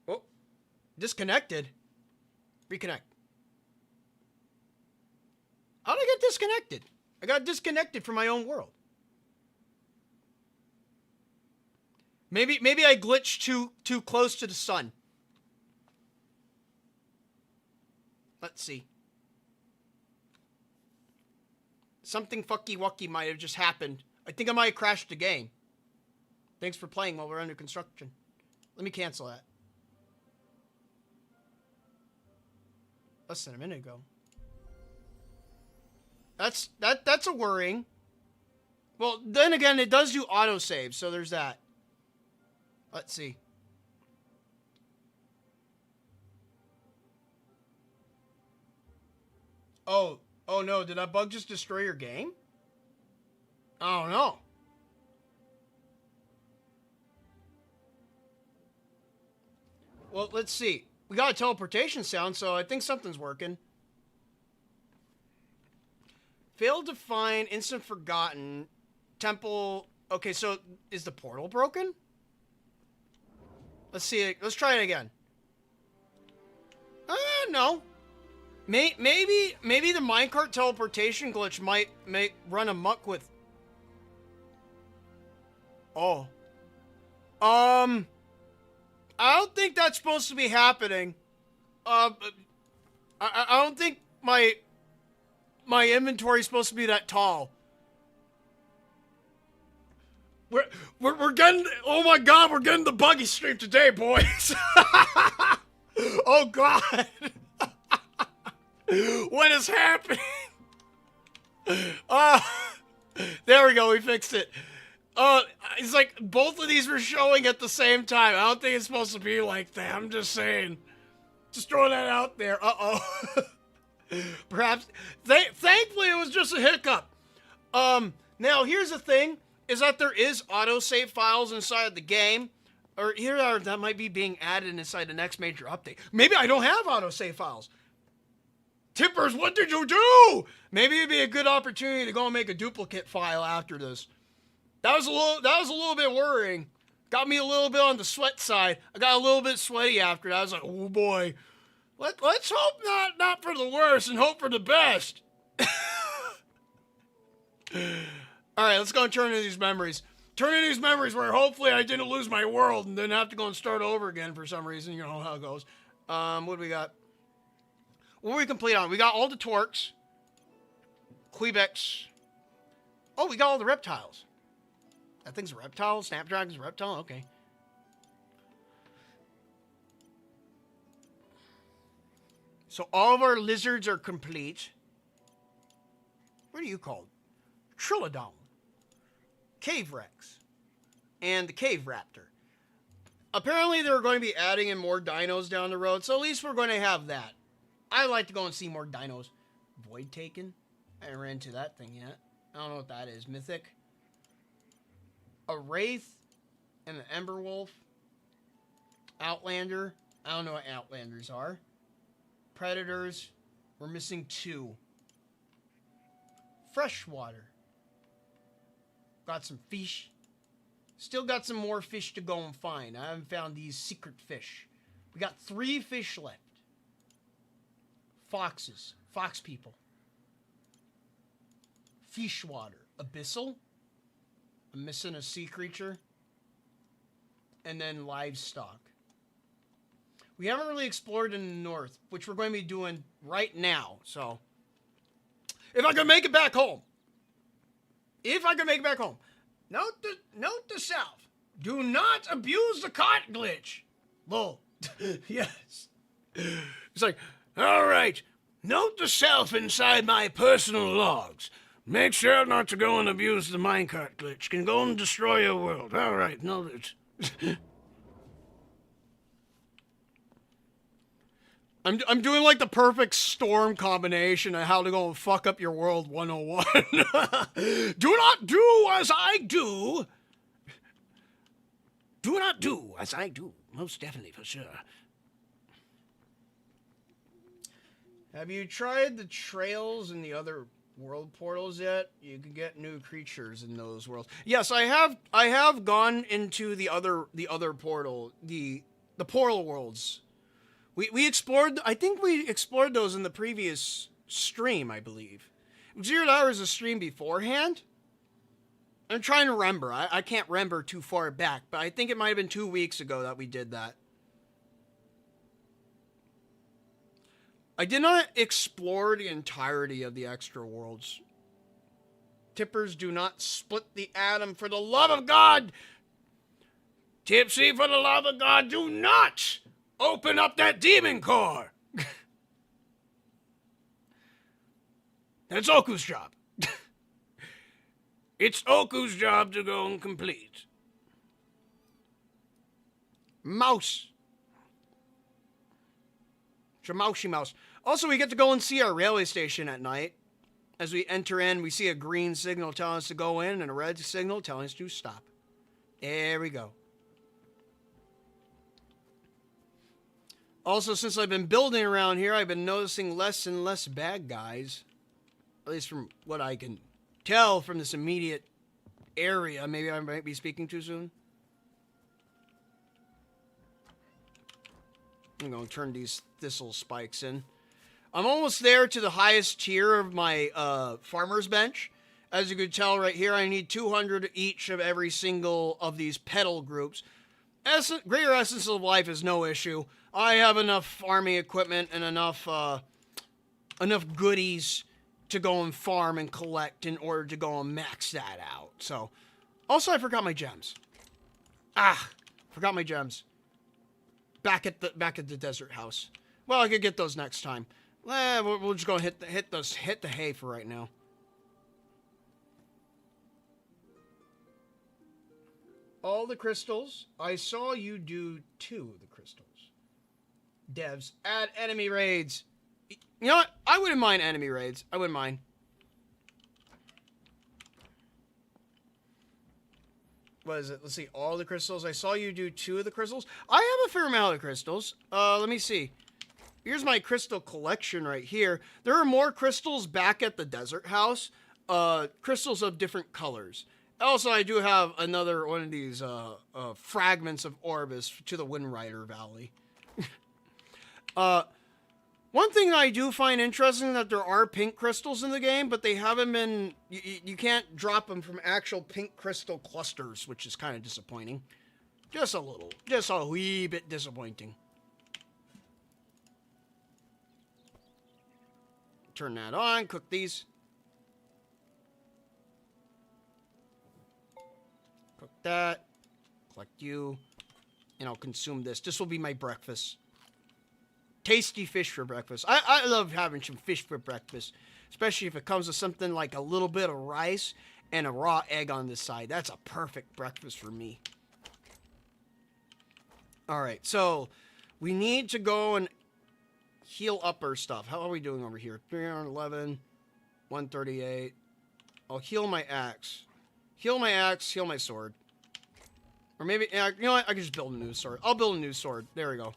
Oh. Disconnected. Reconnect. How did I get disconnected? I got disconnected from my own world. Maybe I glitched too close to the sun. Let's see. Something fucky-wucky might have just happened. I think I might have crashed the game. Thanks for playing while we're under construction. Let me cancel that. Less than a minute ago. That's a worrying. Well, then again, it does do autosave, so there's that. Let's see. Oh no, did that bug just destroy your game? I don't know. Well, let's see. We got a teleportation sound, so I think something's working. Failed to find, instant forgotten, temple. Okay, so is the portal broken? Let's see it. Let's try it again. No. Maybe the minecart teleportation glitch might run amok with. Oh. I don't think that's supposed to be happening. I don't think my inventory is supposed to be that tall. We're getting, oh my god, we're getting the buggy stream today, boys. Oh god. What is happening? There we go, we fixed it. It's like both of these were showing at the same time. I don't think it's supposed to be like that. I'm just saying. Just throwing that out there. Perhaps. Thankfully, it was just a hiccup. Now, here's the thing. Is that there is autosave files inside the game. Or that might be being added inside the next major update. Maybe I don't have autosave files. Tippers, what did you do? Maybe it'd be a good opportunity to go and make a duplicate file after this. That was a little bit worrying. Got me a little bit on the sweat side. I got a little bit sweaty after that. I was like, oh boy. Let's hope not for the worst and hope for the best. Alright, let's go and turn into these memories. Turn into these memories where hopefully I didn't lose my world and didn't have to go and start over again for some reason. You know how it goes. What do we got? What do we complete on? We got all the Torques. Quebecs. Oh, we got all the reptiles. That thing's a reptile? Snapdragon's a reptile? Okay. So all of our lizards are complete. What are you called? Trilodon. Cave Rex. And the Cave Raptor. Apparently they're going to be adding in more dinos down the road, so at least we're going to have that. I'd like to go and see more dinos. Void Taken? I haven't ran into that thing yet. I don't know what that is. Mythic? A Wraith? And an Ember Wolf? Outlander? I don't know what Outlanders are. Predators? We're missing 2. Freshwater. Got some fish. Still got some more fish to go and find. I haven't found these secret fish. We got 3 fish left. Foxes. Fox people. Fishwater. Abyssal. I'm missing a sea creature. And then livestock. We haven't really explored in the north, which we're going to be doing right now. So, if I can make it back home. If I can make it back home. Note the south. Do not abuse the cot glitch. Lol. Yes. It's like, all right. Note the self inside my personal logs. Make sure not to go and abuse the minecart glitch. Can go and destroy your world. All right. Noted. I'm doing like the perfect storm combination of how to go and fuck up your world 101. Do not do as I do. Do not do as I do. Most definitely, for sure. Have you tried the trails in the other world portals yet? You can get new creatures in those worlds. Yes, I have gone into the other portal, the portal worlds. We explored, I think we explored those in the previous stream, I believe. It was 0 hours of stream beforehand. I'm trying to remember. I can't remember too far back, but I think it might have been 2 weeks ago that we did that. I did not explore the entirety of the extra worlds. Tippers do not split the atom for the love of God. Tipsy, for the love of God, do not open up that demon core. That's Oku's job. It's Oku's job to go and complete. Mouse. It's a mousey mouse. Also, we get to go and see our railway station at night. As we enter in, we see a green signal telling us to go in and a red signal telling us to stop. There we go. Also, since I've been building around here, I've been noticing less and less bad guys. At least from what I can tell from this immediate area. Maybe I might be speaking too soon. I'm going to turn these thistle spikes in. I'm almost there to the highest tier of my farmer's bench. As you can tell right here, I need 200 each of every single of these petal groups. Greater Essence of Life is no issue. I have enough farming equipment and enough goodies to go and farm and collect in order to go and max that out. So, also I forgot my gems. Forgot my gems. Back at the desert house. Well, I could get those next time. We'll just go and hit the hay for right now. All the crystals. I saw you do 2 of the crystals. Devs, add enemy raids. You know what? I wouldn't mind enemy raids. I wouldn't mind. What is it? Let's see. All the crystals. I saw you do 2 of the crystals. I have a fair amount of crystals. Let me see. Here's my crystal collection right here. There are more crystals back at the desert house. Crystals of different colors. Also, I do have another one of these fragments of Orbis to the Wind Rider Valley. One thing I do find interesting that there are pink crystals in the game, but they haven't been... You can't drop them from actual pink crystal clusters, which is kind of disappointing. Just a little. Just a wee bit disappointing. Turn that on. Cook these. Cook that. Collect you. And I'll consume this. This will be my breakfast. tasty fish for breakfast. I love having some fish for breakfast, especially if it comes with something like a little bit of rice and a raw egg on the side. That's a perfect breakfast for me. All right, so we need to go and heal up our stuff. How are we doing over here? 311, 138. I'll heal my axe. Heal my axe, heal my sword. Or maybe, you know what? I can just build a new sword. I'll build a new sword. There we go.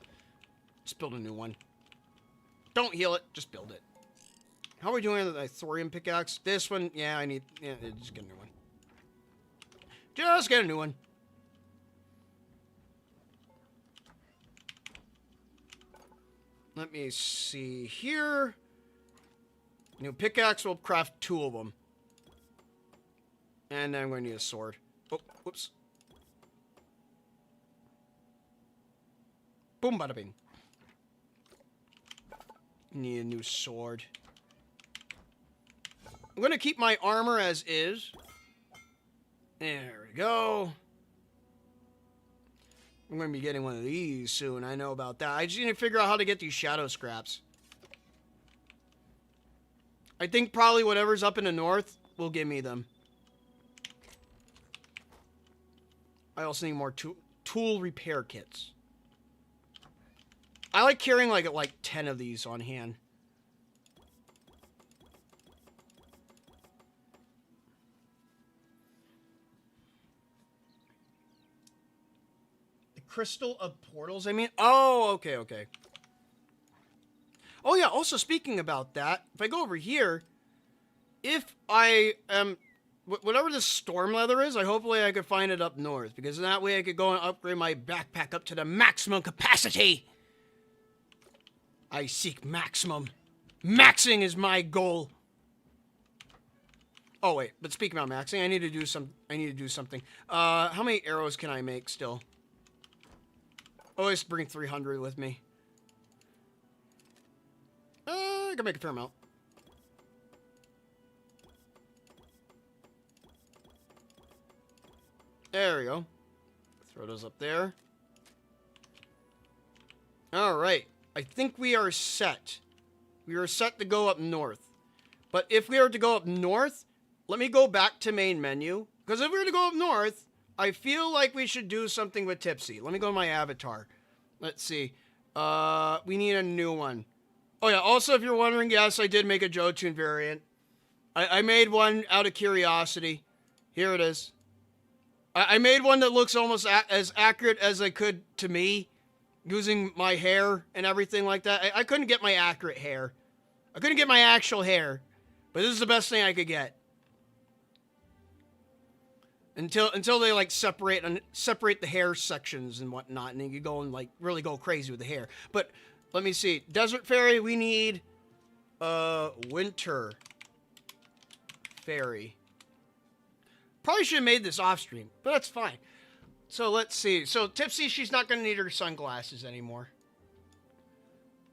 Just build a new one. Don't heal it, just build it. How are we doing with the thorium pickaxe? This one, yeah, just get a new one. Just get a new one. Let me see here. New pickaxe, we'll craft 2 of them. And then I'm going to need a sword. Oh, whoops. Boom, bada bing. Need a new sword. I'm going to keep my armor as is. There we go. I'm going to be getting one of these soon. I know about that. I just need to figure out how to get these shadow scraps. I think probably whatever's up in the north will give me them. I also need more tool repair kits. I like carrying like 10 of these on hand. The crystal of portals, I mean? Oh, okay. Oh yeah, also speaking about that, if I go over here, if I am... whatever this storm leather is, hopefully I could find it up north. Because that way I could go and upgrade my backpack up to the maximum capacity. I seek maximum. Maxing is my goal. Oh wait, but speaking about maxing, I need to do something. How many arrows can I make still? Always bring 300 with me. I can make a fair amount. There we go. Throw those up there. Alright. I think we are set. We are set to go up north. But if we are to go up north, let me go back to main menu. Because if we were to go up north, I feel like we should do something with Tipsy. Let me go to my avatar. Let's see. We need a new one. Oh yeah, also if you're wondering, yes, I did make a Jotun variant. I made one out of curiosity. Here it is. I made one that looks almost as accurate as I could to me, using my hair and everything like that. I couldn't get my accurate hair. I couldn't get my actual hair, but this is the best thing I could get. Until they like separate the hair sections and whatnot, and then you go and like really go crazy with the hair. But let me see, Desert Fairy, we need Winter Fairy. Probably should have made this off stream, but that's fine. So let's see. So Tipsy, she's not going to need her sunglasses anymore.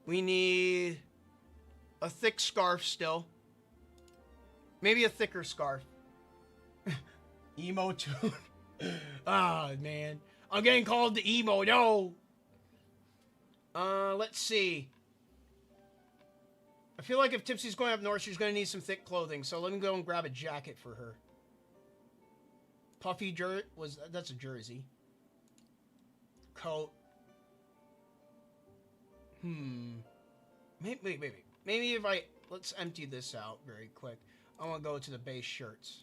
We need a thick scarf still. Maybe a thicker scarf. Emo tune. Ah, man. I'm getting called the emo. No. Let's see. I feel like if Tipsy's going up north, she's going to need some thick clothing. So let me go and grab a jacket for her. Puffy that's a jersey. Coat. Maybe if let's empty this out very quick. I want to go to the base shirts.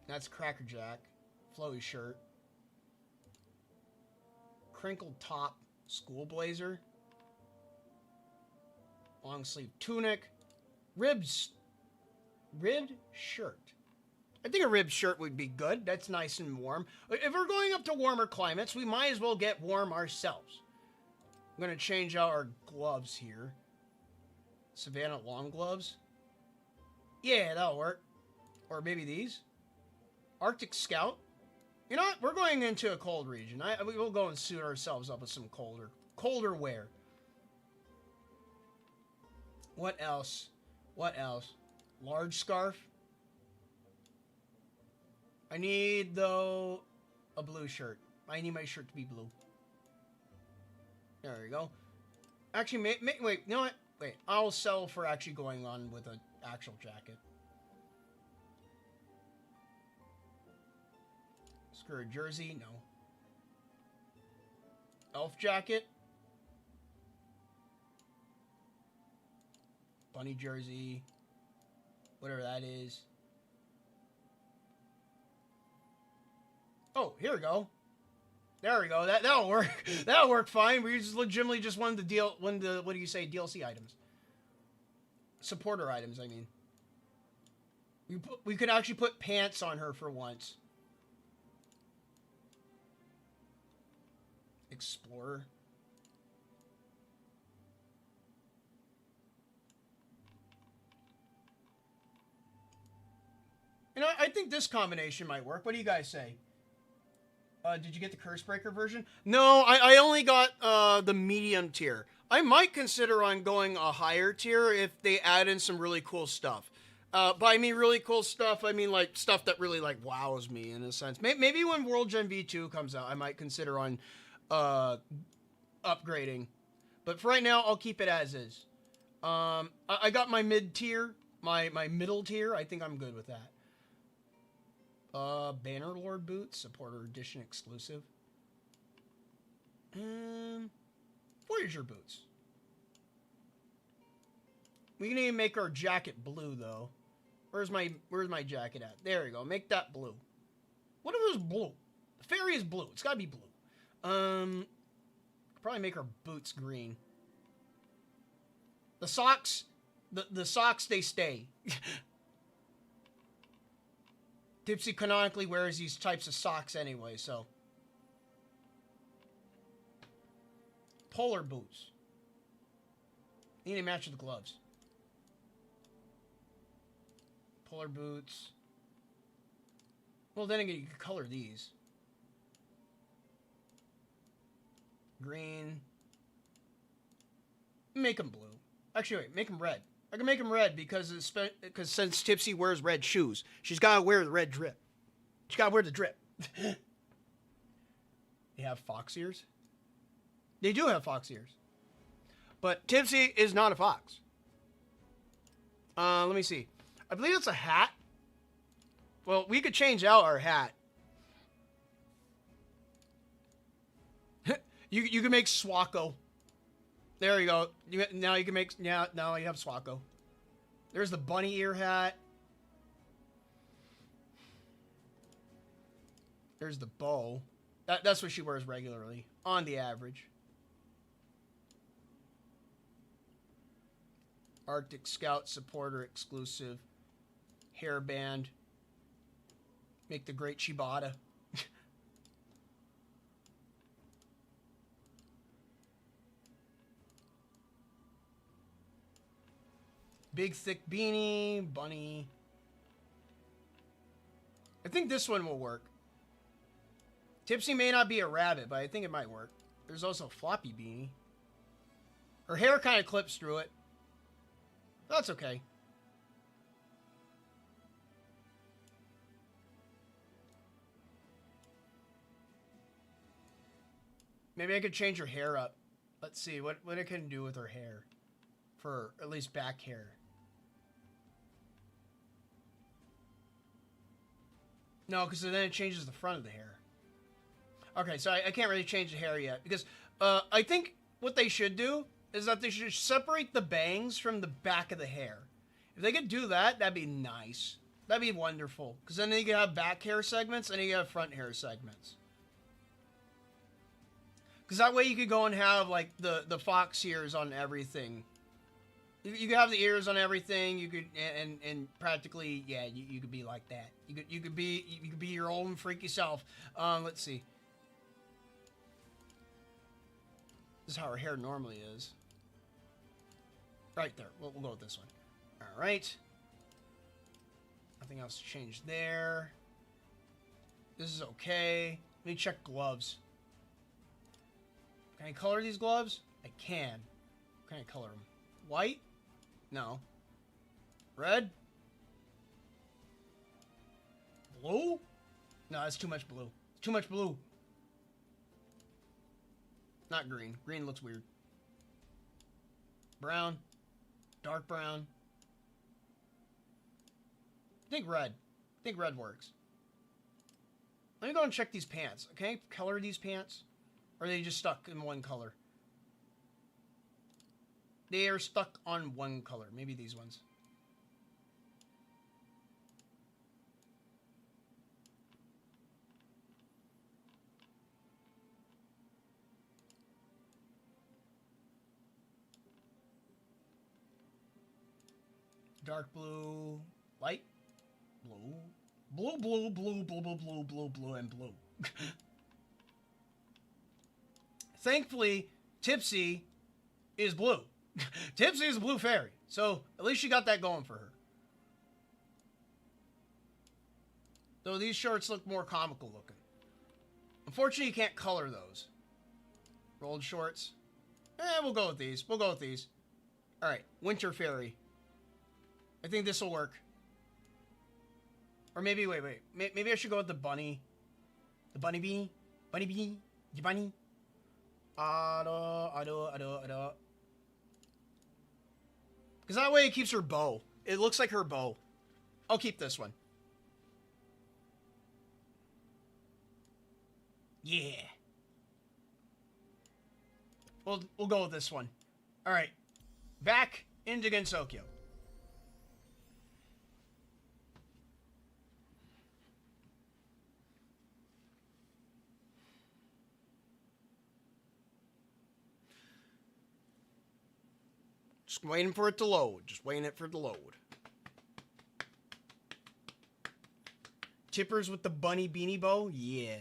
That's Crackerjack. Flowy shirt. Crinkled top. School blazer. Long sleeve tunic. Ribbed shirt. I think a ribbed shirt would be good. That's nice and warm. If we're going up to warmer climates, we might as well get warm ourselves. I'm going to change out our gloves here. Savannah long gloves. Yeah, that'll work. Or maybe these. Arctic Scout. You know what? We're going into a cold region. We will go and suit ourselves up with some colder wear. What else? Large scarf. I need, though, a blue shirt. I need my shirt to be blue. There we go. Actually, wait, you know what? Wait, I'll sell for actually going on with an actual jacket. Skirt jersey, no. Elf jacket. Bunny jersey. Whatever that is. Oh, here we go. There we go. That'll work. That'll work fine. We just legitimately just wanted the deal. What do you say? DLC items. Supporter items. I mean. We could actually put pants on her for once. Explorer. You know, I think this combination might work. What do you guys say? Did you get the Cursebreaker version? No, I only got the medium tier. I might consider on going a higher tier if they add in some really cool stuff. By me really cool stuff, I mean like stuff that really like wows me in a sense. Maybe when World Gen V2 comes out, I might consider on upgrading. But for right now, I'll keep it as is. I got my mid tier, my middle tier. I think I'm good with that. Bannerlord boots, supporter edition exclusive. Voyager boots. We can even make our jacket blue though. Where's my jacket at? There we go. Make that blue. What if it was blue? The fairy is blue. It's gotta be blue. Probably make our boots green. The socks, the socks they stay. Tipsy canonically wears these types of socks anyway, so. Polar boots. Need to match with the gloves. Polar boots. Well, then again, you can color these. Green. Make them blue. Actually, wait, make them red. I can make them red because since Tipsy wears red shoes, she's got to wear the red drip. She's got to wear the drip. They have fox ears? They do have fox ears. But Tipsy is not a fox. Let me see. I believe it's a hat. Well, we could change out our hat. You can make Swacko. There you go. Now you can make... Now you have Swacko. There's the bunny ear hat. There's the bow. That's what she wears regularly. On the average. Arctic Scout supporter exclusive. Hairband. Make the great Shibata. Big thick beanie, bunny. I think this one will work. Tipsy may not be a rabbit, but I think it might work. There's also a floppy beanie. Her hair kind of clips through it. That's okay. Maybe I could change her hair up. Let's see what it can do with her hair. For at least back hair. No, because then it changes the front of the hair. Okay, so I can't really change the hair yet. Because I think what they should do is that they should separate the bangs from the back of the hair. If they could do that, that'd be nice. That'd be wonderful. Because then you can have back hair segments and you can have front hair segments. Because that way you could go and have like the fox ears on everything. You could have the ears on everything. You could and practically, yeah, you could be like that. You could be your own freaky self. Let's see. This is how her hair normally is. Right there. We'll go with this one. All right. Nothing else to change there. This is okay. Let me check gloves. Can I color these gloves? I can. Can I color them? White? No. Red? Blue? No, that's too much blue. Too much blue. Not green. Green looks weird. Brown. Dark brown. I think red. I think red works. Let me go and check these pants. Okay, color these pants. Or are they just stuck in one color? They are stuck on one color. Maybe these ones. Dark blue, light blue, blue, blue, blue, blue, blue, blue, blue, blue, and blue. Thankfully, Tipsy is blue. Tipsy is a blue fairy, so at least she got that going for her. Though these shorts look more comical looking. Unfortunately, you can't color those. Rolled shorts. We'll go with these. We'll go with these. Alright, winter fairy. I think this will work. Or maybe, wait. Maybe I should go with the bunny. The bunny bee. Bunny bee. The bunny. Because that way it keeps her bow. It looks like her bow. I'll keep this one. Yeah. We'll go with this one. Alright. Back into Gensokyo. Just waiting for it to load. Just waiting for it to load. Tippers with the bunny beanie bow? Yeah.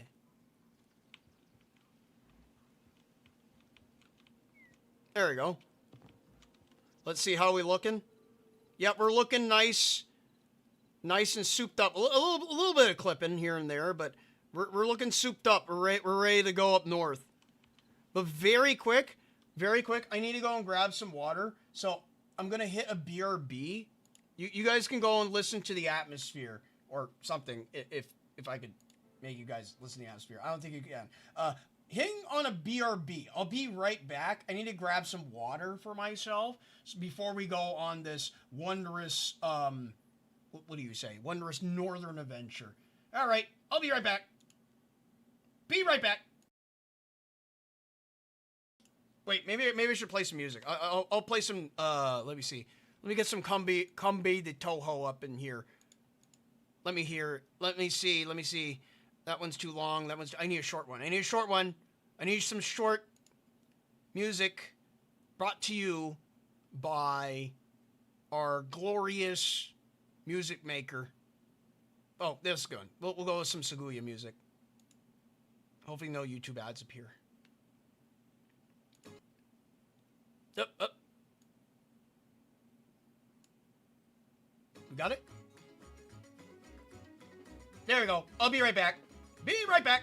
There we go. Let's see how we looking. Yep, we're looking nice. Nice and souped up. A little bit of clipping here and there, but we're looking souped up. We're ready to go up north. But very quick, I need to go and grab some water. So I'm going to hit a BRB. You guys can go and listen to the atmosphere or something if I could make you guys listen to the atmosphere. I don't think you can. Hitting on a BRB. I'll be right back. I need to grab some water for myself before we go on this wondrous, what do you say? Wondrous northern adventure. All right, I'll be right back. Be right back. Wait, maybe I should play some music. I'll play some, let me see. Let me get some Combi the Touhou up in here. Let me hear. Let me see. That one's too long. I need a short one. I need some short music brought to you by our glorious music maker. Oh, this is good. We'll go with some Saguya music. Hopefully no YouTube ads appear. Up. Got it? There we go. I'll be right back. Be right back.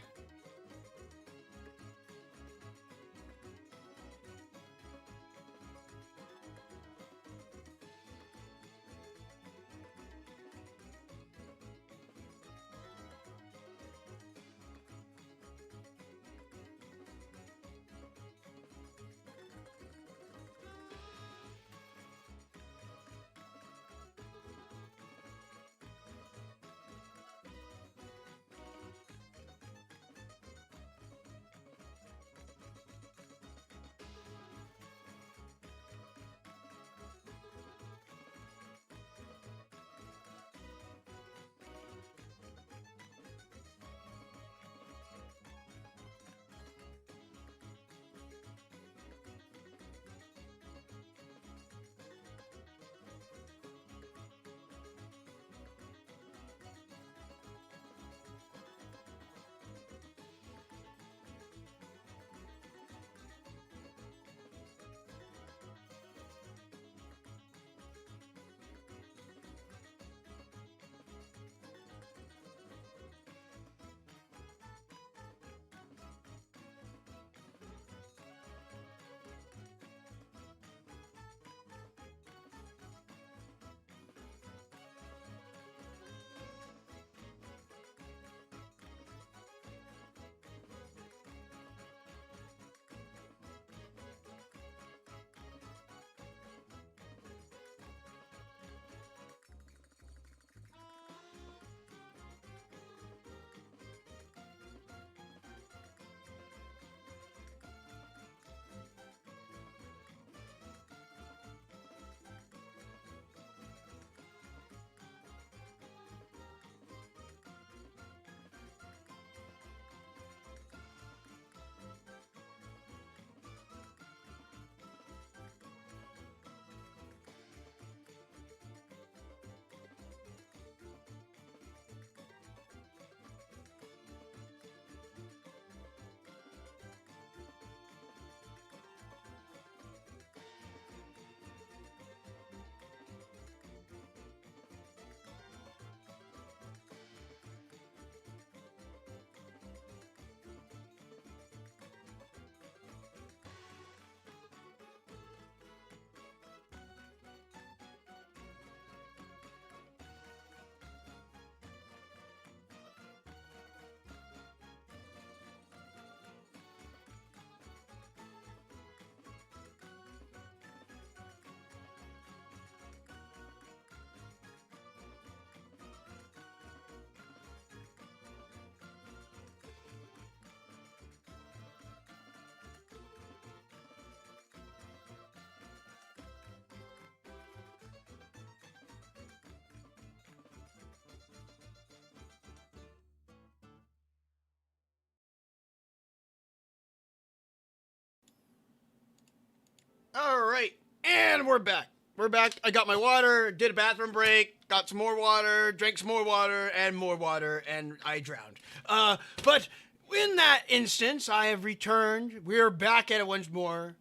right. And we're back. We're back. I got my water, did a bathroom break, got some more water, drank some more water, and I drowned. But in that instance, I have returned. We're back at it once more.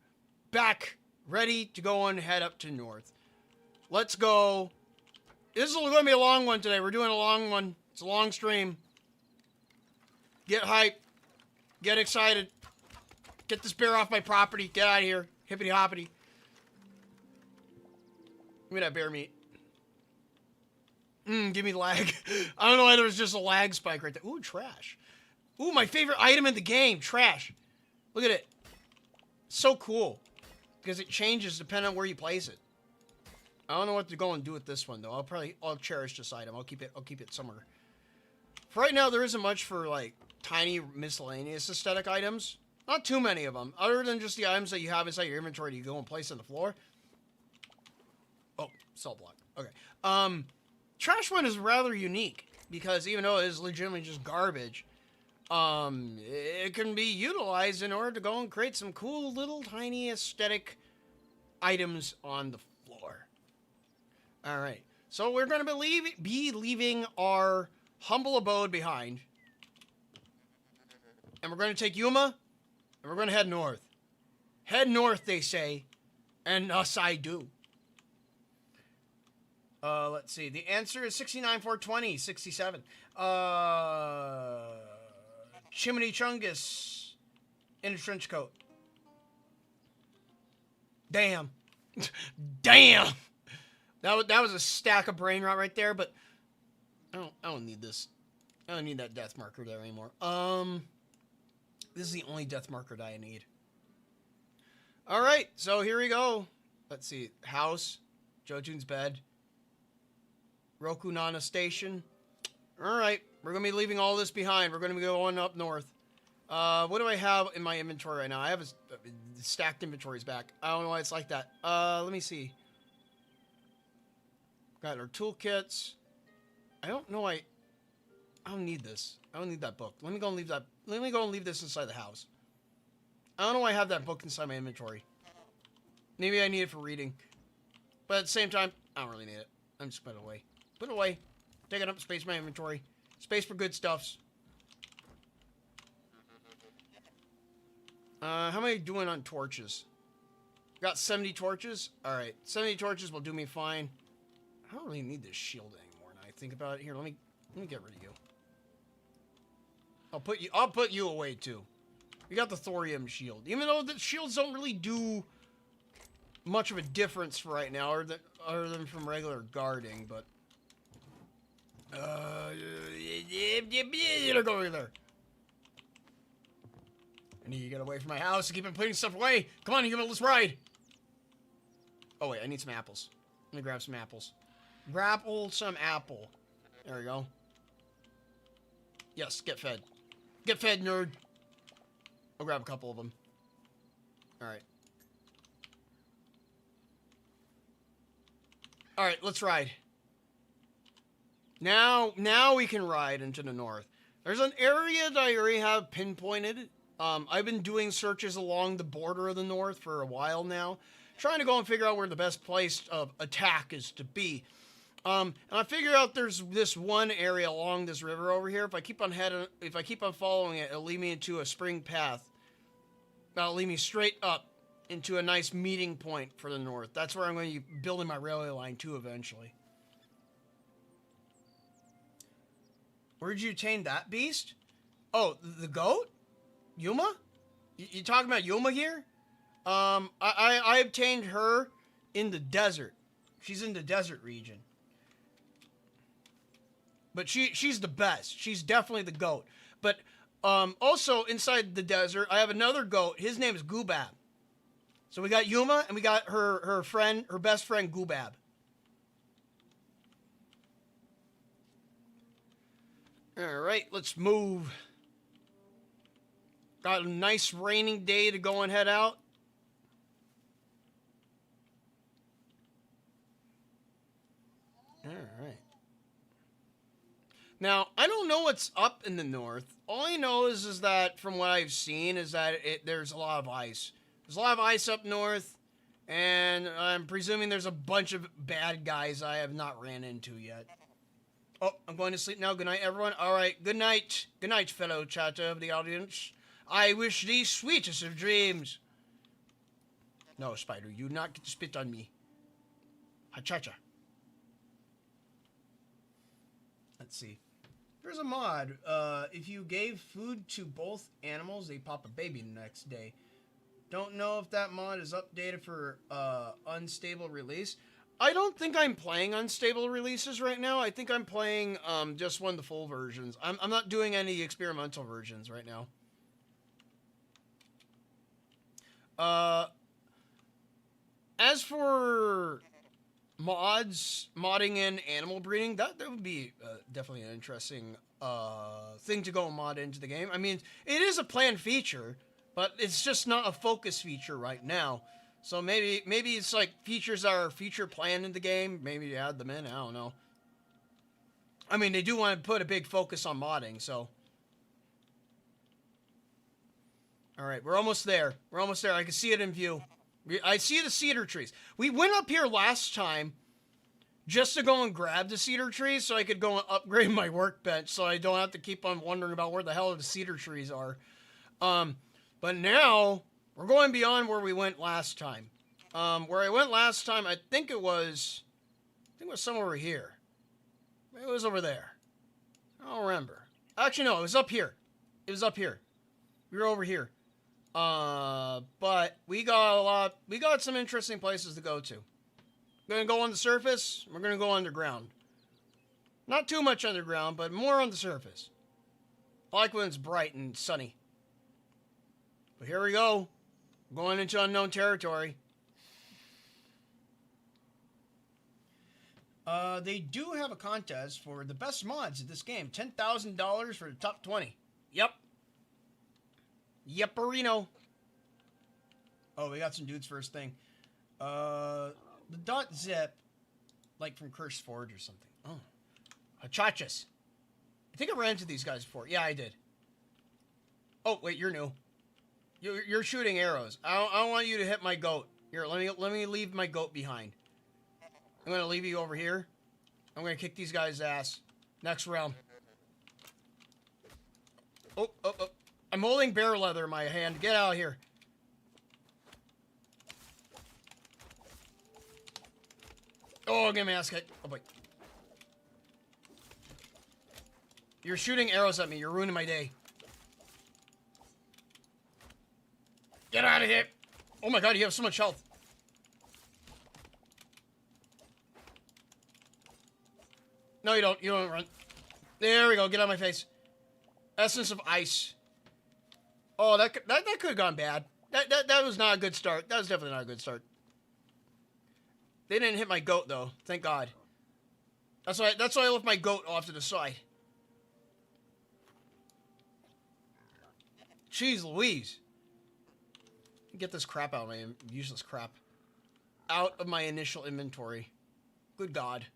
Back, ready to go and head up to north. Let's go. This is going to be a long one today. We're doing a long one. It's a long stream. Get hyped. Get excited. Get this bear off my property. Get out of here. Hippity hoppity. Give me that bear meat. Give me lag. I don't know why there was just a lag spike right there. Ooh, trash. Ooh, my favorite item in the game. Trash. Look at it. So cool. Because it changes depending on where you place it. I don't know what to go and do with this one, though. I'll cherish this item. I'll keep it somewhere. For right now, there isn't much for, like, tiny miscellaneous aesthetic items. Not too many of them. Other than just the items that you have inside your inventory that you go and place on the floor. Oh, salt block. Okay. Trash one is rather unique. Because even though it is legitimately just garbage, it can be utilized in order to go and create some cool little tiny aesthetic items on the floor. Alright. So we're going to be leaving our humble abode behind. And we're going to take Yuma. And we're going to head north. Head north, they say. And us I do. Let's see. The answer is 69,420. 67. Chimney Chungus. In a trench coat. Damn. Damn. That was a stack of brain rot right there, but I don't need this. I don't need that death marker there anymore. This is the only death marker that I need. Alright, so here we go. Let's see. House. Jojun's bed. Roku Nana Station. Alright, we're going to be leaving all this behind. We're going to be going up north. What do I have in my inventory right now? I have a stacked inventories back. I don't know why it's like that. Let me see. Got our toolkits. I don't know. I don't need this. I don't need that book. Let me go and leave that. Let me go and leave this inside the house. I don't know why I have that book inside my inventory. Maybe I need it for reading. But at the same time, I don't really need it. I'm just putting it away. Put it away. Taking up space in my inventory. Space for good stuffs. How am I doing on torches? Got 70 torches? Alright. 70 torches will do me fine. I don't really need this shield anymore now I think about it. Here, let me get rid of you. I'll put you away too. We got the thorium shield. Even though the shields don't really do much of a difference for right now, other than from regular guarding, but go over there. I need to get away from my house and keep on putting stuff away. Come on, Human, let's ride. Oh wait, I need some apples. Let me grab some apples. Grapple some apple. There we go. Yes, get fed. Get fed, nerd. I'll grab a couple of them. Alright. Alright, let's ride. Now we can ride into the north. There's an area that I already have pinpointed. I've been doing searches along the border of the north for a while now. Trying to go and figure out where the best place of attack is to be. And I figured out there's this one area along this river over here. If I keep on following it, it'll lead me into a spring path. That'll lead me straight up into a nice meeting point for the north. That's where I'm going to be building my railway line to eventually. Where'd you obtain that beast? Oh, the goat? Yuma? You talking about Yuma here? I obtained her in the desert. She's in the desert region. But she's the best. She's definitely the goat. But also inside the desert, I have another goat. His name is Gubab. So we got Yuma and we got her best friend Gubab. All right, let's move. Got a nice raining day to go and head out. All right. Now, I don't know what's up in the north. All I know is that from what I've seen is that there's a lot of ice. There's a lot of ice up north, And I'm presuming there's a bunch of bad guys I have not ran into yet. Oh, I'm going to sleep now. Good night, everyone. All right, good night. Good night, fellow chatter of the audience. I wish thee sweetest of dreams. No, Spider, you do not get to spit on me. Ha-cha-cha. Let's see. There's a mod. If you gave food to both animals, they pop a baby the next day. Don't know if that mod is updated for unstable release. I don't think I'm playing unstable releases right now. I think I'm playing just one of the full versions. I'm not doing any experimental versions right now. As for modding in animal breeding, that would be definitely an interesting thing to go mod into the game. I mean, it is a planned feature, but it's just not a focus feature right now. So maybe it's like features that are feature planned in the game. Maybe you add them in. I don't know. I mean, they do want to put a big focus on modding, so. All right, we're almost there. We're almost there. I can see it in view. I see the cedar trees. We went up here last time just to go and grab the cedar trees so I could go and upgrade my workbench so I don't have to keep on wondering about where the hell the cedar trees are. But now we're going beyond where we went last time. Where I went last time, I think it was somewhere over here. It was over there. I don't remember. Actually, no, it was up here. It was up here. We were over here. But we got some interesting places to go to. We're gonna go on the surface. We're gonna go underground. Not too much underground, but more on the surface. I like when it's bright and sunny. But here we go. Going into unknown territory. They do have a contest for the best mods of this game. $10,000 for the top 20. Yep. Yepperino. Oh, we got some dudes first thing. The dot zip, like from Cursed Forge or something. Oh. Hachachas. I think I ran into these guys before. Yeah, I did. Oh, wait, you're new. You're shooting arrows. I don't want you to hit my goat. Here, let me leave my goat behind. I'm gonna leave you over here. I'm gonna kick these guys' ass. Next round. Oh. I'm holding bear leather in my hand. Get out of here. Oh, get my ass kicked. Oh, boy. You're shooting arrows at me. You're ruining my day. Get out of here. Oh, my God. You have so much health. No, you don't. You don't run. There we go. Get out of my face. Essence of ice. Oh, that could have gone bad. That was not a good start. That was definitely not a good start. They didn't hit my goat though. Thank God. That's why I left my goat off to the side. Jeez Louise. Get this crap out of my useless crap. Out of my initial inventory. Good God.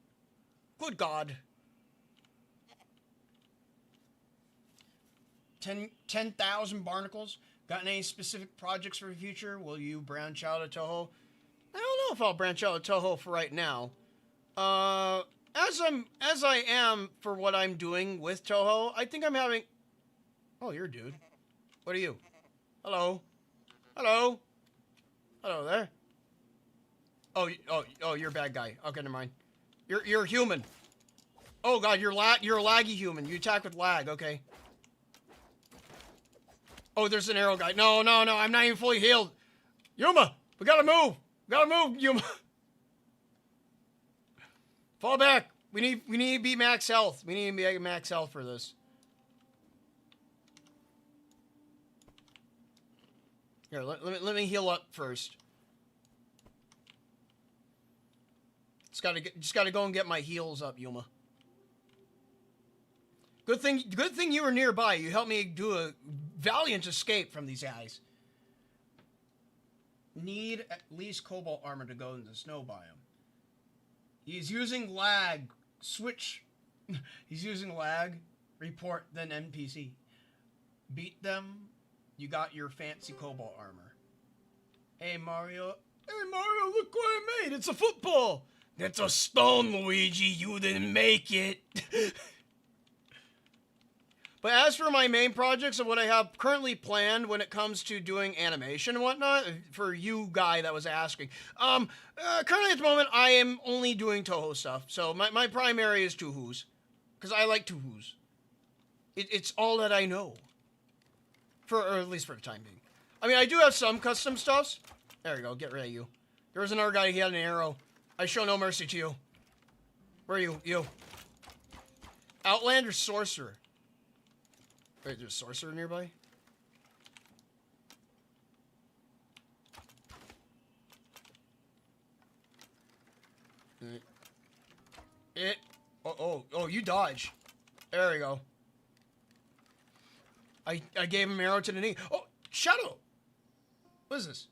Good God. 10,000 barnacles. Got any specific projects for the future? Will you branch out of Touhou? I don't know if I'll branch out of Touhou for right now. As I am for what I'm doing with Touhou, I think I'm having. Oh, you're a dude. What are you? Hello. Hello. Hello there. Oh, you're a bad guy. Okay, never mind. You're a human. Oh God, you're a laggy human. You attack with lag. Okay. Oh, there's an arrow guy. No, I'm not even fully healed. Yuma, we gotta move. Yuma. Fall back. We need to be max health. We need to be max health for this. Here, let me heal up first. Just gotta go and get my heals up, Yuma. Good thing you were nearby. You helped me do a valiant escape from these guys. Need at least cobalt armor to go into the snow biome. He's using lag. Switch. He's using lag. Report, then NPC. Beat them. You got your fancy cobalt armor. Hey, Mario. Hey Mario, look what I made. It's a football. That's a stone, Luigi. You didn't make it. But as for my main projects and what I have currently planned when it comes to doing animation and whatnot, for you guy that was asking, currently at the moment I am only doing Touhou stuff. So my primary is Touhou's, because I like Touhou's. It's all that I know. Or at least for the time being. I mean, I do have some custom stuffs. There we go, get rid of you. There was another guy, he had an arrow. I show no mercy to you. Where are you? You. Outlander Sorcerer. Wait, there's a sorcerer nearby? Oh, you dodge. There we go. I gave him arrow to the knee. Oh, Shadow! What is this?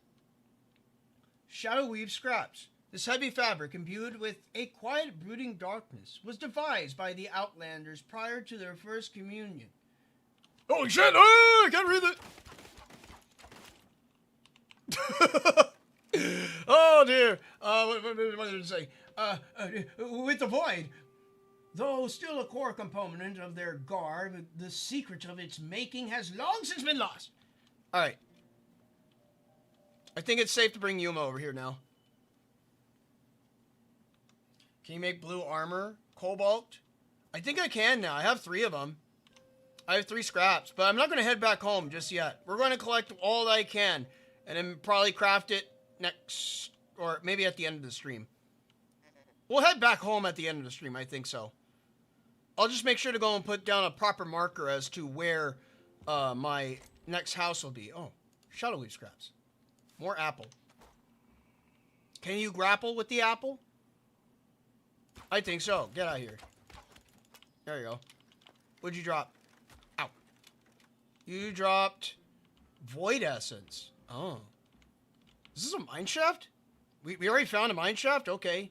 Shadow weave scraps. This heavy fabric, imbued with a quiet, brooding darkness, was devised by the Outlanders prior to their first communion. Holy shit! Oh, I can't read it! Oh dear! What did it say? With the void, though still a core component of their garb, the secret of its making has long since been lost. Alright. I think it's safe to bring Yuma over here now. Can you make blue armor? Cobalt? I think I can now. I have 3 of them. I have 3 scraps, but I'm not going to head back home just yet. We're going to collect all that I can, and then probably craft it next, or maybe at the end of the stream. We'll head back home at the end of the stream, I think so. I'll just make sure to go and put down a proper marker as to where my next house will be. Oh, shadow leaf scraps. More apple. Can you grapple with the apple? I think so. Get out of here. There you go. What'd you drop? Ow. You dropped void essence. Oh. Is this a mine shaft? We already found a mine shaft? Okay.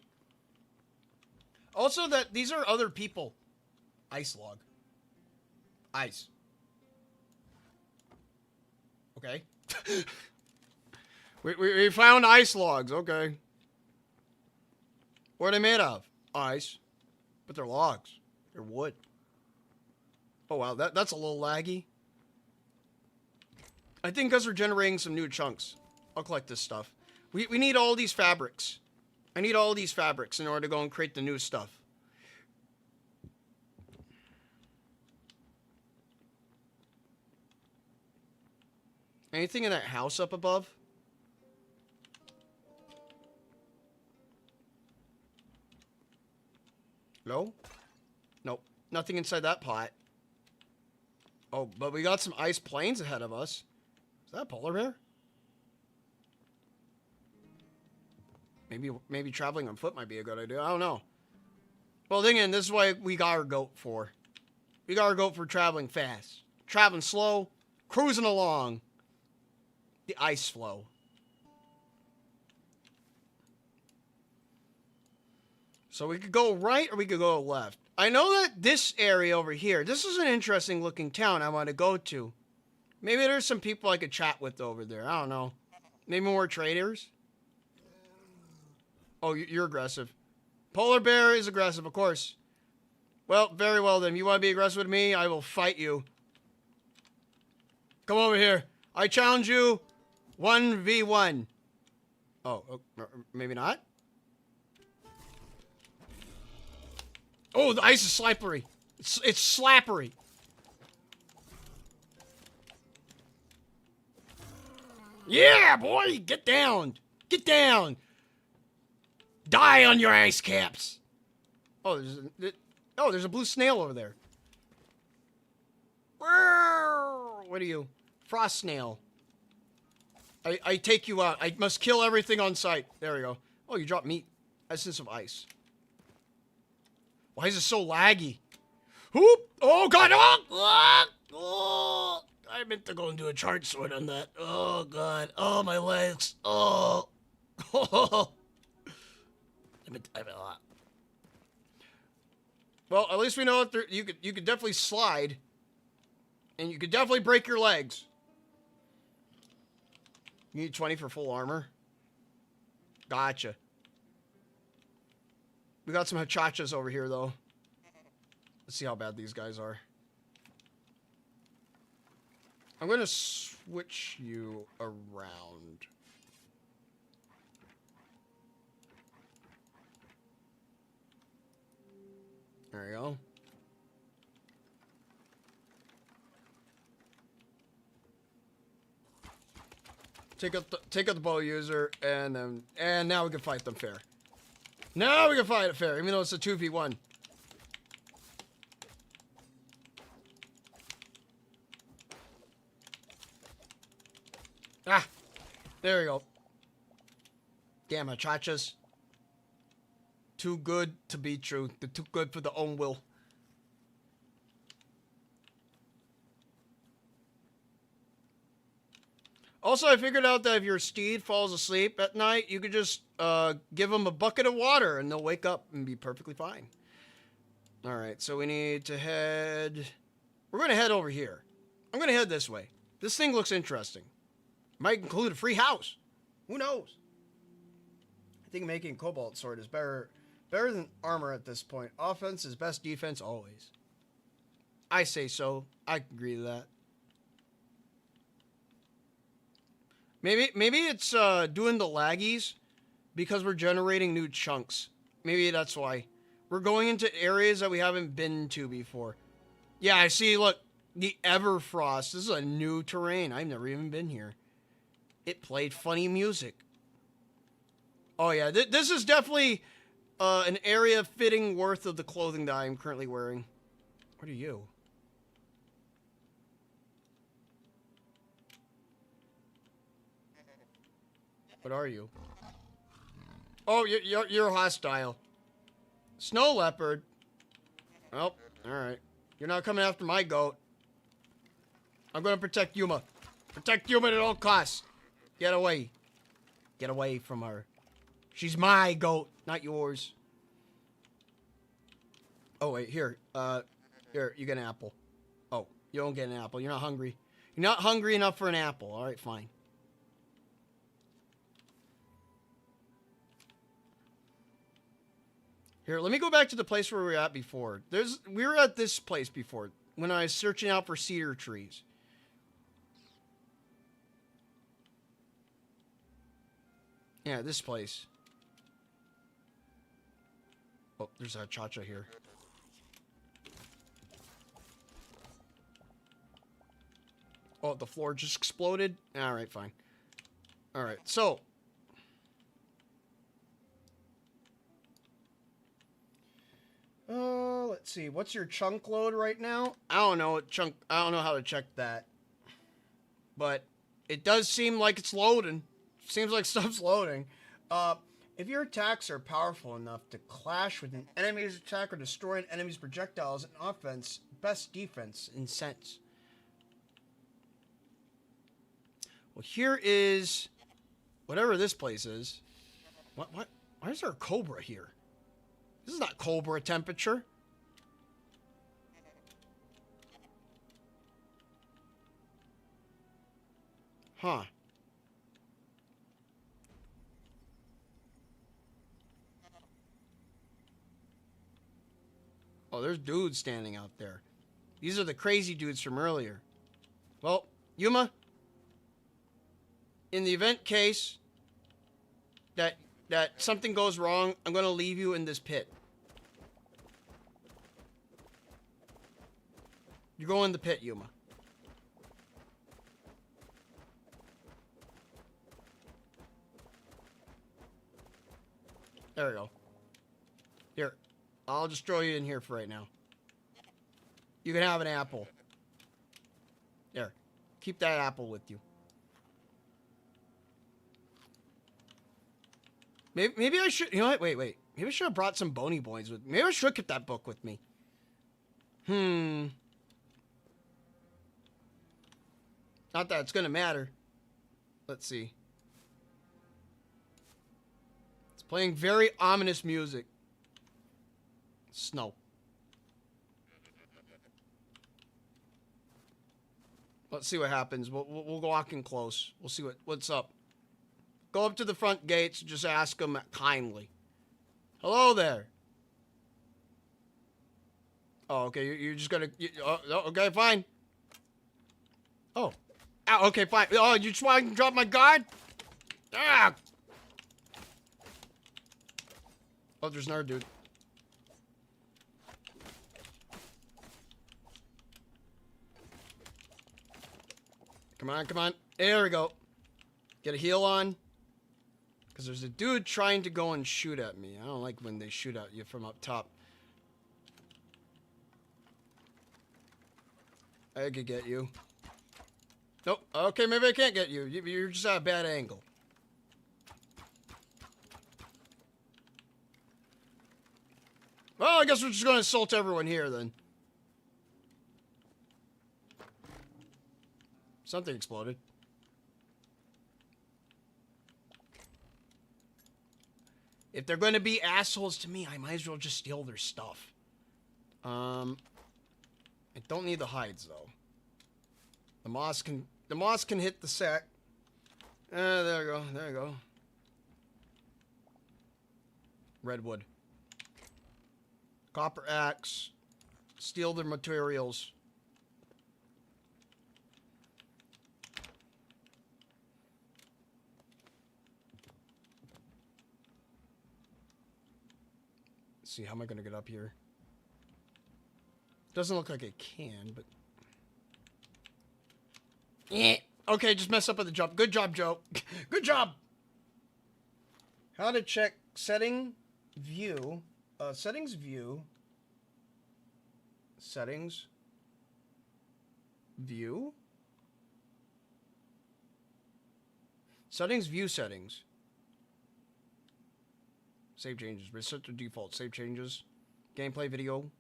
Also, that these are other people. Ice log. Ice. Okay. we found ice logs. Okay. What are they made of? Ice. But they're logs. They're wood. Oh, wow. That's a little laggy. I think because we're generating some new chunks. I'll collect this stuff. We need all these fabrics. I need all these fabrics in order to go and create the new stuff. Anything in that house up above? No? Nope. Nothing inside that pot. Oh, but we got some ice plains ahead of us. Is that a polar bear? Maybe traveling on foot might be a good idea. I don't know. Well, then again, this is why we got our goat for. We got our goat for traveling fast. Traveling slow. Cruising along. The ice flow. So we could go right or we could go left. I know that this area over here, this is an interesting looking town I want to go to. Maybe there's some people I could chat with over there. I don't know. Maybe more traders. Oh, you're aggressive. Polar bear is aggressive, of course. Well, very well then. You want to be aggressive with me? I will fight you. Come over here. I challenge you 1v1. Oh, maybe not? Oh, the ice is slippery. It's slappery. Yeah, boy, get down. Get down. Die on your ice caps. Oh, there's a blue snail over there. What are you? Frost snail. I take you out. I must kill everything on sight. There we go. Oh, you dropped meat. Essence of ice. Why is it so laggy? Whoop! Oh, God! Oh! I meant to go and do a charge sword on that. Oh, God. Oh, my legs. Oh. Oh. I meant a lot. Well, at least we know that you could definitely slide. And you could definitely break your legs. You need 20 for full armor. Gotcha. We got some hachachas over here, though. Let's see how bad these guys are. I'm going to switch you around. There you go. Take out the bow user, and now we can fight them fair. Now we can fight it fair, even though it's a 2v1. Ah, there we go. Damn hachachas. Too good to be true. They're too good for their own will. Also, I figured out that if your steed falls asleep at night, you could just give them a bucket of water and they'll wake up and be perfectly fine. Alright, so we need to head... We're going to head over here. I'm going to head this way. This thing looks interesting. Might include a free house. Who knows? I think making a cobalt sword is better than armor at this point. Offense is best defense always. I say so. I agree to that. Maybe it's doing the laggies because we're generating new chunks. Maybe that's why. We're going into areas that we haven't been to before. Yeah, I see, look. The Everfrost. This is a new terrain. I've never even been here. It played funny music. Oh yeah, this is definitely an area fitting worth of the clothing that I'm currently wearing. What are you? What are you? Oh, you're hostile. Snow leopard. Oh, alright. You're not coming after my goat. I'm gonna protect Yuma. Protect Yuma at all costs. Get away. Get away from her. She's my goat, not yours. Oh, wait, here. Here, you get an apple. Oh, you don't get an apple. You're not hungry. You're not hungry enough for an apple. Alright, fine. Here, let me go back to the place where we were at before. We were at this place before, when I was searching out for cedar trees. Yeah, this place. Oh, there's a Chacha here. Oh, the floor just exploded? Alright, fine. Alright, so. Let's see. What's your chunk load right now? I don't know. I don't know how to check that. But it does seem like it's loading. Seems like stuff's loading. If your attacks are powerful enough to clash with an enemy's attack or destroy an enemy's projectiles in offense, best defense in sense. Well, here is whatever this place is. What? Why is there a cobra here? This is not cobra temperature. Huh. Oh, there's dudes standing out there. These are the crazy dudes from earlier. Well, Yuma, in the event case that something goes wrong, I'm going to leave you in this pit. You go in the pit, Yuma. There we go. Here. I'll just throw you in here for right now. You can have an apple. There. Keep that apple with you. Maybe I should... You know what? Wait. Maybe I should have brought some bony boys with me. Maybe I should get that book with me. Not that it's going to matter. Let's see. It's playing very ominous music. Snow. Let's see what happens. We'll go walking close. We'll see what's up. Go up to the front gates and just ask them kindly. Hello there. Oh, okay. You're just gonna. Okay, fine. Oh. Okay, fine. Oh, you just want to drop my guard? Ah. Oh, there's another dude. Come on, come on. There we go. Get a heal on. Because there's a dude trying to go and shoot at me. I don't like when they shoot at you from up top. I could get you. Nope. Okay, maybe I can't get you. You're just at a bad angle. Well, I guess we're just going to assault everyone here, then. Something exploded. If they're going to be assholes to me, I might as well just steal their stuff. I don't need the hides, though. The moss can hit the sack. There you go. There you go. Redwood. Copper axe. Steal their materials. Let's see, how am I going to get up here? Doesn't look like I can, but... Okay, just mess up at the jump. Good job, Joe. Good job! How to check setting view. Settings view. Settings. View. Settings view settings. Save changes. Reset to default. Save changes. Gameplay video.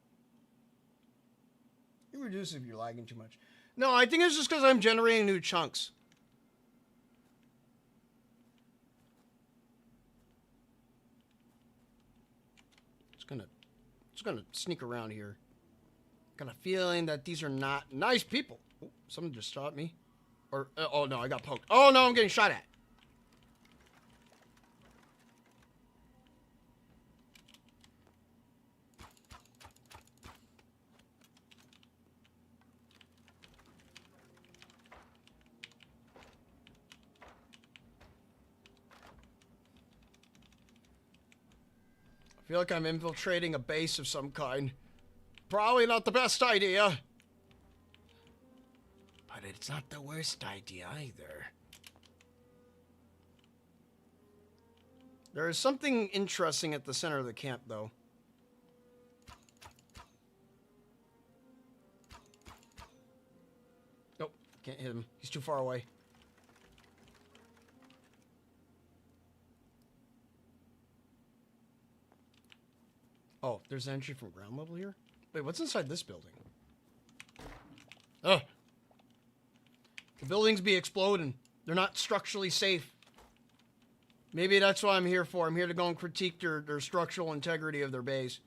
You reduce if you're lagging too much. No, I think it's just because I'm generating new chunks. It's gonna sneak around here. Got a feeling that these are not nice people. Oh, someone just shot me. Or, oh no, I got poked. Oh no, I'm getting shot at. I feel like I'm infiltrating a base of some kind. Probably not the best idea. But it's not the worst idea either. There is something interesting at the center of the camp, though. Nope, can't hit him. He's too far away. Oh, there's an entry from ground level here? Wait, what's inside this building? Ugh. The buildings be exploding. They're not structurally safe. Maybe that's what I'm here for. I'm here to go and critique their structural integrity of their base.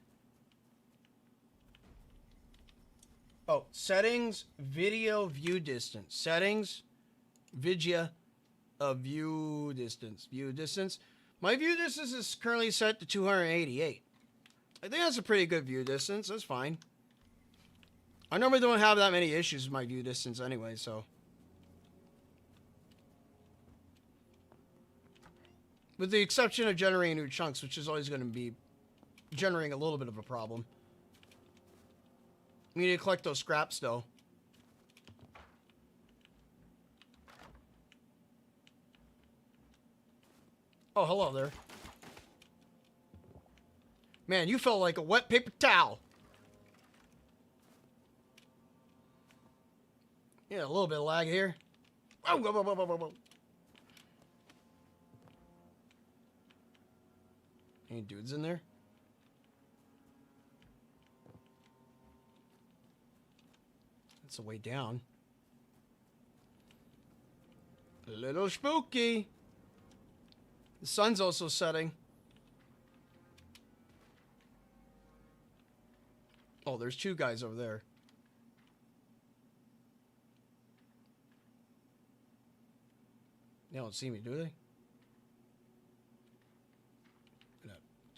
Oh, settings, video, view distance. Settings, video, view distance. View distance. My view distance is currently set to 288. I think that's a pretty good view distance. That's fine. I normally don't have that many issues with my view distance anyway, so. With the exception of generating new chunks, which is always going to be generating a little bit of a problem. We need to collect those scraps, though. Oh, hello there. Man, you felt like a wet paper towel. Yeah, a little bit of lag here. Whoa, whoa, whoa, whoa, whoa, whoa. Any dudes in there? That's the way down. A little spooky. The sun's also setting. Oh, there's two guys over there. They don't see me, do they?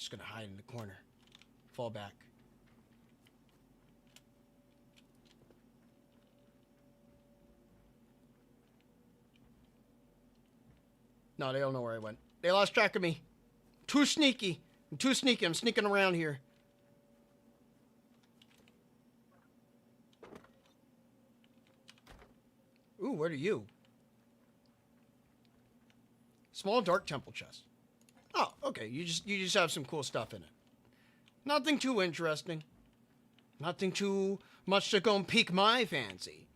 Just gonna hide in the corner. Fall back. No, they don't know where I went. They lost track of me. Too sneaky. I'm too sneaky. I'm sneaking around here. Ooh, what are you? Small dark temple chest. Oh, okay. You just have some cool stuff in it. Nothing too interesting. Nothing too much to go and pique my fancy.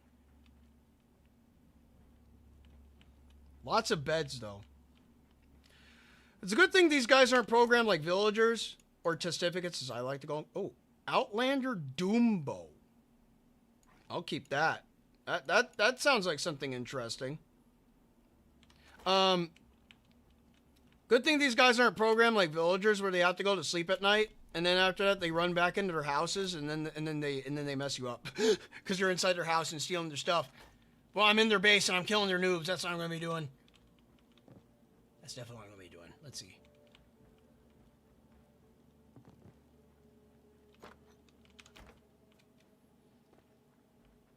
Lots of beds, though. It's a good thing these guys aren't programmed like villagers or testificates, as I like to go. Oh, Outlander Doombo. I'll keep that. That sounds like something interesting. Good thing these guys aren't programmed like villagers where they have to go to sleep at night, and then after that they run back into their houses, and then they mess you up because you're inside their house and stealing their stuff. Well, I'm in their base and I'm killing their noobs. That's what I'm gonna be doing. That's definitely what I'm gonna be doing. Let's see.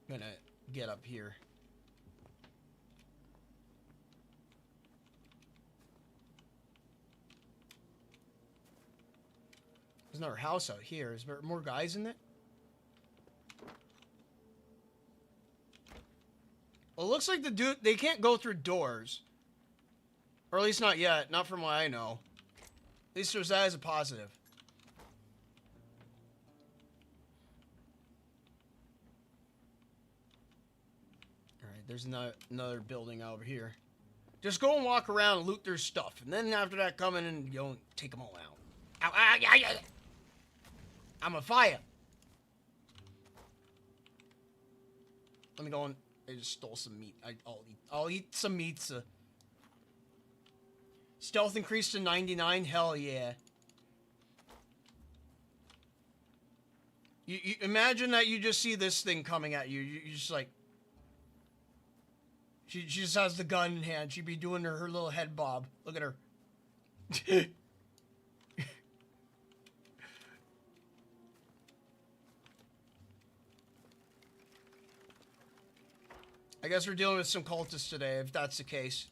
I'm gonna get up here. There's another house out here. Is there more guys in it? Well, it looks like they can't go through doors. Or at least not yet. Not from what I know. At least there's that as a positive. Alright, there's another building over here. Just go and walk around and loot their stuff. And then after that, come in and go and take them all out. Ow, ow, ow, ow. I'm a fire. Let me go and... I just stole some meat. I'll eat some meats. Stealth increased to 99. Hell yeah. You imagine that you just see this thing coming at you. You just like... She just has the gun in hand. She'd be doing her little head bob. Look at her. I guess we're dealing with some cultists today, if that's the case.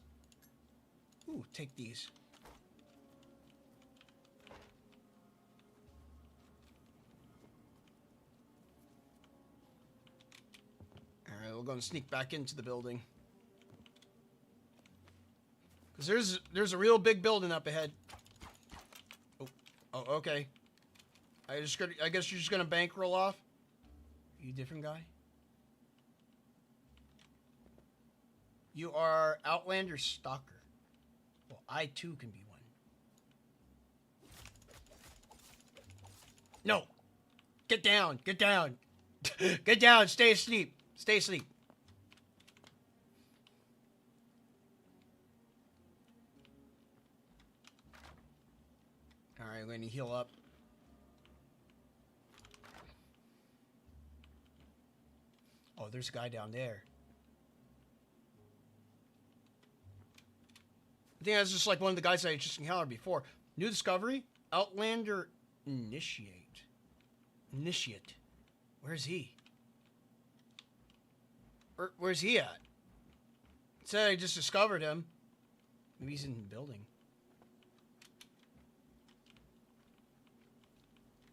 Ooh, take these. Alright, we're going to sneak back into the building. Because there's a real big building up ahead. Oh, okay. I guess you're just going to bankroll off? Are you a different guy? You are Outlander Stalker. Well, I too can be one. No! Get down! Get down! Get down! Stay asleep! Stay asleep. Alright, I'm going to heal up. Oh, there's a guy down there. I think that's just like one of the guys I just encountered before. New discovery? Outlander Initiate. Initiate. Where's he? Where's he at? It said I just discovered him. Maybe he's in the building.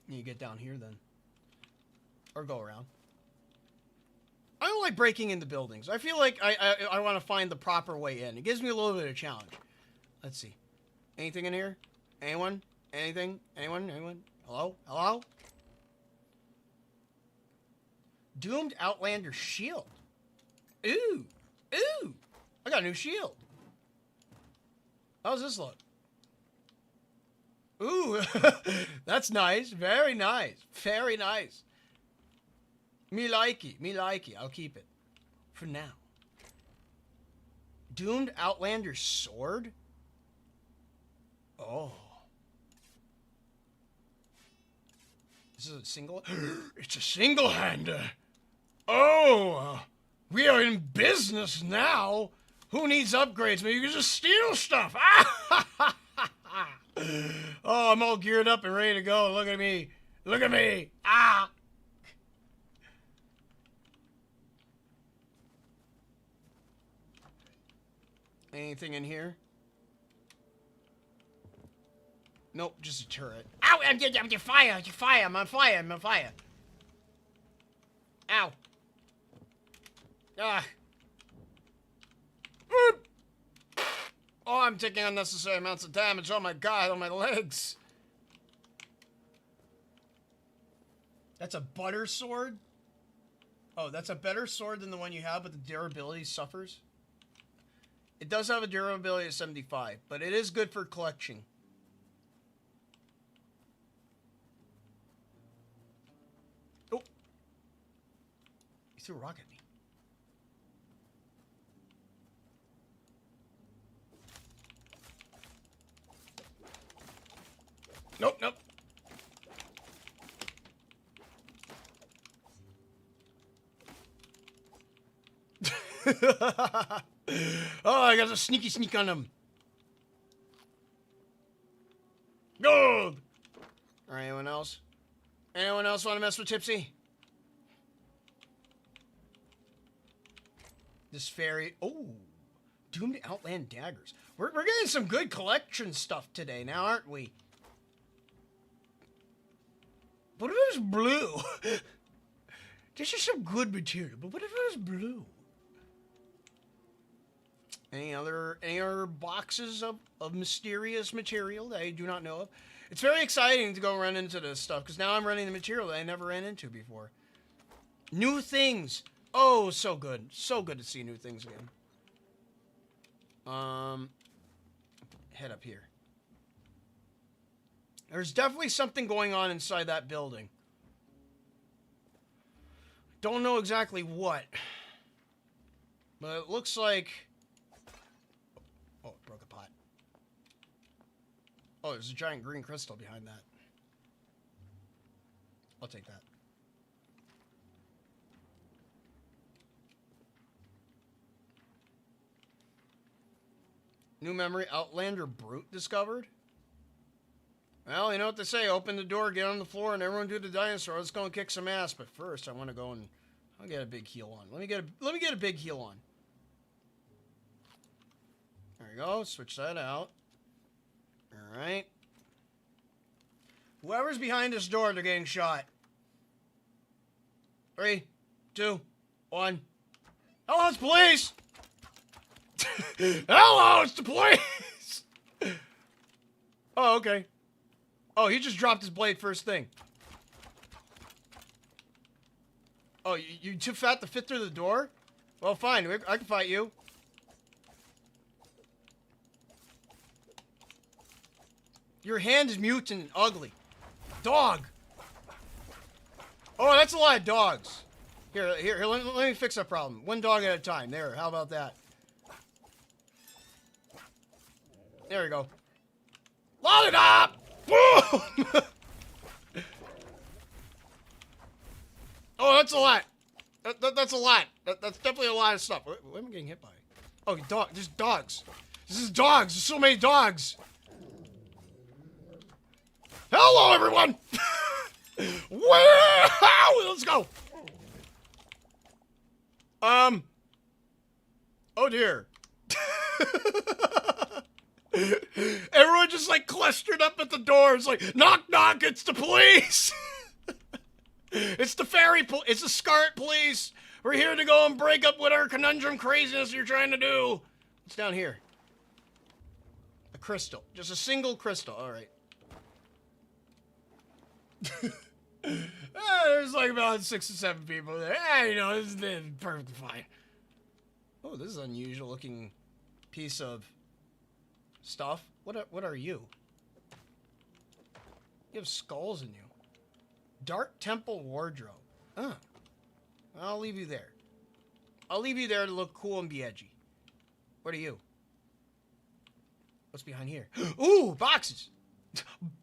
You get down here then. Or go around. I don't like breaking into buildings. I feel like I want to find the proper way in. It gives me a little bit of challenge. Let's see. Anything in here? Anyone? Anything? Anyone? Anyone? Hello? Hello? Doomed Outlander Shield. Ooh. Ooh. I got a new shield. How does this look? Ooh. That's nice. Very nice. Very nice. Me likey. Me likey. I'll keep it. For now. Doomed Outlander Sword? Oh. This is a single... It's a single-hander. Oh. We are in business now. Who needs upgrades? Maybe you can just steal stuff. Oh, I'm all geared up and ready to go. Look at me. Look at me. Ah! Anything in here? Nope, just a turret. Ow! I'm on fire! I'm on fire! I'm on fire! Ow! Ah! Oh, I'm taking unnecessary amounts of damage. Oh my god, on my legs. That's a butter sword? Oh, that's a better sword than the one you have, but the durability suffers? It does have a durability of 75, but it is good for collection. Oh! He threw a rock at me. Nope, nope. Oh, I got a sneaky sneak on him. Gold! Alright, anyone else? Anyone else want to mess with Tipsy? This fairy... Oh! Doomed Outland Daggers. We're getting some good collection stuff today now, aren't we? What if it was blue? This is some good material, but what if it was blue? Any other boxes of mysterious material that I do not know of? It's very exciting to go run into this stuff, because now I'm running the material that I never ran into before. New things! Oh, so good. So good to see new things again. Head up here. There's definitely something going on inside that building. Don't know exactly what. But it looks like... Oh, it broke a pot. Oh, there's a giant green crystal behind that. I'll take that. New memory, Outlander Brute discovered. Well, you know what they say, open the door, get on the floor, and everyone do the dinosaur. Let's go and kick some ass. But first, I want to go and I'll get a big heal on. Let me get a big heal on. There we go. Switch that out. All right. Whoever's behind this door, they're getting shot. 3, 2, 1. Hello, it's police! Hello, it's the police! Oh, okay. Oh, he just dropped his blade first thing. Oh, you too fat to fit through the door? Well, fine. I can fight you. Your hand is mutant and ugly. Dog! Oh, that's a lot of dogs. Here, let me fix that problem. One dog at a time. There, how about that? There we go. Load it up! Woo! Oh, that's a lot. That's a lot. That's definitely a lot of stuff. What am I getting hit by? Oh, dog. There's dogs. This is dogs. There's so many dogs. Hello, everyone. Wow! Let's go. Oh dear. Everyone just like clustered up at the doors, like knock knock. It's the police. It's the it's the Scarlet police. We're here to go and break up with our conundrum craziness you're trying to do. What's down here? A crystal. Just a single crystal. All right. There's like about 6 or 7 people there. You know, this is perfectly fine. Oh, this is an unusual looking piece of stuff. What are you? You have skulls in you. Dark Temple Wardrobe. I'll leave you there. I'll leave you there to look cool and be edgy. What are you? What's behind here? Ooh, boxes!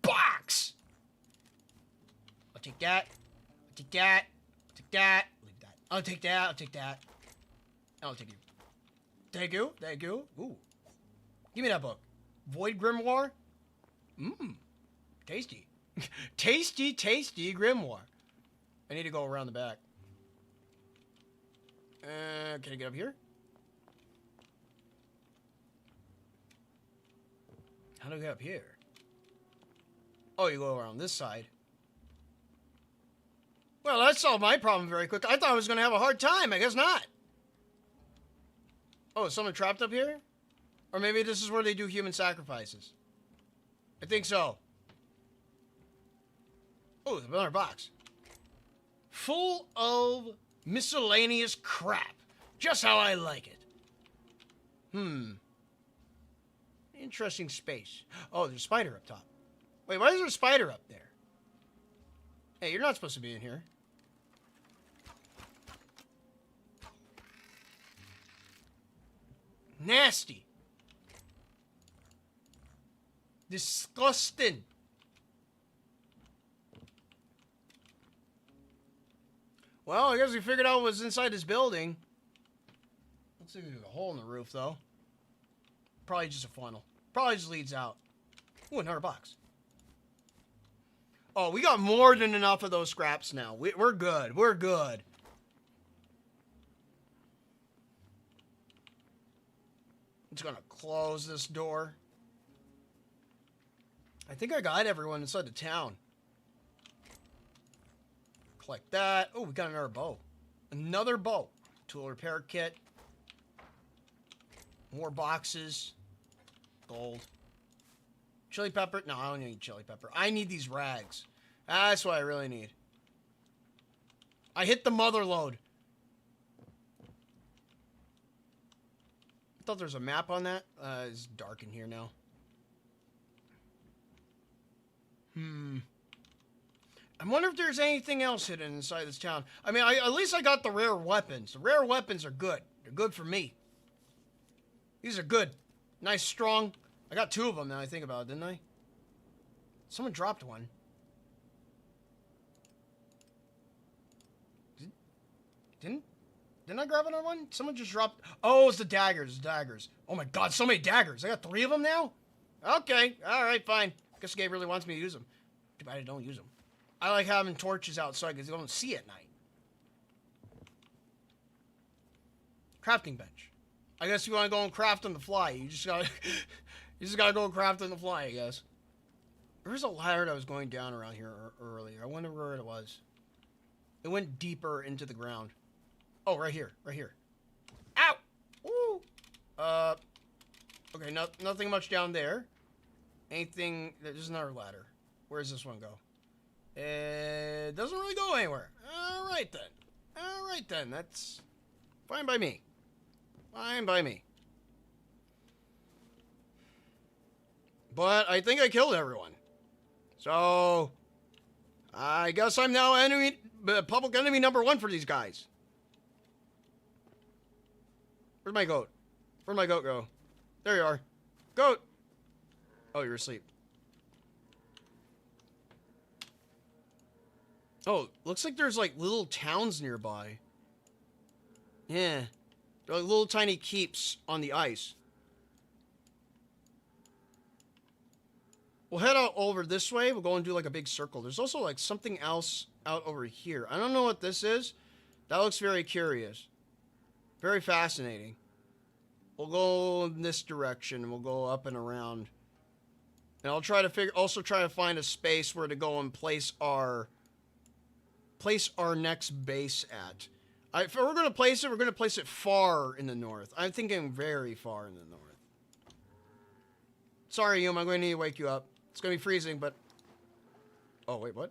Box! I'll take that. I'll take that. I'll take that. Leave that. I'll take that. I'll take that. I'll take you. Thank you. Thank you. Ooh. Give me that book. Void Grimoire? Mmm. Tasty. Tasty, tasty grimoire. I need to go around the back. Can I get up here? How do I get up here? Oh, you go around this side. Well, that solved my problem very quick. I thought I was going to have a hard time. I guess not. Oh, is someone trapped up here? Or maybe this is where they do human sacrifices. I think so. Oh, there's another box. Full of miscellaneous crap. Just how I like it. Interesting space. Oh, there's a spider up top. Wait, why is there a spider up there? Hey, you're not supposed to be in here. Nasty. Disgusting. Well, I guess we figured out what's inside this building. Looks like there's a hole in the roof, though. Probably just a funnel. Probably just leads out. Ooh, another box. Oh, we got more than enough of those scraps now. We're good. We're good. I'm just gonna close this door. I think I got everyone inside the town. Collect that. Oh, we got another bow. Another bow. Tool repair kit. More boxes. Gold. Chili pepper. No, I don't need chili pepper. I need these rags. That's what I really need. I hit the mother load. I thought there was a map on that. It's dark in here now. I wonder if there's anything else hidden inside this town. I mean, at least I got the rare weapons. The rare weapons are good. They're good for me. These are good. Nice, strong. I got 2 of them now I think about it, didn't I? Someone dropped one. Didn't I grab another one? Someone just dropped... Oh, it's the daggers. Daggers. Oh my god, so many daggers. I got 3 of them now? Okay. Alright, fine. Guess the game really wants me to use them. Too bad I don't use them. I like having torches outside because you don't see at night. Crafting bench. I guess you want to go and craft on the fly. You just gotta go and craft on the fly, I guess. There was a ladder that was going down around here earlier. I wonder where it was. It went deeper into the ground. Oh, right here. Right here. Ow! Woo! Okay, nothing much down there. Anything... There's another ladder. Where does this one go? It doesn't really go anywhere. Alright then. Alright then. That's fine by me. Fine by me. But I think I killed everyone. So... I guess I'm now public enemy number 1 for these guys. Where's my goat? Where'd my goat go? There you are. Goat! Oh, you're asleep. Oh, looks like there's like little towns nearby. Yeah. They're like little tiny keeps on the ice. We'll head out over this way. We'll go and do like a big circle. There's also like something else out over here. I don't know what this is. That looks very curious. Very fascinating. We'll go in this direction. We'll go up and around. And I'll try to also try to find a space where to go and place our next base at. If we're going to place it, we're going to place it far in the north. I'm thinking very far in the north. Sorry, Yuma, I'm going to need to wake you up. It's going to be freezing, but... Oh, wait, what?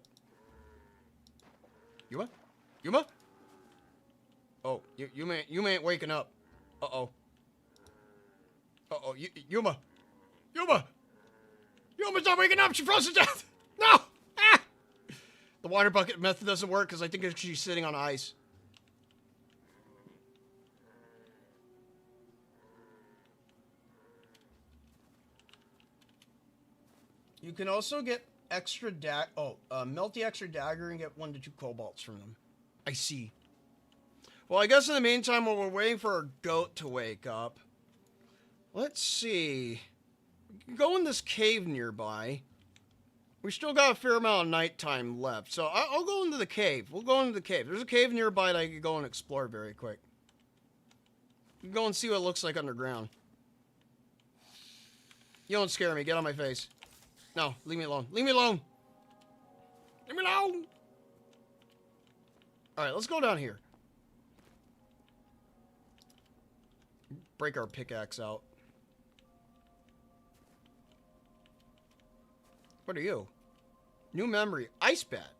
Yuma? Yuma? Oh, Yuma ain't waking up. Uh-oh. Uh-oh, Yuma! Yuma! Yuma's not waking up! She froze to death! No! Ah! The water bucket method doesn't work because I think she's sitting on ice. You can also get extra melt the extra dagger and get 1 to 2 cobalts from them. I see. Well, I guess in the meantime, while we're waiting for our goat to wake up, let's see. We can go in this cave nearby. We still got a fair amount of nighttime left, so I'll go into the cave. We'll go into the cave. There's a cave nearby that I could go and explore very quick. Go and see what it looks like underground. You don't scare me. Get on my face. No, leave me alone. Leave me alone. Leave me alone. Alright, let's go down here. Break our pickaxe out. What are you? New memory. Ice bat.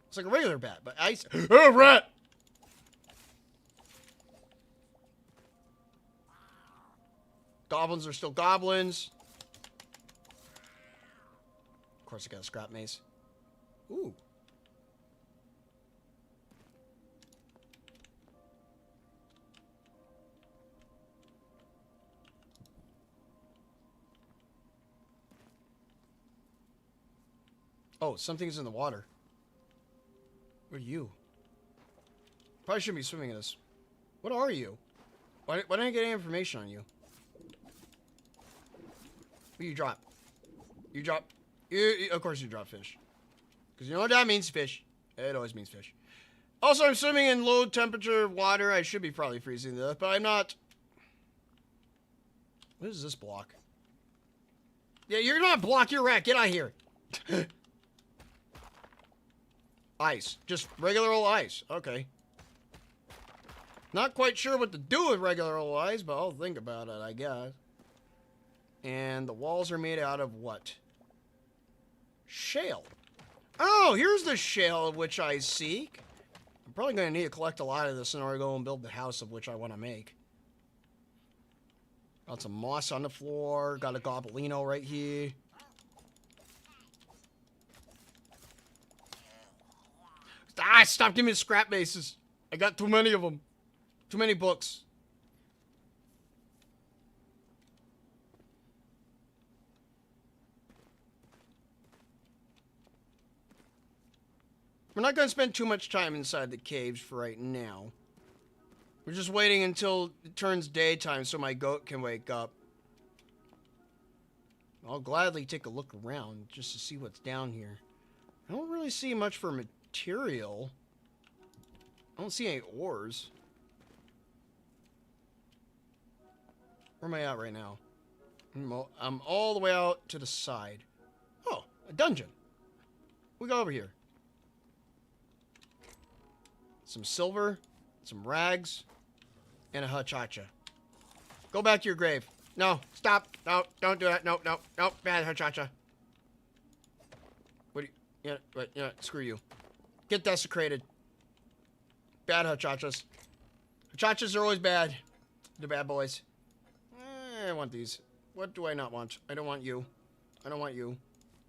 It's like a regular bat, but ice. Oh, rat! Goblins are still goblins. Of course, I got a scrap mace. Ooh. Oh, something's in the water. What are you? Probably shouldn't be swimming in this. What are you? Why didn't I get any information on you? What you drop? You drop... of course you drop fish. Because you know what that means? Fish. It always means fish. Also, I'm swimming in low temperature water. I should be probably freezing to death, but I'm not. What is this block? Yeah, you're not a block. You're a rat. Get out of here. Ice. Just regular old ice. Okay. Not quite sure what to do with regular old ice, but I'll think about it, I guess. And the walls are made out of what? Shale. Oh, here's the shale of which I seek. I'm probably going to need to collect a lot of this in order to go and build the house of which I want to make. Got some moss on the floor. Got a goblino right here. Ah, stop giving me scrap bases. I got too many of them. Too many books. We're not going to spend too much time inside the caves for right now. We're just waiting until it turns daytime so my goat can wake up. I'll gladly take a look around just to see what's down here. I don't really see much for material. I don't see any ores. Where am I at right now? I'm all the way out to the side. Oh, a dungeon. We go over here. Some silver, some rags, and a hachacha. Go back to your grave. No, stop. No, don't do that. No, no, no. Bad hachacha. What do you... Yeah, screw you. Get desecrated. Bad hachachas. Hachachas are always bad. They're bad boys. I want these. What do I not want? I don't want you. I don't want you.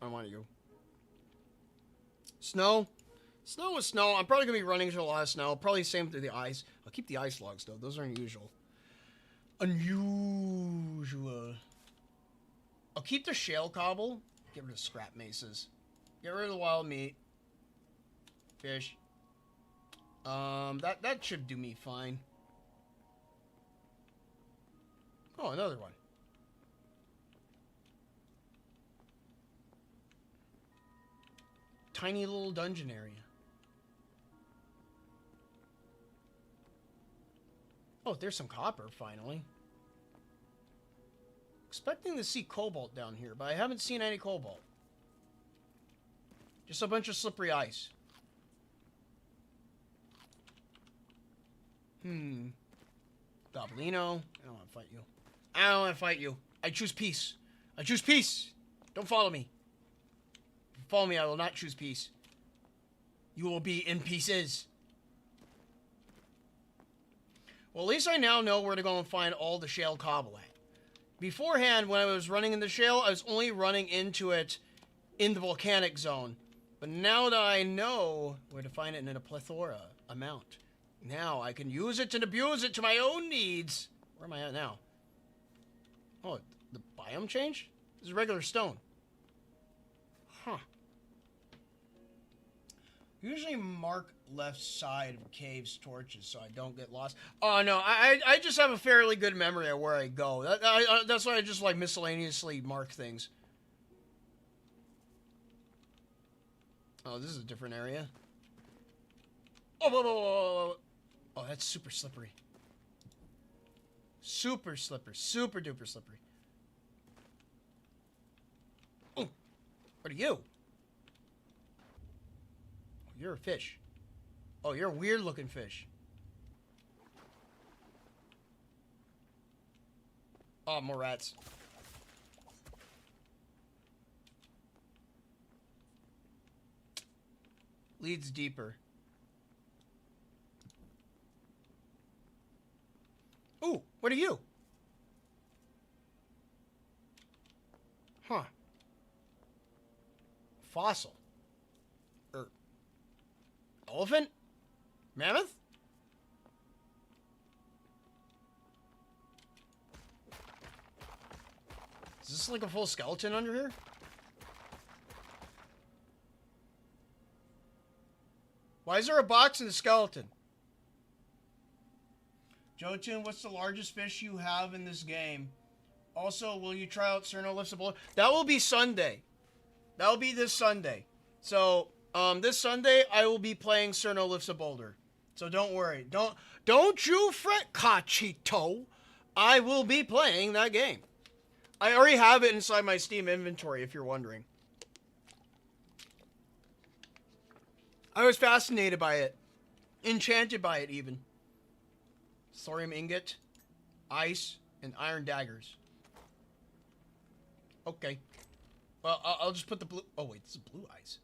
I want you. Snow. Snow is snow. I'm probably going to be running into a lot of snow. Probably same through the ice. I'll keep the ice logs, though. Those are unusual. Unusual. I'll keep the shale cobble. Get rid of scrap maces. Get rid of the wild meat. Fish. That should do me fine. Oh, another one. Tiny little dungeon area. Oh, there's some copper, finally. Expecting to see cobalt down here, but I haven't seen any cobalt. Just a bunch of slippery ice. Goblino. I don't want to fight you. I don't want to fight you. I choose peace. I choose peace. Don't follow me. If you follow me, I will not choose peace. You will be in pieces. Well, at least I now know where to go and find all the shale cobble at. Beforehand, when I was running in the shale, I was only running into it in the volcanic zone. But now that I know where to find it in a plethora amount, now I can use it and abuse it to my own needs. Where am I at now? Oh, the biome changed? This is regular stone. Huh. Usually mark left side of caves torches so I don't get lost. Oh, no, I just have a fairly good memory of where I go. That's why I just like miscellaneously mark things. Oh, this is a different area. Oh, whoa, whoa, whoa, whoa. Oh, that's super slippery. Super slippery. Super duper slippery. Oh, what are you? Oh, you're a fish. Oh, you're a weird looking fish. Oh, more rats. Leads deeper. Ooh, what are you? Huh. Fossil. Elephant? Mammoth? Is this like a full skeleton under here? Why is there a box and a skeleton? Jotun, what's the largest fish you have in this game? Also, will you try out Cerno Lifts a Boulder? That will be Sunday. That will be this Sunday. So, this Sunday, I will be playing Cerno Lifts a Boulder. So don't worry. Don't you fret, Cachito. I will be playing that game. I already have it inside my Steam inventory, if you're wondering. I was fascinated by it. Enchanted by it, even. Thorium ingot, ice, and iron daggers. Okay. Well, I'll just put the blue... Oh, wait, this is blue ice.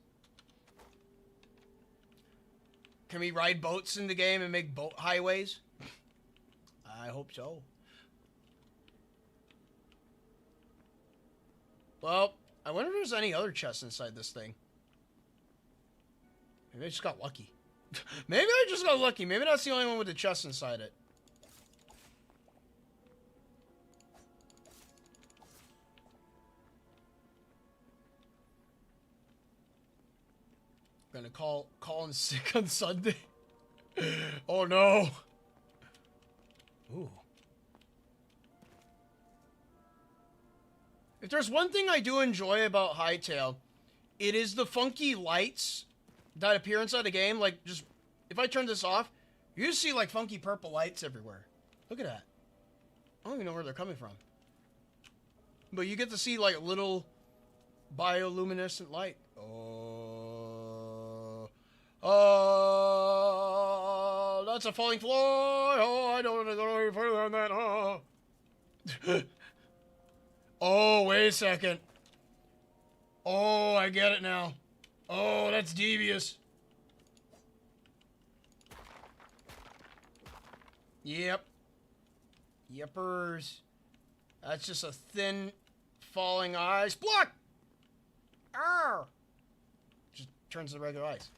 Can we ride boats in the game and make boat highways? I hope so. Well, I wonder if there's any other chests inside this thing. Maybe I just got lucky. Maybe I just got lucky. Maybe that's the only one with the chest inside it. Gonna call in sick on Sunday. Oh no. Ooh. If there's one thing I do enjoy about Hytale, it is the funky lights that appear inside the game. Like, just, if I turn this off, you just see, like, funky purple lights everywhere. Look at that. I don't even know where they're coming from. But you get to see, like, little bioluminescent light. Oh, that's a falling floor. Oh, I don't want to go any further than that. Oh. Oh, wait a second. Oh, I get it now. Oh, that's devious. Yep. Yepers. That's just a thin falling ice block. Arr! Just turns to regular ice.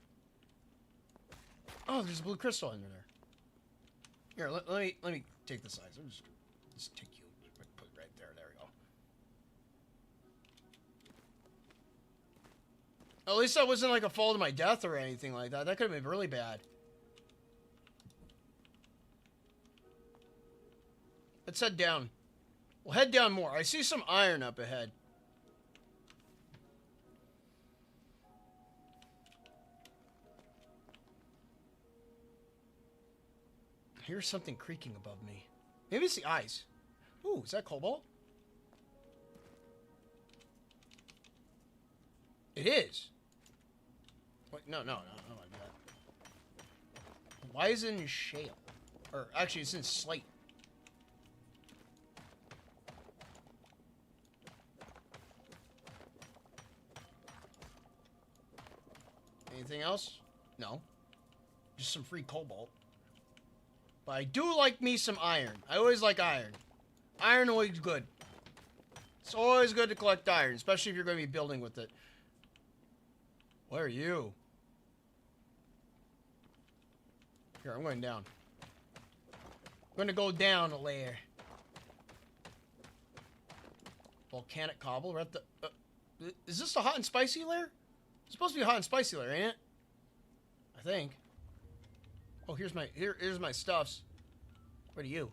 Oh, there's a blue crystal under there. Here, let me take this ice. I'm just take you. Put it right there. There we go. At least that wasn't like a fall to my death or anything like that. That could have been really bad. Let's head down. We'll head down more. I see some iron up ahead. I hear something creaking above me. Maybe it's the ice. Ooh, is that cobalt? It is. Wait, no, like that. Why is it in shale? Or actually, it's in slate. Anything else? No. Just some free cobalt. But I do like me some iron. I always like iron. Iron always good. It's always good to collect iron, especially if you're going to be building with it. Where are you? Here, I'm going down. I'm going to go down a layer. Volcanic cobble. We're at the... is this the hot and spicy layer? It's supposed to be a hot and spicy layer, ain't it? I think. Oh, here's my stuffs. What are you?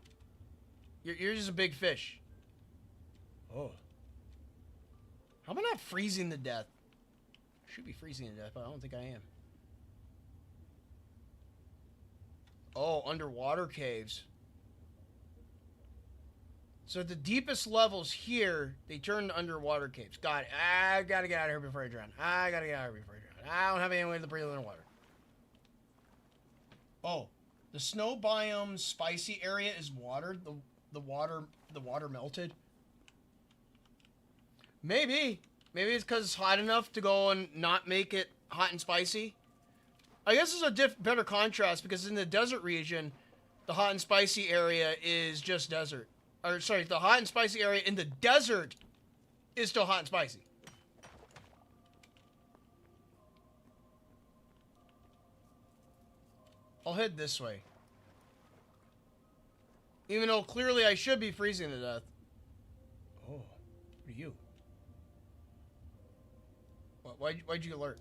You're just a big fish. Oh. How am I not freezing to death? Should be freezing to death, but I don't think I am. Oh, underwater caves. So the deepest levels here, they turn to underwater caves. Got it. I gotta get out of here before I drown. I don't have any way to breathe underwater. Oh, the snow biome spicy area is watered. The water melted. Maybe it's because it's hot enough to go and not make it hot and spicy. I guess it's a better contrast because in the desert region, the hot and spicy area is just desert. Or sorry, the hot and spicy area in the desert is still hot and spicy. I'll head this way. Even though clearly I should be freezing to death. Oh, what are you? Why'd you alert?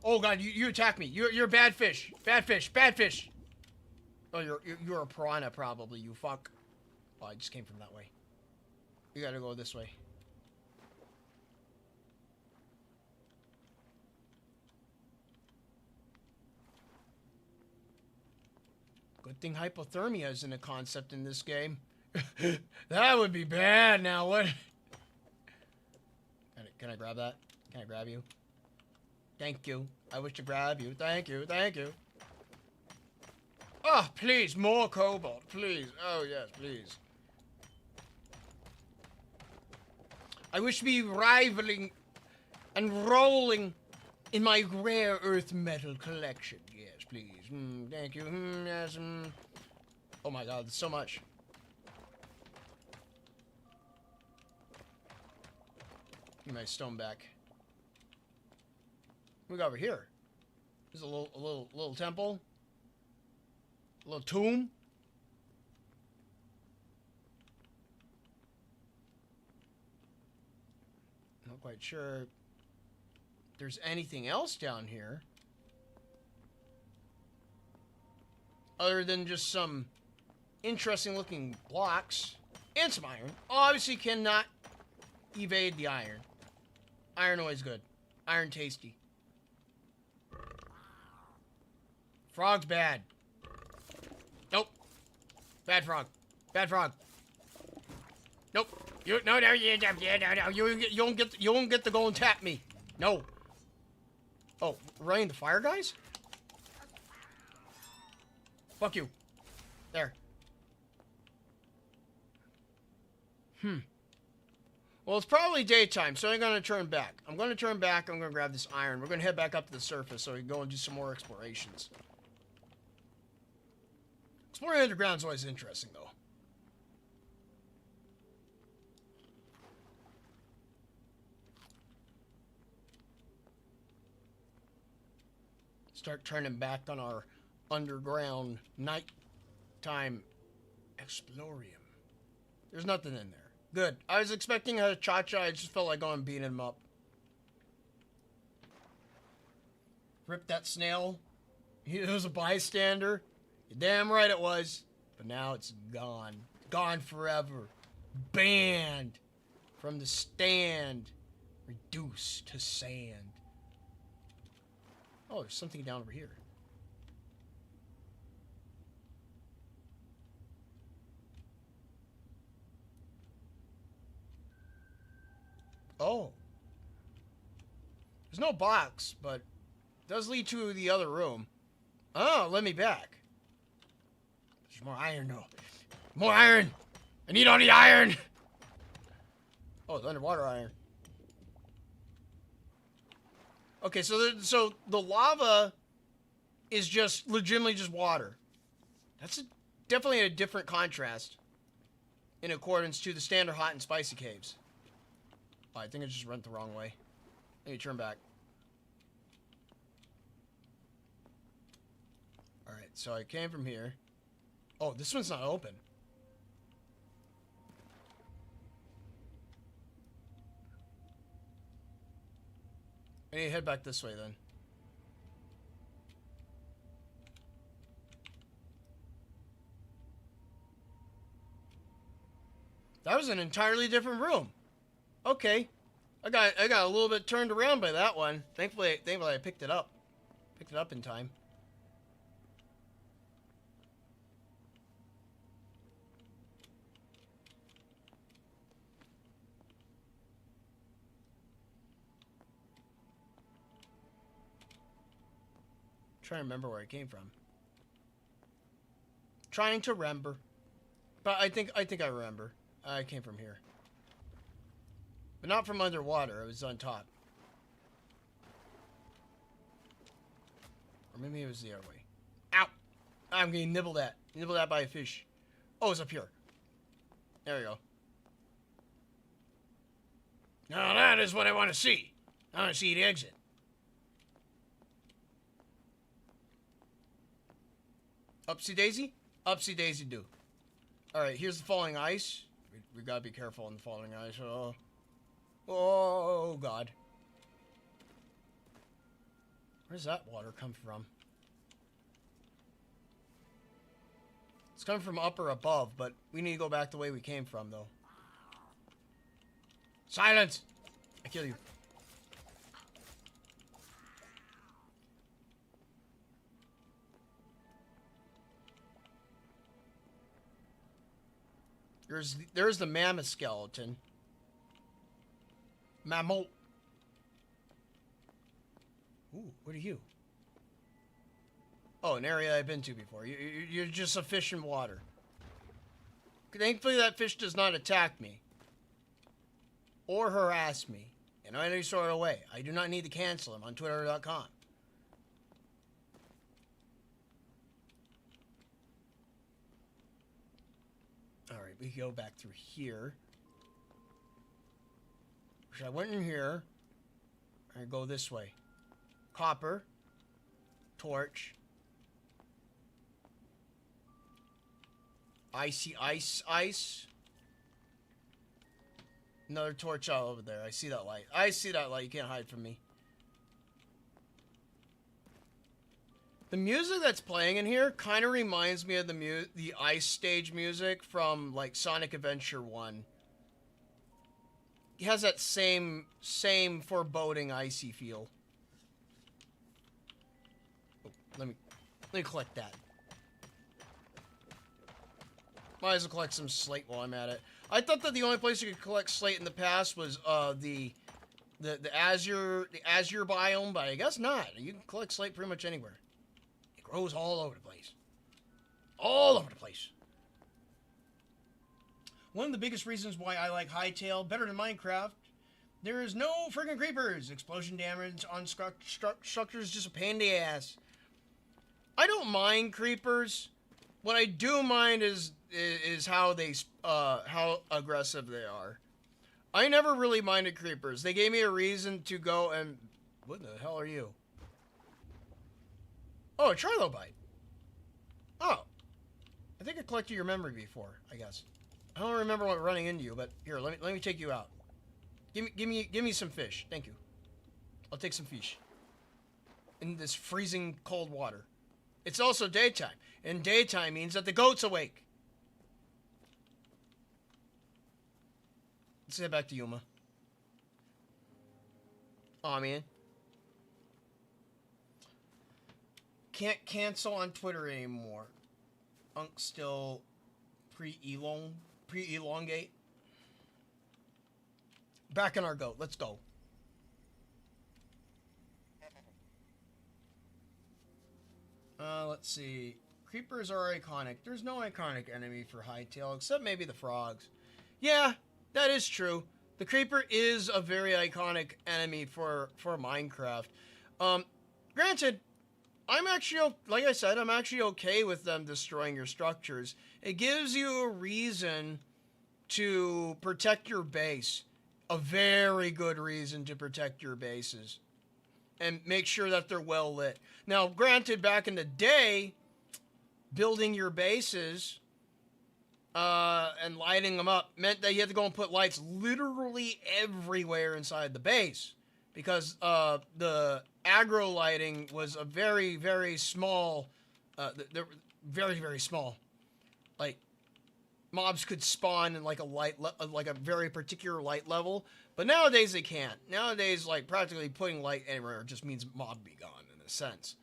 Oh god, you attacked me. You're a bad fish. Bad fish. Oh, you're a piranha probably, you fuck. Oh, I just came from that way. You gotta go this way. Good thing hypothermia isn't a concept in this game. That would be bad now. What? Can I grab that? Can I grab you? Thank you. I wish to grab you. Thank you. Oh, please, more cobalt, please. Oh, yes, please. I wish to be rivaling and rolling in my rare earth metal collection. Yes, please. Thank you. Yes. Oh my god, there's so much. Give me my stone back. What we got over here? There's a little temple. A little tomb. Not quite sure if there's anything else down here. Other than just some interesting looking blocks. And some iron. Obviously cannot evade the iron. Iron always good. Iron tasty. Frog's bad. Nope. Bad frog. Nope. You won't get to go and tap me. No. Oh, running the fire guys? Fuck you. There. Well, it's probably daytime, so I'm going to turn back. I'm going to grab this iron. We're going to head back up to the surface so we can go and do some more explorations. Exploring underground is always interesting, though. Start turning back on our underground nighttime explorium. There's nothing in there. Good. I was expecting a Chicha. I just felt like going and beating him up. Rip that snail. He was a bystander. You're damn right it was. But now it's gone. Gone forever. Banned from the stand. Reduced to sand. Oh, there's something down over here. Oh. There's no box, but it does lead to the other room. Oh, let me back. There's more iron, though. More iron! I need all the iron! Oh, it's underwater iron. Okay, so the lava is just legitimately just water. That's definitely a different contrast in accordance to the standard hot and spicy caves. Oh, I think I just went the wrong way. Let me turn back. Alright, so I came from here. Oh, this one's not open. I need to head back this way then. That was an entirely different room. Okay. I got a little bit turned around by that one. Thankfully I picked it up. Picked it up in time. Trying to remember where I came from. Trying to remember. But I think I remember. I came from here. But not from underwater. It was on top. Or maybe it was the other way. Ow! I'm getting nibbled at. Nibbled at by a fish. Oh, it's up here. There we go. Now that is what I want to see. I want to see the exit. Upsy daisy? Upsy daisy do. Alright, here's the falling ice. We gotta be careful in the falling ice. Oh, God. Where's that water come from? It's coming from up or above, but we need to go back the way we came from, though. Silence! I kill you. There's the mammoth skeleton. Mammoth. Ooh, what are you? Oh, an area I've been to before. You're just a fish in water. Thankfully, that fish does not attack me. Or harass me in any sort of way. I do not need to cancel him on Twitter.com. Alright, we go back through here. I went in here. I go this way. Copper. Torch. Icy ice. Another torch all over there. I see that light. I see that light. You can't hide from me. The music that's playing in here kind of reminds me of the ice stage music from like Sonic Adventure 1. It has that same foreboding icy feel. Oh, let me collect that. Might as well collect some slate while I'm at it. I thought that the only place you could collect slate in the past was the azure biome, but I guess not. You can collect slate pretty much anywhere. It grows all over the place. All over the place. One of the biggest reasons why I like Hytale better than Minecraft, there is no friggin' creepers. Explosion damage on structures is just a pain in the ass. I don't mind creepers. What I do mind is how how aggressive they are. I never really minded creepers. They gave me a reason to go and... What the hell are you? Oh, a trilobite. Oh. I think I collected your memory before, I guess. I don't remember what running into you, but here, let me take you out. Give me some fish. Thank you. I'll take some fish. In this freezing cold water. It's also daytime, and daytime means that the goat's awake. Let's head back to Yuma. Aw, man. Can't cancel on Twitter anymore. Unk still pre-elongate. Back in our goat. Let's go. Let's see. Creepers are iconic. There's no iconic enemy for Hytale, except maybe the frogs. Yeah, that is true. The creeper is a very iconic enemy for Minecraft. Granted, I'm actually, like I said, I'm actually okay with them destroying your structures. It gives you a reason to protect your base. A very good reason to protect your bases. And make sure that they're well lit. Now, granted, back in the day, building your bases and lighting them up meant that you had to go and put lights literally everywhere inside the base. Because the aggro lighting was a very, very small, very, very small. Like, mobs could spawn in like a like a very particular light level, but nowadays they can't. Nowadays, like practically putting light anywhere just means mob be gone in a sense.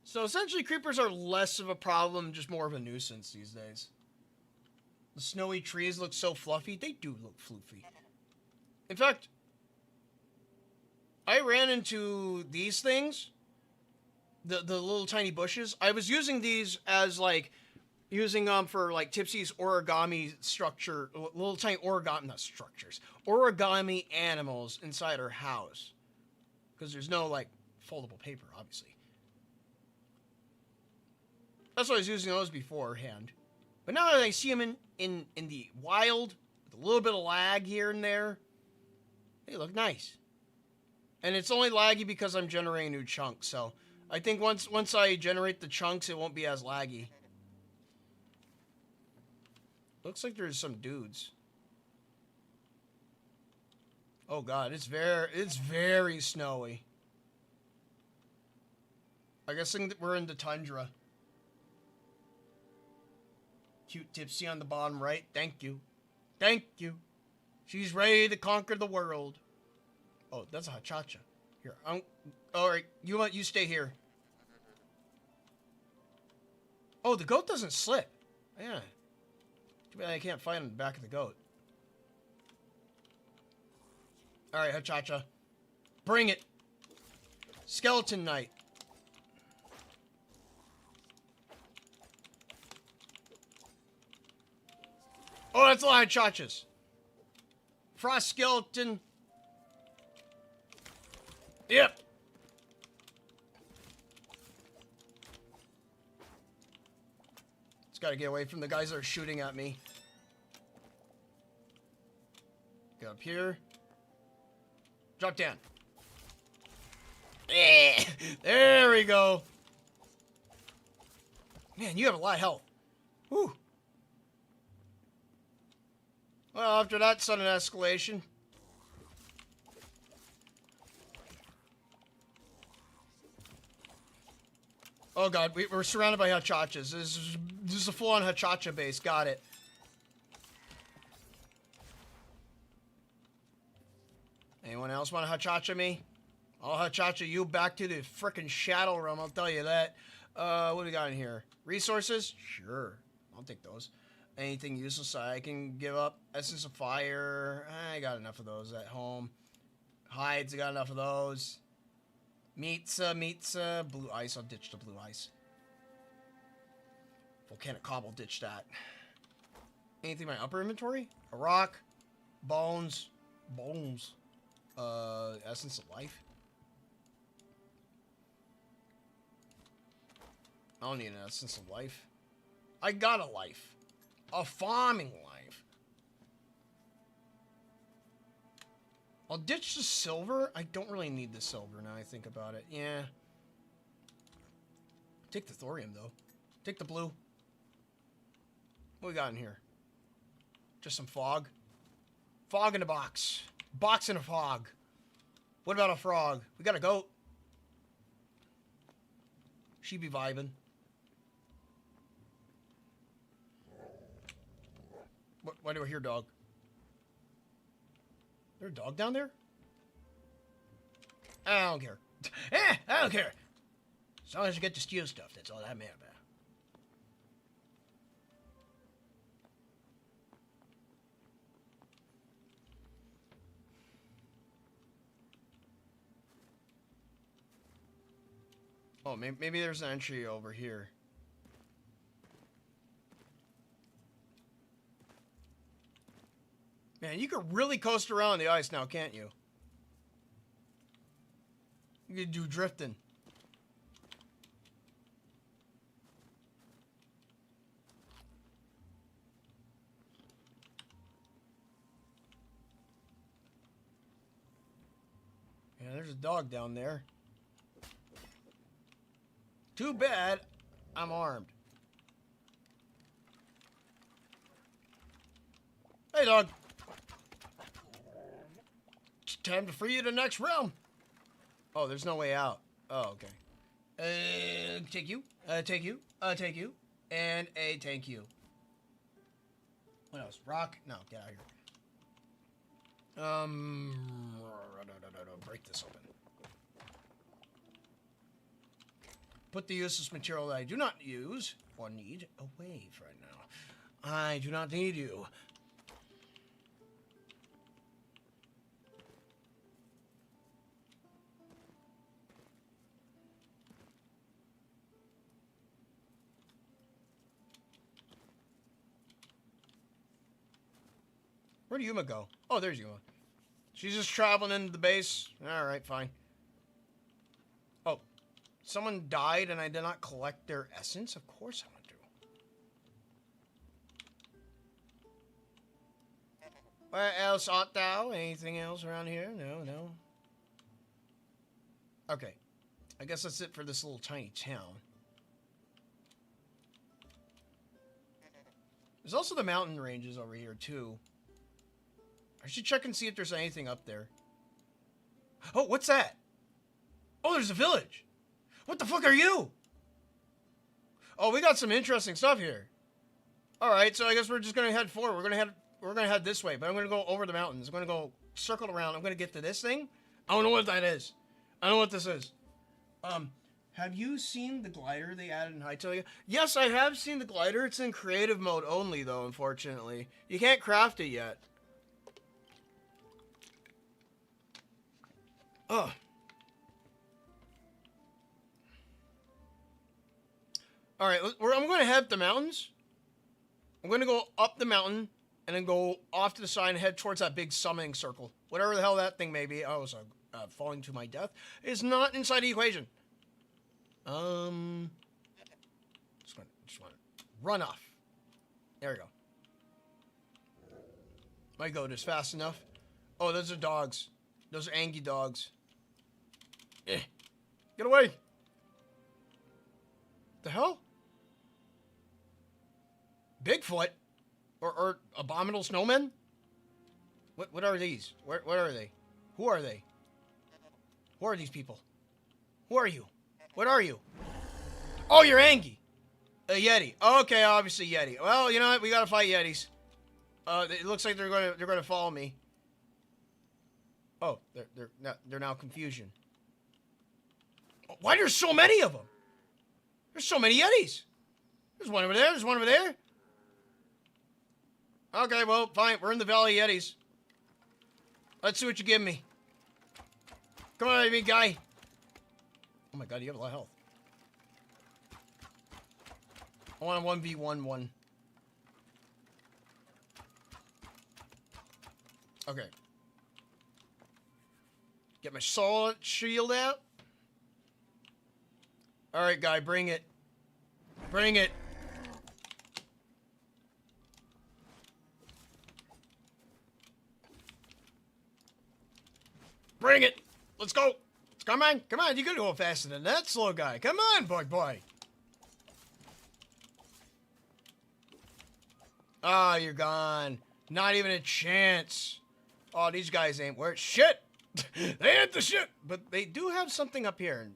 So essentially, creepers are less of a problem, just more of a nuisance these days. The snowy trees look so fluffy. They do look floofy. In fact, I ran into these things. The little tiny bushes. I was using these as like using them for like Tipsy's origami structure, little tiny origami, not structures, origami animals inside her house, because there's no like foldable paper, obviously. That's what I was using those beforehand, but now that I see them in the wild with a little bit of lag here and there, they look nice. And it's only laggy because I'm generating new chunks, so I think once I generate the chunks, it won't be as laggy. Looks like there's some dudes. Oh god, it's very snowy. I guess we're in the tundra. Cute Tipsy on the bottom right. Thank you. Thank you. She's ready to conquer the world. Oh, that's a hachacha. Here, alright, you stay here. Oh, the goat doesn't slip. Yeah. Too bad I can't find the back of the goat. Alright, hachacha. Bring it. Skeleton Knight. Oh, that's a lot of hachachas. Frost skeleton. Yep. Just gotta get away from the guys that are shooting at me. Get up here. Drop down. There we go. Man, you have a lot of health. Whew. Well, after that sudden escalation. Oh god, we're surrounded by hachachas. This is a full-on hachacha base. Got it. Anyone else want to hachacha me? I'll hachacha you back to the frickin' shadow realm, I'll tell you that. What do we got in here? Resources? Sure. I'll take those. Anything useless I can give up. Essence of fire. I got enough of those at home. Hides, I got enough of those. Meatsa. Blue ice, I'll ditch the blue ice. Volcanic cobble, ditch that. Anything in my upper inventory? A rock. Bones. Essence of life. I don't need an essence of life. I got a life. A farming life. I'll ditch the silver. I don't really need the silver now I think about it. Yeah. Take the thorium, though. Take the blue. What we got in here? Just some fog. Fog in a box. Box in a fog. What about a frog? We got a goat. She be vibing. Why do I hear dog? Is there a dog down there? I don't care. I don't care. As long as I get to steal stuff, that's all that matters about. Oh, maybe there's an entry over here. Man, you can really coast around the ice now, can't you? You can do drifting. Yeah, there's a dog down there. Too bad I'm armed. Hey, dog. It's time to free you to the next realm. Oh, there's no way out. Oh, okay. Take you. Take you. Take you. And a thank you. What else? Rock? No, get out of here. Break this open. Put the useless material that I do not use or need away for right now. I do not need you. Where'd Yuma go? Oh, there's Yuma. She's just traveling into the base. Alright, fine. Oh. Someone died and I did not collect their essence? Of course I want to. Where else art thou? Anything else around here? No, no. Okay. I guess that's it for this little tiny town. There's also the mountain ranges over here, too. I should check and see if there's anything up there. Oh, what's that? Oh, there's a village. What the fuck are you? Oh, we got some interesting stuff here. All right, so I guess we're just gonna head forward. We're gonna head this way, but I'm gonna go over the mountains. I'm gonna go circle around. I'm gonna get to this thing. I don't know what that is. I don't know what this is. Have you seen the glider they added in Hytale? Yes, I have seen the glider. It's in creative mode only, though. Unfortunately, you can't craft it yet. Oh. Alright, I'm going to head up the mountains. I'm going to go up the mountain and then go off to the side and head towards that big summoning circle. Whatever the hell that thing may be. I was falling to my death. It's not inside the equation. Just want to run off. There we go. Might go just fast enough. Oh, those are dogs. Those are angry dogs. Eh. Get away! The hell? Bigfoot? Or abominable snowmen? What are these? What are they? Who are they? Who are these people? Who are you? What are you? Oh, you're Angie! A Yeti. Okay, obviously Yeti. Well, you know what? We gotta fight Yetis. It looks like they're gonna follow me. Oh, they're now confusion. Why there's so many of them? There's so many Yetis. There's one over there. There's one over there. Okay, well, fine. We're in the Valley of Yetis. Let's see what you give me. Come on, big guy. Oh my god, you have a lot of health. I want a 1v1. Okay. Get my solid shield out. Alright, guy, bring it. Bring it. Bring it. Let's go. Come on. Come on. You can go faster than that, slow guy. Come on, boy. Ah, you're gone. Not even a chance. Oh, these guys ain't worth shit. They ain't the shit. But they do have something up here.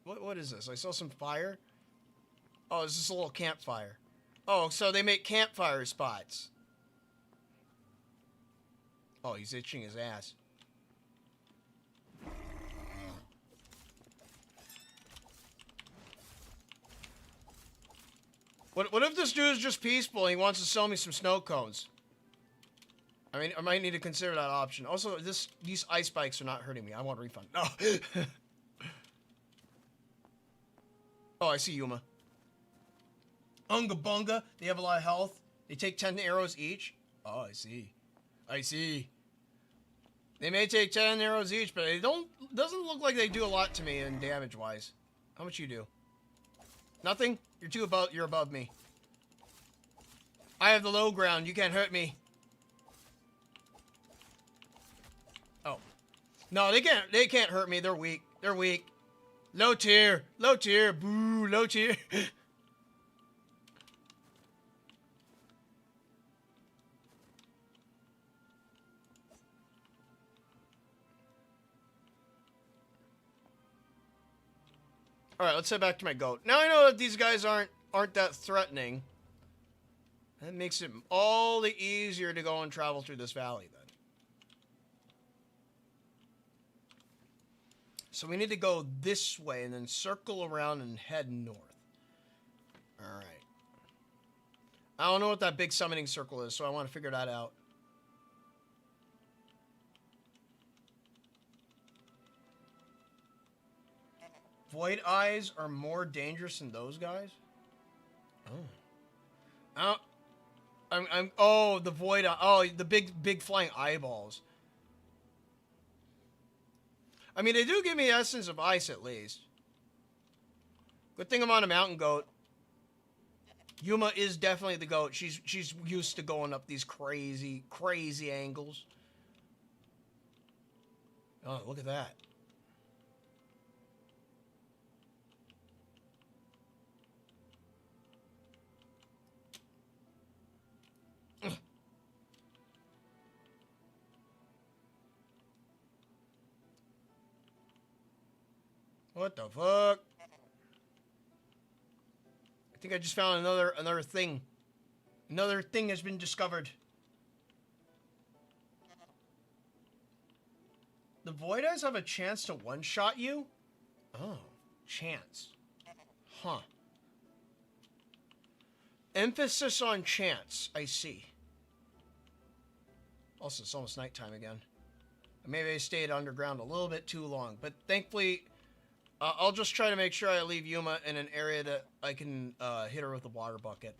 What is this? I saw some fire. Oh, it's just a little campfire. Oh, so they make campfire spots. Oh, he's itching his ass. What if this dude is just peaceful and he wants to sell me some snow cones? I mean, I might need to consider that option. Also, these ice spikes are not hurting me. I want a refund. No. Oh, I see Yuma. Unga Bunga. They have a lot of health. They take 10 arrows each. Oh, I see. I see. They may take 10 arrows each, but they doesn't look like they do a lot to me in damage-wise. How much you do? Nothing? You're above me. I have the low ground. You can't hurt me. Oh. No, they can't hurt me. They're weak. They're weak. Low tier. Low tier. Boo. Low tier. All right, let's head back to my goat. Now I know that these guys aren't that threatening. That makes it all the easier to go and travel through this valley then. So we need to go this way and then circle around and head north. All right. I don't know what that big summoning circle is, so I want to figure that out. Void eyes are more dangerous than those guys? Oh. Oh, the void eye. Oh, the big flying eyeballs. I mean, they do give me essence of ice at least. Good thing I'm on a mountain goat. Yuma is definitely the goat. She's used to going up these crazy angles. Oh, look at that. What the fuck? I think I just found another thing. Another thing has been discovered. The Void Eyes have a chance to one-shot you? Oh, chance. Huh. Emphasis on chance, I see. Also, it's almost nighttime again. Maybe I stayed underground a little bit too long, but thankfully, I'll just try to make sure I leave Yuma in an area that I can hit her with a water bucket.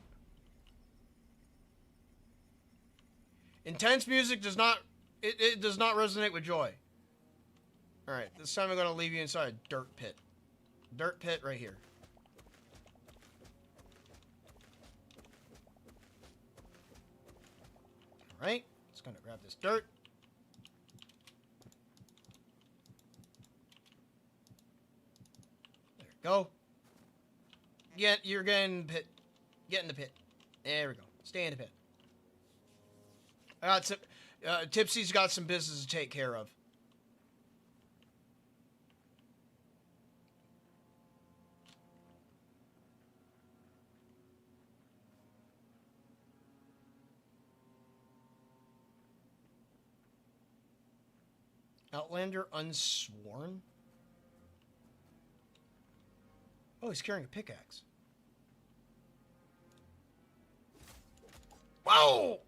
Intense music does not, it does not resonate with joy. Alright, this time I'm going to leave you inside a dirt pit. Dirt pit right here. Alright, just going to grab this dirt. There we go. You're getting in the pit. Get in the pit. There we go. Stay in the pit. I got some, Tipsy's got some business to take care of. Outlander unsworn? Oh, he's carrying a pickaxe. Whoa!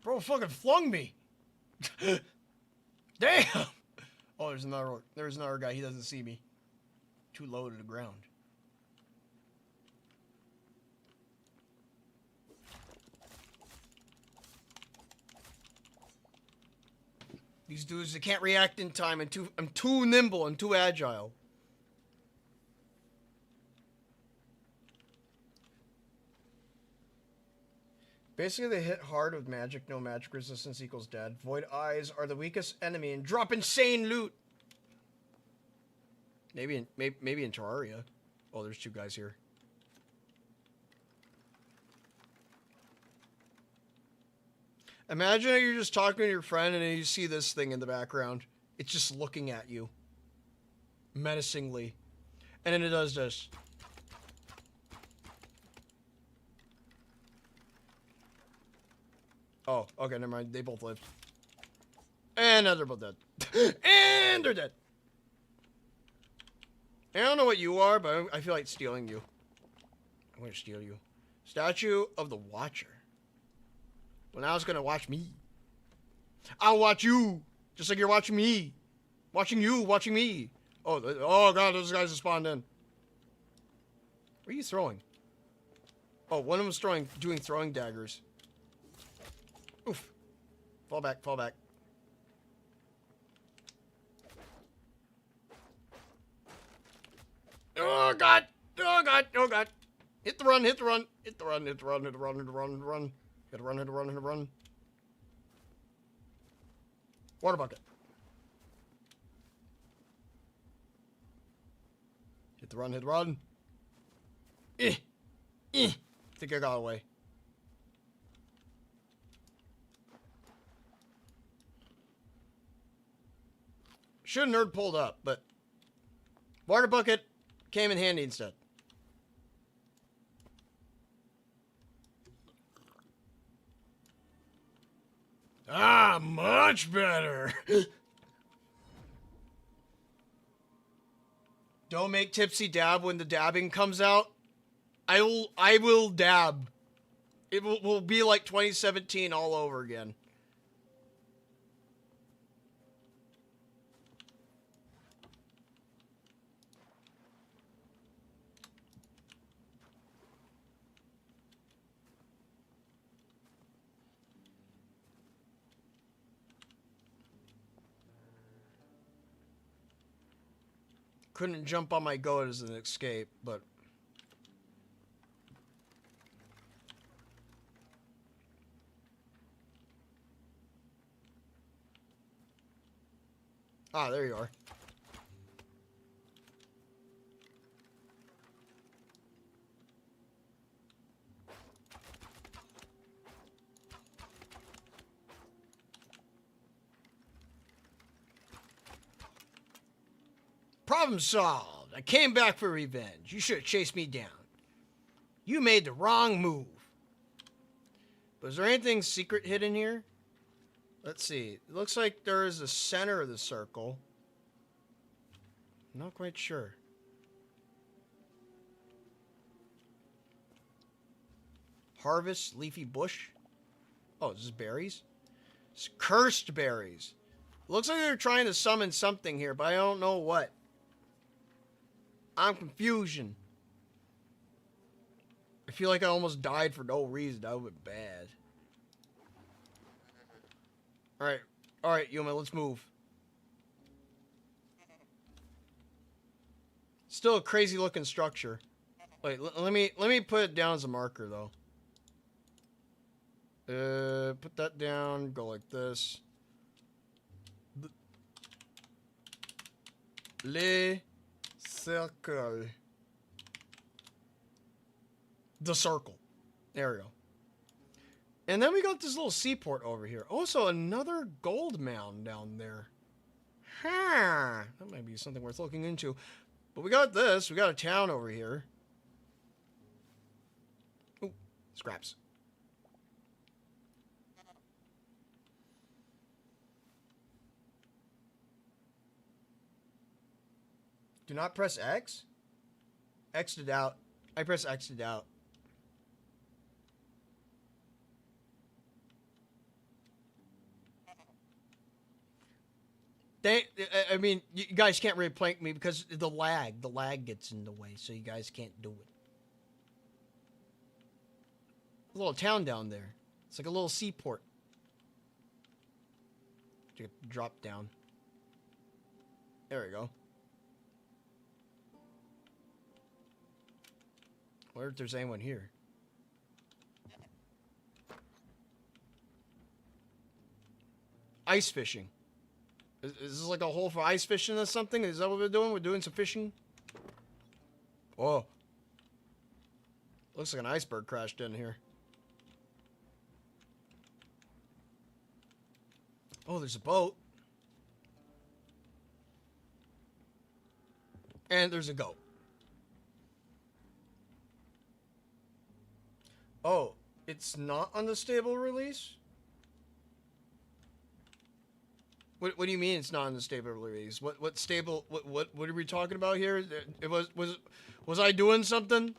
Bro fucking flung me. Damn! Oh, there's another guy. He doesn't see me. Too low to the ground. These dudes, they can't react in time. I'm too nimble and too agile. Basically, they hit hard with magic. No magic resistance equals dead. Void eyes are the weakest enemy and drop insane loot. Maybe in Terraria. Oh, there's two guys here. Imagine you're just talking to your friend and then you see this thing in the background. It's just looking at you. Menacingly. And then it does this. Oh, okay, never mind. They both lived. And now they're both dead. And they're dead. I don't know what you are, but I feel like stealing you. I'm going to steal you. Statue of the Watcher. Well, now it's going to watch me. I'll watch you. Just like you're watching me. Watching you, watching me. Oh God, those guys have spawned in. What are you throwing? Oh, one of them's doing throwing daggers. Oof. Fall back, fall back. Oh God! Oh God! Oh God! Hit the run! Hit the run! Hit the run! Hit the run! Hit the run! Hit the run! Hit the run! Gotta run! Hit the run! Hit the run! Water bucket. Hit the run! Hit the run! I think I got away. should have nerd pulled up, but water bucket came in handy instead. Ah, much better. Don't make Tipsy dab when the dabbing comes out. I will dab. It will be like 2017 all over again. Couldn't jump on my goat as an escape, but... Ah, there you are. Problem solved. I came back for revenge. You should have chased me down. You made the wrong move. But is there anything secret hidden here? Let's see. It looks like there is a center of the circle. I'm not quite sure. Harvest leafy bush. Oh, this is berries? It's cursed berries. Looks like they're trying to summon something here, but I don't know what. I'm confusion. I feel like I almost died for no reason. That would be bad. Alright, Yuma, let's move. Still a crazy looking structure. Wait, let me put it down as a marker though. Put that down, go like this. Le circle. The circle. There we go. And then we got this little seaport over here. Also, another gold mound down there. Huh. That might be something worth looking into. But we got this. We got a town over here. Ooh, scraps. Do not press X? X'd it out. I press X'd it out. I mean, you guys can't really plank me because the lag gets in the way, so you guys can't do it. A little town down there. It's like a little seaport. Drop down. There we go. I wonder if there's anyone here. Ice fishing. Is this like a hole for ice fishing or something? Is that what we're doing? We're doing some fishing? Oh. Looks like an iceberg crashed in here. Oh, there's a boat. And there's a goat. Oh, it's not on the stable release? What do you mean it's not on the stable release? What stable? What are we talking about here? It was I doing something?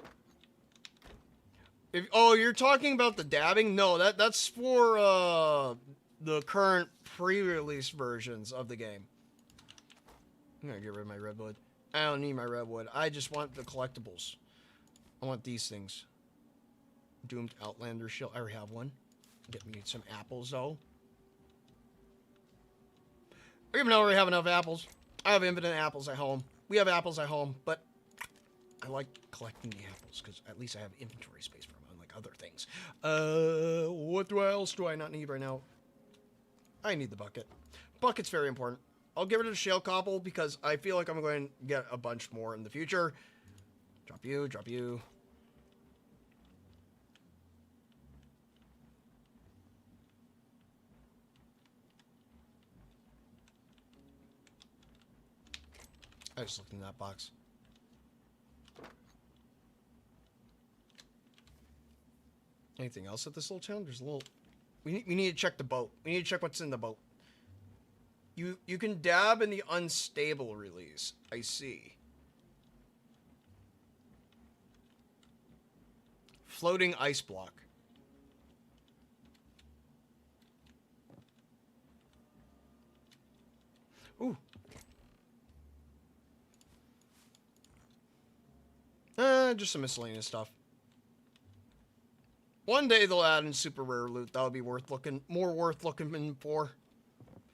Oh, you're talking about the dabbing? No, that's for the current pre-release versions of the game. I'm gonna get rid of my redwood. I don't need my redwood. I just want the collectibles. I want these things. Doomed Outlander shield. I already have one. Get me some apples though. Even though I already have enough apples. I have infinite apples at home. We have apples at home, but I like collecting the apples because at least I have inventory space for them, unlike other things. What else do I not need right now? I need the bucket. Bucket's very important. I'll get rid of the shale cobble because I feel like I'm going to get a bunch more in the future. Drop you, drop you. I just looked in that box. Anything else at this little town? There's a little... We need to check the boat. We need to check what's in the boat. You can dab in the unstable release. I see. Floating ice block. Ooh. Just some miscellaneous stuff. One day they'll add in super rare loot. That'll be more worth looking for.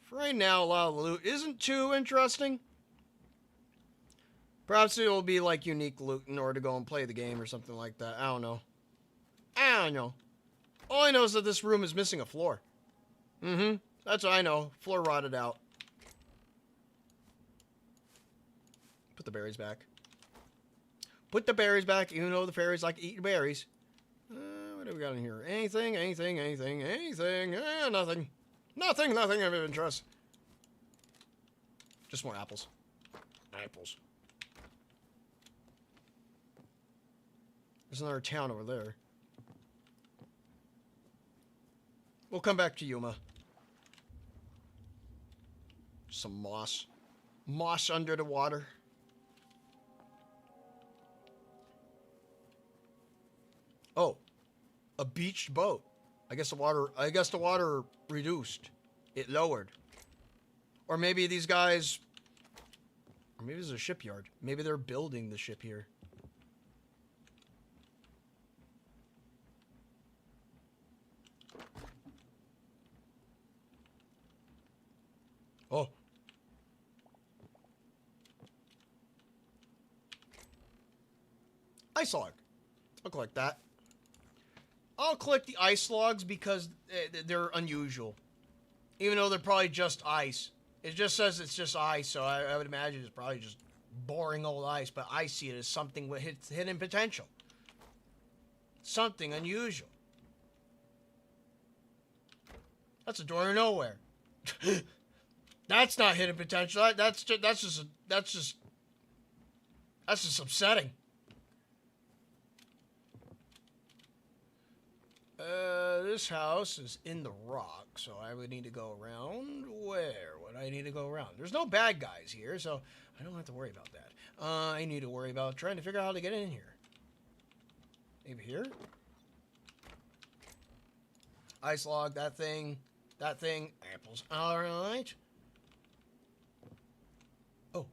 For right now, a lot of the loot isn't too interesting. Perhaps it will be like unique loot in order to go and play the game or something like that. I don't know. All I know is that this room is missing a floor. That's what I know. Floor rotted out. Put the berries back. Put the berries back, even though the fairies like eating berries. What do we got in here? Anything? Nothing of interest. Just more apples. Apples. There's another town over there. We'll come back to Yuma. Some moss. Moss under the water. Oh. A beached boat. I guess the water reduced. It lowered. Or maybe these guys... Or maybe it's a shipyard. Maybe they're building the ship here. Oh. Ice log. I'll collect that. I'll collect the ice logs because they're unusual. Even though they're probably just ice. It just says it's just ice, so I would imagine it's probably just boring old ice, but I see it as something with hidden potential. Something unusual. That's a door to nowhere. That's not hidden potential. That's just upsetting. This house is in the rock, so I would need to go around. Where would I need to go around? There's no bad guys here, so I don't have to worry about that. I need to worry about trying to figure out how to get in here. Maybe here? Ice log, that thing, apples. Alright. Oh.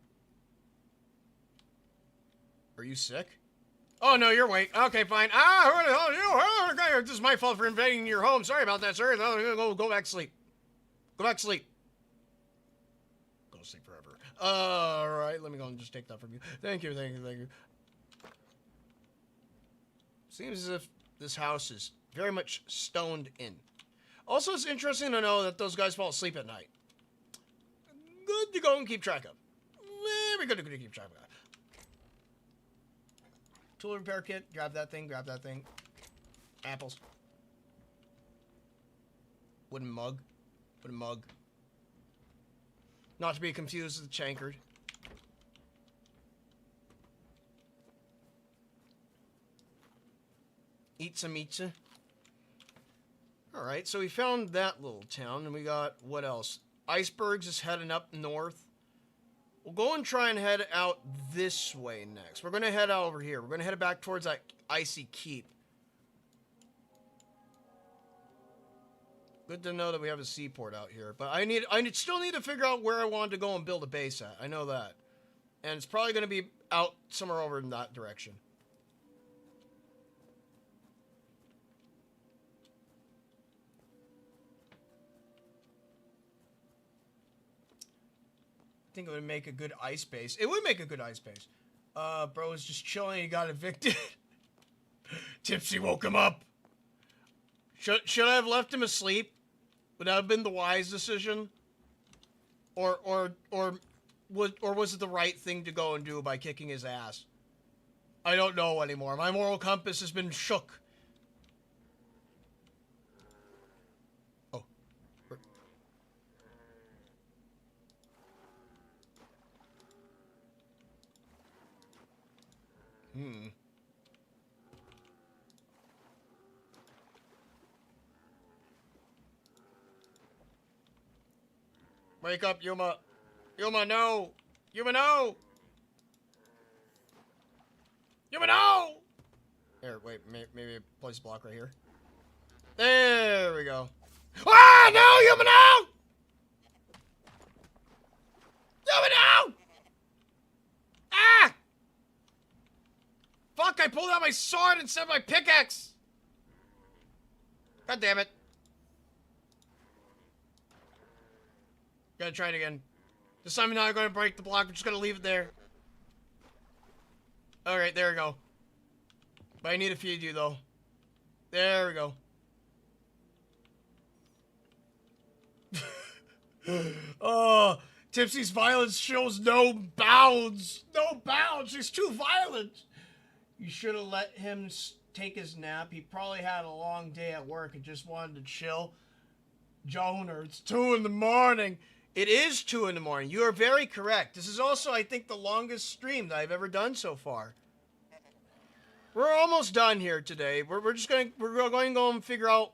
Are you sick? Oh, no, you're awake. Okay, fine. Who the hell are you? Okay, this is my fault for invading your home. Sorry about that, sir. No, go back to sleep. Go back to sleep. Go to sleep forever. All right, let me go and just take that from you. Thank you. Seems as if this house is very much stoned in. Also, it's interesting to know that those guys fall asleep at night. Good to go and keep track of. Very good to keep track of. Tool repair kit. Grab that thing. Apples. Wooden mug. Not to be confused with the chankard. Eat some pizza. Alright, so we found that little town, and we got, what else? Icebergs is heading up north. We'll go and try and head out this way next. We're going to head out over here. We're going to head back towards that icy keep. Good to know that we have a seaport out here. But I still need to figure out where I want to go and build a base at. I know that. And it's probably going to be out somewhere over in that direction. I think it would make a good ice base. It would make a good ice base. Bro is just chilling. He got evicted. Tipsy woke him up. Should I have left him asleep? Would that have been the wise decision? Or was it the right thing to go and do by kicking his ass? I don't know anymore. My moral compass has been shook. Oh. Wake up, Yuma. Yuma, no. Yuma, no. Yuma, no. Here, wait. Maybe place a block right here. There we go. Ah, no, Yuma, no. Yuma, no. Ah. Fuck, I pulled out my sword instead of my pickaxe. God damn it. Gotta try it again. This time I'm not gonna break the block, I'm just gonna leave it there. Alright, there we go. But I need to feed you though. There we go. Oh, Tipsy's violence shows no bounds. No bounds. He's too violent. You should have let him take his nap. He probably had a long day at work and just wanted to chill. Joner, it's 2 in the morning. It is 2 in the morning. You are very correct. This is also, I think, the longest stream that I've ever done so far. We're almost done here today. We're going to go and figure out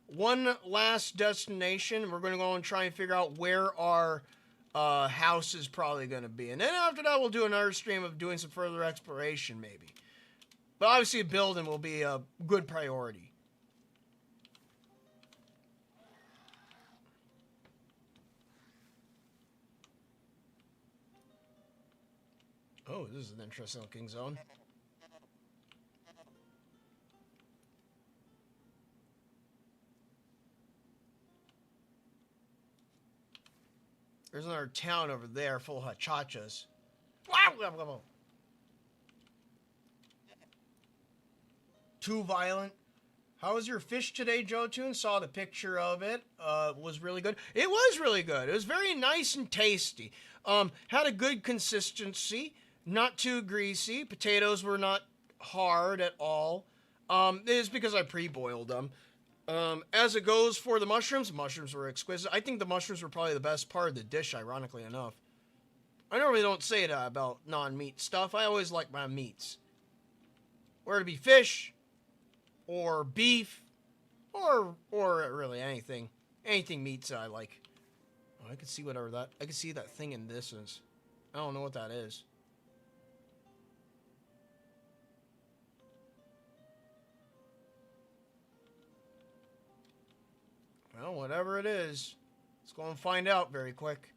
one last destination. We're going to go and try and figure out where our house is probably going to be. And then after that, we'll do another stream of doing some further exploration, maybe. But obviously, building will be a good priority. Oh, this is an interesting looking zone. There's another town over there full of hachachas. Wow! Too violent. How was your fish today, Jotun? Saw the picture of it. Was really good. It was really good. It was very nice and tasty. Had a good consistency. Not too greasy. Potatoes were not hard at all. It is because I pre-boiled them. As it goes for the mushrooms were exquisite. I think the mushrooms were probably the best part of the dish, ironically enough. I normally don't say that about non-meat stuff. I always like my meats. Whether it be fish, or beef, or really anything. Anything meats I like. Oh, I can see whatever that... I can see that thing in distance. I don't know what that is. Well, whatever it is, let's go and find out very quick.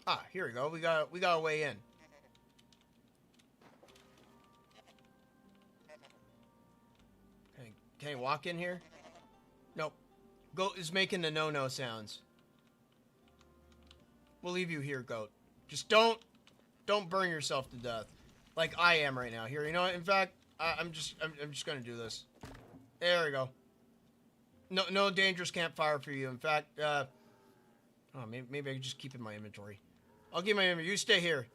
Ah, here we go. We got a way in. Can you walk in here? Nope. Goat is making the no-no sounds. We'll leave you here, Goat. Just don't burn yourself to death, like I am right now. Here, you know what? In fact, I'm just gonna do this. There we go. No dangerous campfire for you. In fact, oh, maybe I can just keep it in my inventory. I'll keep my inventory. You stay here.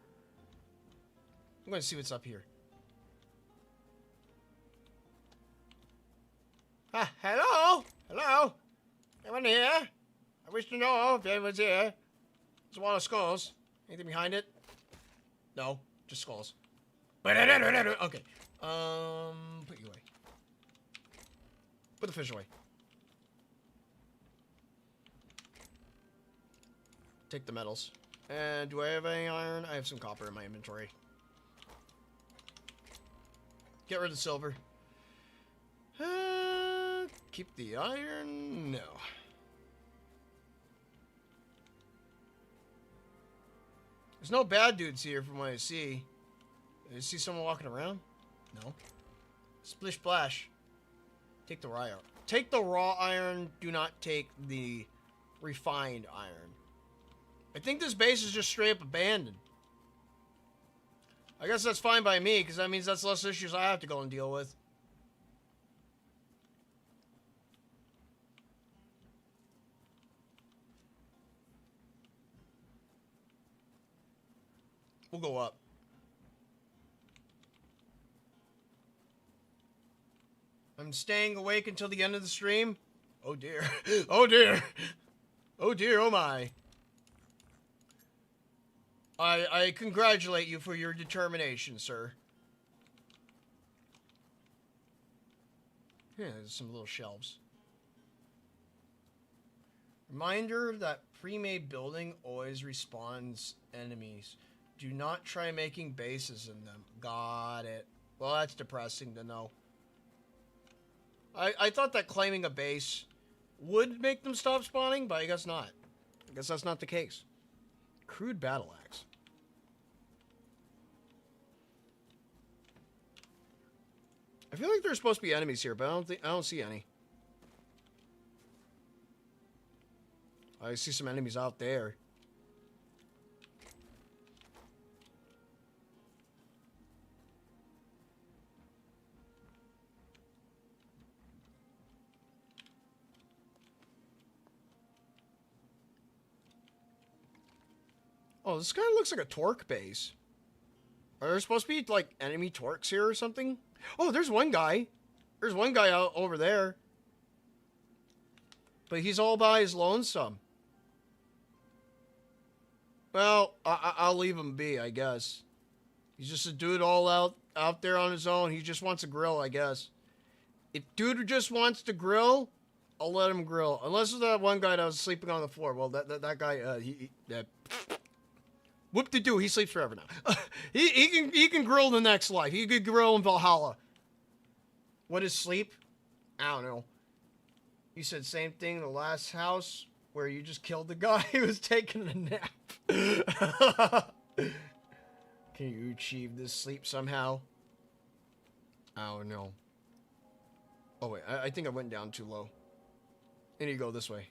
I'm gonna see what's up here. Ah, hello? Hello? Anyone here? I wish to know if anyone's here. There's a wall of skulls. Anything behind it? No, just skulls. Okay. Put you away. Put the fish away. Take the metals. And do I have any iron? I have some copper in my inventory. Get rid of the silver. Keep the iron? No. There's no bad dudes here from what I see. Did you see someone walking around? No. Splish splash. Take the raw iron. Take the raw iron. Do not take the refined iron. I think this base is just straight up abandoned. I guess that's fine by me, because that means that's less issues I have to go and deal with. We'll go up. I'm staying awake until the end of the stream. Oh dear. Oh dear. Oh dear, oh my. I congratulate you for your determination, sir. Yeah, there's some little shelves. Reminder that pre-made building always respawns enemies. Do not try making bases in them. Got it. Well, that's depressing to know. I thought that claiming a base would make them stop spawning, but I guess not. I guess that's not the case. Crude battle axe. I feel like there's supposed to be enemies here, but I don't see any. I see some enemies out there. Oh, this kind of looks like a torque base. Are there supposed to be, like, enemy torques here or something? Oh, there's one guy. There's one guy out over there. But he's all by his lonesome. Well, I'll leave him be, I guess. He's just a dude all out there on his own. He just wants a grill, I guess. If dude just wants to grill, I'll let him grill. Unless it's that one guy that was sleeping on the floor. Well, that guy, whoop-de-doo, he sleeps forever now. he can grill the next life. He could grill in Valhalla. What is sleep? I don't know. You said same thing in the last house where you just killed the guy who was taking a nap. Can you achieve this sleep somehow? I don't know. Oh wait, I think I went down too low. I need to go this way.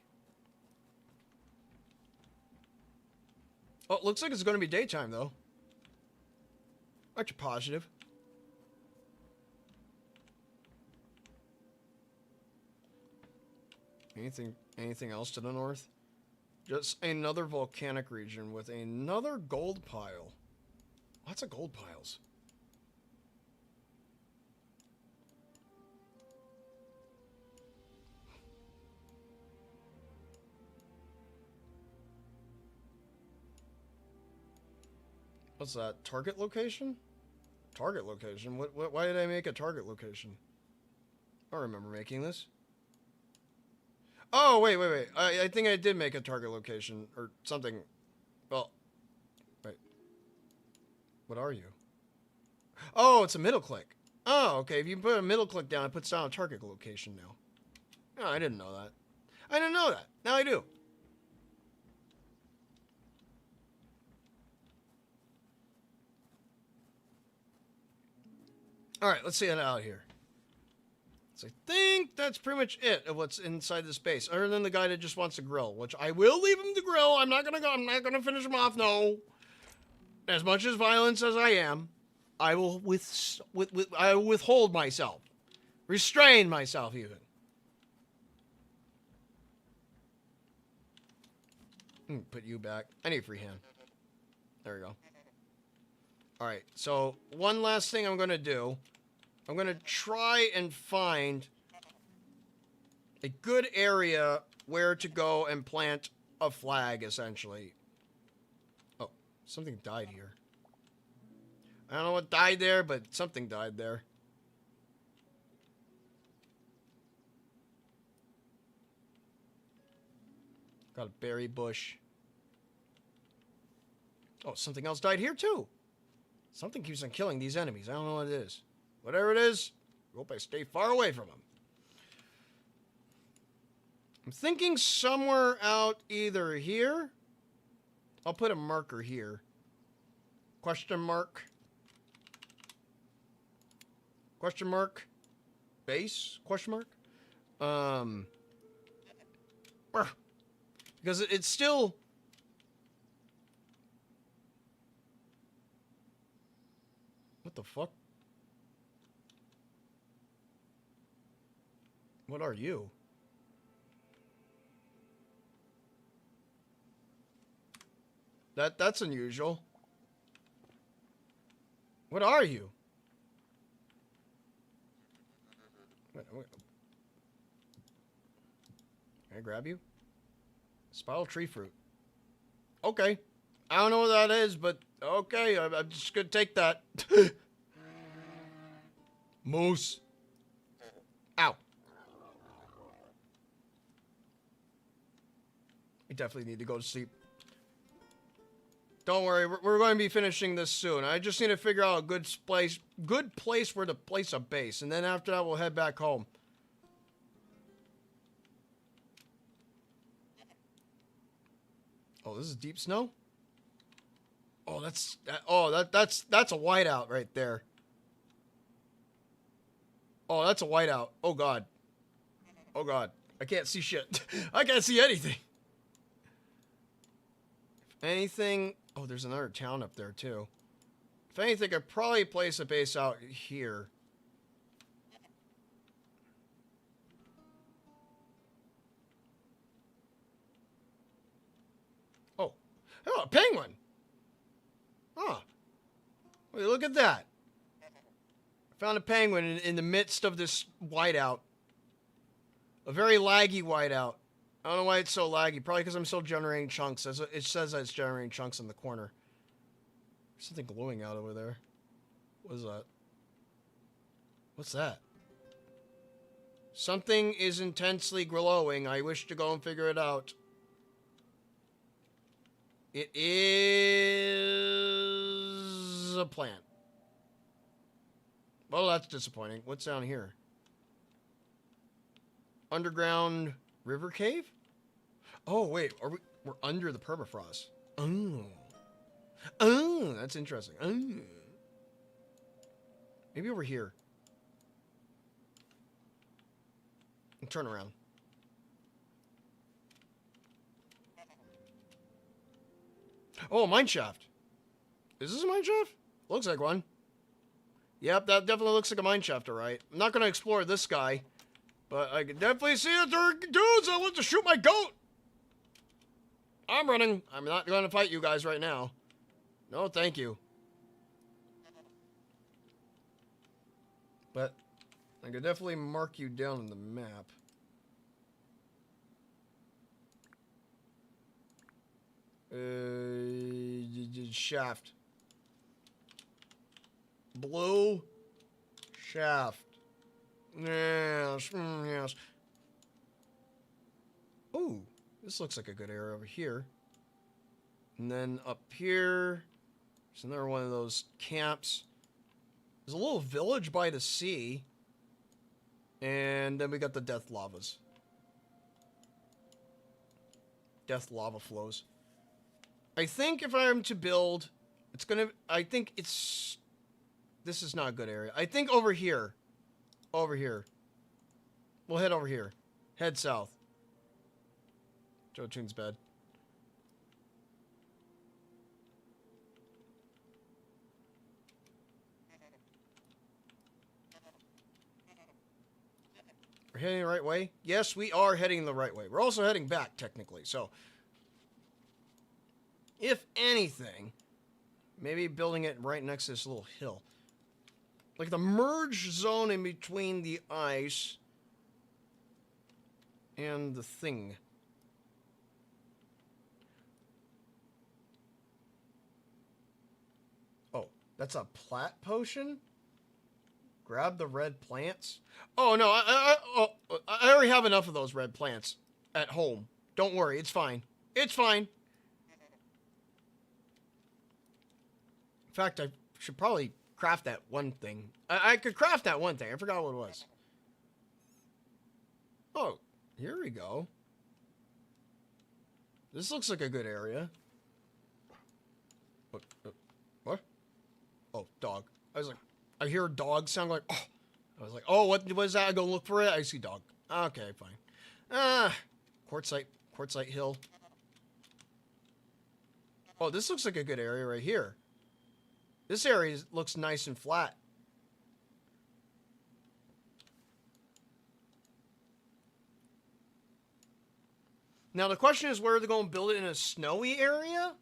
Oh, it looks like it's going to be daytime, though. Aren't you positive? Anything else to the north? Just another volcanic region with another gold pile. Lots of gold piles. What's that? Target location? Target location? Why did I make a target location? I don't remember making this. Oh, wait. I think I did make a target location or something. Well, wait. What are you? Oh, it's a middle click. Oh, okay. If you put a middle click down, it puts down a target location now. Oh, I didn't know that. I didn't know that. Now I do. Alright, let's see it out here. So I think that's pretty much it of what's inside this base. Other than the guy that just wants to grill, which I will leave him to grill. I'm not gonna finish him off, no. As much as violence as I am, I will I will withhold myself. Restrain myself even. Put you back. I need a free hand. There we go. Alright, so one last thing I'm gonna do. I'm going to try and find a good area where to go and plant a flag, essentially. Oh, something died here. I don't know what died there, but something died there. Got a berry bush. Oh, something else died here, too. Something keeps on killing these enemies. I don't know what it is. Whatever it is, I hope I stay far away from them. I'm thinking somewhere out either here. I'll put a marker here. Question mark. Question mark. Base? Question mark. Because it's still... What the fuck? What are you? That's unusual. What are you? Wait. Can I grab you? Spiral tree fruit. Okay. I don't know what that is, but okay. I'm just going to take that. Moose. Ow. I definitely need to go to sleep. Don't worry, we're going to be finishing this soon. I just need to figure out a good place where to place a base, and then after that we'll head back home. Oh, this is deep snow? Oh, that's a whiteout right there. Oh, that's a whiteout. Oh god. Oh god. I can't see shit. I can't see anything. If anything, oh, there's another town up there too. If anything, I'd probably place a base out here. Oh, a penguin. Huh. Wait, look at that. I found a penguin in the midst of this whiteout. A very laggy whiteout. I don't know why it's so laggy. Probably because I'm still generating chunks. It says that it's generating chunks in the corner. There's something glowing out over there. What is that? What's that? Something is intensely glowing. I wish to go and figure it out. It is a plant. Well, that's disappointing. What's down here? Underground river cave? Oh, wait. We're under the permafrost. Oh. Oh, that's interesting. Oh. Maybe over here. And turn around. Oh, a mine shaft. Is this a mine shaft? Looks like one. Yep, that definitely looks like a mine shaft, alright. I'm not going to explore this guy, but I can definitely see that there are dudes that want to shoot my goat. I'm running. I'm not going to fight you guys right now. No, thank you. But I could definitely mark you down on the map. Shaft. Blue shaft. Yes, yes. Ooh, this looks like a good area over here. And then up here, there's another one of those camps. There's a little village by the sea. And then we got the death lavas. Death lava flows. I think if I'm to build, it's gonna, I think it's, this is not a good area. I think over here. Over here. We'll head over here. Head south. Joe Chun's bed. We're heading the right way? Yes, we are heading the right way. We're also heading back, technically, so. If anything, maybe building it right next to this little hill. Like the merge zone in between the ice and the thing. Oh, that's a plat potion? Grab the red plants? Oh, no, I already have enough of those red plants at home. Don't worry, it's fine. It's fine. In fact, I should probably craft that one thing. I could craft that one thing. I forgot what it was. Oh, here we go. This looks like a good area. What? Oh, dog. I was like, I hear a dog sound like, oh. I was like, oh, what is that? I go look for it. I see dog. Okay, fine. Quartzite hill. Oh, this looks like a good area right here. This area looks nice and flat. Now the question is whether they're going to build it in a snowy area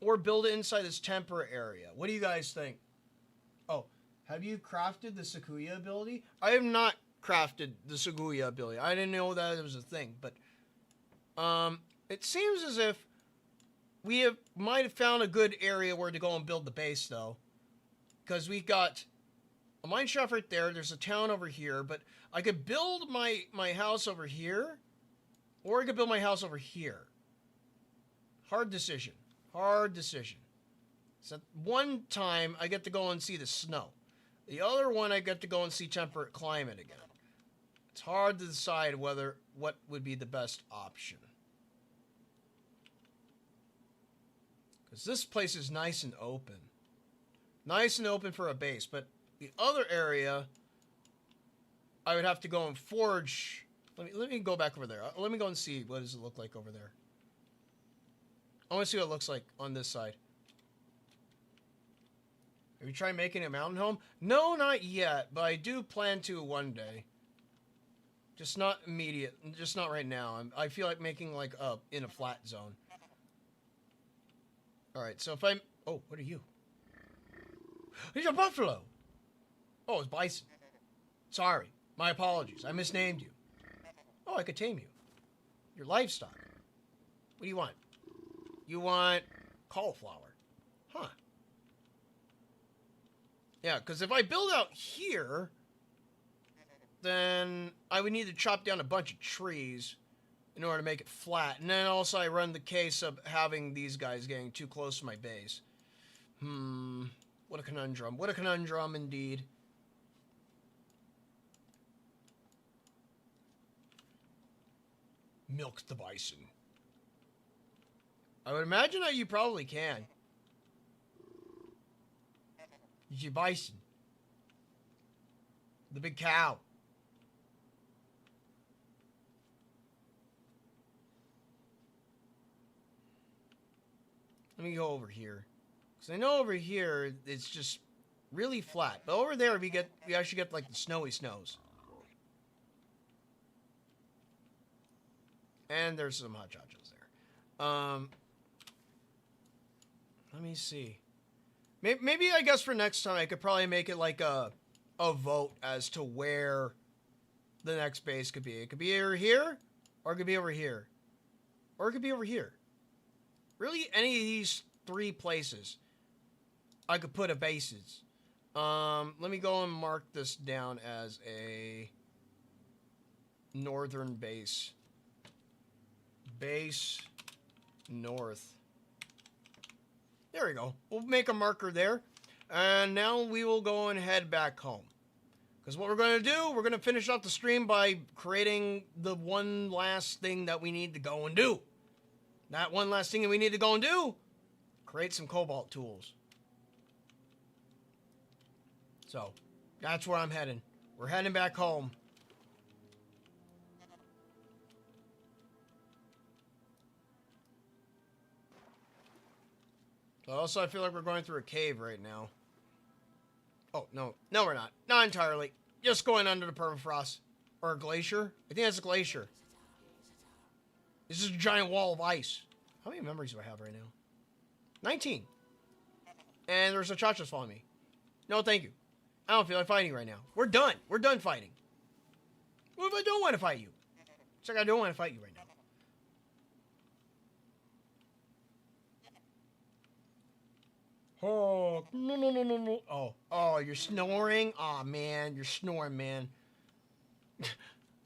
or build it inside this temperate area. What do you guys think? Have you crafted the Sakuya ability? I have not crafted the Sakuya ability. I didn't know that it was a thing, but it seems as if might have found a good area where to go and build the base, though, because we got a mine shaft right there. There's a town over here, but I could build my house over here, or I could build my house over here. Hard decision. Hard decision. So one time I get to go and see the snow. The other one I get to go and see temperate climate again. It's hard to decide what would be the best option. Because this place is nice and open. Nice and open for a base. But the other area, I would have to go and forge. Let me go back over there. Let me go and see what does it look like over there. I want to see what it looks like on this side. Have you tried making a mountain home? No, not yet. But I do plan to one day. Just not immediate. Just not right now. I feel like making like in a flat zone. Alright, so if I'm... Oh, what are you? He's a buffalo! Oh, it's bison. Sorry. My apologies. I misnamed you. Oh, I could tame you. Your livestock. What do you want? You want cauliflower. Huh. Yeah, because if I build out here, then I would need to chop down a bunch of trees in order to make it flat. And then also I run the case of having these guys getting too close to my base. What a conundrum. What a conundrum indeed. Milk the bison. I would imagine that you probably can. It's your bison. The big cow. Let me go over here. Because I know over here, it's just really flat. But over there, we actually get like the snowy snows. And there's some hot chachas there. Let me see. Maybe I guess for next time I could probably make it like a vote as to where the next base could be. It could be over here, or it could be over here, or it could be over here. Really, any of these three places I could put a bases. Let me go and mark this down as a northern base. Base north. There we go. We'll make a marker there. And now we will go and head back home. Because what we're going to do, we're going to finish off the stream by creating the one last thing that we need to go and do. That one last thing that we need to go and do, create some cobalt tools. So, that's where I'm heading. We're heading back home. Also, I feel like we're going through a cave right now. Oh, no. No, we're not. Not entirely. Just going under the permafrost. Or a glacier. I think that's a glacier. This is a giant wall of ice. How many memories do I have right now? 19. And there's a chachas following me. No, thank you. I don't feel like fighting right now. We're done. We're done fighting. What if I don't want to fight you? It's like I don't want to fight you right now. Oh, no. Oh, you're snoring? Aw, man. You're snoring, man.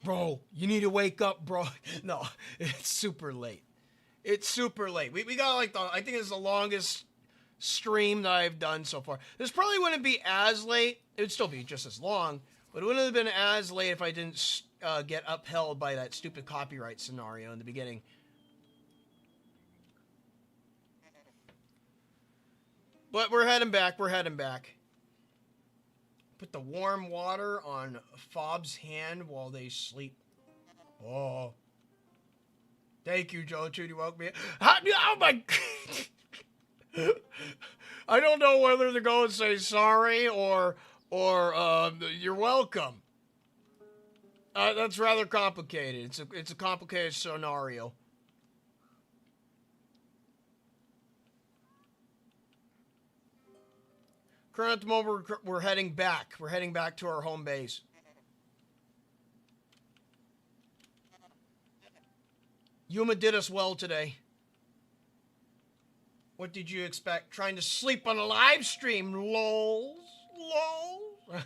Bro, you need to wake up, bro. No, it's super late. It's super late. We got like I think it's the longest stream that I've done so far. This probably wouldn't be as late. It would still be just as long, but it wouldn't have been as late if I didn't get upheld by that stupid copyright scenario in the beginning. But we're heading back. We're heading back. Put the warm water on Fob's hand while they sleep. Oh. Thank you, Joe. You woke me up. Oh my... I don't know whether to go and say sorry or you're welcome. That's rather complicated. It's a complicated scenario. Currently at the moment, we're heading back. We're heading back to our home base. Yuma did us well today. What did you expect? Trying to sleep on a live stream, lols. Lols.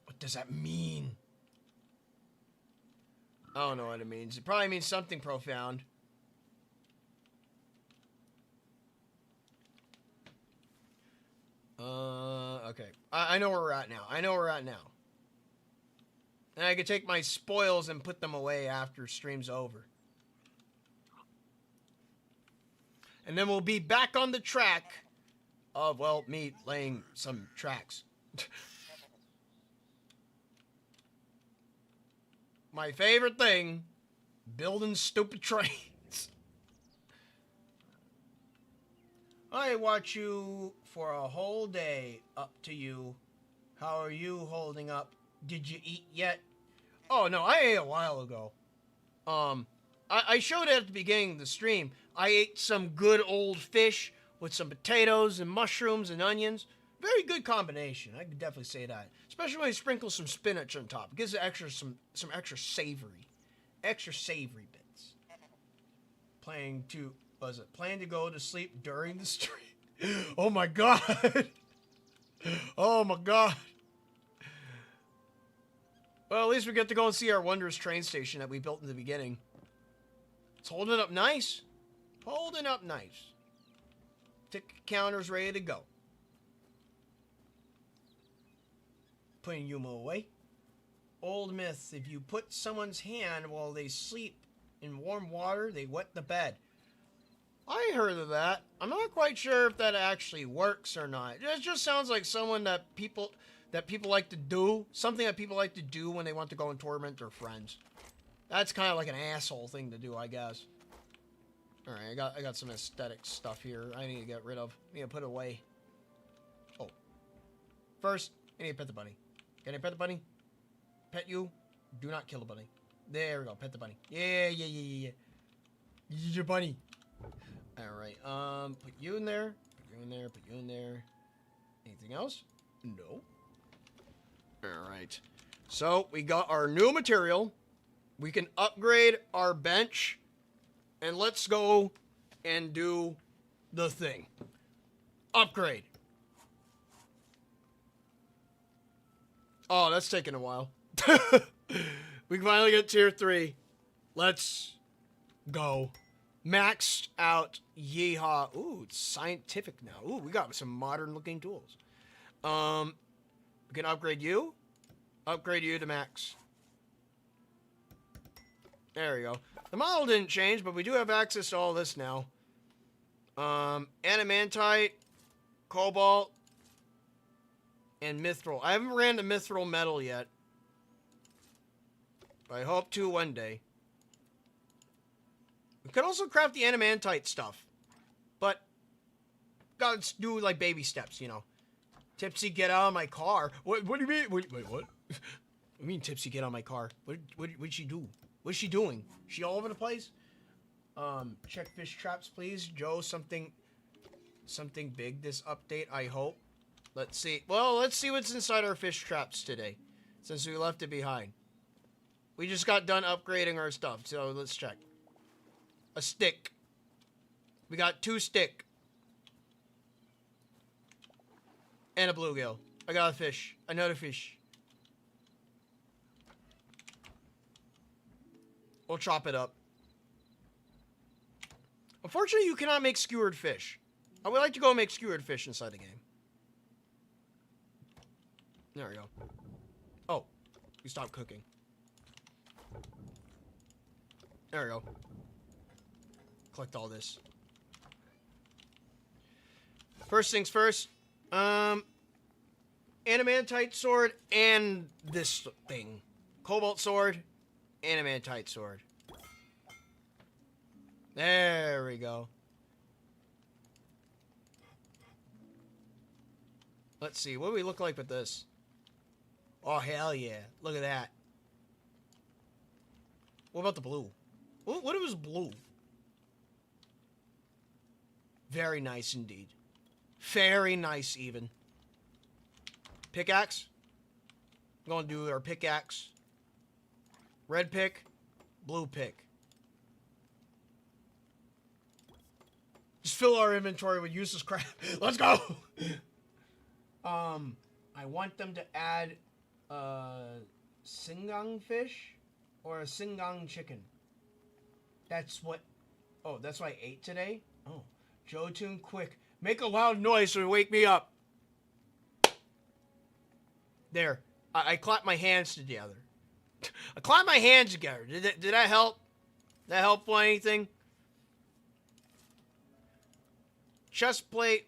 What does that mean? I don't know what it means. It probably means something profound. Okay. I know where we're at now. I know where we're at now. And I could take my spoils and put them away after stream's over. And then we'll be back on the track of, well, me laying some tracks. My favorite thing, building stupid trains. I watch you for a whole day. Up to you. How are you holding up? Did you eat yet? Oh, no, I ate a while ago. I showed it at the beginning of the stream. I ate some good old fish with some potatoes and mushrooms and onions. Very good combination. I could definitely say that. Especially when you sprinkle some spinach on top. It gives it extra some extra savory. Extra savory bits. Plan to go to sleep during the stream? Oh my god. Oh my god. Well, at least we get to go and see our wondrous train station that we built in the beginning. It's holding up nice. Holding up nice. Ticket counter's ready to go. Putting Yuma away. Old myth, if you put someone's hand while they sleep in warm water, they wet the bed. I heard of that. I'm not quite sure if that actually works or not. It just sounds like someone that people like to do. Something that people like to do when they want to go and torment their friends. That's kind of like an asshole thing to do, I guess. Alright, I got some aesthetic stuff here I need to get rid of. I need to put away. Oh. First, I need to pet the bunny. Can I pet the bunny? Pet you? Do not kill the bunny. There we go, pet the bunny. Yeah. Your bunny. Alright, put you in there. Put you in there, put you in there. Anything else? No. Alright. So, we got our new material. We can upgrade our bench. And let's go and do the thing. Upgrade. Oh, that's taking a while. We can finally get tier 3. Let's go. Maxed out. Yeehaw. Ooh, it's scientific now. Ooh, we got some modern looking tools. We can upgrade you. Upgrade you to max. There we go. The model didn't change, but we do have access to all this now. Adamantite, cobalt, and mithril. I haven't ran the mithril metal yet. But I hope to one day. We could also craft the adamantite stuff. But, gotta do like baby steps, you know. Tipsy, get out of my car. What do you mean? Wait, what? What do you mean, Tipsy, get out of my car? What'd she do? What's she doing? She all over the place? Check fish traps, please. Joe, something big this update, I hope. Let's see. Well, let's see what's inside our fish traps today. Since we left it behind. We just got done upgrading our stuff, so let's check. A stick. We got 2 stick. And a bluegill. I got a fish. Another fish. We'll chop it up. Unfortunately, you cannot make skewered fish. I would like to go make skewered fish inside the game. There we go. Oh, we stopped cooking. There we go. Collect all this. First things first. Adamantite sword and this thing. Cobalt sword. Adamantite sword. There we go. Let's see. What do we look like with this? Oh, hell yeah. Look at that. What about the blue? What was blue? Very nice indeed. Very nice even. Pickaxe. I'm going to do our pickaxe. Red pick. Blue pick. Just fill our inventory with useless crap. Let's go! I want them to add singgang fish or a singgang chicken. That's what... Oh, that's what I ate today? Oh. Jotun, quick. Make a loud noise to wake me up. There. I clapped my hands together. I clapped my hands together. Did that help? Did that help with anything? Chest plate.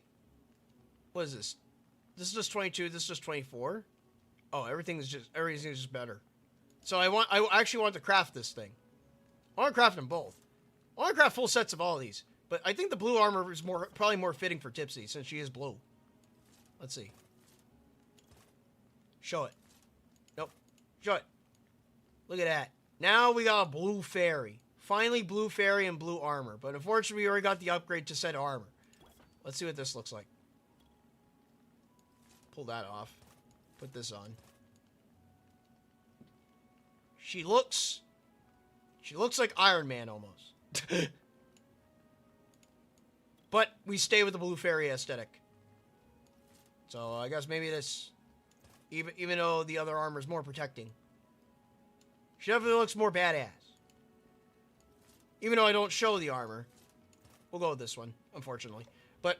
What is this? This is just 22. This is just 24. Oh, everything's just better. So I actually want to craft this thing. I want to craft them both. I want to craft full sets of all of these. But I think the blue armor is probably more fitting for Tipsy since she is blue. Let's see. Show it. Nope. Show it. Look at that. Now we got a blue fairy. Finally blue fairy and blue armor. But unfortunately we already got the upgrade to set armor. Let's see what this looks like. Pull that off. Put this on. She looks like Iron Man almost. But we stay with the blue fairy aesthetic. So I guess maybe this, even though the other armor is more protecting, she definitely looks more badass. Even though I don't show the armor, we'll go with this one, unfortunately. But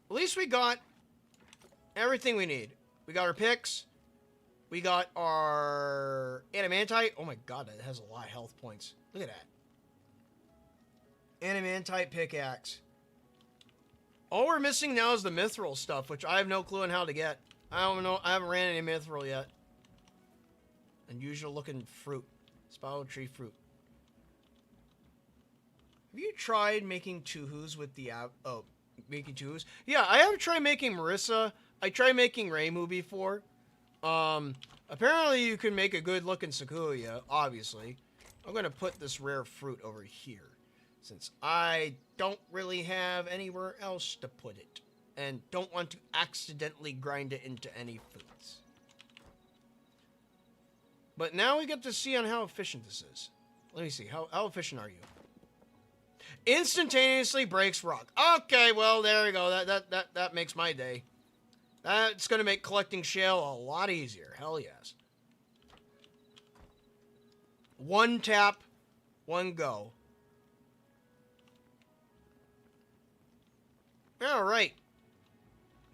at least we got everything we need. We got our picks. We got our adamantite. Oh my god, that has a lot of health points. Look at that. Adamantite pickaxe. All we're missing now is the mithril stuff, which I have no clue on how to get. I don't know. I haven't ran any mithril yet. Unusual looking fruit. Spiral tree fruit. Have you tried making Touhous with the making Touhous? Yeah, I have tried making Marissa. I tried making Reimu before. Apparently you can make a good looking Sakuya, obviously. I'm gonna put this rare fruit over here, since I don't really have anywhere else to put it, and don't want to accidentally grind it into any foods. But now we get to see on how efficient this is. Let me see, how efficient are you? Instantaneously breaks rock. Okay, well, there we go. That makes my day. That's going to make collecting shale a lot easier. Hell yes. One tap, one go. Alright.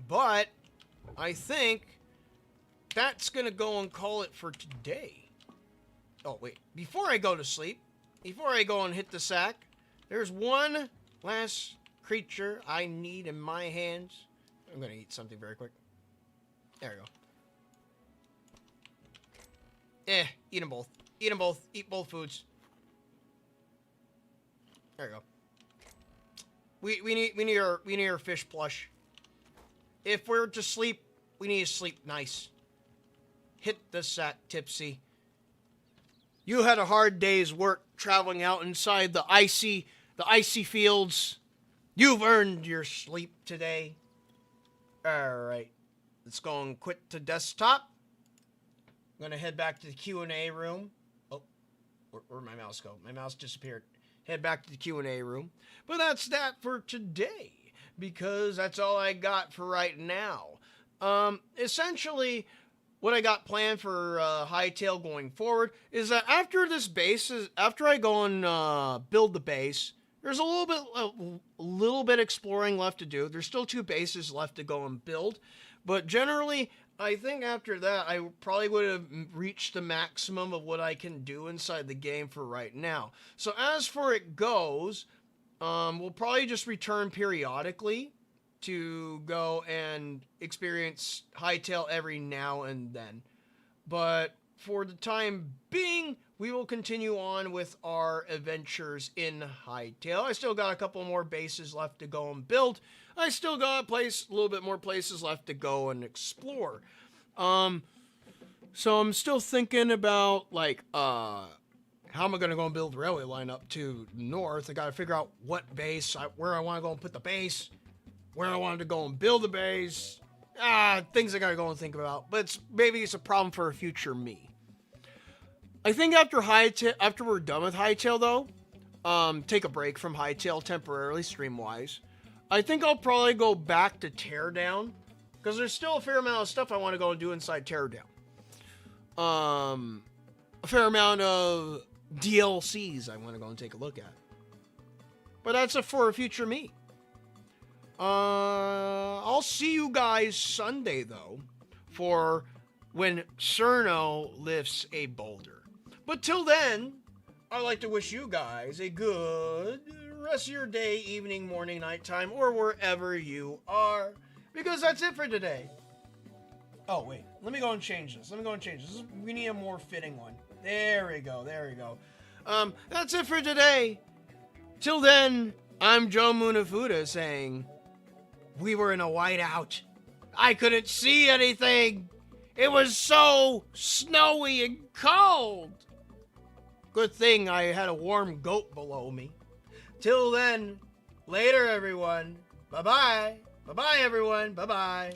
But I think that's going to go and call it for today. Oh, wait. Before I go to sleep, before I go and hit the sack, there's one last creature I need in my hands. I'm going to eat something very quick. There we go. Eat them both. Eat them both. Eat both foods. There we go. We need our fish plush. If we're to sleep, we need to sleep nice. Hit the sack, Tipsy. You had a hard day's work traveling out inside the icy fields. You've earned your sleep today. Alright. Let's go and quit to desktop. I'm going to head back to the Q&A room. Oh, where'd my mouse go? My mouse disappeared. Head back to the Q&A room. But that's that for today, because that's all I got for right now. Essentially, what I got planned for Hytale going forward is that after I go and build the base, there's a little bit exploring left to do. There's still 2 bases left to go and build. But generally, I think after that, I probably would have reached the maximum of what I can do inside the game for right now. So as for it goes, we'll probably just return periodically to go and experience Hytale every now and then. But for the time being, we will continue on with our adventures in Hytale. I still got a couple more bases left to go and build. I still got a little bit more places left to go and explore. So I'm still thinking about, like, how am I going to go and build the railway line up to north? I got to figure out what base, where I want to go and put the base, where I wanted to go and build the base. Things I got to go and think about. But maybe it's a problem for a future me. I think after we're done with Hytale, though, take a break from Hytale temporarily, stream-wise. I think I'll probably go back to Teardown, because there's still a fair amount of stuff I want to go and do inside Teardown. A fair amount of DLCs I want to go and take a look at. But that's for a future me. I'll see you guys Sunday, though, for when Cerno lifts a boulder. But till then, I'd like to wish you guys a good rest of your day, evening, morning, nighttime, or wherever you are. Because that's it for today. Oh, wait. Let me go and change this. We need a more fitting one. There we go. That's it for today. Till then, I'm Joe Munafuda saying, we were in a whiteout. I couldn't see anything. It was so snowy and cold. Good thing I had a warm goat below me. Till then, later everyone. Bye-bye. Bye-bye everyone. Bye-bye.